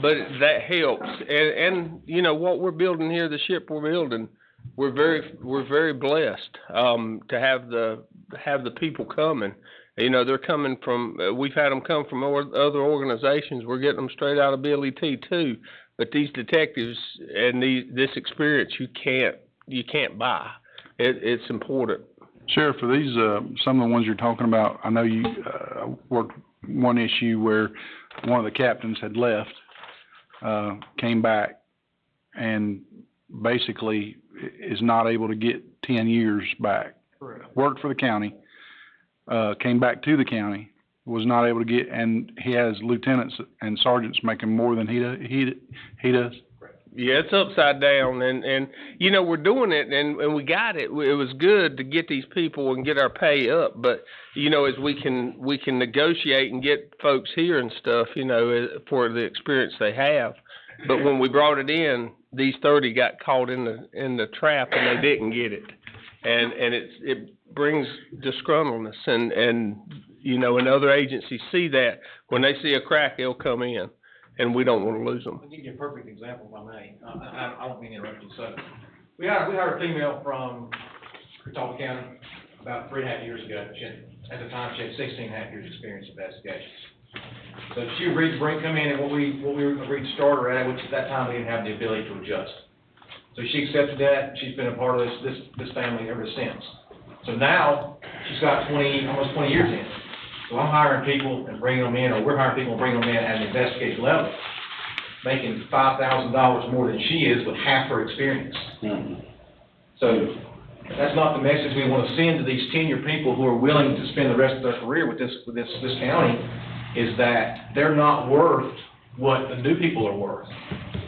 but that helps. And what we're building here, the ship we're building, we're very blessed to have the people coming. They're coming from, we've had them come from other organizations. We're getting them straight out of BLET too. But these detectives and this experience, you can't buy. It's important. Sheriff, for these, some of the ones you're talking about, I know you worked one issue where one of the captains had left, came back, and basically is not able to get 10 years back. Correct. Worked for the county, came back to the county, was not able to get, and he has lieutenants and sergeants making more than he does. Yeah, it's upside down, and we're doing it, and we got it. It was good to get these people and get our pay up, but as we can negotiate and get folks here and stuff, for the experience they have. But when we brought it in, these 30 got caught in the trap, and they didn't get it, and it brings disgruntledness, and other agencies see that. When they see a crack, they'll come in. And we don't want to lose them. I'll give you a perfect example, if I may. I don't mean to interrupt you. So, we hired a female from Catawba County about 3.5 years ago. At the time, she had 16.5 years experience in investigations. So she agreed to come in at what we agreed to start her at, which at that time we didn't have the ability to adjust. So she accepted that. She's been a part of this family ever since. So now she's got almost 20 years in. So I'm hiring people and bringing them in, or we're hiring people and bringing them in at an investigative level, making $5,000 more than she is with half her experience. So that's not the message we want to send to these tenure people who are willing to spend the rest of their career with this county, is that they're not worth what the new people are worth.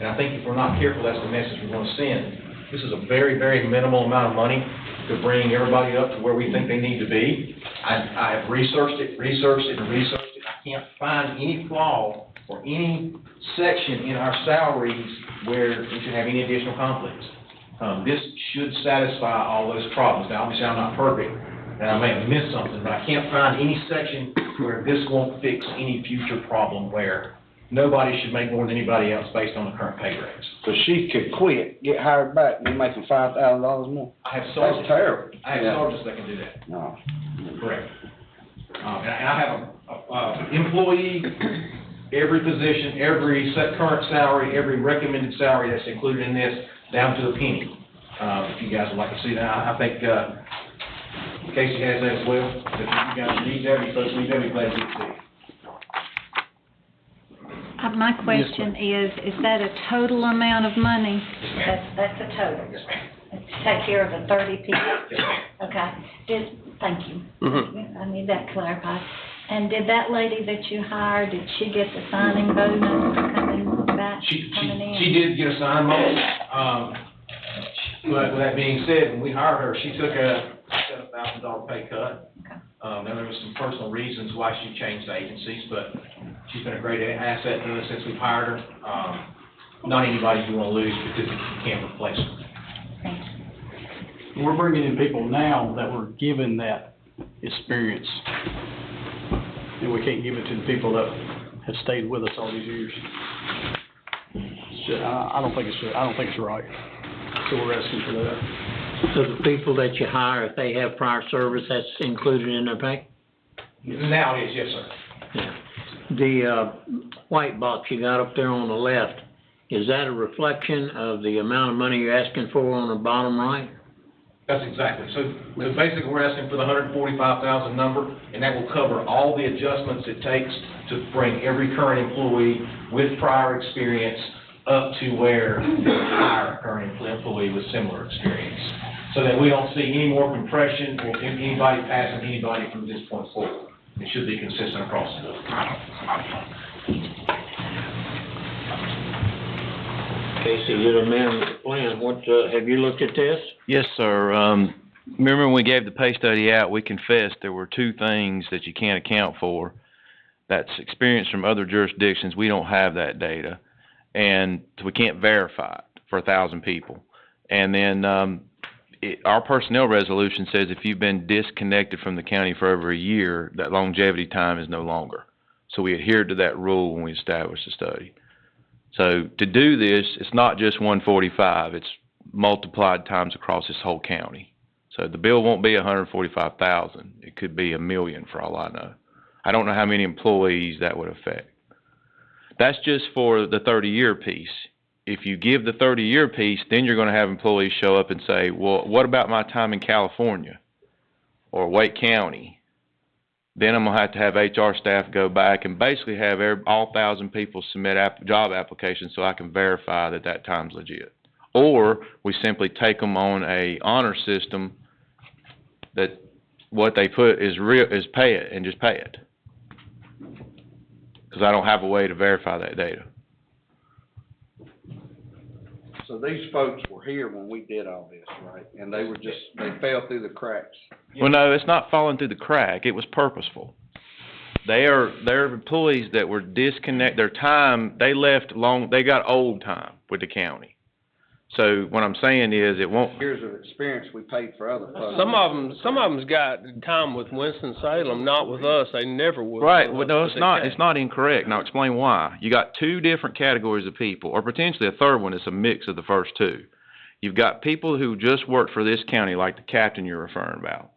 And I think if we're not careful, that's the message we want to send. This is a very, very minimal amount of money to bring everybody up to where we think they need to be. I have researched it. I can't find any flaw or any section in our salaries where we should have any additional conflicts. This should satisfy all those problems. Now, obviously, I'm not perfect, and I may have missed something, but I can't find any section where this won't fix any future problem where nobody should make more than anybody else based on the current pay grades. So she could quit, get hired back, and be making $5,000 more? I have sergeants. That's terrible. I have sergeants that can do that. No. Correct. And I have an employee, every position, every current salary, every recommended salary that's included in this, down to the penny. If you guys would like to see that, I think Casey has that as well. If you guys need that, you folks need that, we'd be glad to see it. My question is that a total amount of money? That's a total. To take care of the 30 people? Okay. Thank you. Mm-hmm. I need that clarified. And did that lady that you hired, did she get the signing bonus for coming back, coming in? She did get a signing bonus. But with that being said, when we hired her, she took a $7,000 pay cut. Now, there was some personal reasons why she changed agencies, but she's been a great asset to us since we've hired her. Not anybody you want to lose because you can't replace her. We're bringing in people now that were given that experience, and we can't give it to the people that have stayed with us all these years. I don't think it's right. So we're asking for that. So the people that you hire, if they have prior service, that's included in their pay? Now it is, yes, sir. Yeah. The white box you got up there on the left, Is that a reflection of the amount of money you're asking for on the bottom right? That's exactly. So basically, we're asking for the $145,000 number, and that will cover all the adjustments it takes to bring every current employee with prior experience up to where they hire a current employee with similar experience, so that we don't see any more compression or anybody passing anybody from this point forward. It should be consistent across the board. Casey, you're the man with the plan. What, have you looked at this? Yes, sir. Remember when we gave the pay study out, we confessed there were two things that you can't account for. That's experience from other jurisdictions. We don't have that data, and so we can't verify it for 1,000 people. And then our personnel resolution says if you've been disconnected from the county for over a year, that longevity time is no longer. So we adhered to that rule when we established the study. So to do this, it's not just 145, it's multiplied times across this whole county. So the bill won't be 145,000. It could be 1 million for all I know. I don't know how many employees that would affect. That's just for the 30-year piece. If you give the 30-year piece, then you're going to have employees show up and say, well, what about my time in California or Wake County? Then I'm going to have HR staff go back and basically have all 1,000 people submit job applications so I can verify that that time's legit. Or we simply take them on a honor system that what they put is real, is pay it and just pay it. Because I don't have a way to verify that data. So these folks were here when we did all this, right? And they fell through the cracks. Well, no, it's not falling through the crack. It was purposeful. They're employees that were disconnected. Their time, they got old time with the county. So what I'm saying is it won't. Years of experience we paid for other folks. Some of them's got time with Winston-Salem, not with us. They never would. Right. Well, no, it's not. It's not incorrect. And I'll explain why. You got two different categories of people, or potentially a third one. It's a mix of the first two. You've got people who just worked for this county, like the captain you're referring about.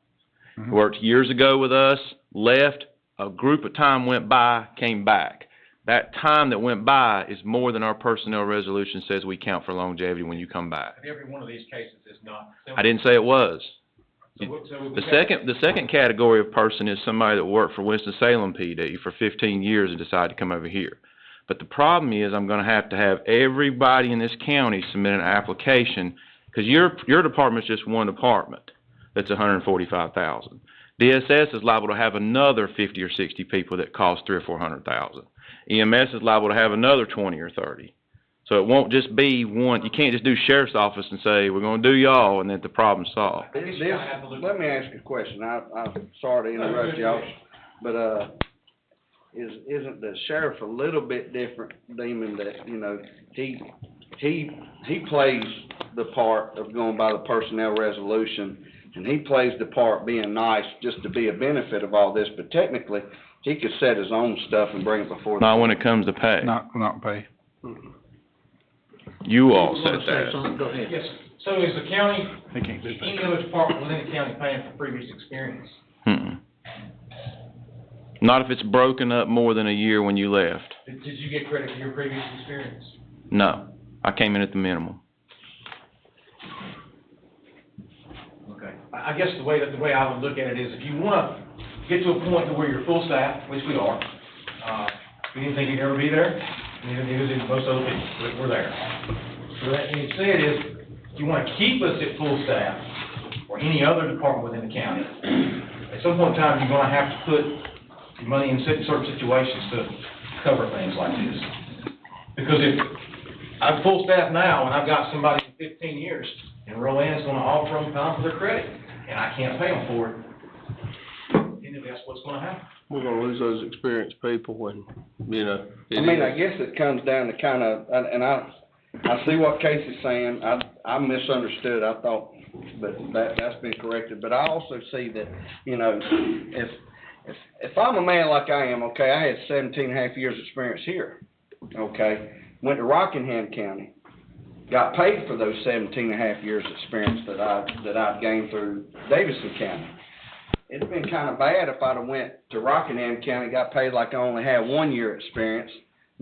Mm-hmm. Worked years ago with us, left, a group of time went by, came back. That time that went by is more than our personnel resolution says we count for longevity when you come back. Every one of these cases is not. I didn't say it was. The second category of person is somebody that worked for Winston-Salem PD for 15 years and decided to come over here. But the problem is I'm going to have everybody in this county submit an application, because your department's just one department that's $145,000. DSS is liable to have another 50 or 60 people that cost $300,000 or $400,000. EMS is liable to have another 20 or 30. So it won't just be one. You can't just do sheriff's office and say, we're going to do y'all, and then the problem's solved. Let me ask you a question. I'm sorry to interrupt y'all, but isn't the sheriff a little bit different, Demon, that, you know, he plays the part of going by the personnel resolution, and he plays the part being nice just to be a benefit of all this, but technically, he could set his own stuff and bring it before. Not when it comes to pay. Not pay. You all said that. Go ahead. Yes. So is the county, They can't do any other department within the county paying for previous experience? Not if it's broken up more than a year when you left. Did you get credit for your previous experience? No. I came in at the minimum. Okay. I guess the way I would look at it is, if you want to get to a point to where you're full staff, which we are, we didn't think you'd ever be there, neither did most other people, but we're there. So that being said is, if you want to keep us at full staff, or any other department within the county, at some point in time, you're going to have to put your money in certain situations to cover things like this. Because if I'm full staff now, and I've got somebody in 15 years, and Roland's going to offer them time for their credit, and I can't pay them for it, that's what's going to happen. We're going to lose those experienced people, and, you know. I mean, I guess it comes down to kind of, and I see what Casey's saying. I misunderstood. I thought, but that's been corrected. But I also see that, you know, if I'm a man like I am, okay, I had 17 and a half years experience here, okay, went to Rockingham County, got paid for those 17 and a half years experience that I'd gained through Davidson County. It'd been kind of bad if I'd have went to Rockingham County, got paid like I only had 1 year experience,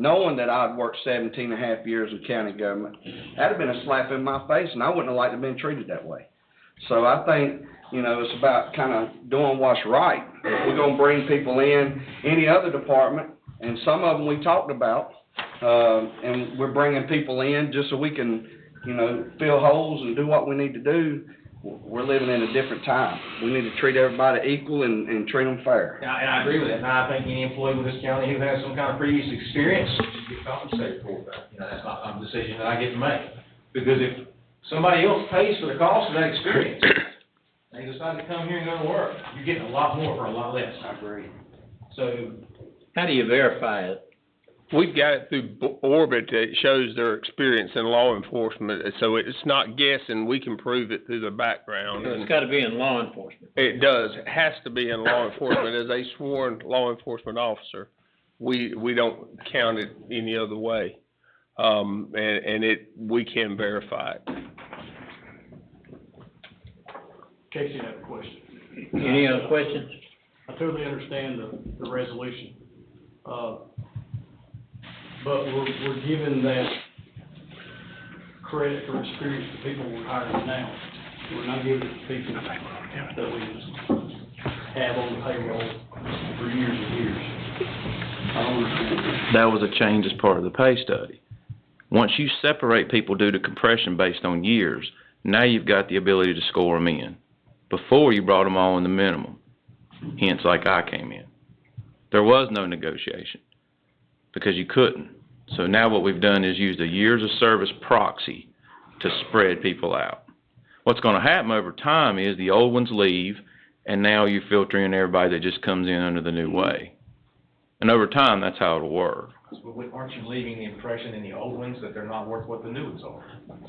knowing that I'd worked 17 and a half years in county government, that'd have been a slap in my face, and I wouldn't have liked to have been treated that way. So I think, you know, it's about kind of doing what's right. If we're gonna bring people in, any other department, and some of them we talked about, and we're bringing people in just so we can, you know, fill holes and do what we need to do. We're living in a different time. We need to treat everybody equal and treat them fair. And I agree with that, and I think any employee with this county who has some kind of previous experience should get compensated for that. You know, that's not a decision that I get to make. Because if somebody else pays for the cost of that experience, they decide to come here and go to work, you're getting a lot more for a lot less. I agree. So. How do you verify it? We've got it through Orbit that shows their experience in law enforcement, so it's not guessing. We can prove it through their background. It's gotta be in law enforcement. It does. It has to be in law enforcement. As a sworn law enforcement officer, we don't count it any other way. We can verify it. Casey had a question. Any other questions? I totally understand the resolution. But we're giving that credit or experience to people we're hiring now. We're not giving it to people that we have on the payroll for years and years. I don't understand. That was a change as part of the pay study. Once you separate people due to compression based on years, now you've got the ability to score them in. Before, you brought them all in the minimum, hence like I came in. There was no negotiation because you couldn't. So now what we've done is used a years of service proxy to spread people out. What's going to happen over time is the old ones leave, and now you filter in everybody that just comes in under the new way. And over time, that's how it'll work. Aren't you leaving the impression in the old ones that they're not worth what the new ones are?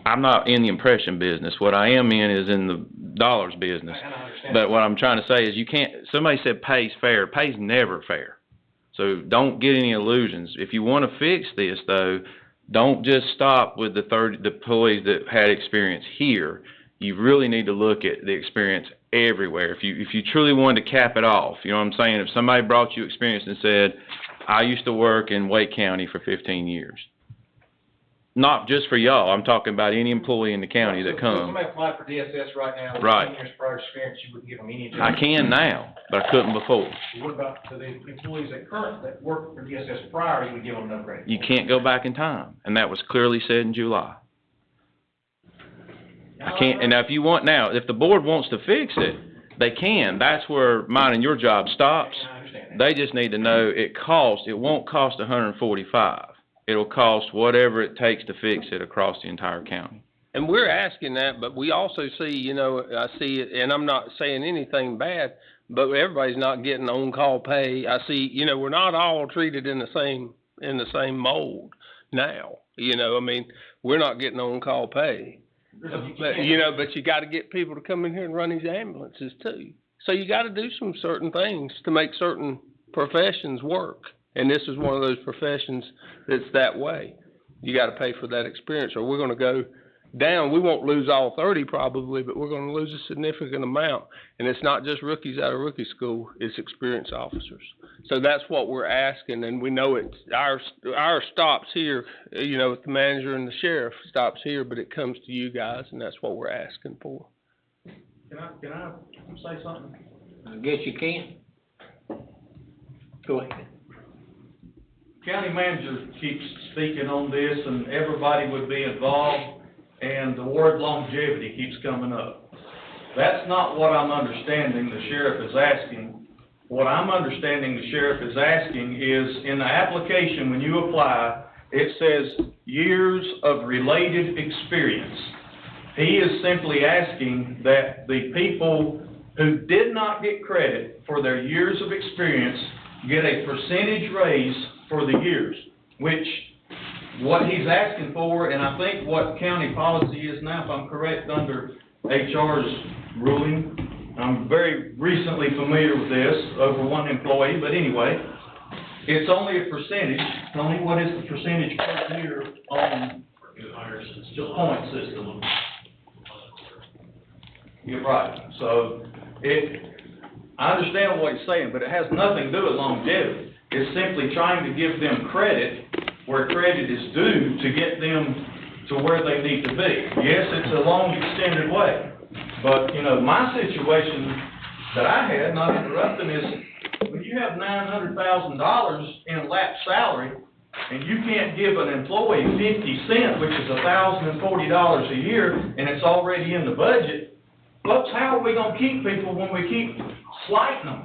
I'm not in the impression business. What I am in is in the dollars business. I understand. But what I'm trying to say is you can't, somebody said pay's fair. Pay's never fair. So don't get any illusions. If you want to fix this, though, don't just stop with the employees that had experience here. You really need to look at the experience everywhere. If you truly wanted to cap it off, you know what I'm saying? If somebody brought you experience and said, I used to work in Wake County for 15 years. Not just for y'all. I'm talking about any employee in the county that So comes. somebody applied for DSS right now with Right. 10 years prior experience, you wouldn't give them any I can now, but I couldn't before. What about to the employees that worked for DSS prior, you would give them no credit? You can't go back in time, and that was clearly said in July. I can't, and now if you want now, if the board wants to fix it, they can. That's where mine and your job stops. They just need to know it won't cost $145. It'll cost whatever it takes to fix it across the entire county. And we're asking that, but we also see, you know, I see it, and I'm not saying anything bad, but everybody's not getting on-call pay. I see, you know, we're not all treated in the same mold now. You know, I mean, we're not getting on-call pay. But, you know, but you got to get people to come in here and run these ambulances too. So you got to do some certain things to make certain professions work. And this is one of those professions that's that way. You got to pay for that experience, or we're going to go down. We won't lose all 30 probably, but we're going to lose a significant amount. And it's not just rookies out of rookie school, it's experienced officers. So that's what we're asking, and we know it's our stops here, you know, with the manager and the sheriff stops here, but it comes to you guys, and that's what we're asking for. Can I say something? I guess you can. Go ahead. County manager keeps speaking on this, and everybody would be involved, and the word longevity keeps coming up. That's not what I'm understanding the sheriff is asking. What I'm understanding the sheriff is asking is, in the application, when you apply, it says years of related experience. He is simply asking that the people who did not get credit for their years of experience get a percentage raise for the years, which what he's asking for, and I think what county policy is now, if I'm correct, under HR's ruling, I'm very recently familiar with this over one employee, but anyway, it's only a percentage. Tony, what is the percentage per year on the point system? You're right. So I understand what he's saying, but it has nothing to do with longevity. It's simply trying to give them credit where credit is due to get them to where they need to be. Yes, it's a long, extended way, but, you know, my situation that I had, not interrupting, is when you have $900,000 in lapsed salary, and you can't give an employee 50 cents, which is $1,040 a year, and it's already in the budget, folks, how are we gonna keep people when we keep slighting them?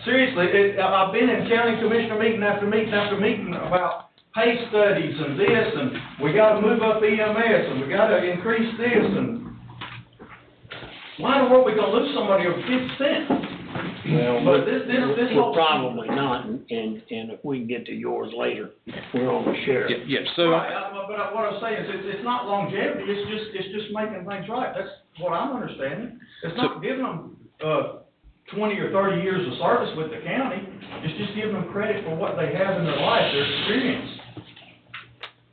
Seriously, I've been in county commissioner meeting after meeting after meeting about pay studies and this, and we gotta move up EMS, and we gotta increase this, and why in the world are we gonna lose somebody over 50 cents? Well, But this we're whole. probably not, and if we can get to yours later, we're on the sheriff. Right, but what I'm saying is, it's not longevity, it's just making things right, that's what I'm understanding. It's not giving them, 20 or 30 years of service with the county, it's just giving them credit for what they have in their life, their experience.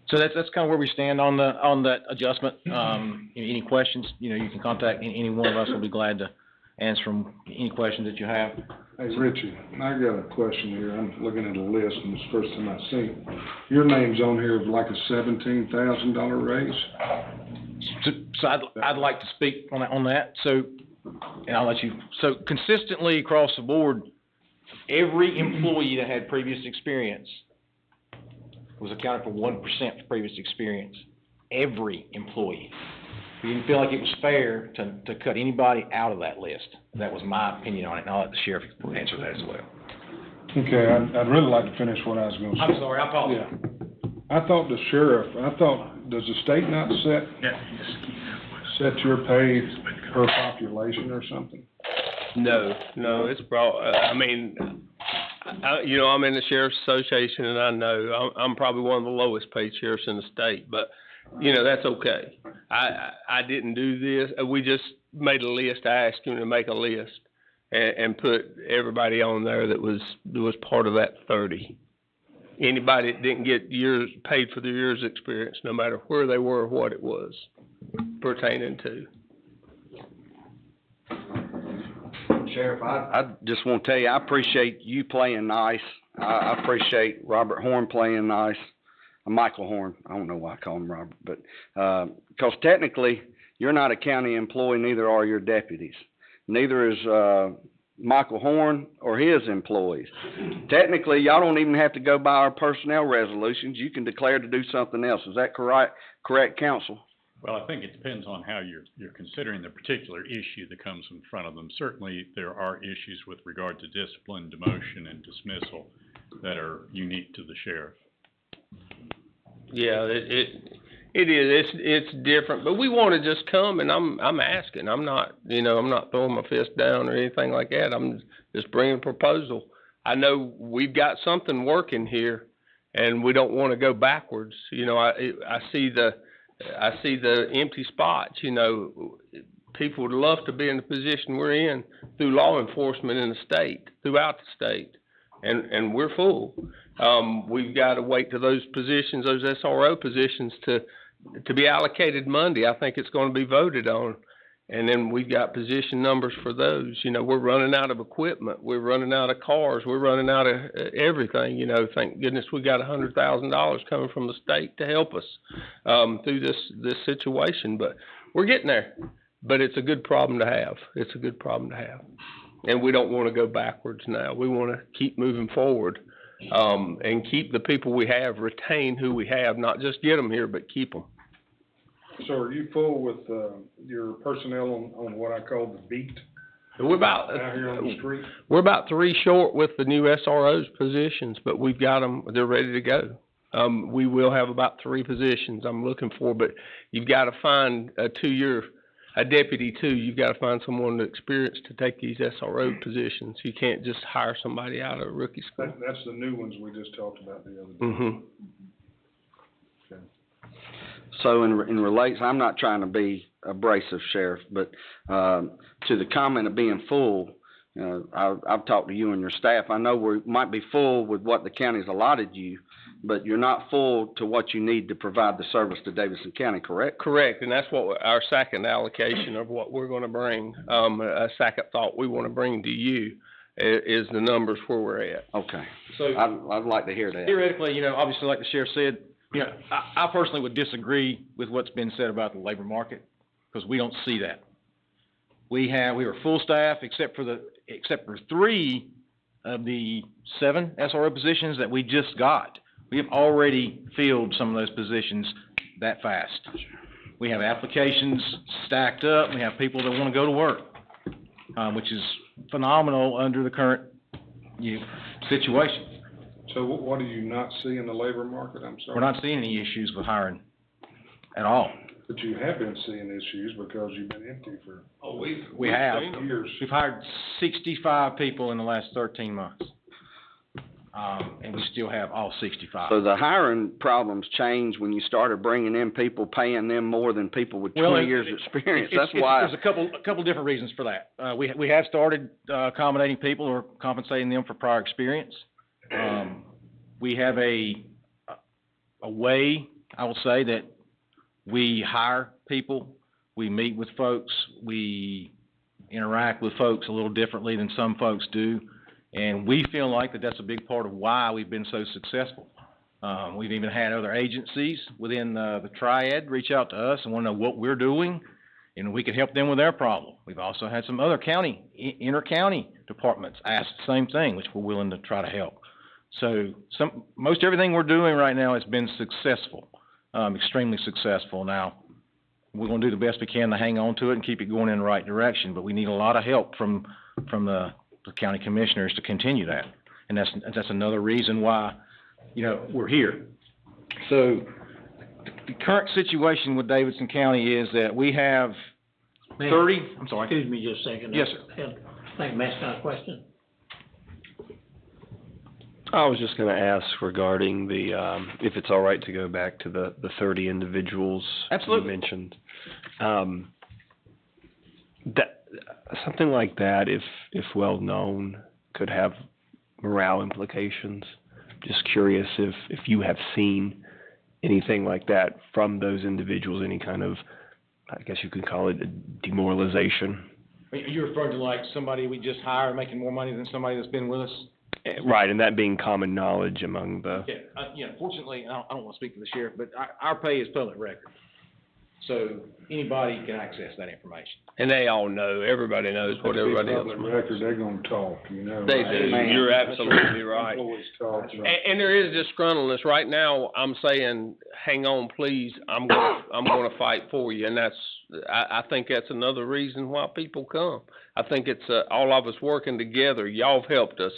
So that's kind of where we stand on that adjustment. Any questions, you know, you can contact any one of us. We'll be glad to answer them, any questions that you have. Hey, Richie, I got a question here. I'm looking at a list, and it's the first time I've seen it. Your name's on here of like a $17,000 raise? So I'd like to speak on that. So, and I'll let you. So consistently across the board, every employee that had previous experience was accounted for 1% for previous experience. Every employee. We didn't feel like it was fair to cut anybody out of that list. That was my opinion on it, and I'll let the sheriff answer that as well. Okay, I'd really like to finish what I was gonna say. I'm sorry, I apologize. Yeah. I thought does the state not set your pay per population or something? No, it's I mean, you know, I'm in the Sheriff's Association, and I know I'm probably one of the lowest paid sheriffs in the state, but, you know, that's okay. I didn't do this. We just made a list. I asked him to make a list and put everybody on there that was part of that 30. Anybody that didn't get years paid for their years' experience, no matter where they were or what it was pertaining to. Sheriff, I just want to tell you, I appreciate you playing nice. I appreciate Robert Horn playing nice. Michael Horn, I don't know why I call him Robert, but, because technically, you're not a county employee, neither are your deputies. Neither is, Michael Horn or his employees. Technically, y'all don't even have to go by our personnel resolutions. You can declare to do something else. Is that correct, counsel? Well, I think it depends on how you're considering the particular issue that comes in front of them. Certainly, there are issues with regard to discipline, demotion, and dismissal that are unique to the sheriff. Yeah, it is. It's different, but we want to just come, and I'm asking. I'm not throwing my fist down or anything like that. I'm just bringing a proposal. I know we've got something working here, and we don't want to go backwards. You know, I see the empty spots. You know, people would love to be in the position we're in through law enforcement in the state, throughout the state, and we're full. We've got to wait to those positions, those SRO positions, to be allocated Monday. I think it's going to be voted on, and then we've got position numbers for those. You know, we're running out of equipment, we're running out of cars, we're running out of everything. You know, thank goodness we got $100,000 coming from the state to help us through this situation. But we're getting there. But it's a good problem to have. It's a good problem to have, and we don't want to go backwards now. We want to keep moving forward. And keep the people we have, retain who we have, not just get them here, but keep them. So are you full with, your personnel on what I call the beat? We're about, out here on the street? We're about 3 short with the new SRO's positions, but we've got them, they're ready to go. We will have about 3 positions I'm looking for, but you've got to find a deputy too. You've got to find someone experienced to take these SRO positions. You can't just hire somebody out of a rookie school. That's the new ones we just talked about the other day. Mm-hmm. Okay. So in relation, I'm not trying to be abrasive, Sheriff, but to the comment of being full, I've talked to you and your staff. I know we might be full with what the county's allotted you, but you're not full to what you need to provide the service to Davidson County, correct? Correct, and that's what our second allocation of what we're going to bring, a second thought we want to bring to you. is the numbers where we're at. Okay. So I'd like to hear that. theoretically, obviously like the sheriff said, I personally would disagree with what's been said about the labor market, because we don't see that. We were full staff except for 3 of the 7 SRO positions that we just got. We have already filled some of those positions that fast. We have applications stacked up. We have people that want to go to work, which is phenomenal under the current situation. So what do you not see in the labor market? I'm sorry. We're not seeing any issues with hiring at all. But you have been seeing issues because you've been empty for We have. years. We've hired 65 people in the last 13 months. And we still have all 65. So the hiring problems changed when you started bringing in people, paying them more than people with 20 years experience. That's why. There's a couple different reasons for that. We have started accommodating people or compensating them for prior experience. We have a way, I will say, that we hire people, we meet with folks, we interact with folks a little differently than some folks do, and we feel like that's a big part of why we've been so successful. We've even had other agencies within the triad reach out to us and want to know what we're doing, and we can help them with their problem. We've also had some other inter-county departments ask the same thing, which we're willing to try to help. So most everything we're doing right now has been successful, extremely successful. Now, we're going to do the best we can to hang on to it and keep it going in the right direction, but we need a lot of help from the county commissioners to continue that. And that's another reason why, we're here. So the current situation with Davidson County is that we have 30, I'm sorry. Excuse me just a second. Yes, sir. I think Matt's got a question. I was just going to ask regarding if it's all right to go back to the 30 individuals Absolutely. you mentioned. Something like that, if well known, could have morale implications. Just curious if you have seen anything like that from those individuals, any kind of, I guess you could call it, a demoralization. Are you referring to like somebody we just hired making more money than somebody that's been with us? Right, and that being common knowledge among the... Fortunately, I don't want to speak for the sheriff, but our pay is public record. So anybody can access that information. And they all know, everybody knows what everybody else knows. Record, they're gonna talk, They do, you're absolutely right. Always talk. And there is disgruntledness. Right now, I'm saying, hang on, please, I'm gonna fight for you. And I think that's another reason why people come. I think it's all of us working together. Y'all have helped us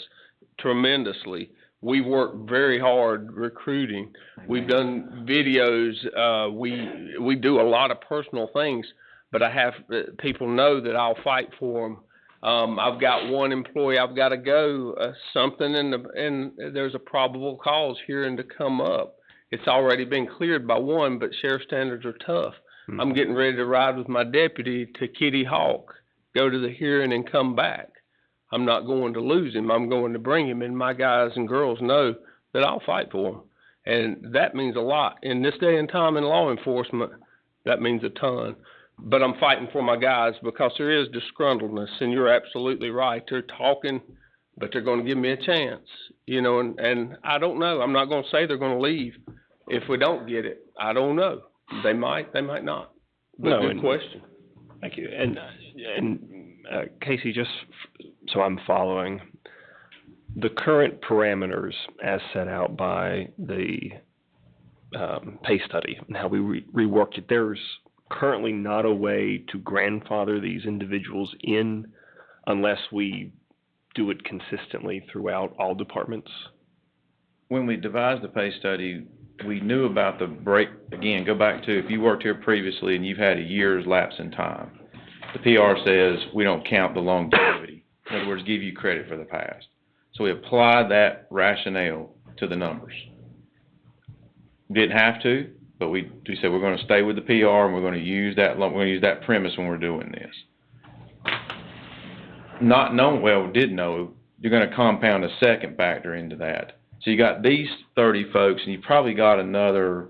tremendously. We've worked very hard recruiting. We've done videos. We do a lot of personal things, but I have people know that I'll fight for them. I've got one employee I've got to go something and there's a probable cause hearing to come up. It's already been cleared by one, but sheriff standards are tough. Mm-hmm. I'm getting ready to ride with my deputy to Kitty Hawk, go to the hearing and come back. I'm not going to lose him. I'm going to bring him, and my guys and girls know that I'll fight for him. And that means a lot. In this day and time in law enforcement, that means a ton. But I'm fighting for my guys because there is disgruntledness, and you're absolutely right. They're talking, but they're going to give me a chance, and I don't know. I'm not going to say they're going to leave if we don't get it. I don't know. They might not. But good question. Thank you. And Casey, just so I'm following, the current parameters as set out by the pay study and how we reworked it, there's currently not a way to grandfather these individuals in unless we do it consistently throughout all departments? When we devised the pay study, we knew about the break. Again, go back to if you worked here previously and you've had a year's lapse in time. The PR says we don't count the longevity. In other words, give you credit for the past. So we applied that rationale to the numbers. Didn't have to, but we said we're going to stay with the PR and we're going to use that premise when we're doing this. Not knowing, did know, you're going to compound a second factor into that. So you got these 30 folks, and you probably got another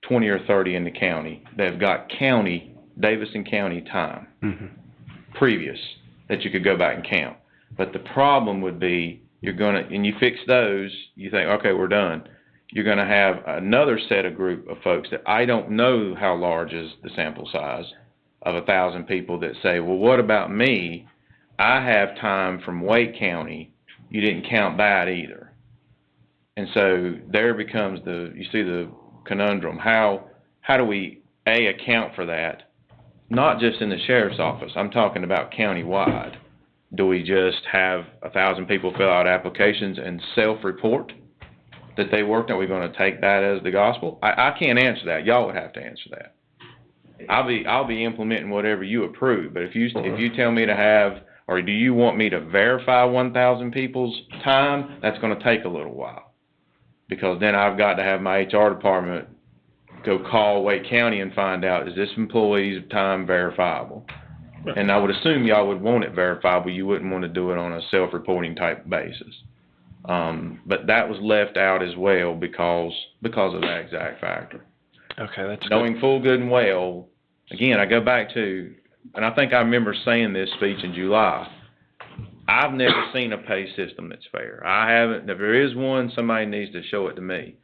20 or 30 in the county that have got Davidson County time previous that you could go back and count. But the problem would be, and you fix those, you think, okay, we're done. You're gonna have another set of group of folks that I don't know how large is the sample size of 1,000 people that say, well, what about me? I have time from Wake County. You didn't count that either. And so there becomes you see the conundrum. How do we, account for that? Not just in the sheriff's office. I'm talking about countywide. Do we just have 1,000 people fill out applications and self-report that they worked? Are we going to take that as the gospel? I can't answer that. Y'all would have to answer that. I'll be implementing whatever you approve. But if you tell me to have, or do you want me to verify 1,000 people's time? That's going to take a little while, because then I've got to have my HR department go call Wake County and find out, is this employee's time verifiable? And I would assume y'all would want it verifiable. You wouldn't want to do it on a self-reporting type basis. But that was left out as well because of that exact factor. Okay, that's knowing full good and well. Again, I go back to, and I think I remember saying this speech in July, I've never seen a pay system that's fair. I haven't. If there is one, somebody needs to show it to me.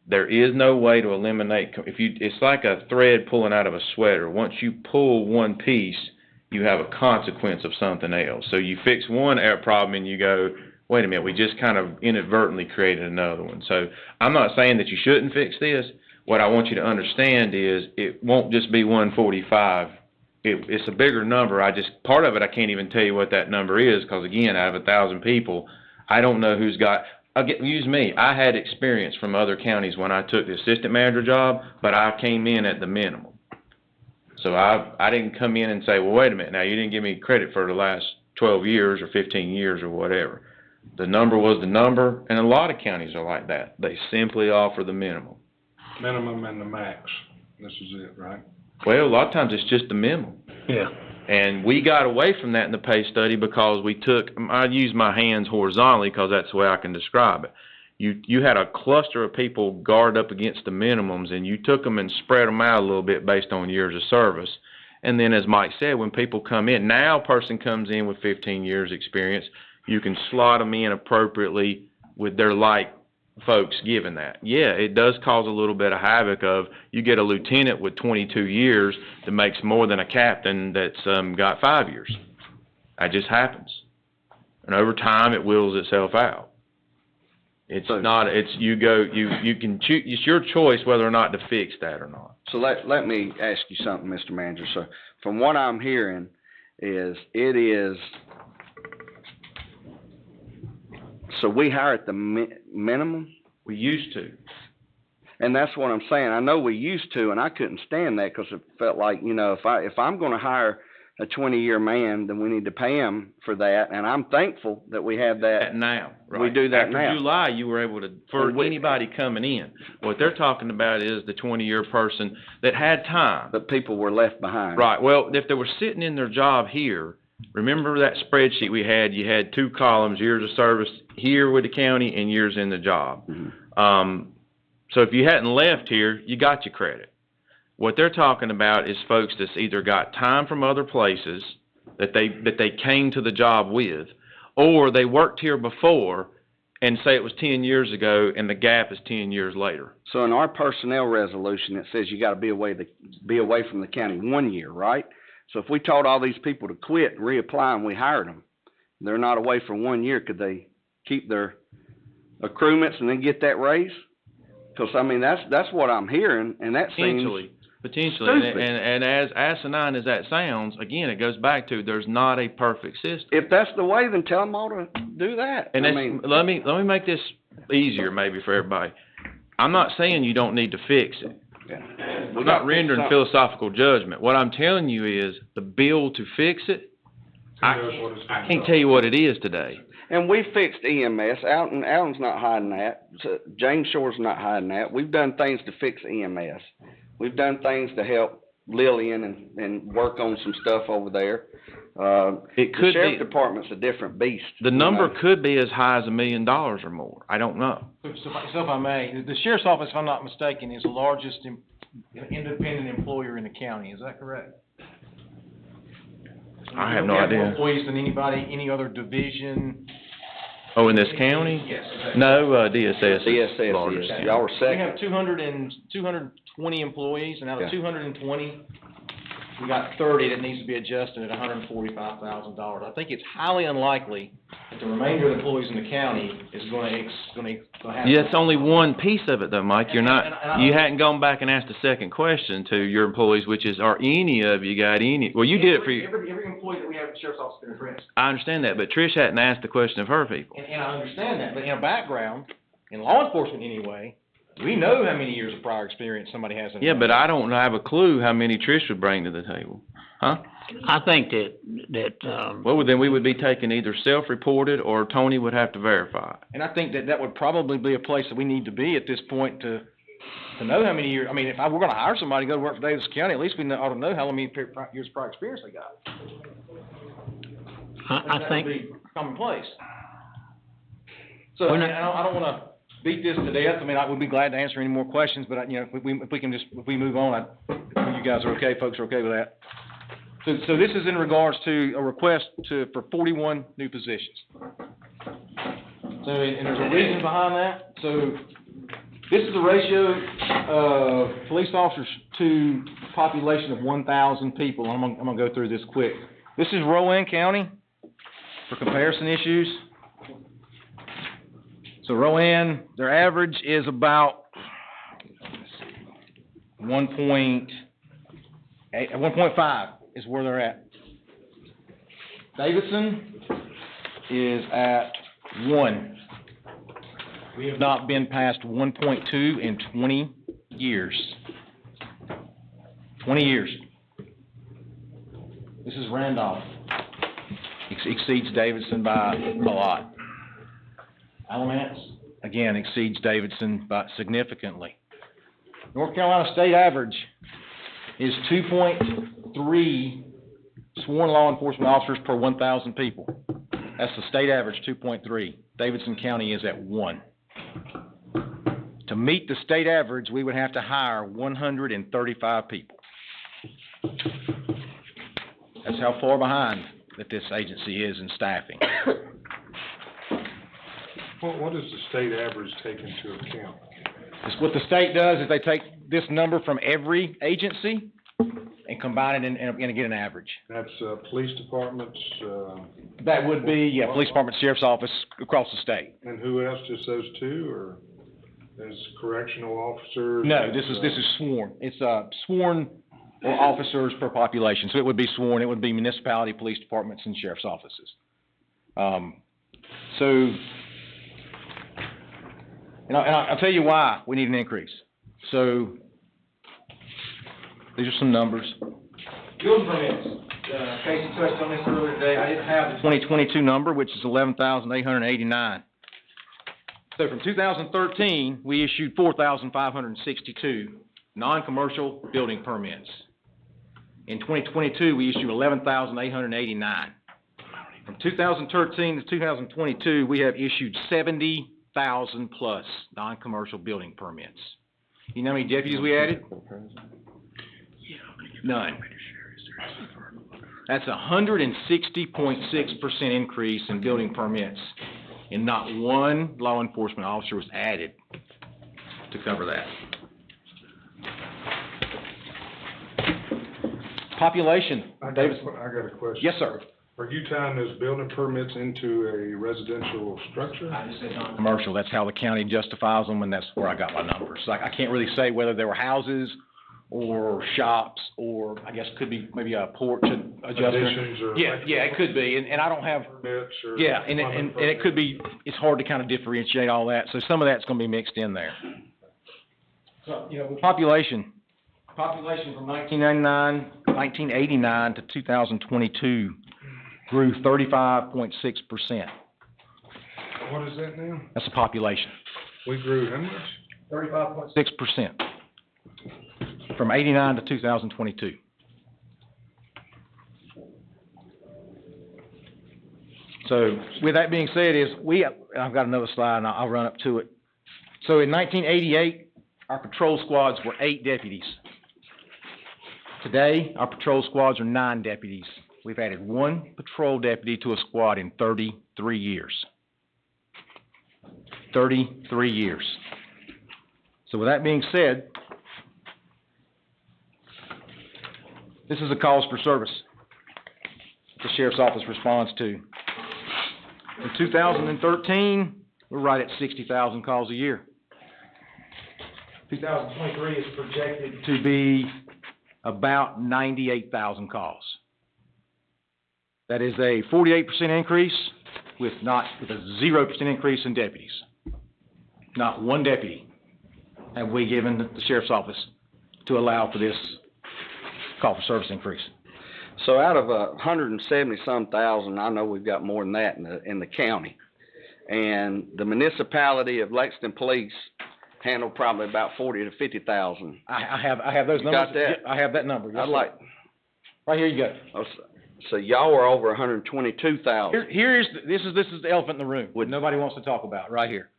There is no way to eliminate, it's like a thread pulling out of a sweater. Once you pull one piece, you have a consequence of something else. So you fix one problem and you go, wait a minute, we just kind of inadvertently created another one. So I'm not saying that you shouldn't fix this. What I want you to understand is it won't just be 145. It's a bigger number. Part of it, I can't even tell you what that number is, because again, out of 1,000 people, I don't know who's got, use me. I had experience from other counties when I took the assistant manager job, but I came in at the minimum. So I didn't come in and say, well, wait a minute, now you didn't give me credit for the last 12 years or 15 years or whatever. The number was the number, and a lot of counties are like that. They simply offer the minimum. Minimum and the max. This is it, right? Well, a lot of times it's just the minimum. Yeah. And we got away from that in the pay study because I use my hands horizontally because that's the way I can describe it. You had a cluster of people guard up against the minimums, and you took them and spread them out a little bit based on years of service. And then, as Mike said, when people come in, now a person comes in with 15 years experience, you can slot them in appropriately with their like folks given that. Yeah, it does cause a little bit of havoc of, you get a lieutenant with 22 years that makes more than a captain that's got 5 years. That just happens. And over time, it wills itself out. It's you can choose, it's your choice whether or not to fix that or not. So let me ask you something, Mr. Manager. So from what I'm hearing so we hire at the minimum? We used to. And that's what I'm saying. I know we used to, and I couldn't stand that because it felt like, if I'm going to hire a 20-year man, then we need to pay him for that. And I'm thankful that we have that now. Right. We do that After now. July, you were able to, for anybody coming in. What they're talking about is the 20-year person that had time. But people were left behind. Right. Well, if they were sitting in their job here, remember that spreadsheet we had? You had 2 columns, years of service here with the county and years in the job. Mm-hmm. So if you hadn't left here, you got your credit. What they're talking about is folks that's either got time from other places that they came to the job with, or they worked here before and say it was 10 years ago and the gap is 10 years later. So in our personnel resolution, it says you got to be away from the county 1 year, right? So if we told all these people to quit and reapply and we hired them, they're not away for 1 year, could they keep their accruements and then get that raise? Because, that's what I'm hearing, and that seems Potentially, stupid. and as asinine as that sounds, again, it goes back to there's not a perfect system. If that's the way, then tell them all to do that. And let me make this easier maybe for everybody. I'm not saying you don't need to fix it. I'm not rendering philosophical judgment. What I'm telling you is the bill to fix it, I can't tell you what it is today. And we fixed EMS. Allen's not hiding that. James Shore's not hiding that. We've done things to fix EMS. We've done things to help Lillian and work on some stuff over there. The sheriff department's a different beast. The number could be as high as $1 million or more. I don't know. So if I may, the sheriff's office, if I'm not mistaken, is the largest independent employer in the county. Is that correct? I have no We have idea. more employees than anybody, any other division. Oh, in this county? Yes. No, DSS is DSS largest. is. yeah. Y'all were We second. have 220 employees, and out of 220, we got 30 that needs to be adjusted at $145,000. I think it's highly unlikely that the remainder of the employees in the county is gonna have. Yeah, it's only one piece of it though, Mike. You're And you hadn't gone back and asked a second question to your employees, which is, are any of you got any, well, you did it for you. Every employee that we have at the sheriff's office has been addressed. I understand that, but Trish hadn't asked the question of her people. And I understand that, but in a background, in law enforcement anyway, we know how many years of prior experience somebody has in. Yeah, but I don't have a clue how many Trish would bring to the table, huh? I think that, Well, then we would be taking either self-reported or Tony would have to verify it. And I think that would probably be a place that we need to be at this point to know how many years, I mean, if we're gonna hire somebody to go to work for Davidson County, at least we ought to know how many years of prior experience they got. I think. That would be commonplace. So, I mean, I don't wanna beat this to death. I mean, I would be glad to answer any more questions, but if we move on, you guys are okay, folks are okay with that. So this is in regards to a request for 41 new positions. So, and there's a reason behind that. So this is the ratio of police officers to population of 1,000 people. I'm gonna go through this quick. This is Rowan County for comparison issues. So Rowan, their average is about 1.5 is where they're at. Davidson is at 1. We have not been past 1.2 in 20 years. 20 years. This is Randolph. Exceeds Davidson by a lot. Alamance, again, exceeds Davidson by significantly. North Carolina state average is 2.3 sworn law enforcement officers per 1,000 people. That's the state average, 2.3. Davidson County is at 1. To meet the state average, we would have to hire 135 people. That's how far behind that this agency is in staffing. What does the state average take into account? What the state does is they take this number from every agency and combine it and get an average. That's, police departments, That would be, police department, sheriff's office across the state. and who else, just those two, or is correctional officers? No, this is sworn. It's, sworn or officers per population, so it would be sworn, it would be municipality, police departments, and sheriff's offices. And I'll tell you why we need an increase. So, these are some numbers. Building permits. Casey touched on this earlier today. I didn't have the 2022 number, which is 11,889. So from 2013, we issued 4,562 non-commercial building permits. In 2022, we issued 11,889. From 2013 to 2022, we have issued 70,000 plus non-commercial building permits. You know how many deputies we added? None. That's 160.6% increase in building permits, and not one law enforcement officer was added to cover that. Population. I got a question. Yes, sir. Are you tying those building permits into a residential structure? I just said non-commercial. That's how the county justifies them, and that's where I got my numbers. Like, I can't really say whether they were houses or shops, or I guess could be maybe a porch adjustment. Additions or Yeah, it could be, and I don't have. Permits or. Yeah, and it could be, it's hard to kind of differentiate all that, so some of that's gonna be mixed in there. So, population from 1989 to 2022 grew 35.6%. What is that now? That's the population. We grew how much? 35.6%. From 89 to 2022. So, with that being said, I've got another slide and I'll run up to it. So in 1988, our patrol squads were 8 deputies. Today, our patrol squads are 9 deputies we've added one patrol deputy to a squad in 33 years. 33 years. So with that being said, this is a cause for service the Sheriff's Office responds to. In 2013, we're right at 60,000 calls a year. 2023 is projected to be about 98,000 calls. That is a 48% increase with a 0% increase in deputies. Not one deputy have we given the Sheriff's Office to allow for this call for service increase. So out of 170-some thousand, I know we've got more than that in the county. And the municipality of Lexington Police handle probably about 40 to 50,000. I have those numbers. Got that? I have that number. Yes, I'd like. Right here you go. Oh, so y'all are over 122,000. This is the elephant in the room. What nobody wants to talk about right here.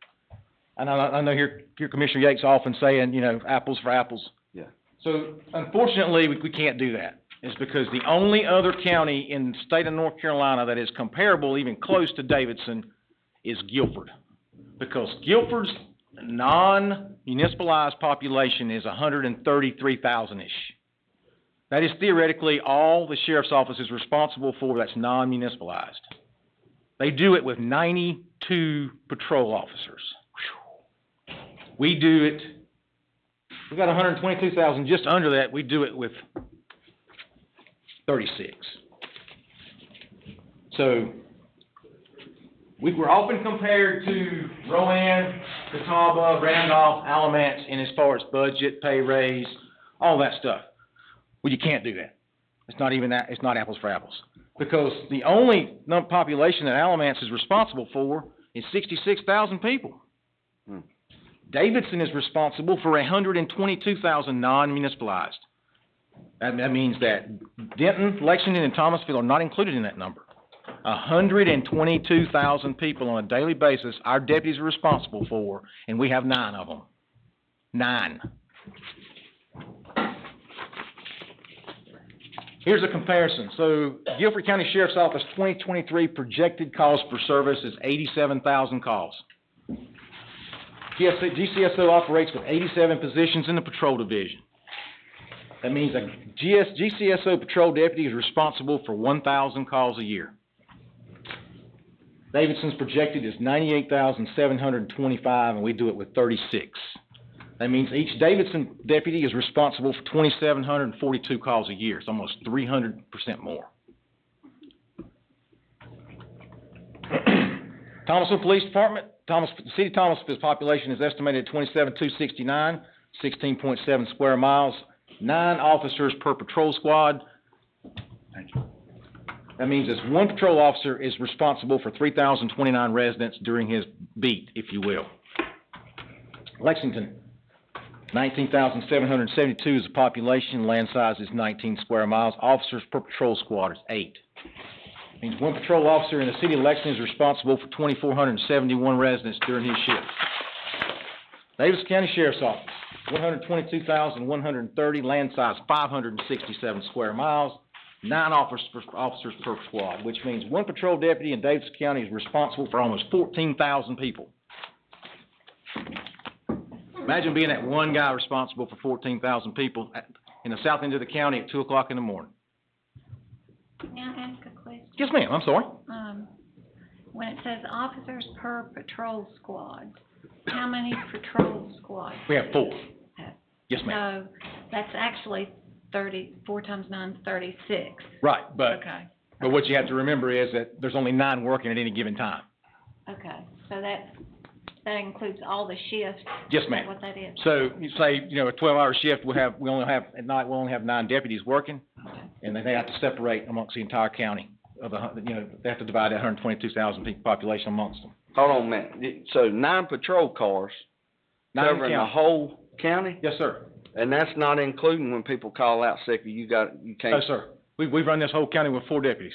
And I know here Commissioner Yates often saying, apples for apples. Yeah. So unfortunately, we can't do that. It's because the only other county in the state of North Carolina that is comparable, even close to Davidson, is Guilford. Because Guilford's non-municipalized population is 133,000-ish. That is theoretically all the Sheriff's Office is responsible for that's non-municipalized. They do it with 92 patrol officers. We do it, we've got 122,000, just under that, we do it with 36. So, we're often compared to Rowan, Catawba, Randolph, Alamance, in as far as budget, pay raise, all that stuff. Well, you can't do that. It's not even that, it's not apples for apples. Because the only population that Alamance is responsible for is 66,000 people. Davidson is responsible for 122,000 non-municipalized. That means that Denton, Lexington, and Thomasville are not included in that number. 122,000 people on a daily basis our deputies are responsible for, and we have 9 of them. 9. Here's a comparison. So, Guilford County Sheriff's Office 2023 projected calls for service is 87,000 calls. GCSO operates with 87 positions in the patrol division. That means a GCSO patrol deputy is responsible for 1,000 calls a year. Davidson's projected is 98,725, and we do it with 36. That means each Davidson deputy is responsible for 2,742 calls a year. It's almost 300% more. Thomasville Police Department, the city of Thomasville's population is estimated at 27,269, 16.7 square miles, 9 officers per patrol squad. Thank you. That means this one patrol officer is responsible for 3,029 residents during his beat, if you will. Lexington, 19,772 is the population, land size is 19 square miles, officers per patrol squad is 8. Means one patrol officer in the city of Lexington is responsible for 2,471 residents during his shift. Davidson County Sheriff's Office, 122,130, land size 567 square miles, 9 officers per squad, which means one patrol deputy in Davidson County is responsible for almost 14,000 people. Imagine being that one guy responsible for 14,000 people in the south end of the county at 2 o'clock in the morning. May I ask a question? Yes, ma'am, I'm sorry. When it says officers per patrol squad, how many patrol squads? We have 4. Yes, ma'am. So that's actually 4 times 9 is 36. Right, but Okay. But what you have to remember is that there's only 9 working at any given time. Okay, so that includes all the shifts? Yes, Is ma'am. that what that is? So you say, a 12-hour shift, we only have at night we'll only have 9 deputies working, and they have to separate amongst the entire county. They have to divide that 122,000 people population amongst them. Hold on a minute. So 9 patrol cars covering the whole county? Yes, sir. And that's not including when people call out sick, you can't? No, sir. We've run this whole county with 4 deputies.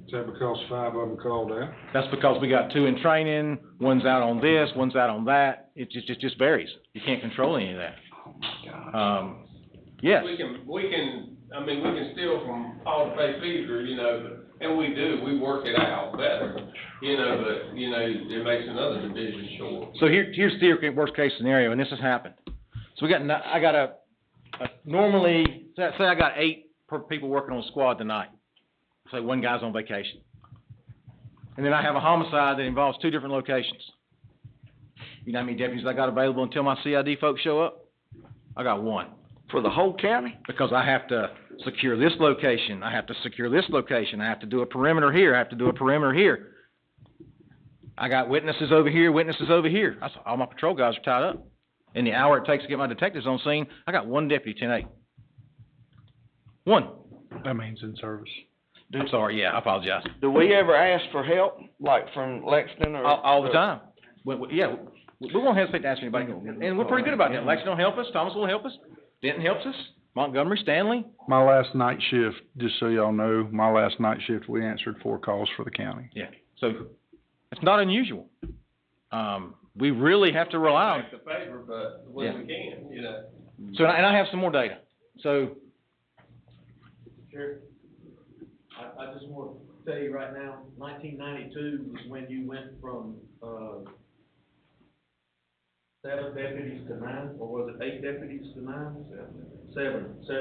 Is that because 5 of them called out? That's because we got 2 in training, one's out on this, one's out on that. It just varies. You can't control any of that. Oh, my God. Yes. We can I mean, we can steal from all the pay Peter, you know, and we do, we work it out better, you know, but, you know, it makes another division short. So here's the worst case scenario, and this has happened. So I got normally, say I got 8 people working on the squad tonight. Say one guy's on vacation. And then I have a homicide that involves 2 different locations. You know how many deputies I got available until my CID folks show up? I got 1. For the whole county? Because I have to secure this location, I have to secure this location, I have to do a perimeter here, I have to do a perimeter here. I got witnesses over here, witnesses over here. All my patrol guys are tied up. In the hour it takes to get my detectives on scene, I got 1 deputy, 10-8. 1. That means in service. I'm sorry, yeah, I apologize. Do we ever ask for help, like from Lexington or? All the time. We won't hesitate to ask anybody, and we're pretty good about that. Lexington will help us, Thomas will help us, Denton helps us, Montgomery, Stanley. My last night shift, just so y'all know, we answered 4 calls for the county. Yeah, so it's not unusual. We really have to rely on. Make the favor, but when we can, you know. So, and I have some more data. So. Sure. I just want to tell you right now, 1992 was when you went from, 7 deputies to 9, or was it 8 deputies to 9? 7 to 8. So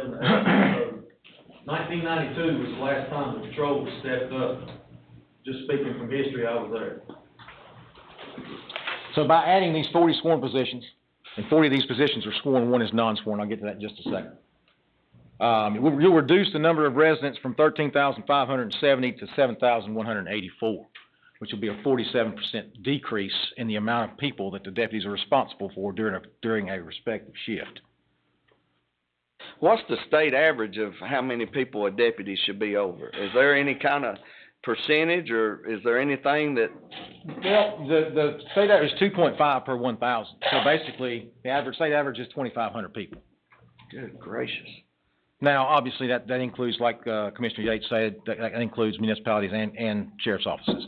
1992 was the last time the patrol stepped up. Just speaking from history, I was there. So by adding these 40 sworn positions, and 40 of these positions are sworn, 1 is non-sworn, I'll get to that in just a second. You'll reduce the number of residents from 13,570 to 7,184, which will be a 47% decrease in the amount of people that the deputies are responsible for during a respective shift. What's the state average of how many people a deputy should be over? Is there any kind of percentage, or is there anything that? Well, the state average is 2.5 per 1,000. So basically, the state average is 2,500 people. Good gracious. Now, obviously, that includes, like Commissioner Yates said, that includes municipalities and sheriff's offices.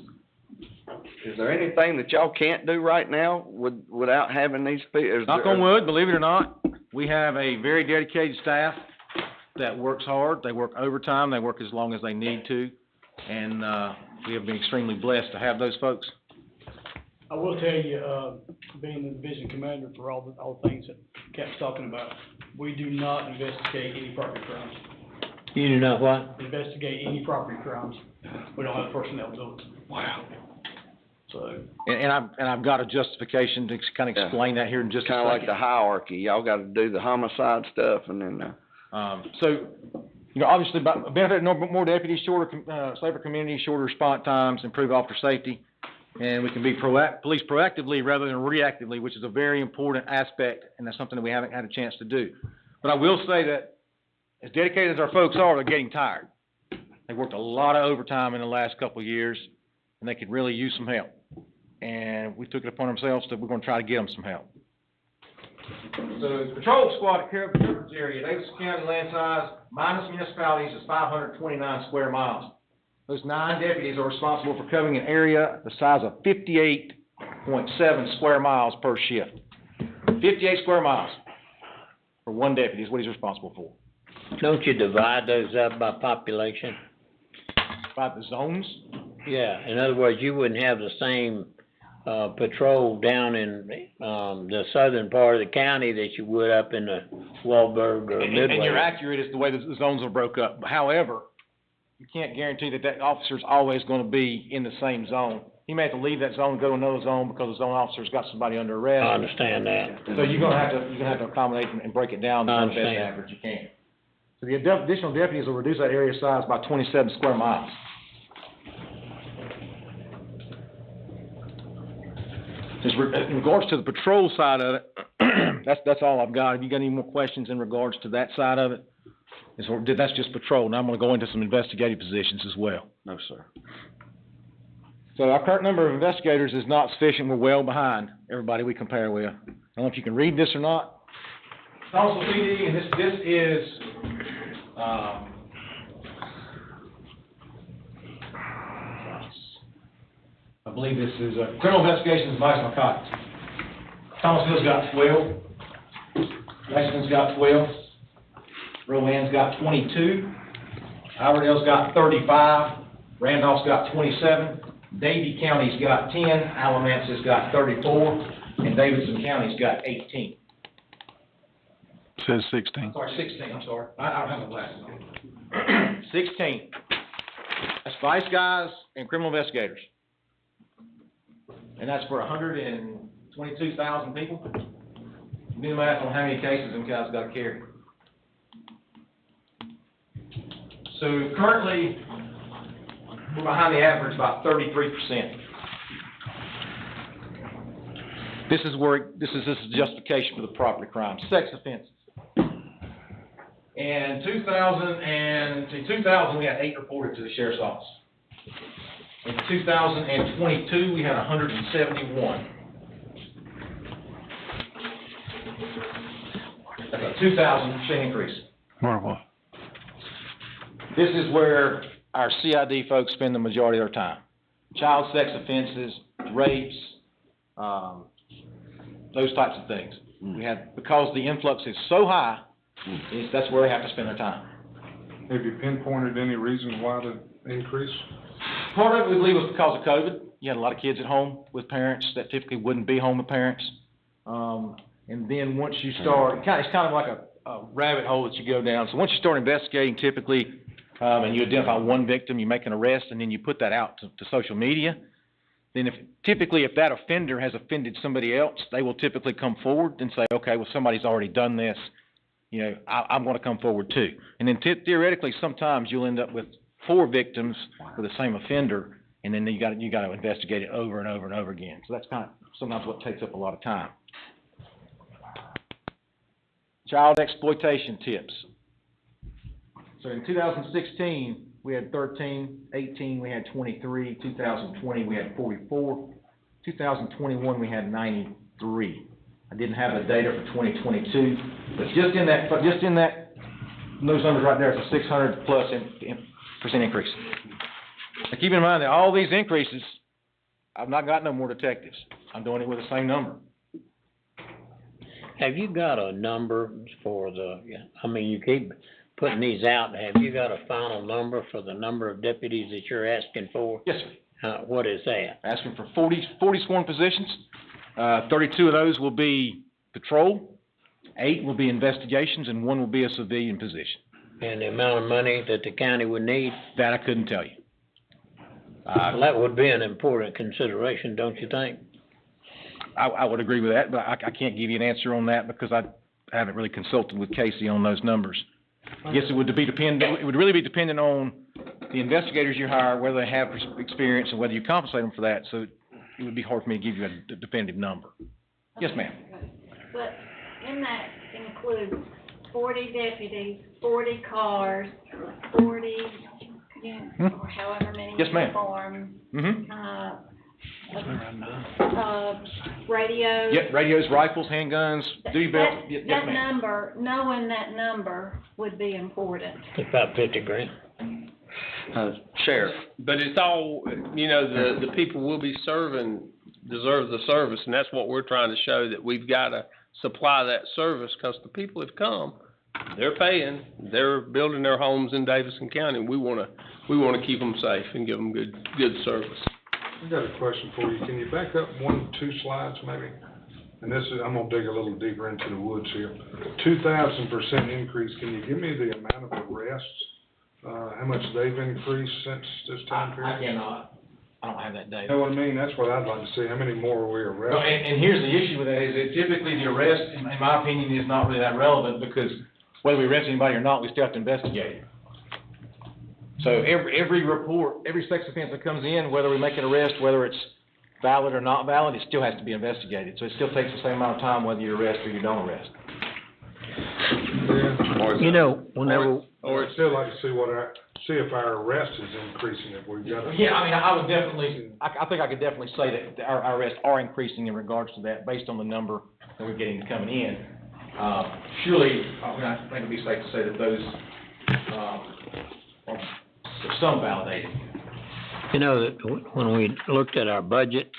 Is there anything that y'all can't do right now without having these people? Knock on wood, believe it or not, we have a very dedicated staff that works hard. They work overtime. They work as long as they need to. And we have been extremely blessed to have those folks. I will tell you, being the division commander for all the things that Cap's talking about, we do not investigate any property crimes. You do not what? Investigate any property crimes. We don't have personnel do it. Wow. So. And I've got a justification to kind of explain that here in just a second. Kind of like the hierarchy. Y'all got to do the homicide stuff, and then. So, you know, obviously, benefit more deputies, safer communities, shorter response times, improve officer safety, and we can be police proactively rather than reactively, which is a very important aspect, and that's something that we haven't had a chance to do. But I will say that as dedicated as our folks are, they're getting tired. They've worked a lot of overtime in the last couple of years, and they could really use some help. And we took it upon ourselves that we're going to try to get them some help. So the patrol squad at coverage area, Davidson County land size minus municipalities is 529 square miles. Those 9 deputies are responsible for covering an area the size of 58.7 square miles per shift. 58 square miles for 1 deputy is what he's responsible for. Don't you divide those up by population? By the zones? Yeah, in other words, you wouldn't have the same patrol down in the southern part of the county that you would up in the Wahlberg or Midway. And you're accurate as the way the zones are broke up. However, you can't guarantee that officer's always going to be in the same zone. He may have to leave that zone and go to another zone because the zone officer's got somebody under arrest. I understand that. So you're gonna have to accommodate and break it down to the best average you can. So the additional deputies will reduce that area size by 27 square miles. In regards to the patrol side of it, that's all I've got. Have you got any more questions in regards to that side of it? That's just patrol. Now I'm going to go into some investigative positions as well. No, sir. So our current number of investigators is not sufficient. We're well behind everybody we compare with. I don't know if you can read this or not. Also PD, and this is I believe this is criminal investigations by narcotics. Thomasville's got 12. Lexington's got 12. Rowan's got 22, Iredale's got 35, Randolph's got 27, Davie County's got 10, Alamansa's got 34, and Davidson County's got 18. Says 16. Sorry, 16, I'm sorry. I don't have my glasses on. 16. That's vice guys and criminal investigators. And that's for 122,000 people. Do the math on how many cases them guys got to carry. So currently, we're behind the average about 33%. This is justification for the property crime, sex offenses. In 2000, we had 8 reported to the sheriff's office. In 2022, we had 171. That's a 2,000% increase. Wonderful. This is where our CID folks spend the majority of their time. Child sex offenses, rapes, those types of things. We have, because the influx is so high, that's where they have to spend their time. Have you pinpointed any reason why the increase? Part of it, we believe, was because of COVID. You had a lot of kids at home with parents that typically wouldn't be home with parents. And then once you start, it's kind of like a rabbit hole that you go down. So once you start investigating, typically, and you identify one victim, you make an arrest, and then you put that out to social media. Then if that offender has offended somebody else, they will typically come forward and say, okay, well, somebody's already done this. You know, I'm going to come forward too. And then theoretically, sometimes you'll end up with 4 victims for the same offender, and then you got to investigate it over and over and over again. So that's kind of sometimes what takes up a lot of time. Child exploitation tips. So in 2016, we had 13, 18, we had 23, 2020, we had 44, 2021, we had 93. I didn't have the data for 2022, but just in those numbers right there, it's a 600+ % increase. Now keep in mind that all these increases, I've not got no more detectives. I'm doing it with the same number. Have you got a number for you keep putting these out, have you got a final number for the number of deputies that you're asking for? Yes, sir. What is that? Asking for 40 sworn positions. 32 of those will be patrol, 8 will be investigations, and 1 will be a civilian position. And the amount of money that the county would need? That I couldn't tell you. Well, that would be an important consideration, don't you think? I would agree with that, but I can't give you an answer on that because I haven't really consulted with Casey on those numbers. I guess it would really be dependent on the investigators you hire, whether they have experience and whether you compensate them for that. So it would be hard for me to give you a definitive number. Yes, ma'am. But in that includes 40 deputies, 40 cars, 40, or however many yes, ma'am. uniforms. Mm-hmm. Radios. Yep, radios, rifles, handguns, duty belts. Yes, that ma'am. number, knowing that number would be important. It's about $50,000. Sheriff. But it's all, the people we'll be serving deserve the service, and that's what we're trying to show, that we've got to supply that service, because the people have come, they're paying, they're building their homes in Davidson County, and we want to keep them safe and give them good service. I've got a question for you. Can you back up 2 slides maybe? And this is, I'm gonna dig a little deeper into the woods here. 2,000% increase. Can you give me the amount of arrests? How much they've increased since this time period? I cannot. I don't have that data. You know what I mean? That's what I'd like to see. How many more are we arresting? Well, and here's the issue with that is that typically the arrest, in my opinion, is not really that relevant, because whether we arrest anybody or not, we still have to investigate it. So every report, every sex offense that comes in, whether we make an arrest, whether it's valid or not valid, it still has to be investigated. So it still takes the same amount of time whether you arrest or you don't arrest. Whenever... Or I'd still like to see if our arrest is increasing, if we've got... Yeah, I mean, I would definitely, I think I could definitely say that our arrests are increasing in regards to that based on the number that we're getting coming in. Surely, I think it'd be safe to say that those are some validated. When we looked at our budget,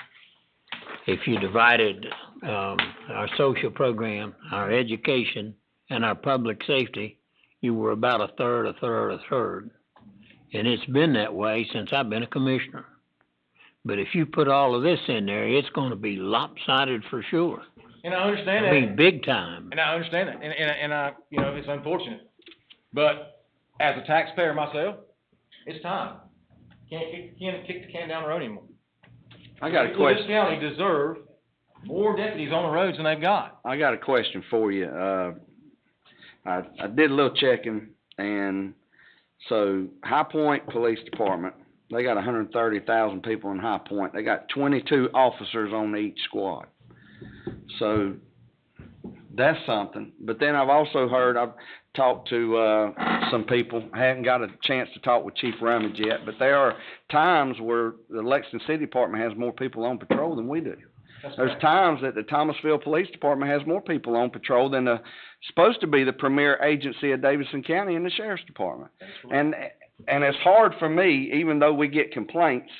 if you divided our social program, our education, and our public safety, you were about a third, a third, a third. And it's been that way since I've been a commissioner. But if you put all of this in there, it's gonna be lopsided for sure. And I understand I that. mean, big time. And I understand that, and I, you know, it's unfortunate. But as a taxpayer myself, it's time. Can't kick the can down the road anymore. I got a People question. in this county deserve more deputies on the roads than they've got. I got a question for you. I did a little checking, and so High Point Police Department, they got 130,000 people in High Point. They got 22 officers on each squad. So that's something. But then I've also heard, I've talked to some people. I haven't got a chance to talk with Chief Rummage yet, but there are times where the Lexington City Department has more people on patrol than we do. There's times that the Thomasville Police Department has more people on patrol than supposed to be the premier agency of Davidson County in the Sheriff's Department. And it's hard for me, even though we get complaints,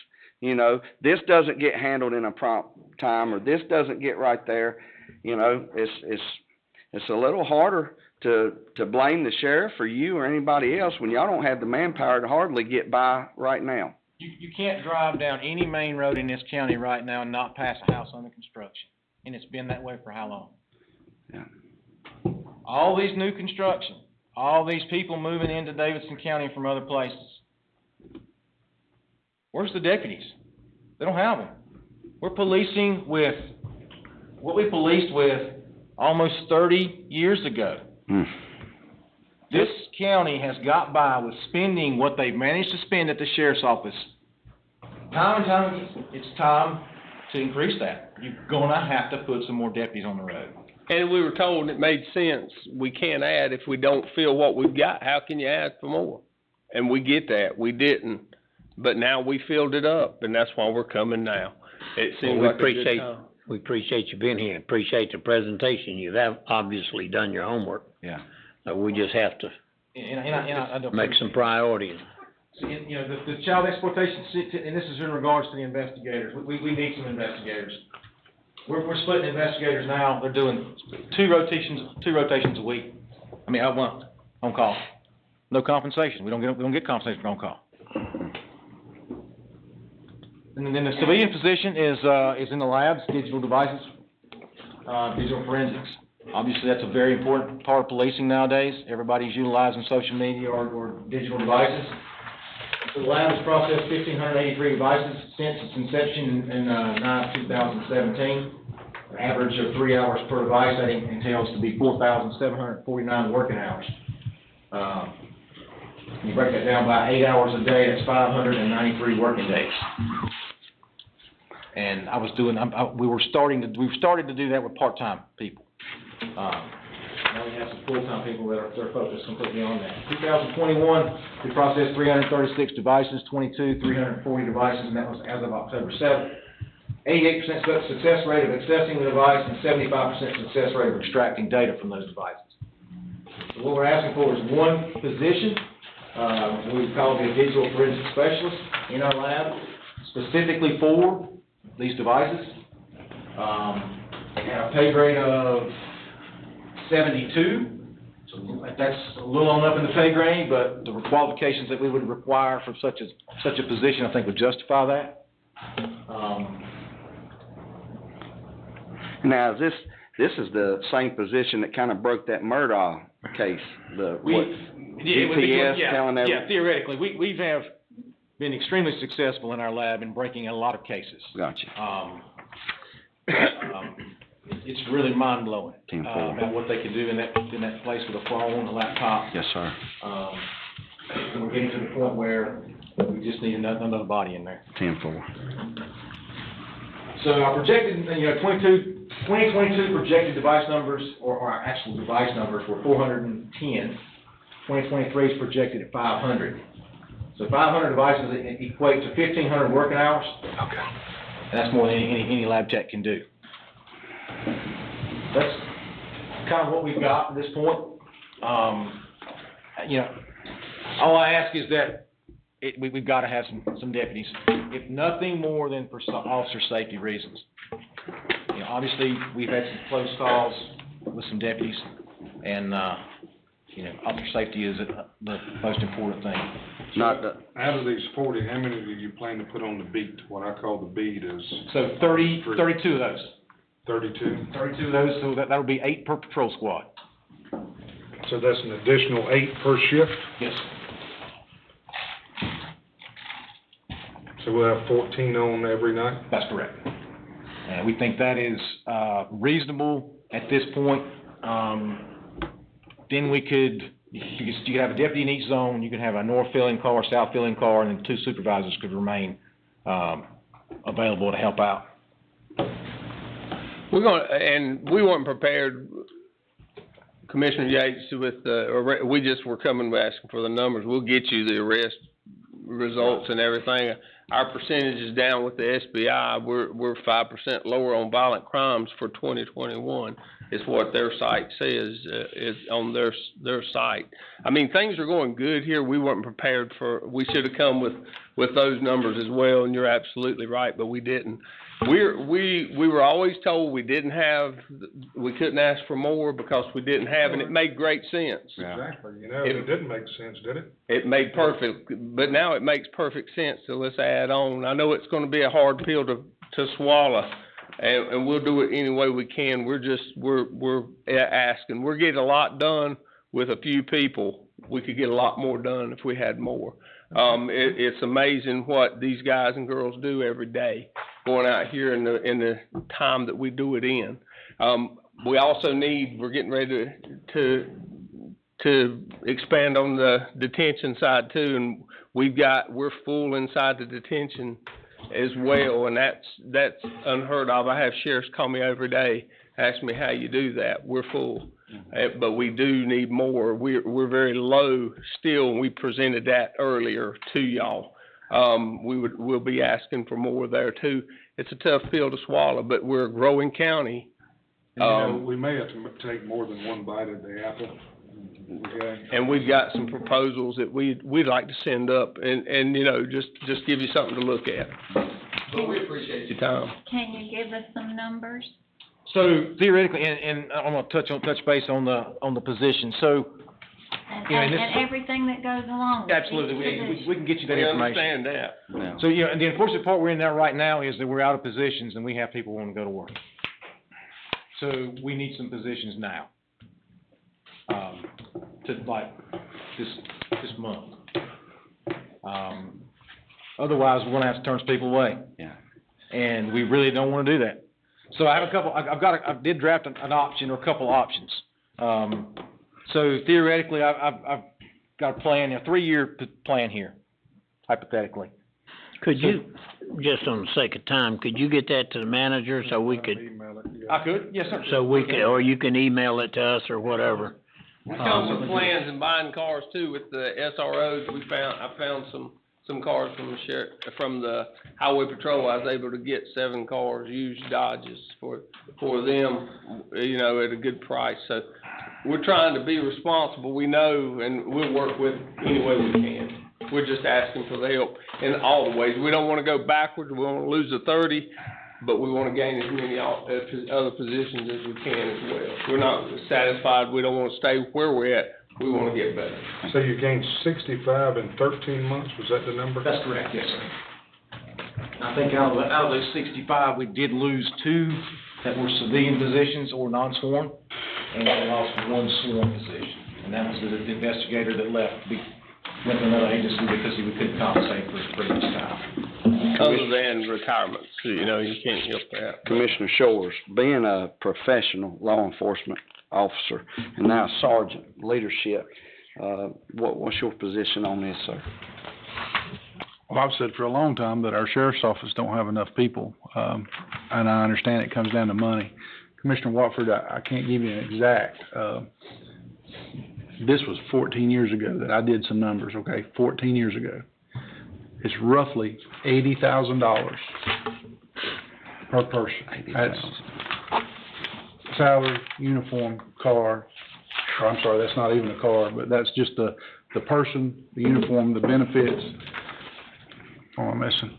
you know, this doesn't get handled in a prompt time, or this doesn't get right there. You know, it's a little harder to blame the sheriff or you or anybody else when y'all don't have the manpower to hardly get by right now. You can't drive down any main road in this county right now and not pass a house under construction. And it's been that way for how long? Yeah. All these new construction, all these people moving into Davidson County from other places. Where's the deputies? They don't have them. We're policing with what we policed with almost 30 years ago. This county has got by with spending what they've managed to spend at the sheriff's office. Time and time again, it's time to increase that. You're gonna have to put some more deputies on the road. And we were told it made sense. We can't add if we don't feel what we've got. How can you add for more? And we get that. We didn't. But now we filled it up, and that's why we're coming now. It seems like a good time. We appreciate you being here, appreciate the presentation. You have obviously done your homework. Yeah. We just have to I don't make some priorities. You know, the child exploitation, and this is in regards to the investigators. We need some investigators. We're splitting investigators now. They're doing two rotations a week. I mean, one on call. No compensation. We don't get compensation for on call. And then the civilian position is in the labs, digital devices, digital forensics. Obviously, that's a very important part of policing nowadays. Everybody's utilizing social media or digital devices. So the lab has processed 1,583 devices since its inception in 2017. An average of 3 hours per device. That entails to be 4,749 working hours. You break that down by 8 hours a day, that's 593 working days. And we started to do that with part-time people. Now we have some full-time people that are focused completely on that. 2021, we processed 336 devices, 340 devices, and that was as of October 7th. 88% success rate of accessing the device and 75% success rate of extracting data from those devices. So what we're asking for is one position. We call it a digital forensic specialist in our lab, specifically for these devices. And a pay grade of 72. So that's a little on up in the pay grade, but the qualifications that we would require for such a position, I think, would justify that. Now, this is the same position that kind of broke that Murdaugh case. GPS telling everyone. Yeah, theoretically, we have been extremely successful in our lab in breaking a lot of cases. Gotcha. It's really mind blowing about what they can do in that place with a phone, a laptop. Yes, sir. And we're getting to the point where we just need another body in there. 10-4. So our projected, 2022 projected device numbers, or our actual device numbers, were 410. 2023 is projected at 500. So 500 devices equate to 1,500 working hours. Okay. And that's more than any lab tech can do. That's kind of what we've got at this point. All I ask is that we've got to have some deputies, if nothing more than for officer safety reasons. Obviously, we've had some close calls with some deputies, and officer safety is the most important thing. Not Out of these 40, how many do you plan to put on the beat? What I call the beat is So 32 of those. 32? 32 of those, so that'll be 8 per patrol squad. So that's an additional 8 per shift? Yes. So we'll have 14 on every night? That's correct. And we think that is reasonable at this point. Then you could have a deputy in each zone, you could have a north filling car, south filling car, and then 2 supervisors could remain available to help out. And we weren't prepared, Commissioner Yates, we just were coming asking for the numbers. We'll get you the arrest results and everything. Our percentage is down with the SBI. We're 5% lower on violent crimes for 2021. Is what their site says, is on their site. I mean, things are going good here. We weren't prepared we should have come with those numbers as well, and you're absolutely right, but we didn't. We were always told we couldn't ask for more because we didn't have, and it made great sense. Exactly. It didn't make sense, did it? It made perfect, but now it makes perfect sense, so let's add on. I know it's gonna be a hard pill to swallow, and we'll do it any way we can. We're asking. We're getting a lot done with a few people. We could get a lot more done if we had more. It's amazing what these guys and girls do every day, going out here in the time that we do it in. We also we're getting ready to expand on the detention side too, and we're full inside the detention as well, and that's unheard of. I have sheriffs call me every day, ask me how you do that. We're full. But we do need more. We're very low still, and we presented that earlier to y'all. We'll be asking for more there too. It's a tough pill to swallow, but we're a growing county. And, we may have to take more than one bite at the apple. Okay. And we've got some proposals that we'd like to send up, and just give you something to look at. But we appreciate your time. Can you give us some numbers? So theoretically, and I'm gonna touch base on the position. So, And everything that goes along with it. Absolutely, we can get you that information. We understand that. Yeah. So, and the unfortunate part we're in there right now is that we're out of positions and we have people wanting to go to work. So we need some positions now. To like this month. Otherwise, we're gonna have to turn some people away. Yeah. And we really don't wanna do that. So I have I did draft an option or a couple options. So theoretically, I've got a plan, a 3-year plan here, hypothetically. Could you, just on the sake of time, could you get that to the manager so we could? I could, yes, sir. So we could, or you can email it to us or whatever. We found some plans in buying cars too with the SROs. I found some cars from the Highway Patrol. I was able to get 7 cars, used Dodges for them, at a good price. So we're trying to be responsible. We know, and we'll work with any way we can. We're just asking for the help in all the ways. We don't want to go backwards. We want to lose the 30, but we want to gain as many other positions as we can as well. We're not satisfied. We don't want to stay where we're at. We want to get better. So you gained 65 in 13 months, was that the number? That's correct, yes, sir. I think out of those 65, we did lose 2 that were civilian positions or non-sworn, and we lost 1 sworn position. And that was the investigator that went to another agency because we couldn't compensate for his previous time. Other than retirements, you can't help that. Commissioner Shores, being a professional law enforcement officer and now sergeant leadership, what's your position on this, sir? Well, I've said for a long time that our sheriff's office don't have enough people, and I understand it comes down to money. Commissioner Watford, I can't give you an exact. This was 14 years ago that I did some numbers, okay? 14 years ago. It's roughly $80,000 per person. That's salary, uniform, car, or I'm sorry, that's not even a car, but that's just the person, the uniform, the benefits. Oh, I'm missing.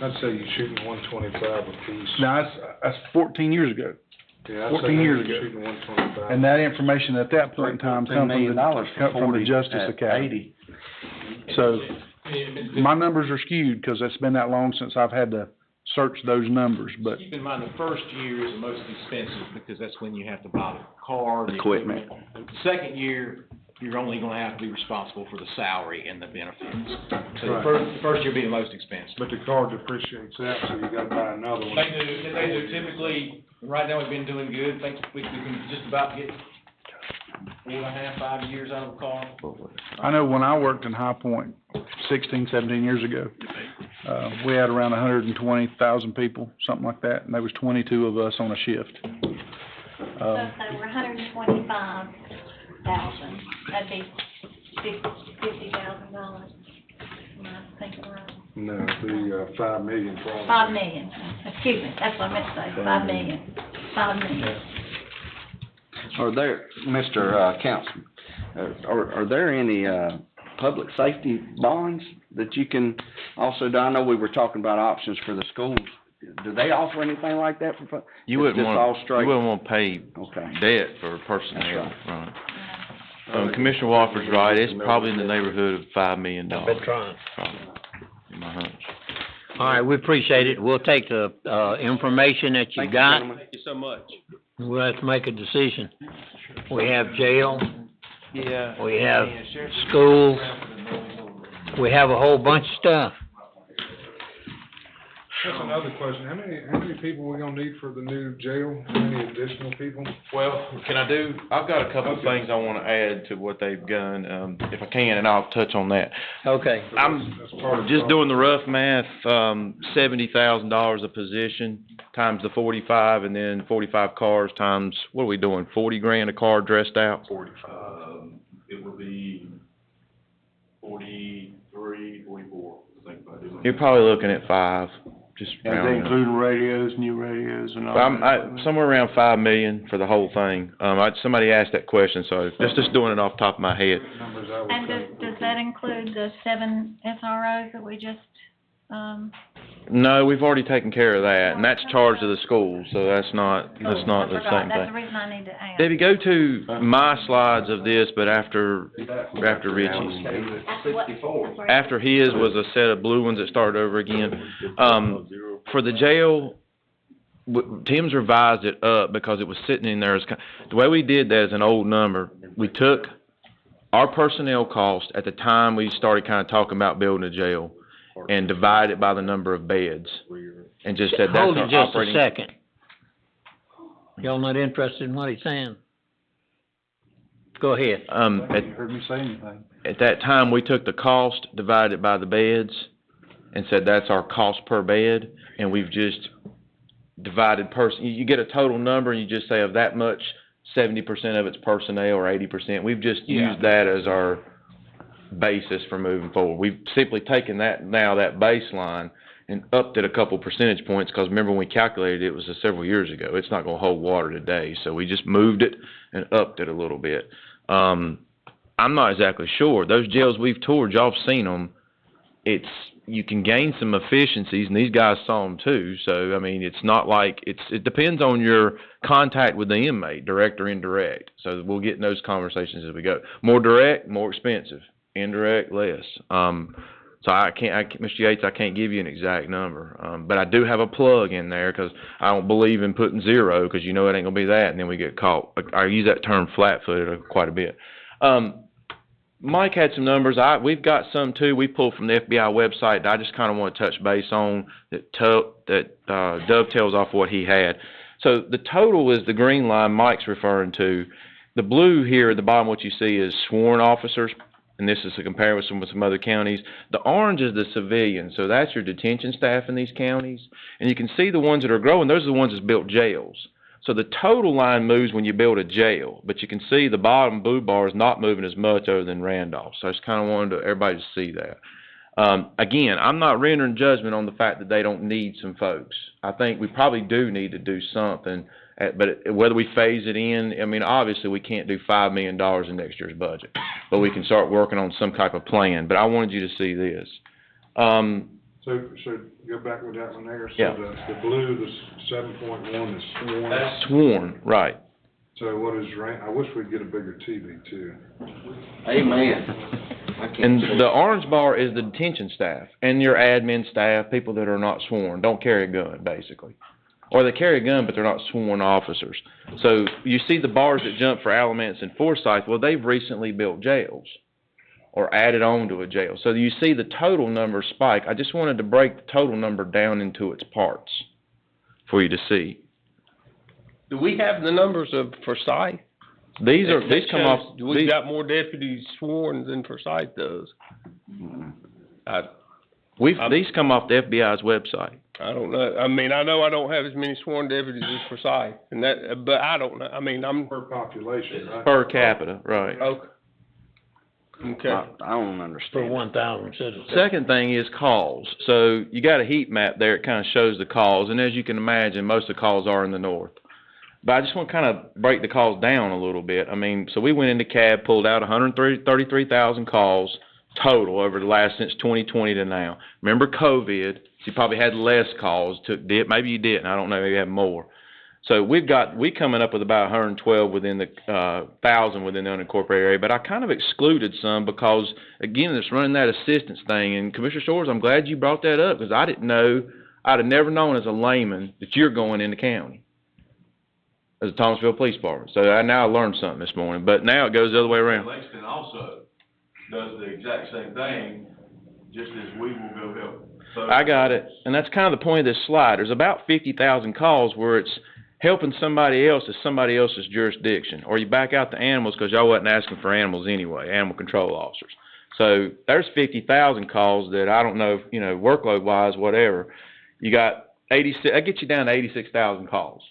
I'd say you're shooting 125 a piece. Now, that's 14 years ago. 14 years ago. And that information at that point in time $3.2 come million from the Justice at Academy. So, my numbers are skewed, because it's been that long since I've had to search those numbers, but Keep in mind, the first year is the most expensive, because that's when you have to buy the car, the Equipment. equipment. The second year, you're only gonna have to be responsible for the salary and the benefits. So the Right. first year will be the most expensive. But the car depreciates that, so you gotta buy another one. They do typically, right now, we've been doing good, think we can just about get 4.5, 5 years out of a car. I know when I worked in High Point 16, 17 years ago, we had around 120,000 people, something like that, and there was 22 of us on a shift. So if they were $125,000, that'd be $50,000. Am I thinking right? No, the, 5 million probably. 5 million, excuse me, that's what I meant to say, 5 million, 5 million. Are there, Mr. Councilman, are there any, public safety bonds that you can also do? I know we were talking about options for the schools. Do they offer anything like that for? You wouldn't Just all want, straight? you wouldn't want to pay Okay. debt for personnel, right? Commissioner Wofford's right, it's probably in the neighborhood of $5 million. I've been trying. Probably, in my hunch. All right, we appreciate it. We'll take the, information that you got. Thank you so much. We'll have to make a decision. We have jail, Yeah. we have schools, we have a whole bunch of stuff. That's another question. How many people we gonna need for the new jail? How many additional people? Well, I've got a couple of things I wanna add to what they've done, if I can, and I'll touch on that. Okay. I'm That's part of just doing the rough math, $70,000 a position, times the 45, and then 45 cars times, what are we doing, 40 grand a car dressed out? It would be 43, 44, I think, if I do. You're probably looking at 5, just And they rounding up. including radios, new radios and all that? Somewhere around 5 million for the whole thing. Somebody asked that question, so just doing it off the top of my head. Numbers I would And think. does that include the 7 SROs that we just, No, we've already taken care of that, and that's charged to the school, so that's not the I same forgot, that's the thing. reason I need to ask. Debbie, go to my slides of this, but after Richie's. After his was a set of blue ones that started over again. For the jail, Tim's revised it up because it was sitting in there as, the way we did that is an old number. We took our personnel cost at the time we started kinda talking about building a jail and divided it by the number of beds and just said that's Hold our it just a operating. second. Y'all not interested in what he's saying? Go ahead. Heard me say anything. At that time, we took the cost, divided it by the beds, and said that's our cost per bed, and we've just divided you get a total number, and you just say of that much, 70% of it's personnel or 80%. We've just used that as our basis for moving forward. We've simply taken that baseline and upped it a couple percentage points, because remember when we calculated it was several years ago. It's not gonna hold water today, so we just moved it and upped it a little bit. I'm not exactly sure. Those jails we've toured, y'all have seen them. You can gain some efficiencies, and these guys saw them too, so, I mean, it's not like, it depends on your contact with the inmate, direct or indirect. So we'll get in those conversations as we go. More direct, more expensive. Indirect, less. So Mr. Yates, I can't give you an exact number. But I do have a plug in there, because I don't believe in putting 0, because you know it ain't gonna be that, and then we get caught. I use that term flat-footed quite a bit. Mike had some numbers. We've got some too. We pulled from the FBI website that I just kind of want to touch base on that dovetails off what he had. So the total is the green line Mike's referring to. The blue here at the bottom, what you see is sworn officers, and this is a comparison with some other counties. The orange is the civilians, so that's your detention staff in these counties. And you can see the ones that are growing, those are the ones that built jails. So the total line moves when you build a jail, but you can see the bottom blue bar is not moving as much other than Randolph. So I just kind of wanted everybody to see that. Again, I'm not rendering judgment on the fact that they don't need some folks. I think we probably do need to do something, but whether we phase it in, I mean, obviously we can't do $5 million in next year's budget, but we can start working on some type of plan. But I wanted you to see this. So go back with that one there. Yeah. So the blue, the 7.1 is sworn. Sworn, right. So what is I wish we'd get a bigger TV too. Amen. And the orange bar is the detention staff and your admin staff, people that are not sworn, don't carry a gun, basically. Or they carry a gun, but they're not sworn officers. So you see the bars that jump for Alamance and Forsyth, well, they've recently built jails or added on to a jail. So you see the total number spike. I just wanted to break the total number down into its parts for you to see. Do we have the numbers of Forsyth? These come off. We've got more deputies sworn than Forsyth does. These come off the FBI's website. I don't know. I mean, I know I don't have as many sworn deputies as Forsyth, but I don't know. I mean, I'm per population, right? Per capita, right? Okay. Okay. I don't understand. For 1,000 citizens. Second thing is calls. So you got a heat map there. It kind of shows the calls, and as you can imagine, most of the calls are in the north. But I just want to kind of break the calls down a little bit. I mean, so we went into CAB, pulled out 133,000 calls total over the last, since 2020 to now. Remember COVID, so you probably had less calls. Maybe you didn't. I don't know. Maybe you had more. So we coming up with about 112 within the 1,000 within the unincorporated area. But I kind of excluded some because, again, it's running that assistance thing. And Commissioner Shores, I'm glad you brought that up because I didn't know. I'd have never known as a layman that you're going in the county as a Thomasville Police Department. So now I learned something this morning. But now it goes the other way around. Lexington also does the exact same thing, just as we will go help. So I got it. And that's kind of the point of this slide. There's about 50,000 calls where it's helping somebody else is somebody else's jurisdiction. Or you back out the animals because y'all wasn't asking for animals anyway, animal control officers. So there's 50,000 calls that I don't know, workload-wise, whatever. You got 86, that gets you down to 86,000 calls.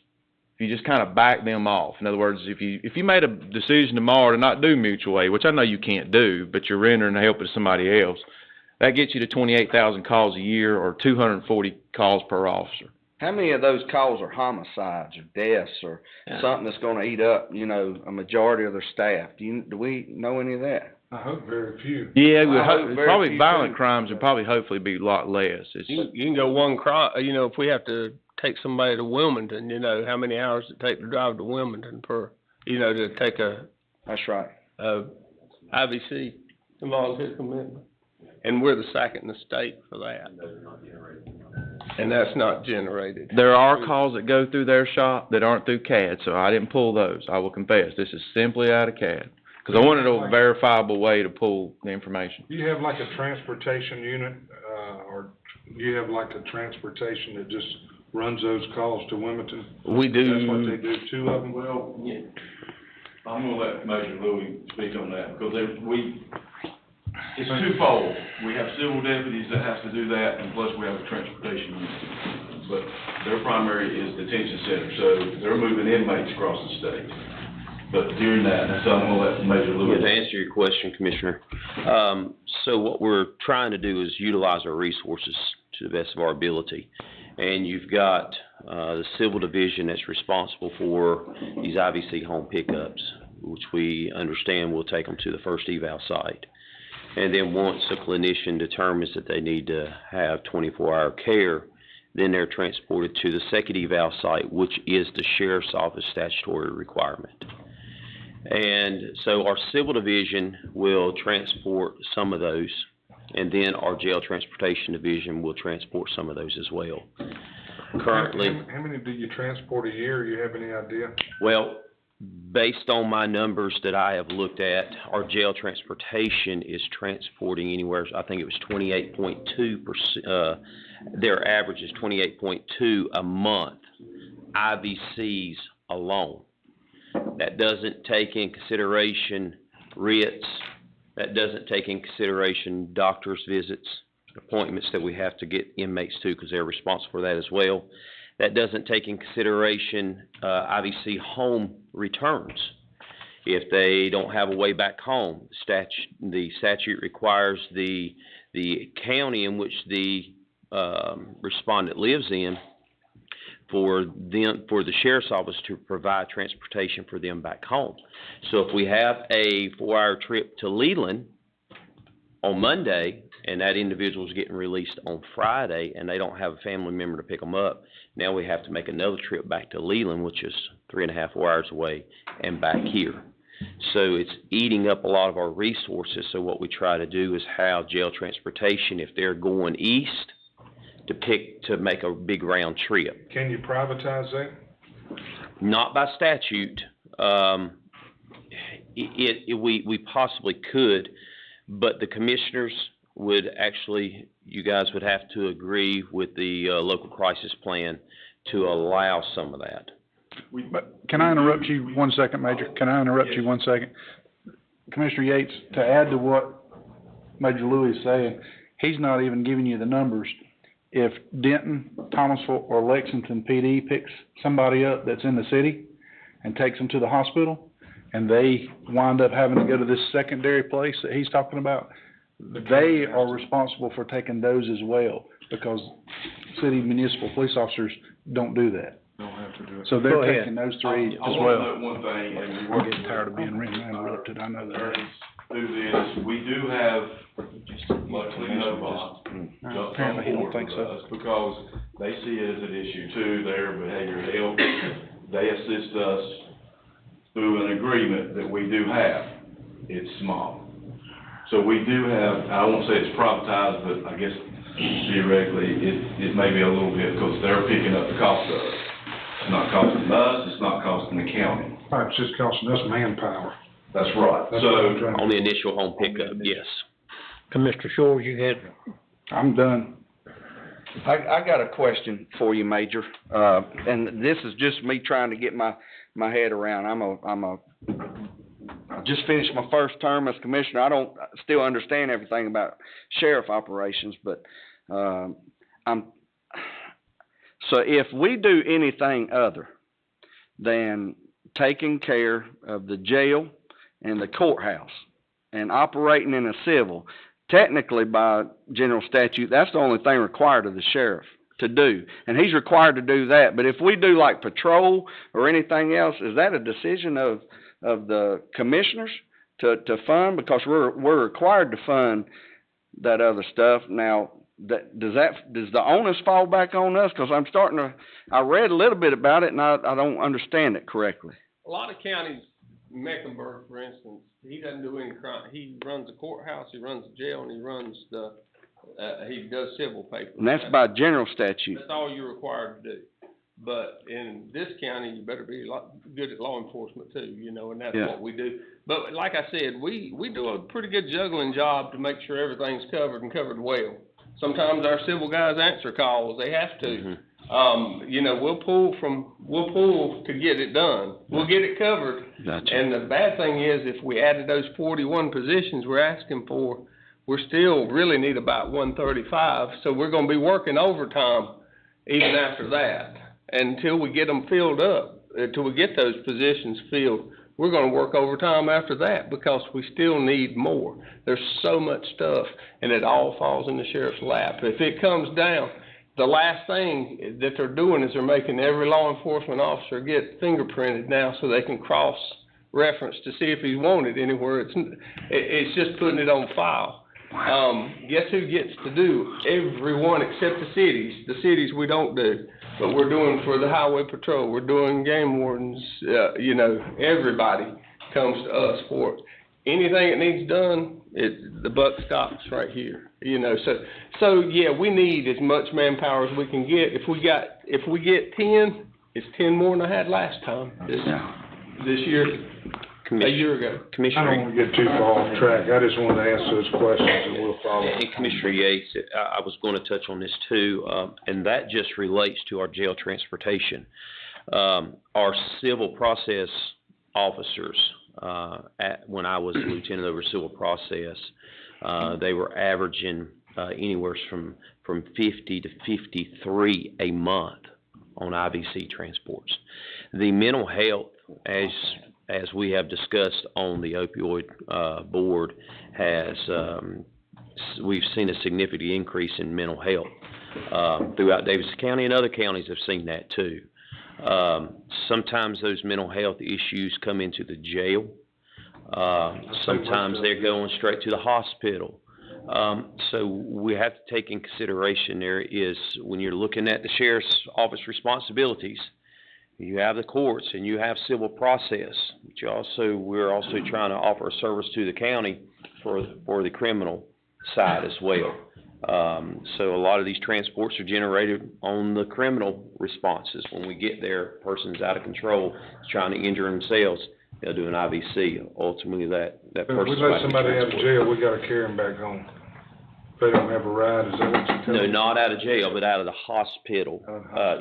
If you just kind of back them off. In other words, if you made a decision tomorrow to not do mutual aid, which I know you can't do, but you're rendering help to somebody else, that gets you to 28,000 calls a year or 240 calls per officer. How many of those calls are homicides or deaths or something that's going to eat up, a majority of their staff? Do we know any of that? I hope very few. Yeah, probably violent crimes would probably hopefully be a lot less. You can go one crime, if we have to take somebody to Wilmington, how many hours it take to drive to Wilmington to take a... That's right. IVC, involuntary commitment. And we're the second in the state for that. And that's not generated. There are calls that go through their shop that aren't through CAD, so I didn't pull those. I will confess. This is simply out of CAD. Because I wanted a verifiable way to pull the information. Do you have like a transportation unit, or do you have like a transportation that just runs those calls to Wilmington? We do. That's what they do, 2 of them? Well, yeah. I'm gonna let Major Louis speak on that, because it's twofold. We have civil deputies that have to do that, and plus we have a transportation unit. But their primary is detention center, so they're moving inmates across the state. But during that, so I'm gonna let Major Louis. To answer your question, Commissioner, so what we're trying to do is utilize our resources to the best of our ability. And you've got the civil division that's responsible for these IVC home pickups, which we understand will take them to the first eval site. And then once a clinician determines that they need to have 24-hour care, then they're transported to the second eval site, which is the sheriff's office statutory requirement. And so our civil division will transport some of those, and then our jail transportation division will transport some of those as well. Currently, How many do you transport a year? You have any idea? well, based on my numbers that I have looked at, our jail transportation is transporting anywhere, I think it was 28.2%, their average is 28.2 a month, IVCs alone. That doesn't take in consideration writs, that doesn't take in consideration doctor's visits, appointments that we have to get inmates to because they're responsible for that as well. That doesn't take in consideration IVC home returns. If they don't have a way back home, the statute requires the county in which the respondent lives in for the sheriff's office to provide transportation for them back home. So if we have a 4-hour trip to Leland on Monday, and that individual's getting released on Friday, and they don't have a family member to pick them up, now we have to make another trip back to Leland, which is 3.5, 4 hours away, and back here. So it's eating up a lot of our resources. So what we try to do is have jail transportation, if they're going east, to make a big round trip. Can you privatize that? Not by statute. We possibly could, but the commissioners would actually, you guys would have to agree with the local crisis plan to allow some of that. But can I interrupt you 1 second, Major? Can I interrupt you 1 second? Commissioner Yates, to add to what Major Louis is saying, he's not even giving you the numbers. If Denton, Thomasville, or Lexington PD picks somebody up that's in the city and takes them to the hospital, and they wind up having to go to this secondary place that he's talking about, they are responsible for taking those as well, because city municipal police officers don't do that. Don't have to do it. So they're taking those three I as want well. to note one thing, and I'm getting tired of being interrupted, I know that. through this, we do have, luckily, no bond. Apparently he don't think so. Because they see it as an issue too, their behavioral health. They assist us through an agreement that we do have. It's small. So we do have, I won't say it's privatized, but I guess theoretically, it may be a little bit, because they're picking up the cost of it. It's not costing us, it's not costing the county. Right, it's just costing us manpower. That's right. That's what I'm So, trying to- On the initial home pickup, yes. Commissioner Shores, you had, I'm done. I got a question for you, Major, and this is just me trying to get my head around. I just finished my first term as commissioner. I don't still understand everything about sheriff operations, but, so if we do anything other than taking care of the jail and the courthouse and operating in a civil, technically by general statute, that's the only thing required of the sheriff to do. And he's required to do that. But if we do like patrol or anything else, is that a decision of the commissioners to fund? Because we're required to fund that other stuff. Now, does the onus fall back on us? Because I read a little bit about it and I don't understand it correctly. A lot of counties, Mecklenburg, for instance, he doesn't do any crime. He runs the courthouse, he runs the jail, and he runs he does civil papers. And that's by general statute. That's all you're required to do. But in this county, you better be good at law enforcement too, and that's what we do. But like I said, we do a pretty good juggling job to make sure everything's covered and covered well. Sometimes our civil guys answer calls, they have to. Mm-hmm. We'll pull to get it done. We'll get it covered. Gotcha. And the bad thing is, if we added those 41 positions we're asking for, we still really need about 135. So we're gonna be working overtime even after that. Until we get them filled up, until we get those positions filled, we're gonna work overtime after that because we still need more. There's so much stuff, and it all falls in the sheriff's lap. If it comes down, the last thing that they're doing is they're making every law enforcement officer get fingerprinted now so they can cross-reference to see if he's wanted anywhere. It's just putting it on file. Guess who gets to do every one except the cities? The cities we don't do, but we're doing for the highway patrol. We're doing game wardens. Everybody comes to us for it. Anything that needs done, the buck stops right here. So yeah, we need as much manpower as we can get. If we get 10, it's 10 more than I had last time. This year, a year ago. I don't want to get too far off track. I just wanted to ask those questions and we'll follow. And Commissioner Yates, I was going to touch on this too, and that just relates to our jail transportation. Our civil process officers, when I was lieutenant over civil process, they were averaging anywhere from 50 to 53 a month on IVC transports. The mental health, as we have discussed on the opioid board, we've seen a significant increase in mental health throughout Davidson County, and other counties have seen that too. Sometimes those mental health issues come into the jail. Sometimes they're going straight to the hospital. So we have to take in consideration there is, when you're looking at the sheriff's office responsibilities, you have the courts and you have civil process, but we're also trying to offer a service to the county for the criminal side as well. So a lot of these transports are generated on the criminal responses. When we get there, person's out of control, trying to injure themselves, they'll do an IVC. Ultimately, that If person's we let somebody out of jail, we gotta carry them back home. If they don't have a ride, is that what you're telling me? No, not out of jail, but out of the hospital.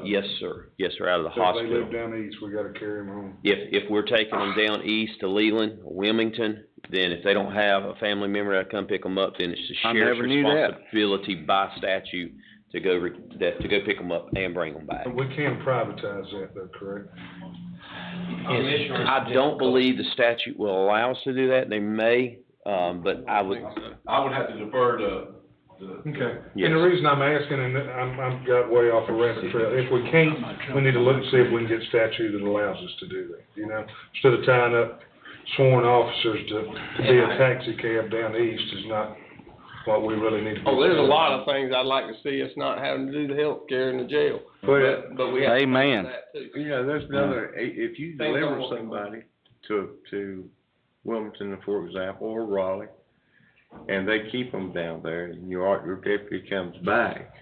Yes, sir. Yes, sir, out of the So if hospital. they live down east, we gotta carry them home. If we're taking them down east to Leland, or Wilmington, then if they don't have a family member that come pick them up, then it's the I sheriff's never knew that. responsibility by statute to go pick them up and bring them back. But we can privatize that though, correct? I don't believe the statute will allow us to do that. They may, but I would. I would have to defer to. Okay. Yes. And the reason I'm asking, and I'm got way off the rabbit trail, if we can't, we need to look and see if we can get statute that allows us to do that, you know? Instead of tying up sworn officers to be a taxi cab down east is not what we really need to be. Oh, there's a lot of things I'd like to see us not having to do the health care in the jail. But we have to Amen. do that too. You know, there's another, if you Things deliver don't work. somebody to Wilmington, for example, or Raleigh, and they keep them down there, and your deputy comes back,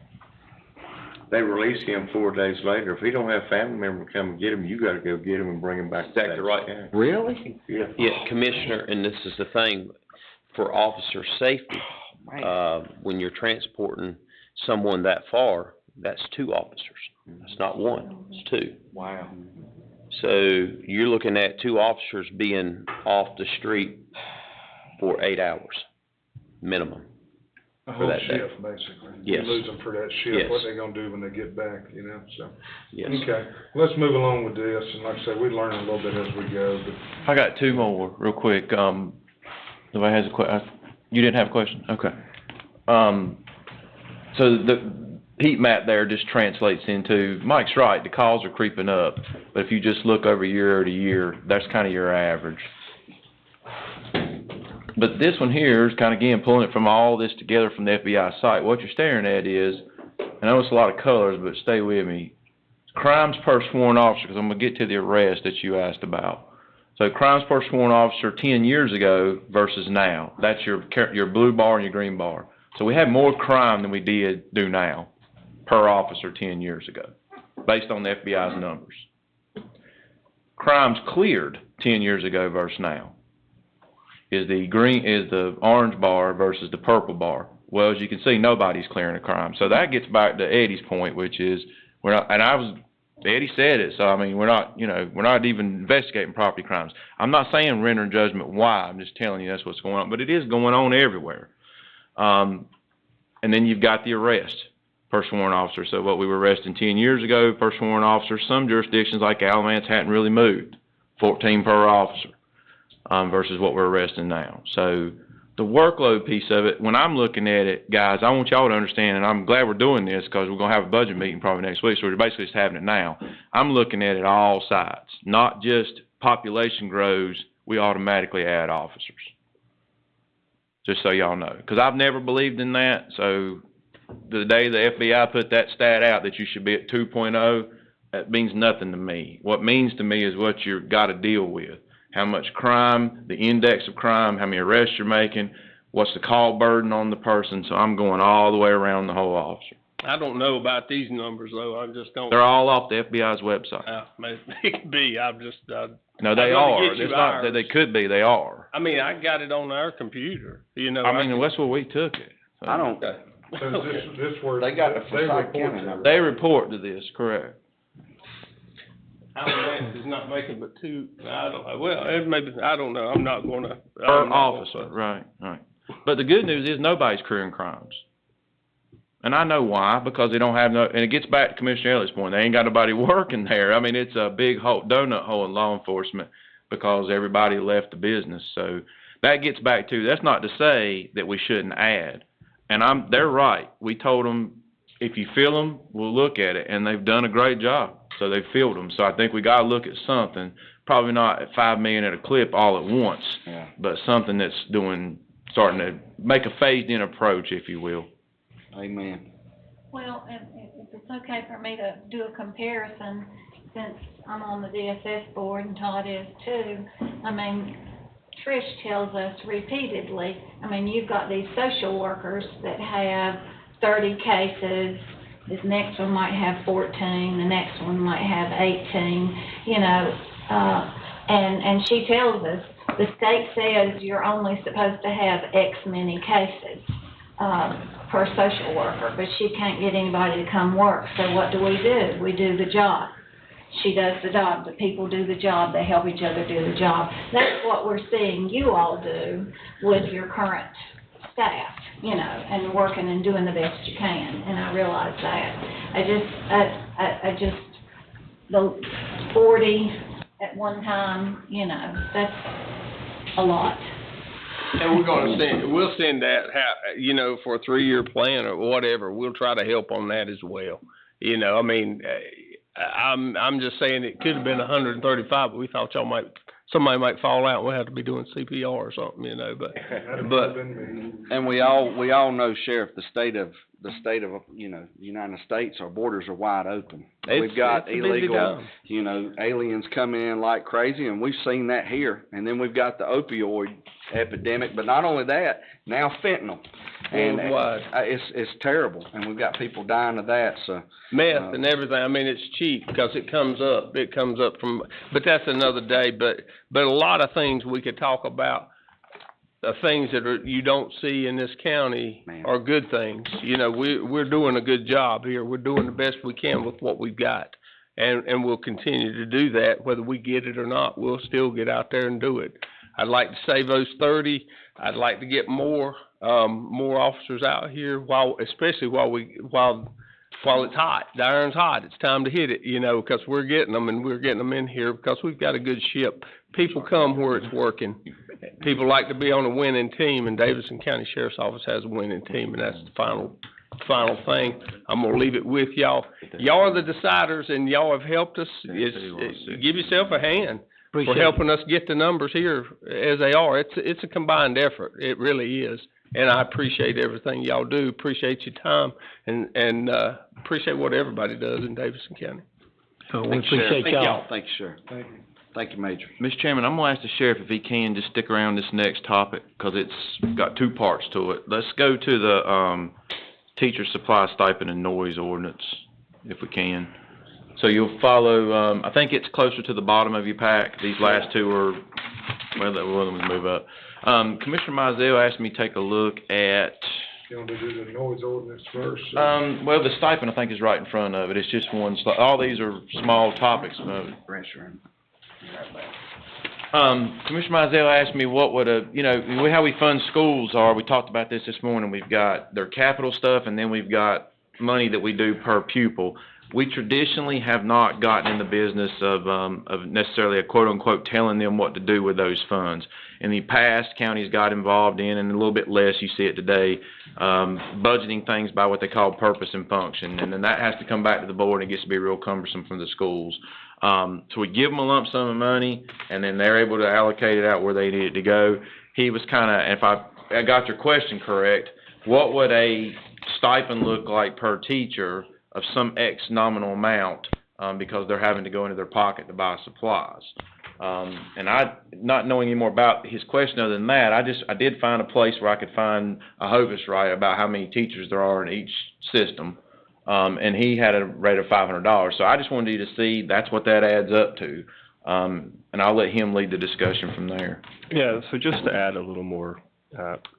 they release him 4 days later. If he don't have a family member come and get him, you gotta go get him and bring him back to Exactly right. county. Really? Yeah. Yeah, Commissioner, and this is the thing, for officer safety, when you're transporting someone that far, that's 2 officers. It's not 1, it's 2. Wow. So you're looking at 2 officers being off the street for 8 hours, minimum. A for whole that day. shift, basically. Yes. You lose them for that shift, Yes. what they gonna do when they get back, you know, so. Yes. Okay, let's move along with this, and like I said, we learn a little bit as we go, but. I got 2 more, real quick. Nobody has a you didn't have a question? Okay. So the heat map there just translates into, Mike's right, the calls are creeping up, but if you just look over year to year, that's kind of your average. But this one here is kind of, again, pulling it from all this together from the FBI site. What you're staring at is, I know it's a lot of colors, but stay with me, crimes per sworn officer, because I'm going to get to the arrest that you asked about. So crimes per sworn officer 10 years ago versus now. That's your blue bar and your green bar. So we have more crime than we do now per officer 10 years ago, based on the FBI's numbers. Crimes cleared 10 years ago versus now is the orange bar versus the purple bar. Well, as you can see, nobody's clearing a crime. So that gets back to Eddie's point, which is Eddie said it, so I mean, we're not even investigating property crimes. I'm not saying rendering judgment why, I'm just telling you that's what's going on, but it is going on everywhere. And then you've got the arrest per sworn officer. So what we were arresting 10 years ago per sworn officer, some jurisdictions like Alamance hadn't really moved, 14 per officer, versus what we're arresting now. So the workload piece of it, when I'm looking at it, guys, I want y'all to understand, and I'm glad we're doing this because we're going to have a budget meeting probably next week, so we're basically just having it now. I'm looking at it all sides, not just population grows, we automatically add officers. Just so y'all know, because I've never believed in that. So the day the FBI put that stat out that you should be at 2.0, that means nothing to me. What means to me is what you've got to deal with. How much crime, the index of crime, how many arrests you're making, what's the call burden on the person. So I'm going all the way around the whole officer. I don't know about these numbers though, I just don't. They're all off the FBI's website. Maybe it could be, I'm just, No, they are. It's not that they could be, they are. I mean, I got it on our computer, you know. I mean, that's where we took it. So. I don't. So this where They got the Forsyth report County to. number. They report to this, correct. Alamance is not making but 2, I don't know, well, it maybe, I don't know, I'm not gonna. Per officer, right. But the good news is nobody's careering crimes. And I know why, because they don't have and it gets back to Commissioner Elliott's point, they ain't got nobody working there. I mean, it's a big donut hole in law enforcement because everybody left the business. So that gets back to, that's not to say that we shouldn't add. And they're right. We told them, if you fill them, we'll look at it. And they've done a great job. So they've filled them. So I think we got to look at something, probably not at $5 million at a clip all at once, but something that's doing starting to make a phased-in approach, if you will. Amen. Well, if it's okay for me to do a comparison, since I'm on the DSS board and Todd is too, I mean, Trish tells us repeatedly, I mean, you've got these social workers that have 30 cases, this next one might have 14, the next one might have 18, you know, and she tells us, the state says you're only supposed to have X many cases, per social worker, but she can't get anybody to come work, so what do? We do the job. She does the job, the people do the job, they help each other do the job. That's what we're seeing you all do with your current staff, you know, and working and doing the best you can, and I realize that. I just, the 40 at one time, you know, that's a lot. And we'll send that, you know, for a 3-year plan or whatever, we'll try to help on that as well. You know, I mean, I'm just saying it could have been 135, but we thought somebody might fall out and we'll have to be doing CPR or something, you know, but. And we all know, Sheriff, the state of, you know, the United States, our borders are wide open. We've got illegal, you know, aliens coming in like crazy, and we've seen that here. And then we've got the opioid epidemic, but not only that, now fentanyl. And it's terrible, and we've got people dying of that, so. Meth and everything, I mean, it's cheap because it comes up from, but that's another day, but a lot of things we could talk about. The things that you don't see in this county are good things. You know, we're doing a good job here. We're doing the best we can with what we've got. And we'll continue to do that, whether we get it or not. We'll still get out there and do it. I'd like to save those 30. I'd like to get more officers out here especially while it's hot. The iron's hot. It's time to hit it, you know, because we're getting them, and we're getting them in here because we've got a good ship. People come where it's working. People like to be on a winning team, and Davidson County Sheriff's Office has a winning team, and that's the final thing. I'm gonna leave it with y'all. Y'all are the deciders, and y'all have helped us. Give yourself a hand for helping us get the numbers here as they are. It's a combined effort. It really is. And I appreciate everything y'all do, appreciate your time, and appreciate what everybody does in Davidson County. We appreciate y'all. Thank you, sir. Thank you, Major. Mr. Chairman, I'm gonna ask the sheriff if he can just stick around this next topic, because it's got 2 parts to it. Let's go to the teacher supply stipend and noise ordinance, if we can. So you'll follow, I think it's closer to the bottom of your pack. These last 2 are, well, let me move up. Commissioner Mizell asked me to take a look at. You want to do the noise ordinance first? Well, the stipend I think is right in front of it. It's just one. All these are small topics. Commissioner Mizell asked me what would how we fund schools are. We talked about this morning. We've got their capital stuff, and then we've got money that we do per pupil. We traditionally have not gotten in the business of necessarily a quote-unquote telling them what to do with those funds. In the past, counties got involved in, and a little bit less, you see it today, budgeting things by what they call purpose and function. And then that has to come back to the board, and it gets to be real cumbersome from the schools. So we give them a lump sum of money, and then they're able to allocate it out where they need it to go. He was kind of, if I got your question correct, what would a stipend look like per teacher of some X nominal amount, because they're having to go into their pocket to buy supplies. And not knowing any more about his question other than that, I did find a place where I could find a hocus right about how many teachers there are in each system, and he had a rate of $500. So I just wanted you to see that's what that adds up to, and I'll let him lead the discussion from there. Yeah, so just to add a little more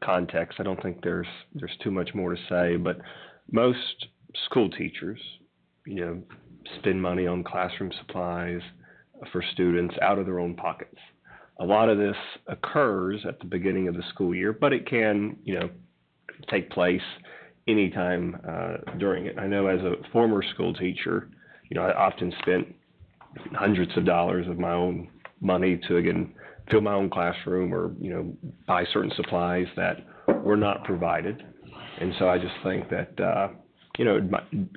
context, I don't think there's too much more to say, but most school teachers, spend money on classroom supplies for students out of their own pockets. A lot of this occurs at the beginning of the school year, but it can, take place anytime during it. I know as a former school teacher, I often spent hundreds of dollars of my own money to, again, fill my own classroom or, buy certain supplies that were not provided. And so I just think that,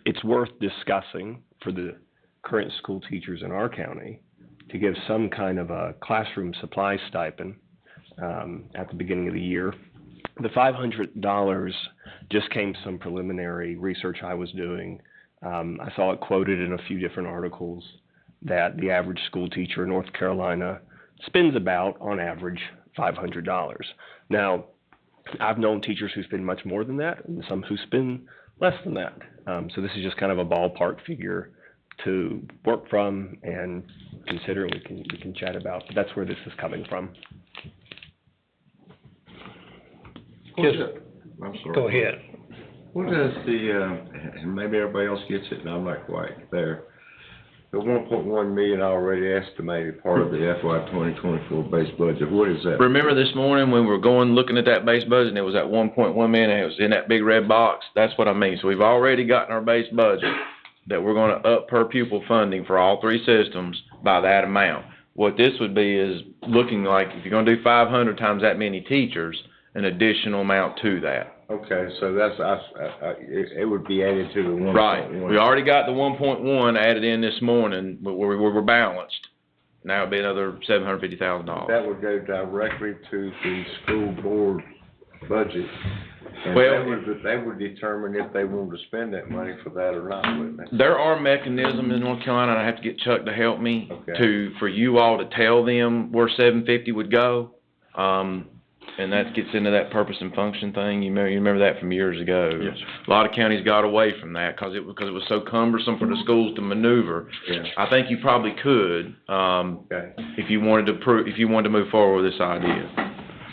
it's worth discussing for the current school teachers in our county to give some kind of a classroom supply stipend at the beginning of the year The $500 just came some preliminary research I was doing. I saw it quoted in a few different articles that the average school teacher in North Carolina spends about, on average, $500. Now, I've known teachers who spend much more than that, and some who spend less than that. So this is just kind of a ballpark figure to work from and consider, and we can chat about. But that's where this is coming from. I'm sorry. Go ahead. What does the, and maybe everybody else gets it, and I'm not quite there, the 1.1 million already estimated part of the FY 2024 base budget, what is that? Remember this morning when we were looking at that base budget and it was at 1.1 million and it was in that big red box? That's what I mean. So we've already gotten our base budget that we're gonna up per pupil funding for all three systems by that amount. What this would be is looking like, if you're gonna do 500 times that many teachers, an additional amount to that. Okay, so that's, it would be added to the 1.1. Right. We already got the 1.1 added in this morning, but we're balanced. Now it'd be another $750,000. That would go directly to the school board budget. And Well, they would determine if they wanted to spend that money for that or not, wouldn't they? there are mechanisms in North Carolina, and I have to get Chuck to help me, Okay. for you all to tell them where 750 would go. And that gets into that purpose and function thing. You remember that from years ago. Yes. A lot of counties got away from that because it was so cumbersome for the schools to maneuver. Yeah. I think you probably could, if you wanted to move forward with this idea.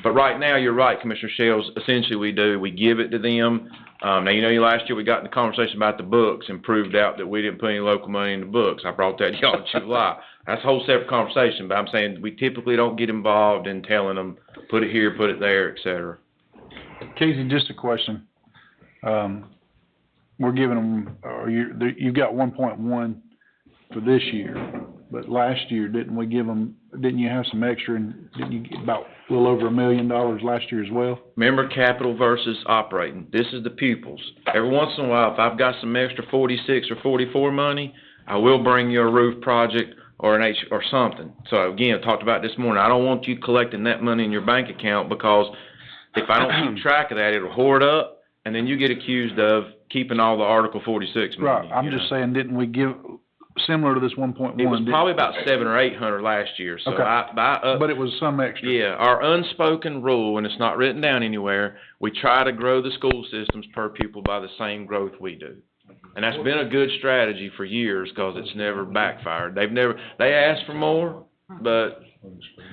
But right now, you're right, Commissioner Shells. Essentially, we give it to them. Now, last year we got in the conversation about the books and proved out that we didn't put any local money in the books. I brought that to y'all in July. That's a whole separate conversation, but I'm saying we typically don't get involved in telling them, put it here, put it there, et cetera. Casey, just a question. We're giving them, you've got 1.1 for this year, but last year, didn't you have some extra, and didn't you get about a little over $1 million last year as well? Remember capital versus operating. This is the pupils. Every once in a while, if I've got some extra 46 or 44 money, I will bring you a roof project or or something. So again, I talked about this morning. I don't want you collecting that money in your bank account, because if I don't keep track of that, it'll hoard up, and then you get accused of keeping all the Article 46 money. Right, I'm just saying, didn't we give, similar to this 1.1? It was probably about 700 or 800 last year, so Okay. But it was some extra. Yeah, our unspoken rule, and it's not written down anywhere, we try to grow the school systems per pupil by the same growth we do. And that's been a good strategy for years, because it's never backfired. They asked for more, but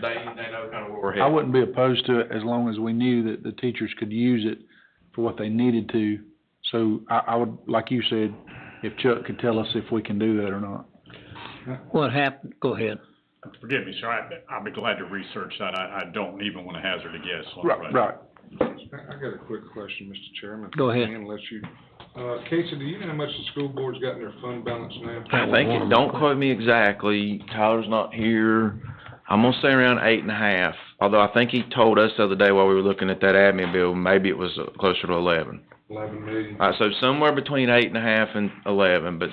they know kind of where we're headed. I wouldn't be opposed to it as long as we knew that the teachers could use it for what they needed to. So I would, like you said, if Chuck could tell us if we can do that or not. What happened? Go ahead. Forgive me, sir, I'd be glad to research that. I don't even want to hazard a guess on it Right. I got a quick question, Mr. Chairman. Go ahead. Unless you, Casey, do you know how much the school board's got in their fund balance now? I think don't quote me exactly. Tyler's not here. I'm gonna say around 8.5. Although I think he told us the other day while we were looking at that admin bill, maybe it was closer to 11. 11 million. So somewhere between 8.5 and 11, but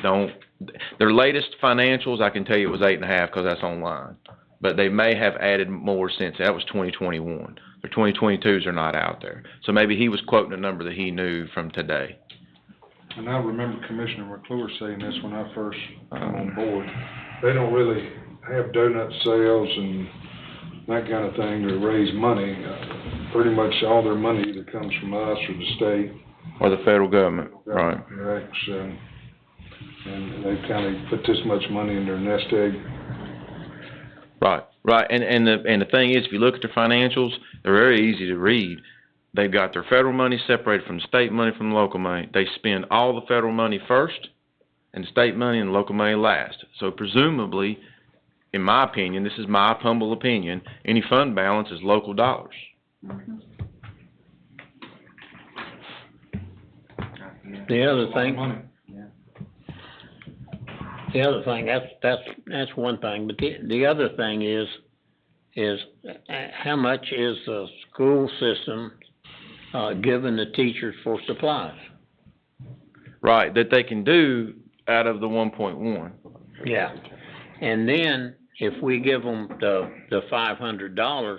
their latest financials, I can tell you it was 8.5 because that's online. But they may have added more since. That was 2021. Their 2022s are not out there. So maybe he was quoting a number that he knew from today. And I remember Commissioner McClure saying this when I first came on board. They don't really have donut sales and that kind of thing to raise money. Pretty much all their money either comes from us or the state. Or the federal government, right. And they've kind of put this much money in their nest egg. Right. And the thing is, if you look at their financials, they're very easy to read. They've got their federal money separated from the state money from the local money. They spend all the federal money first, and the state money and the local money last. So presumably, in my opinion, this is my humble opinion, any fund balance is local dollars. Mm-hmm. The other thing, that's one thing, but the other thing is how much is the school system giving the teachers for supplies? Right, that they can do out of the 1.1. Yeah, and then if we give them the $500,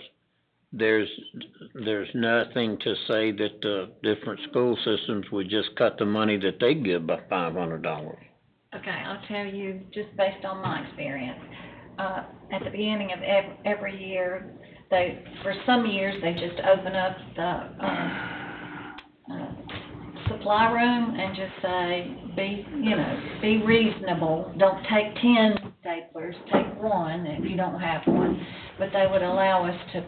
there's nothing to say that the different school systems would just cut the money that they give by $500. Okay, I'll tell you, just based on my experience, at the beginning of every year, for some years, they just open up the, supply room and just say, be reasonable, don't take 10 staplers, take one if you don't have one, but they would allow us to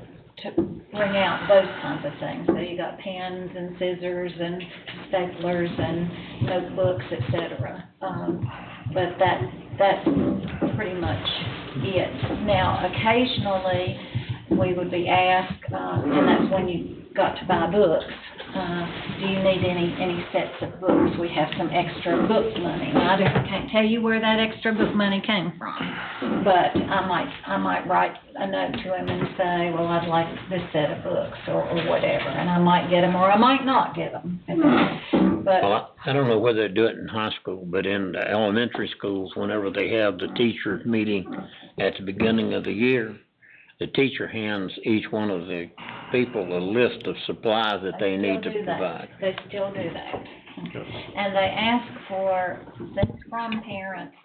bring out those kinds of things. So you got pens and scissors and staplers and notebooks, et cetera. But that's pretty much it. Now, occasionally, we would be asked, and that's when you got to buy books. Do you need any sets of books? We have some extra book money. Now, I can't tell you where that extra book money came from, but I might write a note to him and say, well, I'd like this set of books or whatever, and I might get them or I might not get them. But well, I don't know whether they do it in high school, but in the elementary schools, whenever they have the teachers meeting at the beginning of the year, the teacher hands each one of the people a list of supplies that they need to provide. They still do that. And they ask for things from parents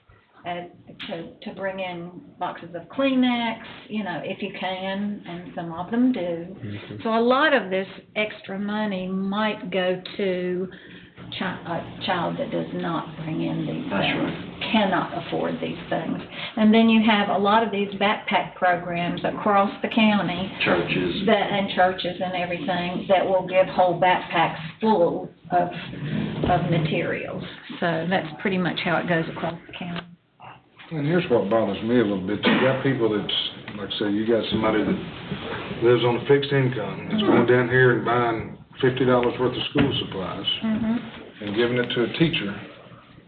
to bring in boxes of Kleenex, if you can, and some of them do. Mm-hmm. So a lot of this extra money might go to a child that does not bring in these things, cannot afford these things. And then you have a lot of these backpack programs across the county. Churches. And churches and everything that will give whole backpacks full of materials. So that's pretty much how it goes across the county. And here's what bothers me a little bit. You got people that's, like I say, you got somebody that lives on a fixed income, that's going down here and buying $50 worth of school supplies and giving it to a teacher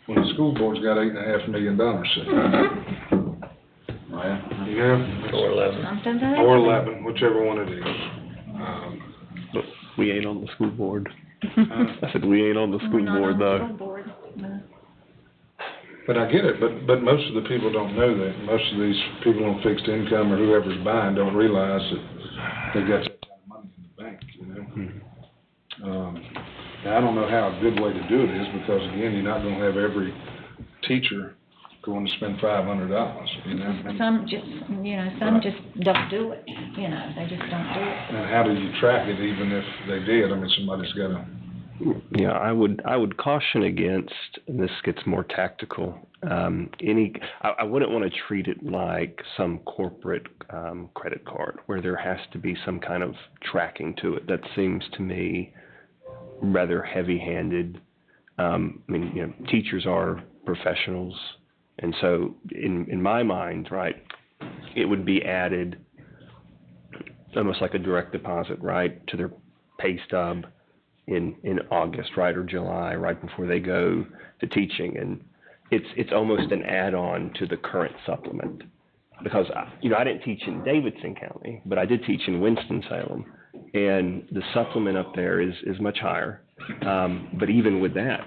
when the school board's got $8.5 million sitting. Or 11. Or 11, whichever one it is. But we ain't on the school board. I said, we ain't on the school board, though. But I get it, but most of the people don't know that. Most of these people on fixed income or whoever's buying don't realize that they got that kind of money in the bank, Now, I don't know how a good way to do it is, because again, you're not gonna have every teacher going to spend $500, Some just don't do it, they just don't do it. And how do you track it even if they did? I mean, somebody's gotta. Yeah, I would caution against, and this gets more tactical, I wouldn't want to treat it like some corporate credit card where there has to be some kind of tracking to it. That seems to me rather heavy-handed. Teachers are professionals, and so in my mind, right, it would be added almost like a direct deposit, right, to their pay stub in August, right, or July, right before they go to teaching, and it's almost an add-on to the current supplement, because I didn't teach in Davidson County, but I did teach in Winston-Salem, and the supplement up there is much higher. But even with that,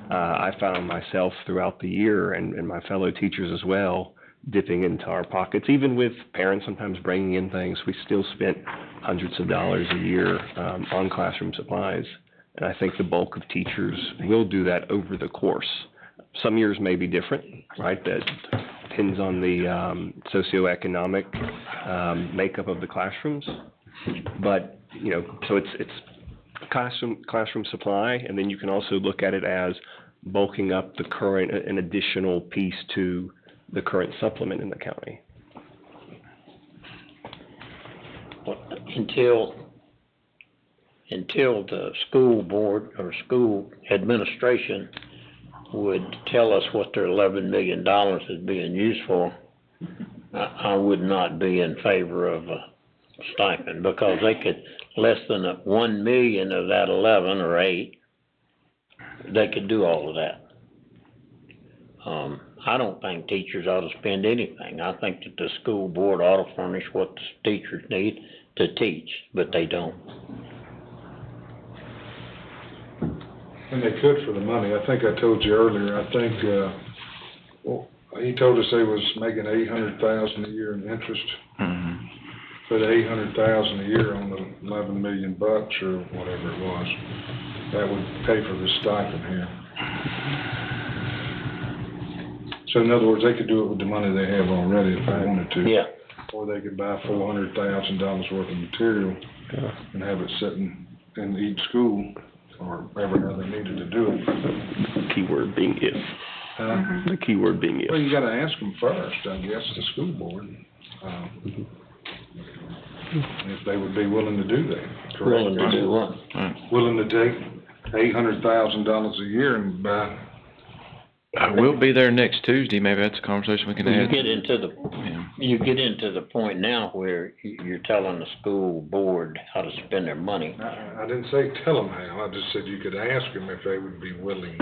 I found myself throughout the year, and my fellow teachers as well, dipping into our pockets. Even with parents sometimes bringing in things, we still spent hundreds of dollars a year on classroom supplies. And I think the bulk of teachers will do that over the course. Some years may be different, right? That depends on the socioeconomic makeup of the classrooms. But, so it's classroom supply, and then you can also look at it as bulking up an additional piece to the current supplement in the county. Until the school board or school administration would tell us what their $11 million is being used for, I would not be in favor of a stipend, because they could, less than $1 million of that 11 or 8, they could do all of that. I don't think teachers ought to spend anything. I think that the school board ought to furnish what the teachers need to teach, but they don't. And they could for the money. I think I told you earlier, he told us they was making $800,000 a year in interest. put 800,000 a year on the 11 million bucks or whatever it was, that would pay for this stipend here. So in other words, they could do it with the money they have already if they wanted to. Yeah. Or they could buy $400,000 worth of material and have it sitting in each school or wherever they needed to do it. The key word being if. The key word being if. Well, you gotta ask them first, I guess, the school board, if they would be willing to do that. Correct? Willing to do what? Willing to take $800,000 a year and buy. We'll be there next Tuesday, maybe that's a conversation we can You have. get into the point now where you're telling the school board how to spend their money. I didn't say tell them how, I just said you could ask them if they would be willing.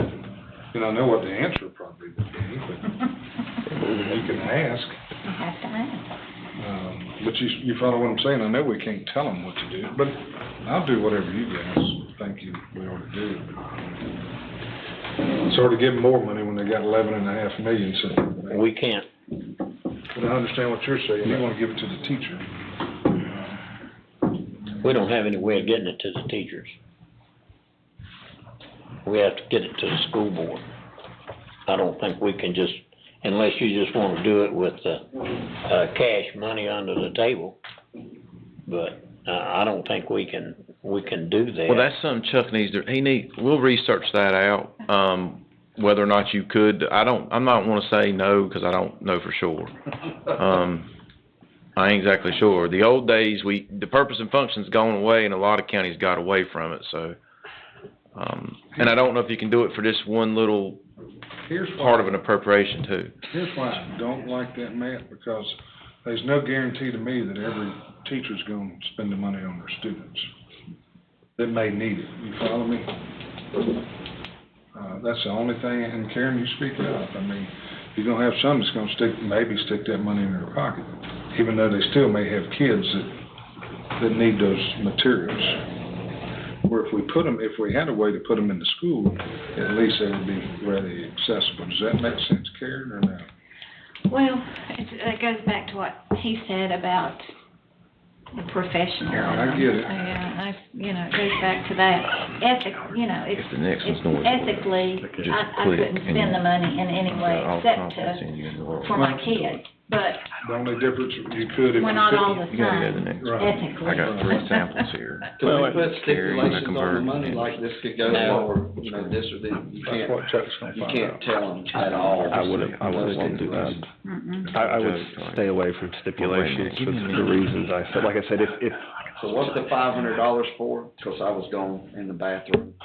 And I know what the answer probably would be, but you can ask. You have to ask. But you follow what I'm saying? I know we can't tell them what to do, but I'll do whatever you guys think we ought to do. It's hard to give them more money when they got 11.5 million sitting there. We can't. But I understand what you're saying. You want to give it to the teacher. We don't have any way of getting it to the teachers. We have to get it to the school board. I don't think we can just, unless you just want to do it with cash money under the table. But I don't think we can do that. Well, that's something Chuck needs to, we'll research that out, whether or not you could. I'm not want to say no, because I don't know for sure. I ain't exactly sure. The old days, the purpose and function's gone away, and a lot of counties got away from it, so. And I don't know if you can do it for just one little part of an appropriation too. Here's why I don't like that, Matt, because there's no guarantee to me that every teacher's gonna spend the money on their students that may need it. You follow me? That's the only thing, and Karen, you speak up. I mean, you're gonna have some that's gonna maybe stick that money in their pocket, even though they still may have kids that need those materials. Where if we had a way to put them in the school, at least they would be readily accessible. Does that make sense, Karen, or no? Well, it goes back to what he said about the professional. I get it. Yeah, it goes back to that. If the next one's noisy, ethically, I couldn't spend the money in any way except for my kids. But the only difference you could if we're not all the you gotta go to the same, next one. ethically. I got 3 samples here. Can we put Carry and stipulations on the convert money, and- like this could go for, this or that? You can't tell them at all. I wouldn't want to do that. I would stay away from stipulations for the reasons I said. Like I said, if So what's the $500 for? Because I was gone in the bathroom.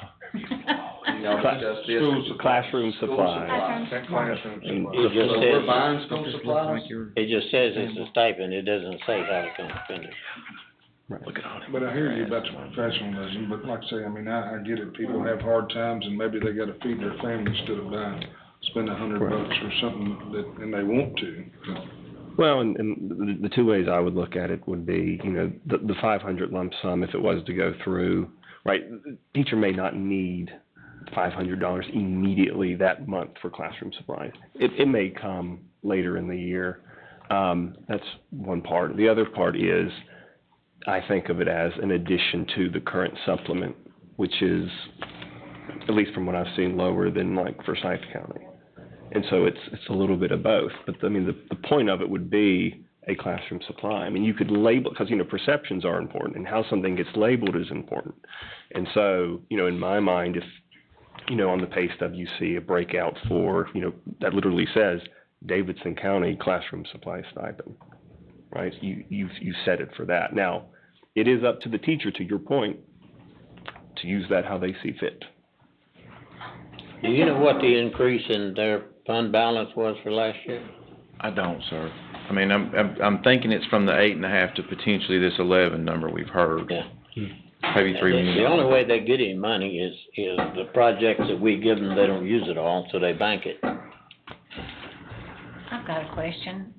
classroom supplies. It So we're buying school supplies? It just says it's a stipend, it doesn't say how it's gonna spend it. But I hear you about the professionalism, but like I say, I mean, I get it, people have hard times and maybe they gotta feed their family instead of spend $100 or something and they want to. Well, and the two ways I would look at it would be, the 500 lump sum, if it was to go through, right, the teacher may not need $500 immediately that month for classroom supplies. It may come later in the year. That's one part. The other part is, I think of it as an addition to the current supplement, which is, at least from what I've seen, lower than like Forsyth County. And so it's a little bit of both. But I mean, the point of it would be a classroom supply. I mean, you could label, because, perceptions are important, and how something gets labeled is important. And so, in my mind, if, on the pay stub you see a breakout for, that literally says Davidson County classroom supply stipend, right? You set it for that. Now, it is up to the teacher, to your point, to use that how they see fit. Do you know what the increase in their fund balance was for last year? I don't, sir. I mean, I'm thinking it's from the 8.5 to potentially this 11 number we've heard. Yeah. Maybe $3 million. The only way they get any money is the projects that we give them, they don't use it all, so they bank it. I've got a question.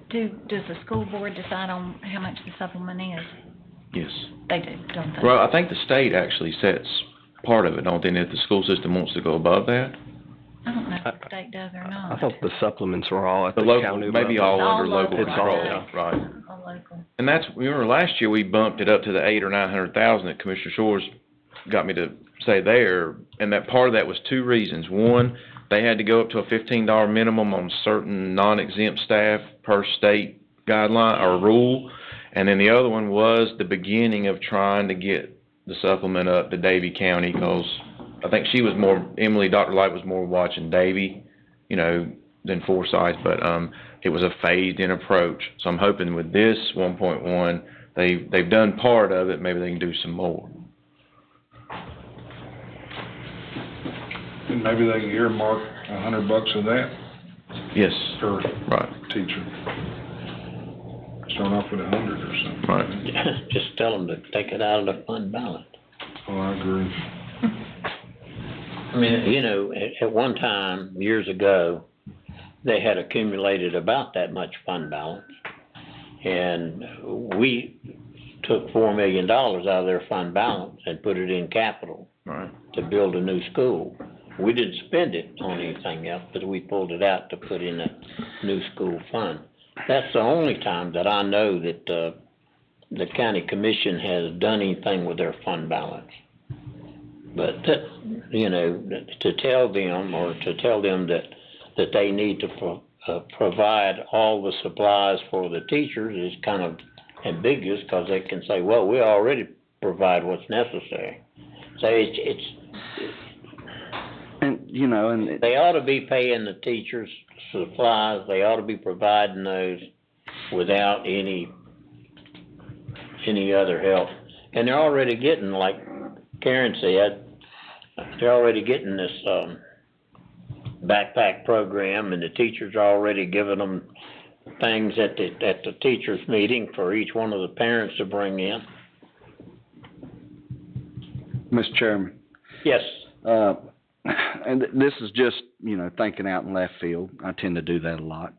Does the school board decide on how much the supplement is? Yes. They do, don't they? Well, I think the state actually sets part of it, don't they? And if the school system wants to go above that? I don't know if the state does or not. I thought the supplements were all at the local, county maybe level. all under local It's all, control, yeah. right. All local. And that's, remember last year we bumped it up to the 800 or 900,000 that Commissioner Shores got me to say there, and that part of that was two reasons. One, they had to go up to a $15 minimum on certain non-exempt staff per state guideline or rule, and then the other one was the beginning of trying to get the supplement up to Davie County, because I think she was more, Dr. Light was more watching Davie, you know, than Forsyth, but it was a phased-in approach. So I'm hoping with this 1.1, they've done part of it, maybe they can do some more. And maybe they can earmark $100 of that Yes. per Right. teacher. Start off with 100 or something. Right. Just tell them to take it out of the fund balance. Oh, I agree. I mean, you know, at one time, years ago, they had accumulated about that much fund balance. And we took $4 million out of their fund balance and put it in capital. Right. To build a new school. We didn't spend it on anything else, but we pulled it out to put in a new school fund. That's the only time that I know that, the county commission has done anything with their fund balance. But that, you know, to tell them that they need to provide all the supplies for the teachers is kind of ambiguous, because they can say, well, we already provide what's necessary. So it's And, you know, and they ought to be paying the teachers supplies, they ought to be providing those without any other help. And they're already getting, like Karen said, they're already getting this, backpack program, and the teachers are already giving them things at the teachers' meeting for each one of the parents to bring in. Mr. Chairman. Yes. And this is just, you know, thinking out in left field. I tend to do that a lot.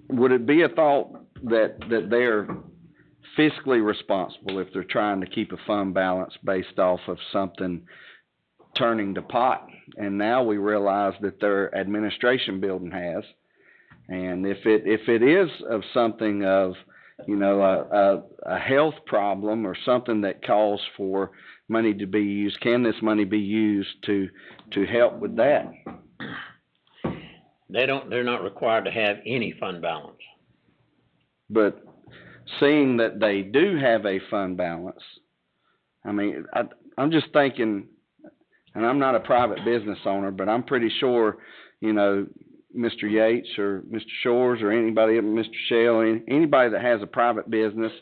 Would it be a thought that they're fiscally responsible if they're trying to keep a fund balance based off of something turning to pot? And now we realize that their administration building has. And if it is of something of, you know, a health problem or something that calls for money to be used, can this money be used to help with that? They're not required to have any fund balance. But seeing that they do have a fund balance, I mean, I'm just thinking, and I'm not a private business owner, but I'm pretty sure, you know, Mr. Yates or Mr. Shores or anybody, Mr. Shell, anybody that has a private business,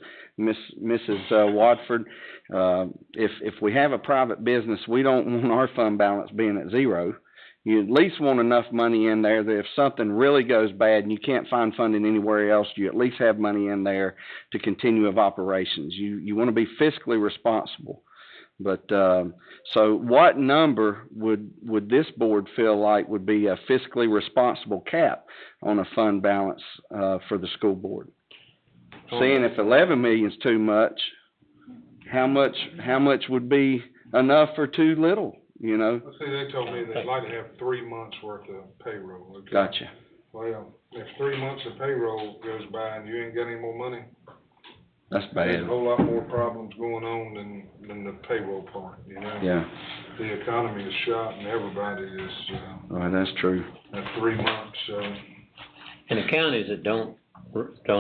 Mrs. Watford, if we have a private business, we don't want our fund balance being at zero. You at least want enough money in there that if something really goes bad and you can't find funding anywhere else, you at least have money in there to continue of operations. You want to be fiscally responsible. But, so what number would this board feel like would be a fiscally responsible cap on a fund balance, for the school board? Seeing if 11 million is too much, how much would be enough for too little, you know? Let's see, they told me they'd like to have 3 months worth of payroll. Okay? Gotcha. Well, if 3 months of payroll goes by and you ain't got any more money, that's bad. there's a whole lot more problems going on than the payroll part, you know? Yeah. The economy is shot and everybody is, Well, that's true. at 3 months, And the counties that don't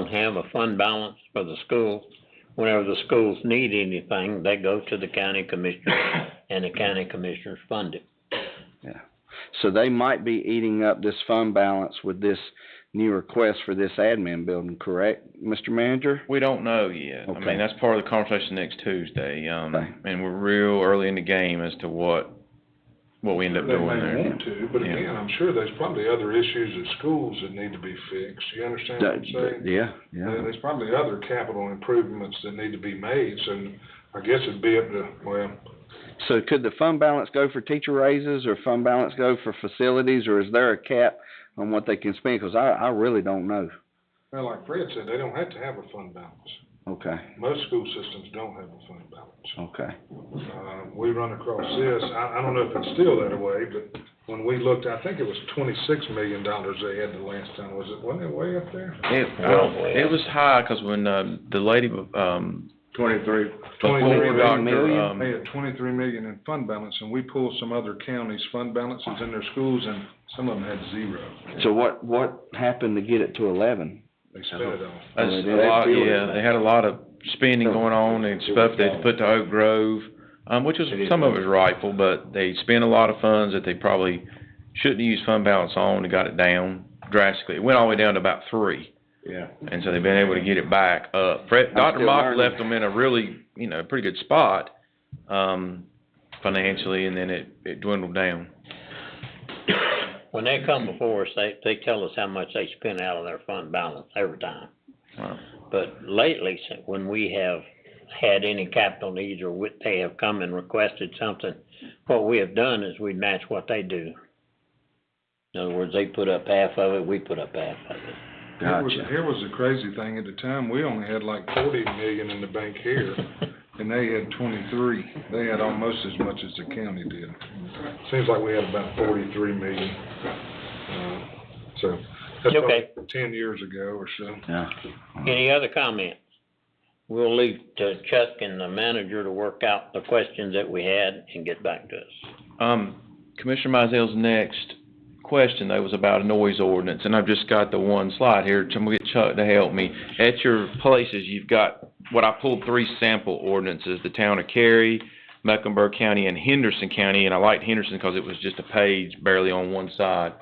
have a fund balance for the school, whenever the schools need anything, they go to the county commissioners, and the county commissioners fund it. Yeah. So they might be eating up this fund balance with this new request for this admin building, correct, Mr. Manager? We don't know yet. Okay. I mean, that's part of the conversation next Tuesday. Okay. And we're real early in the game as to what we end up they doing may there. want to, but Yeah. again, I'm sure there's probably other issues at schools that need to be fixed. You understand what I'm saying? Yeah. There's probably other capital improvements that need to be made, so I guess it'd be up to, well, So could the fund balance go for teacher raises or fund balance go for facilities, or is there a cap on what they can spend? Because I really don't know. well, like Fred said, they don't have to have a fund balance. Okay. Most school systems don't have a fund balance. Okay. We run across this, I don't know if it's still that way, but when we looked, I think it was $26 million they had the last time, wasn't it way up there? It was high, 'cause when, the lady, 23. before Dr., They had 23 million in fund balance, and we pulled some other counties' fund balances in their schools, and some of them had zero. So what happened to get it to 11? They spent it all. That's a lot, yeah, they had a lot of spending going on and stuff they'd put to Oak Grove, which was, some of it was rightful, but they spent a lot of funds that they probably shouldn't use fund balance on and got it down drastically. It went all the way down to about 3. Yeah. And so they've been able to get it back up. Dr. Mock left them in a really, pretty good spot, financially, and then it dwindled down. When they come before us, they tell us how much they spend out of their fund balance every time. Wow. But lately, when we have had any capital needs or they have come and requested something, what we have done is we match what they do. In other words, they put up half of it, we put up half of it. Here was the crazy thing, at the time, we only had like 40 million in the bank here, and they had 23. They had almost as much as the county did. Seems like we had about 43 million. So, that's Okay. about 10 years ago or so. Yeah. Any other comments? We'll leave to Chuck and the manager to work out the questions that we had and get back to us. Commissioner Mizell's next question, though, was about a noise ordinance, and I've just got the one slide here. I'm gonna get Chuck to help me. At your places, you've got what I pulled 3 sample ordinances: the town of Cary, Mecklenburg County, and Henderson County. And I liked Henderson because it was just a page barely on one side.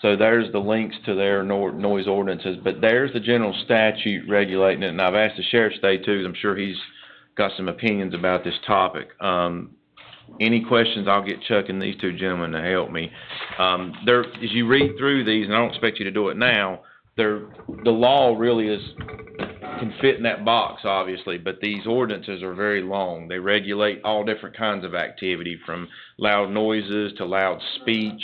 So there's the links to their noise ordinances, but there's the general statute regulating it. And I've asked the sheriff today too. I'm sure he's got some opinions about this topic. Any questions, I'll get Chuck and these 2 gentlemen to help me. As you read through these, and I don't expect you to do it now, the law really can fit in that box, obviously, but these ordinances are very long. They regulate all different kinds of activity, from loud noises to loud speech.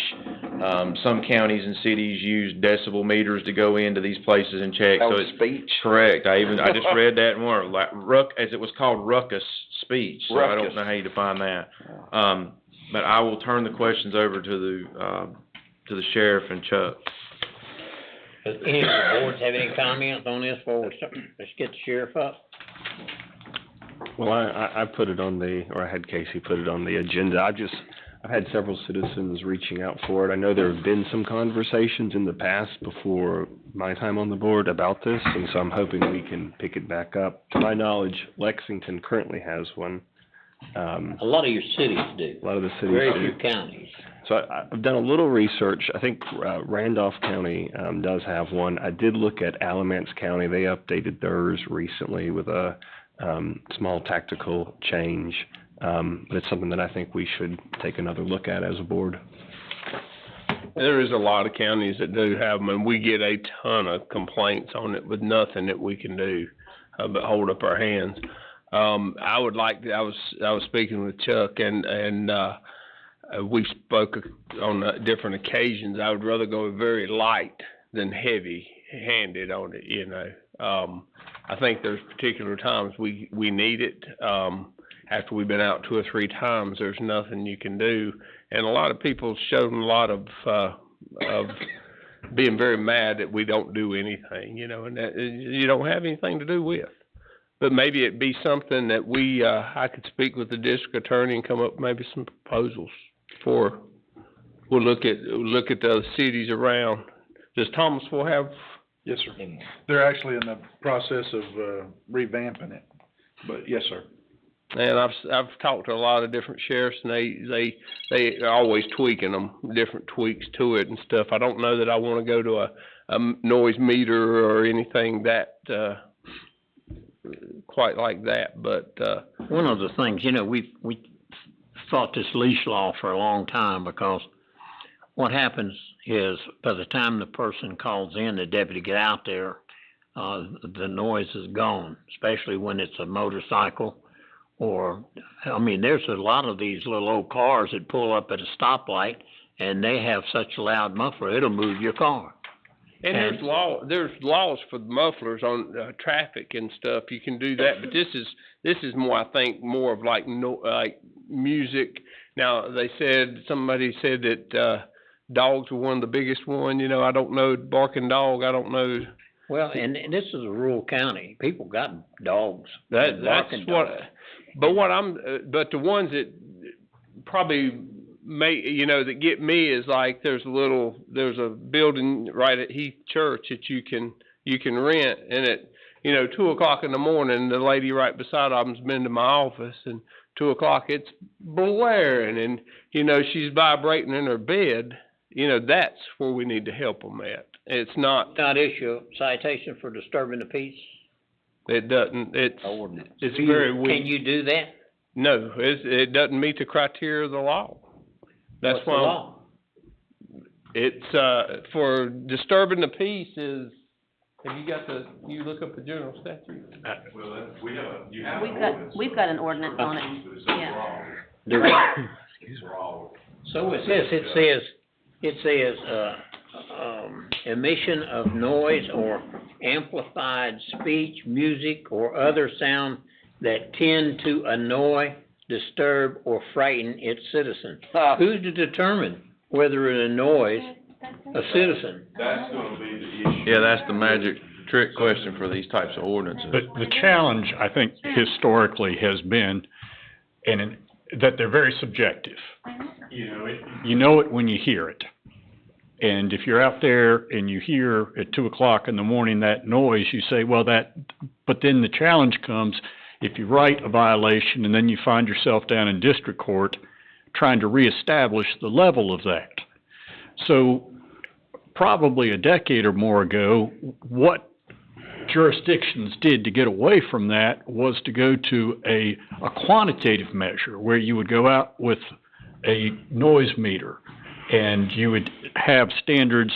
Some counties and cities use decibel meters to go into these places and check. Loud so it's speech? Correct. I just read that more, as it was called, ruckus speech. So I don't know how you define that. But I will turn the questions over to the sheriff and Chuck. Does any of the boards have any comments on this before we start? Let's get the sheriff up. Well, I put it on I had Casey put it on the agenda. I've had several citizens reaching out for it. I know there have been some conversations in the past before my time on the board about this, and so I'm hoping we can pick it back up. To my knowledge, Lexington currently has one. A lot of your cities do. A lot of the cities Very do. few counties. So I've done a little research. I think Randolph County does have one. I did look at Alamance County. They updated theirs recently with a small tactical change. But it's something that I think we should take another look at as a board. There is a lot of counties that do have them, and we get a ton of complaints on it with nothing that we can do but hold up our hands. I was speaking with Chuck, and we spoke on different occasions. I would rather go very light than heavy-handed on it, I think there's particular times we need it. After we've been out 2 or 3 times, there's nothing you can do. And a lot of people showed a lot of being very mad that we don't do anything, and that you don't have anything to do with. But maybe it'd be something that I could speak with the district attorney and come up with maybe some proposals for. We'll look at the other cities around. Does Thomasville have? Yes, sir. They're actually in the process of revamping it, but yes, sir. And I've talked to a lot of different sheriffs, and they are always tweaking them, different tweaks to it and stuff. I don't know that I want to go to a noise meter or anything that quite like that, but one of the things, we fought this leash law for a long time, because what happens is by the time the person calls in, the deputy get out there, the noise is gone, especially when it's a motorcycle. Or, there's a lot of these little old cars that pull up at a stoplight, and they have such a loud muffler, it'll move your car. And there's laws for the mufflers on traffic and stuff. You can do that, but this is more, I think, more of like music. Now somebody said that dogs were one of the biggest one, you know, I don't know, barking dog, I don't know. Well, and this is a rural county. People got dogs. That's barking what, dogs. but the ones that probably you know, that get me is like, there's a building right at Heath Church that you can rent, and at, you know, 2:00 in the morning, the lady right beside them's been to my office, and 2:00, it's blaring, and, you know, she's vibrating in her bed. You know, that's where we need to help them at. It's not. Not issue a citation for disturbing the peace? It doesn't, it's very weak. Can you do that? No, it doesn't meet the criteria of the law. That's What's the why. law? It's, for disturbing the peace is, have you look up the general statute? We've got an ordinance on it, yeah. So it says, emission of noise or amplified speech, music, or other sound that tend to annoy, disturb, or frighten its citizens. Who's to determine whether it annoys a citizen? That's gonna be the issue. Yeah, that's the magic trick question for these types of ordinances. The challenge, I think, historically has been, that they're very subjective. You know it when you hear it. And if you're out there and you hear at 2:00 in the morning that noise, you say, well, but then the challenge comes, if you write a violation and then you find yourself down in district court trying to reestablish the level of that. So probably a decade or more ago, what jurisdictions did to get away from that was to go to a quantitative measure where you would go out with a noise meter and you would have standards.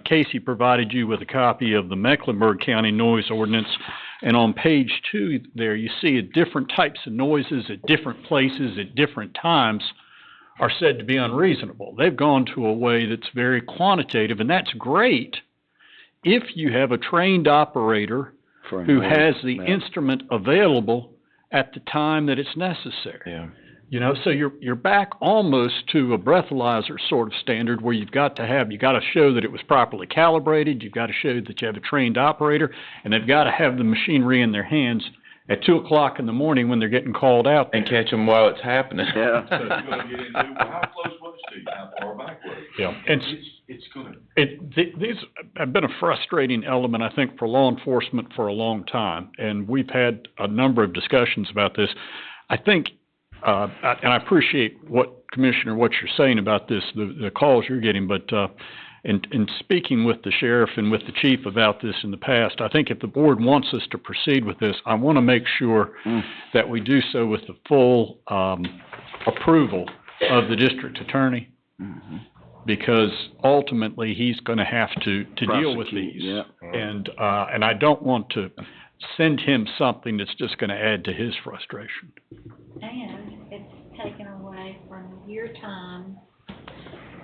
Casey provided you with a copy of the Mecklenburg County Noise Ordinance, and on page 2 there you see different types of noises at different places at different times are said to be unreasonable. They've gone to a way that's very quantitative, and that's great if you have a trained operator who has the instrument available at the time that it's necessary. Yeah. You know, so you're back almost to a breathalyzer sort of standard where you got to show that it was properly calibrated, you've got to show that you have a trained operator, and they've got to have the machinery in their hands at 2:00 in the morning when they're getting called out. And catch them while it's happening. Yeah. So it's gonna get into, well, how close was it to you? How far back was it? Yeah. And It's gonna. These have been a frustrating element, I think, for law enforcement for a long time, and we've had a number of discussions about this. I think, and I appreciate what you're saying about this, the calls you're getting, but in speaking with the sheriff and with the chief about this in the past, I think if the board wants us to proceed with this, I want to make sure that we do so with the full approval of the district attorney, because ultimately he's going to have to deal with these. Yeah. And I don't want to send him something that's just going to add to his frustration. And it's taken away from your time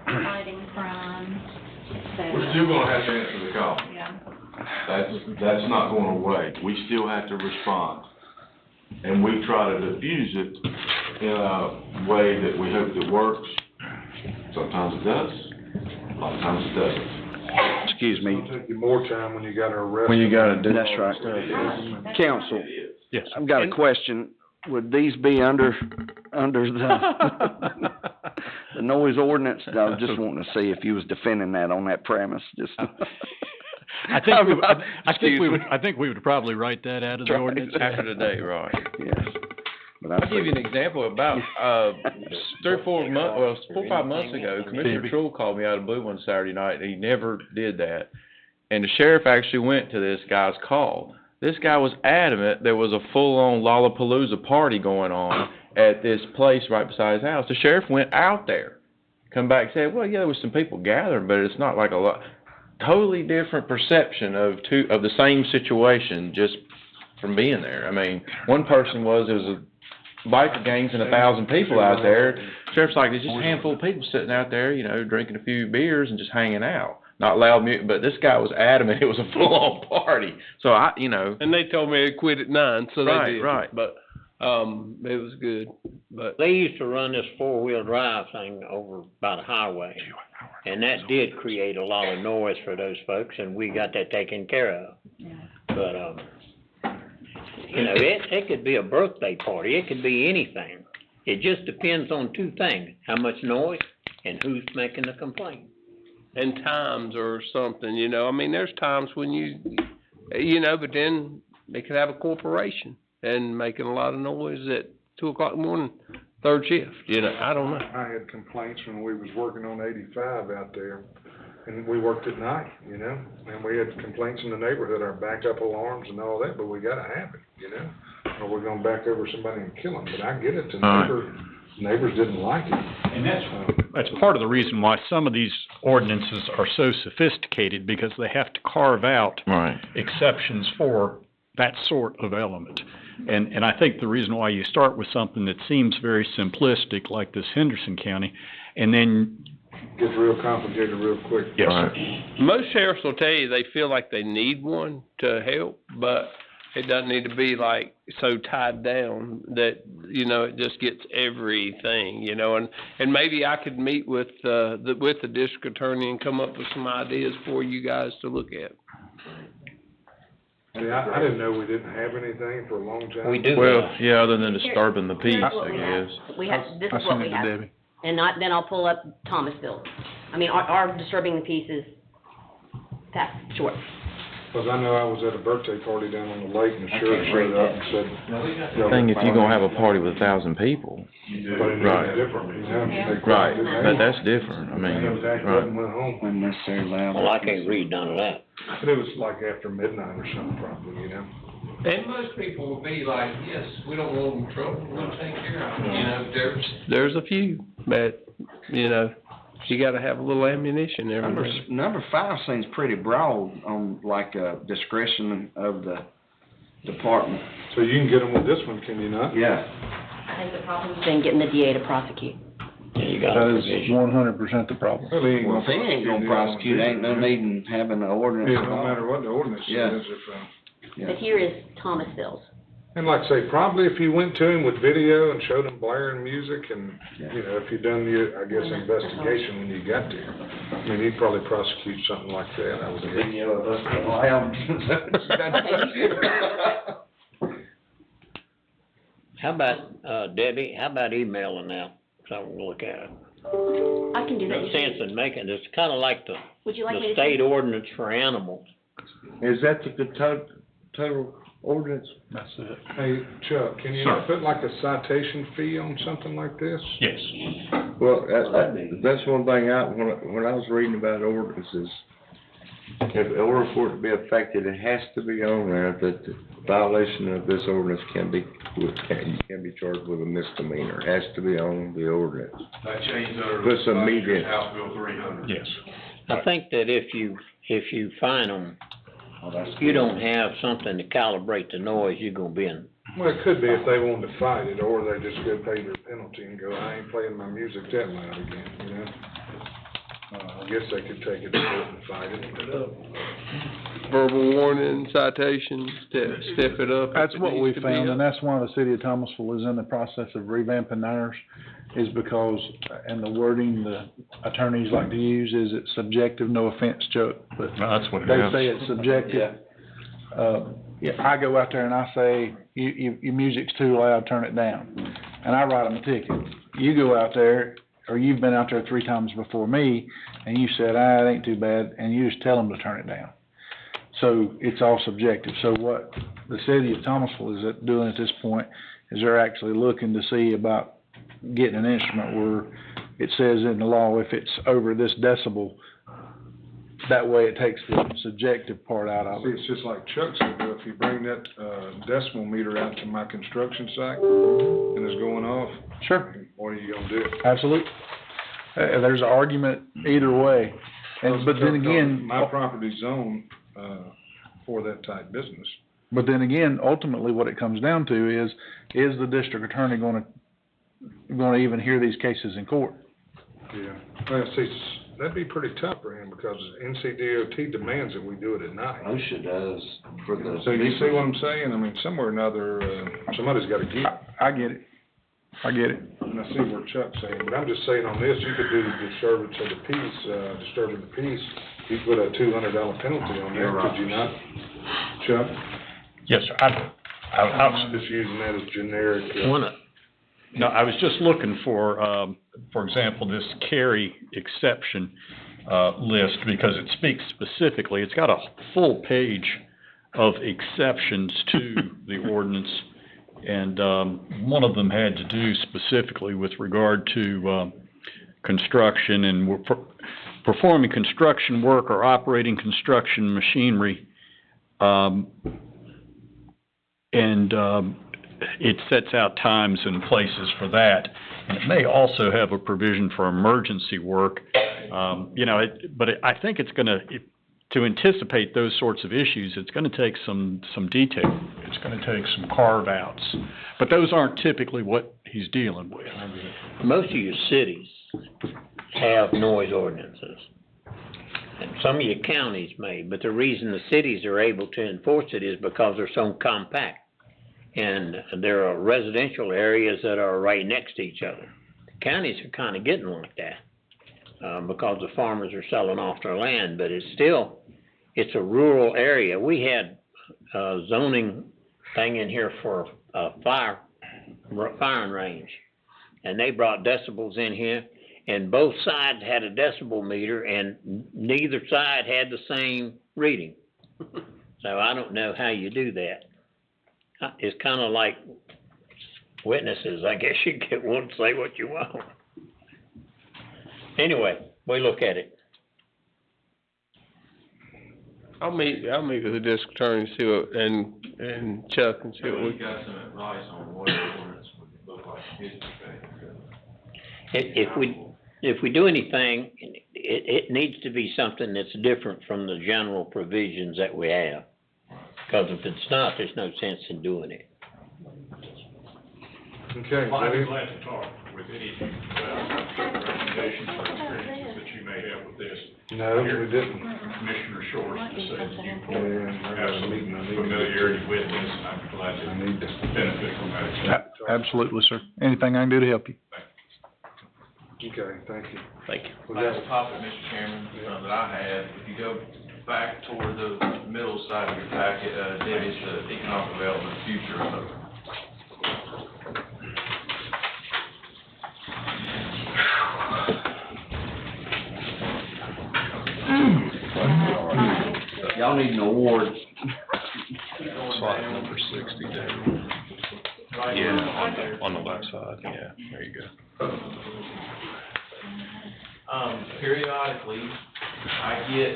fighting crime, et cetera. We're still gonna have to answer the call. Yeah. That's not going away. We still have to respond. And we try to diffuse it in a way that we hope that works. Sometimes it does, a lot of times it doesn't. Excuse me. It'll take you more time when you got to arrest. When you gotta do. That's right. Counsel, Yes. I've got a question. Would these be under the noise ordinance? I was just wanting to see if you was defending that on that premise, just. I think we would probably write that out of the ordinance. After today, right. Yes. But I'll give you an example. About 4 or 5 months ago, Commissioner Trull called me out of the blue one Saturday night, and he never did that. And the sheriff actually went to this guy's call. This guy was adamant there was a full-on Lollapalooza party going on at this place right beside his house. The sheriff went out there, come back and said, well, yeah, there was some people gathering, but it's not like a lot. Totally different perception of the same situation just from being there. I mean, one person was a biker gangs and 1,000 people out there. Sheriff's like, there's just a handful of people sitting out there, you know, drinking a few beers and just hanging out. Not loud music, but this guy was adamant it was a full-on party. So And they told me they quit at 9, so they did. Right. But, it was good, but. They used to run this 4-wheel drive thing over by the highway. And that did create a lot of noise for those folks, and we got that taken care of. But, you know, it could be a birthday party, it could be anything. It just depends on two things, how much noise and who's making the complaint. And times or something, you know, I mean, there's times when you know, but then they could have a corporation and making a lot of noise at 2:00 in the morning, third shift, you know, I don't know. I had complaints when we was working on 85 out there, and we worked at night, you know, and we had complaints in the neighborhood, our backup alarms and all that, but we gotta have it, you know, or we're gonna back over somebody and kill them, but I get it, neighbors didn't like it. And that's part of the reason why some of these ordinances are so sophisticated, because they have to carve out exceptions for that sort of element. And I think the reason why you start with something that seems very simplistic, like this Henderson County, and then gets real complicated real quick. Yes, sir. Most sheriffs will tell you they feel like they need one to help, but it doesn't need to be like so tied down that, you know, it just gets everything, you know, and maybe I could meet with the district attorney and come up with some ideas for you guys to look at. See, I didn't know we didn't have anything for a long time. We do. Well, yeah, other than disturbing the peace, Here's what I we have. guess. We have, this is what we have. Debbie. And then I'll pull up Thomasville. I mean, our disturbing the peace is that short. Cause I know I was at a birthday party down on the lake and the sheriff showed up and said. The thing, if you're gonna have a party with 1,000 people, right, Different, you know? right, but that's different, I mean, right. Went home. Unnecessary loud. Well, I can't read none of that. But it was like after midnight or something probably, you know? And most people will be like, yes, we don't want them in trouble, we'll take care of them, you know, there's a few, but, you know, you gotta have a little ammunition there. Number 5 seems pretty broad on like discretion of the department. So you can get them with this one, can you not? Yeah. I think the problem's been getting the DA to prosecute. Yeah, you got That a is provision. 100% the problem. Well, Well, if he ain't gonna prosecute, ain't no need in having an ordinance. Yeah, no matter what the ordinance Yeah. is, if, But here is Thomasville's. and like I say, probably if you went to him with video and showed him blaring music and, you know, if you'd done your, I guess, investigation when you got there, I mean, he'd probably prosecute something like that, I would guess. Video of us getting loud. How about, Debbie, how about emailing now, so I can look at it? I can do that. No sense in making, it's kinda like the Would you like me to? state ordinance for animals. Is that the total ordinance? That's it. Hey, Chuck, can you not put like a citation fee on something like this? Yes. Well, that's one thing when I was reading about ordinances, in order for it to be effective, it has to be on there that the violation of this ordinance can be charged with a misdemeanor. It has to be on the ordinance. That changed under With some median. House Bill 300. Yes. I think that if you find them, if you don't have something to calibrate the noise, you're gonna be in. Well, it could be if they wanted to fight it, or they just go pay their penalty and go, I ain't playing my music that loud again, you know? I guess they could take it to court and fight it. Verbal warning, citations, step it up. That's what we found, and that's that's why the city of Thomasville is in the process of revamping theirs, is because, and the wording the attorneys like to use is it's subjective, no offense, Chuck, but No, that's what it they is. say it's subjective. I go out there and I say, your music's too loud, turn it down, and I write them a ticket. You go out there, or you've been out there 3 times before me, and you said, it ain't too bad, and you just tell them to turn it down. So it's all subjective. So what the city of Thomasville is doing at this point is they're actually looking to see about getting an instrument where it says in the law, if it's over this decibel, that way it takes the subjective part out of See, it. it's just like Chuck said, though, if you bring that, decimal meter out to my construction site and it's going off. Sure. What are you gonna do? Absolutely. There's an argument either way. And, but then again. My property's zoned, for that type business. But then again, ultimately what it comes down to is the district attorney gonna even hear these cases in court? Yeah. Well, see, that'd be pretty tough for him because NCDOT demands that we do it at night. OSHA does for the. So you see what I'm saying? I mean, somewhere or another, somebody's gotta get it. I get it. I get it. And I see where Chuck's saying, but I'm just saying on this, you could do the disturbance of the peace, disturbing the peace. You put a $200 penalty on there, could you not, Chuck? Yes, sir. I'm just using that as generic. No, I was just looking for example, this carry exception, list, because it speaks specifically, it's got a full page of exceptions to the ordinance. And, one of them had to do specifically with regard to, construction and performing construction work or operating construction machinery. It sets out times and places for that. And it may also have a provision for emergency work. I think it's gonna, to anticipate those sorts of issues, it's gonna take some detail. It's gonna take some carve-outs. But those aren't typically what he's dealing with. Most of your cities have noise ordinances. And some of your counties may, but the reason the cities are able to enforce it is because they're so compact. And there are residential areas that are right next to each other. The counties are kind of getting like that, because the farmers are selling off their land, but it's a rural area. We had a zoning thing in here for a firing range, and they brought decibels in here, and both sides had a decibel meter, and neither side had the same reading. So I don't know how you do that. It's kind of like witnesses. I guess you get one to say what you want. Anyway, we look at it. I'll meet with the district attorney and see what, and Chuck and see what We got some advice on what the ordinance would look like in his perspective. If we do anything, it needs to be something that's different from the general provisions that we have. Because if it's not, there's no sense in doing it. Okay. Well, I'd be glad to talk with any of you about recommendations or experiences that you may have with this. No, we didn't. Commissioner Shores to say that you Yeah, have some familiarity with this, and I'm glad to benefit from that. Absolutely, sir. Anything I can do to help you. Okay, thank you. Thank you. Last topic, Mr. Chairman, that I have, if you go back toward the middle side of your packet, Debbie's the economic development future of Y'all need an award. Slide number 60, David. Yeah, on the left side, yeah, there you go. Periodically, I get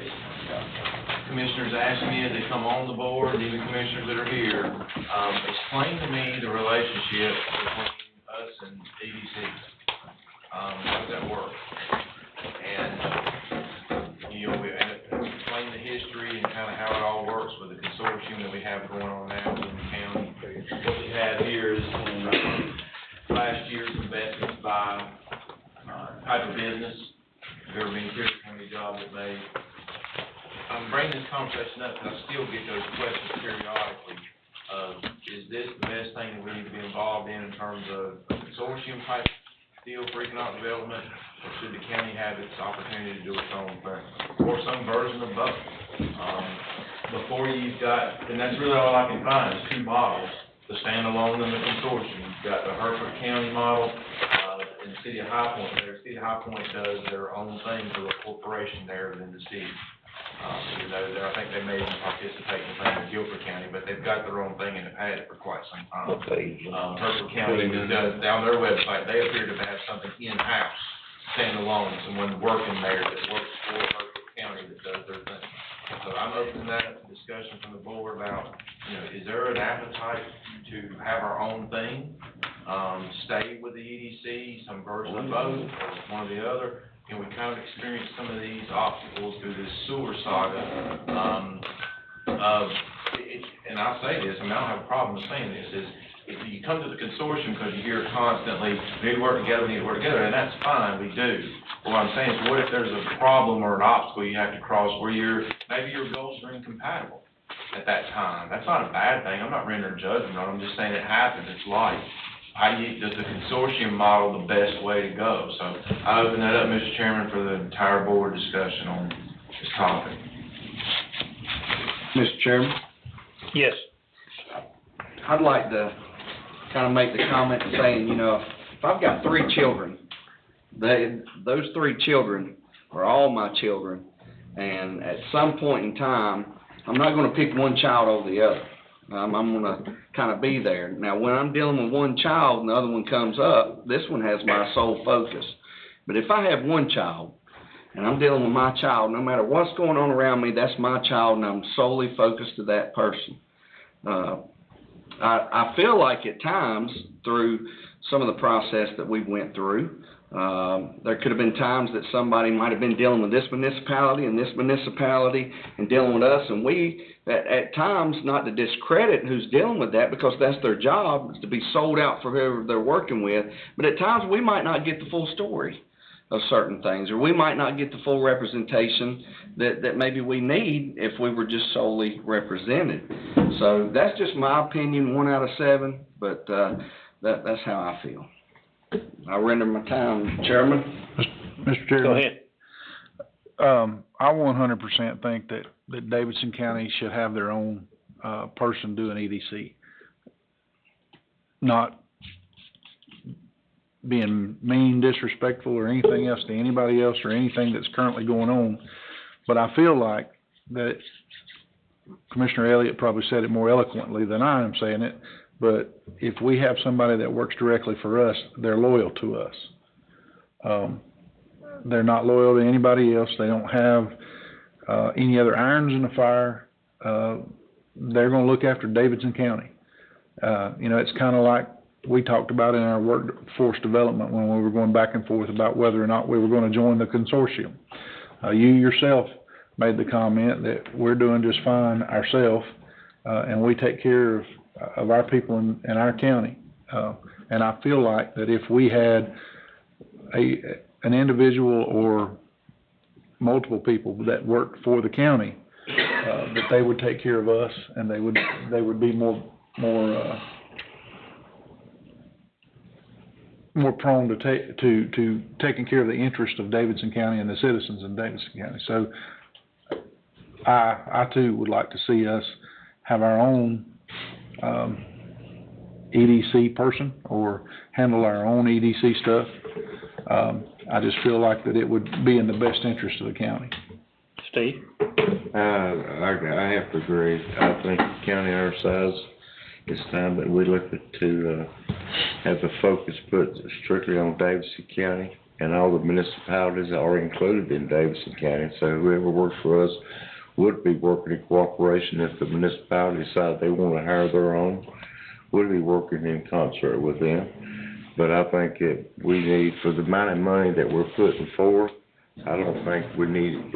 commissioners asking me as they come on the board, even commissioners that are here, explain to me the relationship between us and EDC. How does that work? And, explain the history and kind of how it all works with the consortium that we have going on now in the county. What we have here is last year's investments by type of business. There have been clear how many jobs it made. I'm bringing this conversation up because I still get those questions periodically. Is this the best thing that we need to be involved in terms of a consortium type deal for economic development? Or should the county have its opportunity to do its own thing? Or some version of both? Before you've got, and that's really all I can find, is two models, the standalone and the consortium. You've got the Hereford County model, and the city of High Point there. City of High Point does their own thing through a corporation there within the city. Even though I think they may even participate in the thing in Guilford County, but they've got their own thing and have had it for quite some time. Hereford County does, down their website, they appear to have something in-house, standalone, someone working there that works for Hereford County that does their thing. So I'm open to that discussion from the board about, is there an appetite to have our own thing? Stay with the EDC, some version of both, or one or the other? And we kind of experienced some of these obstacles through this sewer saga. And I'll say this, I don't have a problem with saying this, is if you come to the consortium because you hear constantly, we need to work together, and that's fine, we do. But what I'm saying is, what if there's a problem or an obstacle you have to cross where maybe your goals are incompatible at that time? That's not a bad thing. I'm not rendering judgment on it. I'm just saying it happens. It's life. does the consortium model the best way to go? So I open that up, Mr. Chairman, for the entire board discussion on this topic. Mr. Chairman, Yes. I'd like to kind of make the comment saying, you know, if I've got 3 children, those 3 children are all my children, and at some point in time, I'm not gonna pick one child over the other. I'm gonna kind of be there. Now, when I'm dealing with one child and the other one comes up, this one has my sole focus. But if I have one child, and I'm dealing with my child, no matter what's going on around me, that's my child, and I'm solely focused to that person. I feel like at times, through some of the process that we went through, there could have been times that somebody might have been dealing with this municipality and dealing with us, and we, at times, not to discredit who's dealing with that, because that's their job, is to be sold out for whoever they're working with, but at times we might not get the full story of certain things, or we might not get the full representation that maybe we need if we were just solely represented. So that's just my opinion, 1 out of 7, but that's how I feel. I render my time, Chairman. Mr. Chairman. Go ahead. I 100% think that Davidson County should have their own, person doing EDC. Not being mean, disrespectful, or anything else to anybody else or anything that's currently going on, but I feel like that Commissioner Elliott probably said it more eloquently than I am saying it, but if we have somebody that works directly for us, they're loyal to us. They're not loyal to anybody else. They don't have any other irons in the fire. They're going to look after Davidson County. You know, it's kind of like we talked about in our workforce development when we were going back and forth about whether or not we were going to join the consortium. You yourself made the comment that we're doing just fine ourselves, and we take care of our people in our county. And I feel like that if we had an individual or multiple people that worked for the county, that they would take care of us, and they would be more prone to taking care of the interest of Davidson County and the citizens in Davidson County. So I too would like to see us have our own EDC person or handle our own EDC stuff. I just feel like that it would be in the best interest of the county. Steve? I have to agree. I think a county our size, it's time that we look to have the focus put strictly on Davidson County, and all the municipalities are included in Davidson County. So whoever works for us would be working in cooperation. If the municipality decide they want to hire their own, would be working in concert with them. But I think that we need, for the amount of money that we're putting forth, I don't think we need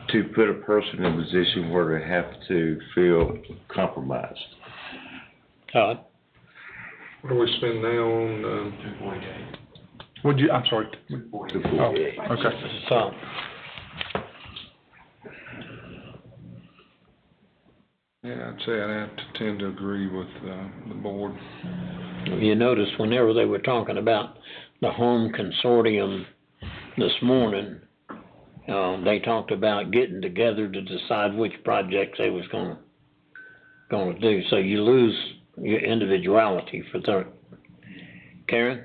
to put a person in a position where they have to feel compromised. Todd? What do we spend now on, 248. I'm sorry. 248. Oh, okay. This is Tom. yeah, I'd say I'd have to tend to agree with, the board. You notice whenever they were talking about the home consortium this morning, they talked about getting together to decide which projects they was gonna do. So you lose your individuality for that. Karen?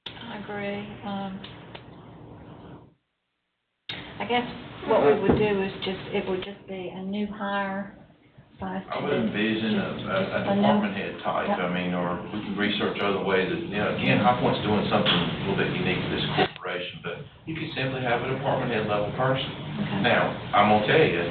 I agree. I guess what we would do is it would just be a new hire. I would envision a department head type, I mean, or we can research other ways that, you know, again, High Point's doing something a little bit unique to this corporation, but you could simply have a department head level person. Okay. Now, I'm gonna tell you,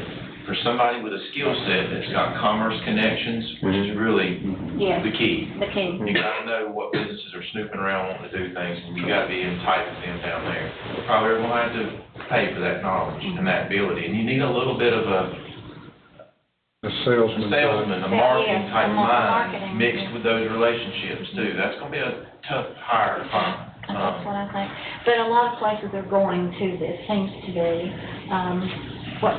for somebody with a skill set that's got commerce connections, which is really Yes. the key. The key. You gotta know what businesses are snooping around wanting to do things, and you gotta be in tight with them down there. Probably everyone have to pay for that knowledge and that ability, and you need a little bit of a salesman, a marketing type mind mixed with those relationships too. That's gonna be a tough hire to find. That's what I think. But a lot of places are going to this, seems to be, what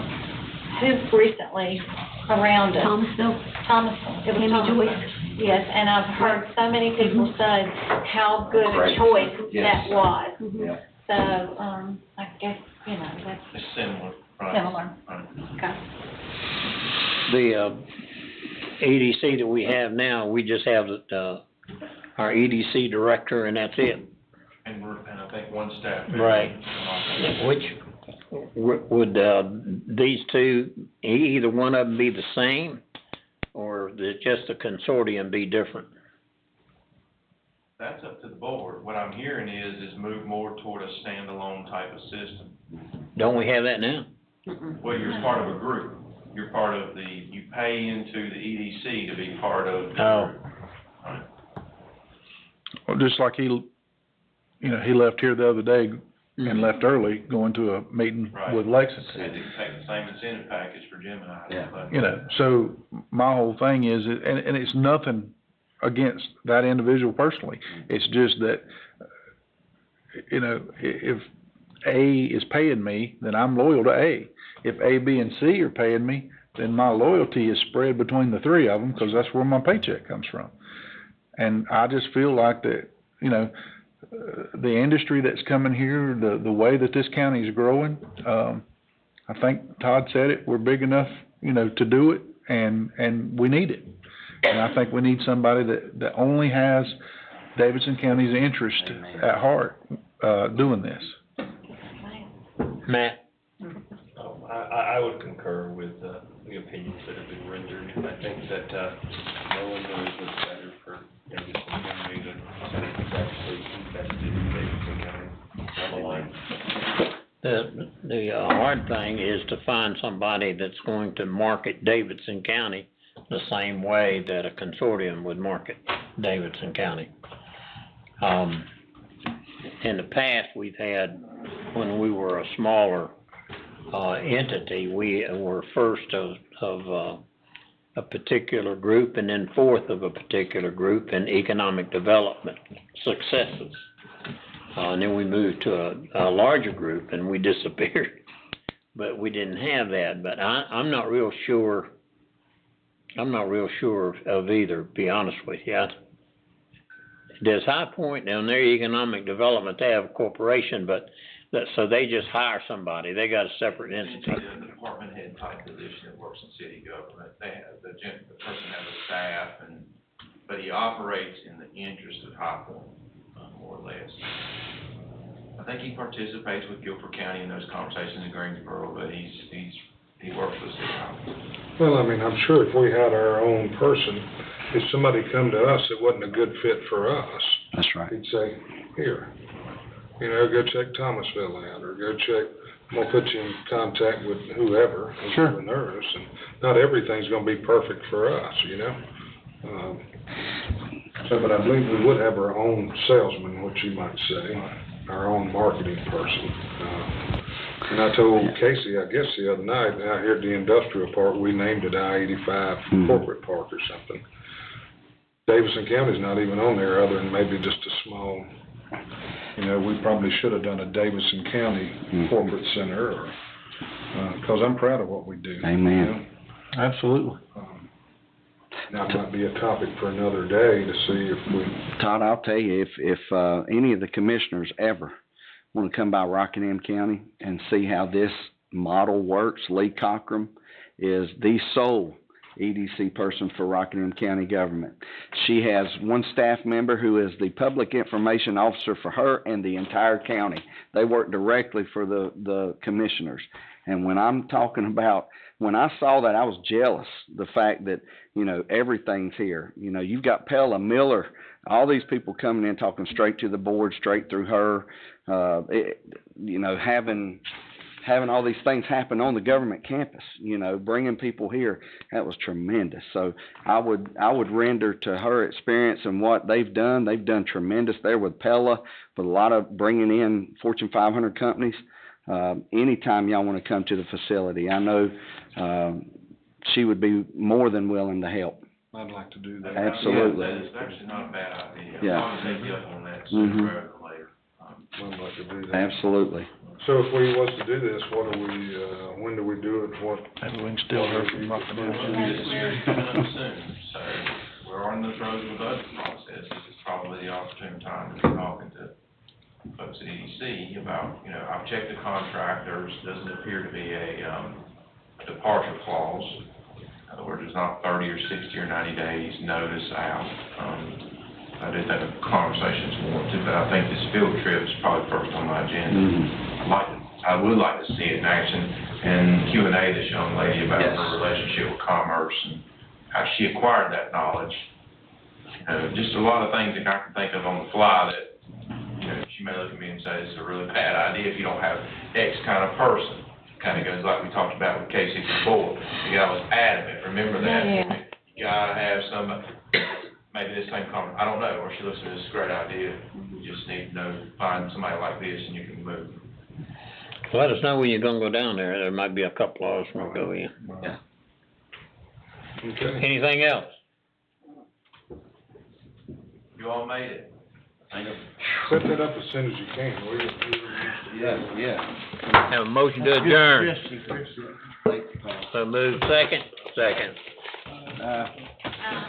who recently around us? Thomasville. Thomasville. It was Tammy Thomasville. Joyce. Yes, and I've heard so many people say how good a choice Yes. that was. Yeah. So, I guess, that's It's similar, right? similar. Right. Okay. The, EDC that we have now, we just have, our EDC director and that's it. And I think one staff member. Right. Would, these two, either one of them be the same? Or just the consortium be different? That's up to the board. What I'm hearing is move more toward a standalone type of system. Don't we have that now? Well, you're part of a group. You're part of you pay into the EDC to be part of. Oh. Right. Well, just like he left here the other day and left early, going to a meeting Right. with Lexington. Had to take the same incentive package for Gemini. Yeah. So my whole thing is, and it's nothing against that individual personally. It's just that, if A is paying me, then I'm loyal to A. If A, B, and C are paying me, then my loyalty is spread between the three of them, because that's where my paycheck comes from. And I just feel like that, the industry that's coming here, the way that this county is growing, I think Todd said it, we're big enough, to do it, and we need it. And I think we need somebody that only has Davidson County's interest at heart, doing this. Matt? I would concur with, the opinions that have been rendered. I think that, no one knows what's better for Davidson County than somebody who's actually invested in Davidson County down the line. The hard thing is to find somebody that's going to market Davidson County the same way that a consortium would market Davidson County. In the past, we've had, when we were a smaller entity, we were first of a particular group and then fourth of a particular group in economic development successes. And then we moved to a larger group and we disappeared. But we didn't have that. But I'm not real sure of either, to be honest with you. Does High Point down there, economic development, they have a corporation, so they just hire somebody, they got a separate entity. It's a department head type position that works in city government. They have, the person has a staff but he operates in the interest of High Point, more or less. I think he participates with Guilford County in those conversations in Greensboro, but he works with city council. Well, I'm sure if we had our own person, if somebody come to us that wasn't a good fit for us. That's right. He'd say, here, go check Thomasville out, or go check, I'm gonna put you in contact with whoever, Sure. the nurse, and not everything's gonna be perfect for us, but I believe we would have our own salesman, what you might say, our own marketing person. And I told Casey, I guess the other night, out here at the industrial park, we named it I-85 Corporate Park or something. Davidson County's not even on there, other than maybe just a small, we probably should have done a Davidson County Corporate Center, or, because I'm proud of what we do. Amen. Absolutely. That might be a topic for another day to see if we... Todd, I'll tell you, if any of the commissioners ever want to come by Rockingham County and see how this model works, Lee Cochran is the sole EDC person for Rockingham County government. She has one staff member who is the public information officer for her and the entire county. They work directly for the commissioners. And when I'm talking about, when I saw that, I was jealous, the fact that, everything's here. You've got Pella, Miller, all these people coming in talking straight to the board, straight through her, having all these things happen on the government campus, bringing people here, that was tremendous. So I would render to her experience and what they've done tremendous there with Pella, with a lot of bringing in Fortune 500 companies. Anytime y'all want to come to the facility, I know she would be more than willing to help. I'd like to do that. Absolutely. That is actually not a bad idea. Yeah. As long as they get on that sooner rather than later. I'd like to do that. Absolutely. So if we was to do this, what do we, when do we do it, what? Maybe we can still hear from Rocky This year is coming up soon, so we're on the road with the budget process. This is probably the opportune time to be talking to folks at EDC about, you know, I've checked the contract, doesn't appear to be a departure clause. In other words, there's not 30 or 60 or 90 days notice out. I did have a conversations warranted, but I think this field trip is probably first on my agenda. I would like to see it in action, and Q&A this young lady about her relationship with commerce and how she acquired that knowledge. Just a lot of things that I can think of on the fly that, you know, she may look at me and say, it's a really bad idea if you don't have X kind of person. Kind of goes like we talked about with K-64. The guy was adamant, remember that? Yeah. You gotta have somebody, maybe this same comment, I don't know, or she looks at this great idea. We just need to know, find somebody like this and you can move. Let us know when you're gonna go down there. There might be a couple of us will go in. Yeah. Okay. Anything else? You all made it. Thank you. Set that up as soon as you can, will you? Have a motion to adjourn. So move second.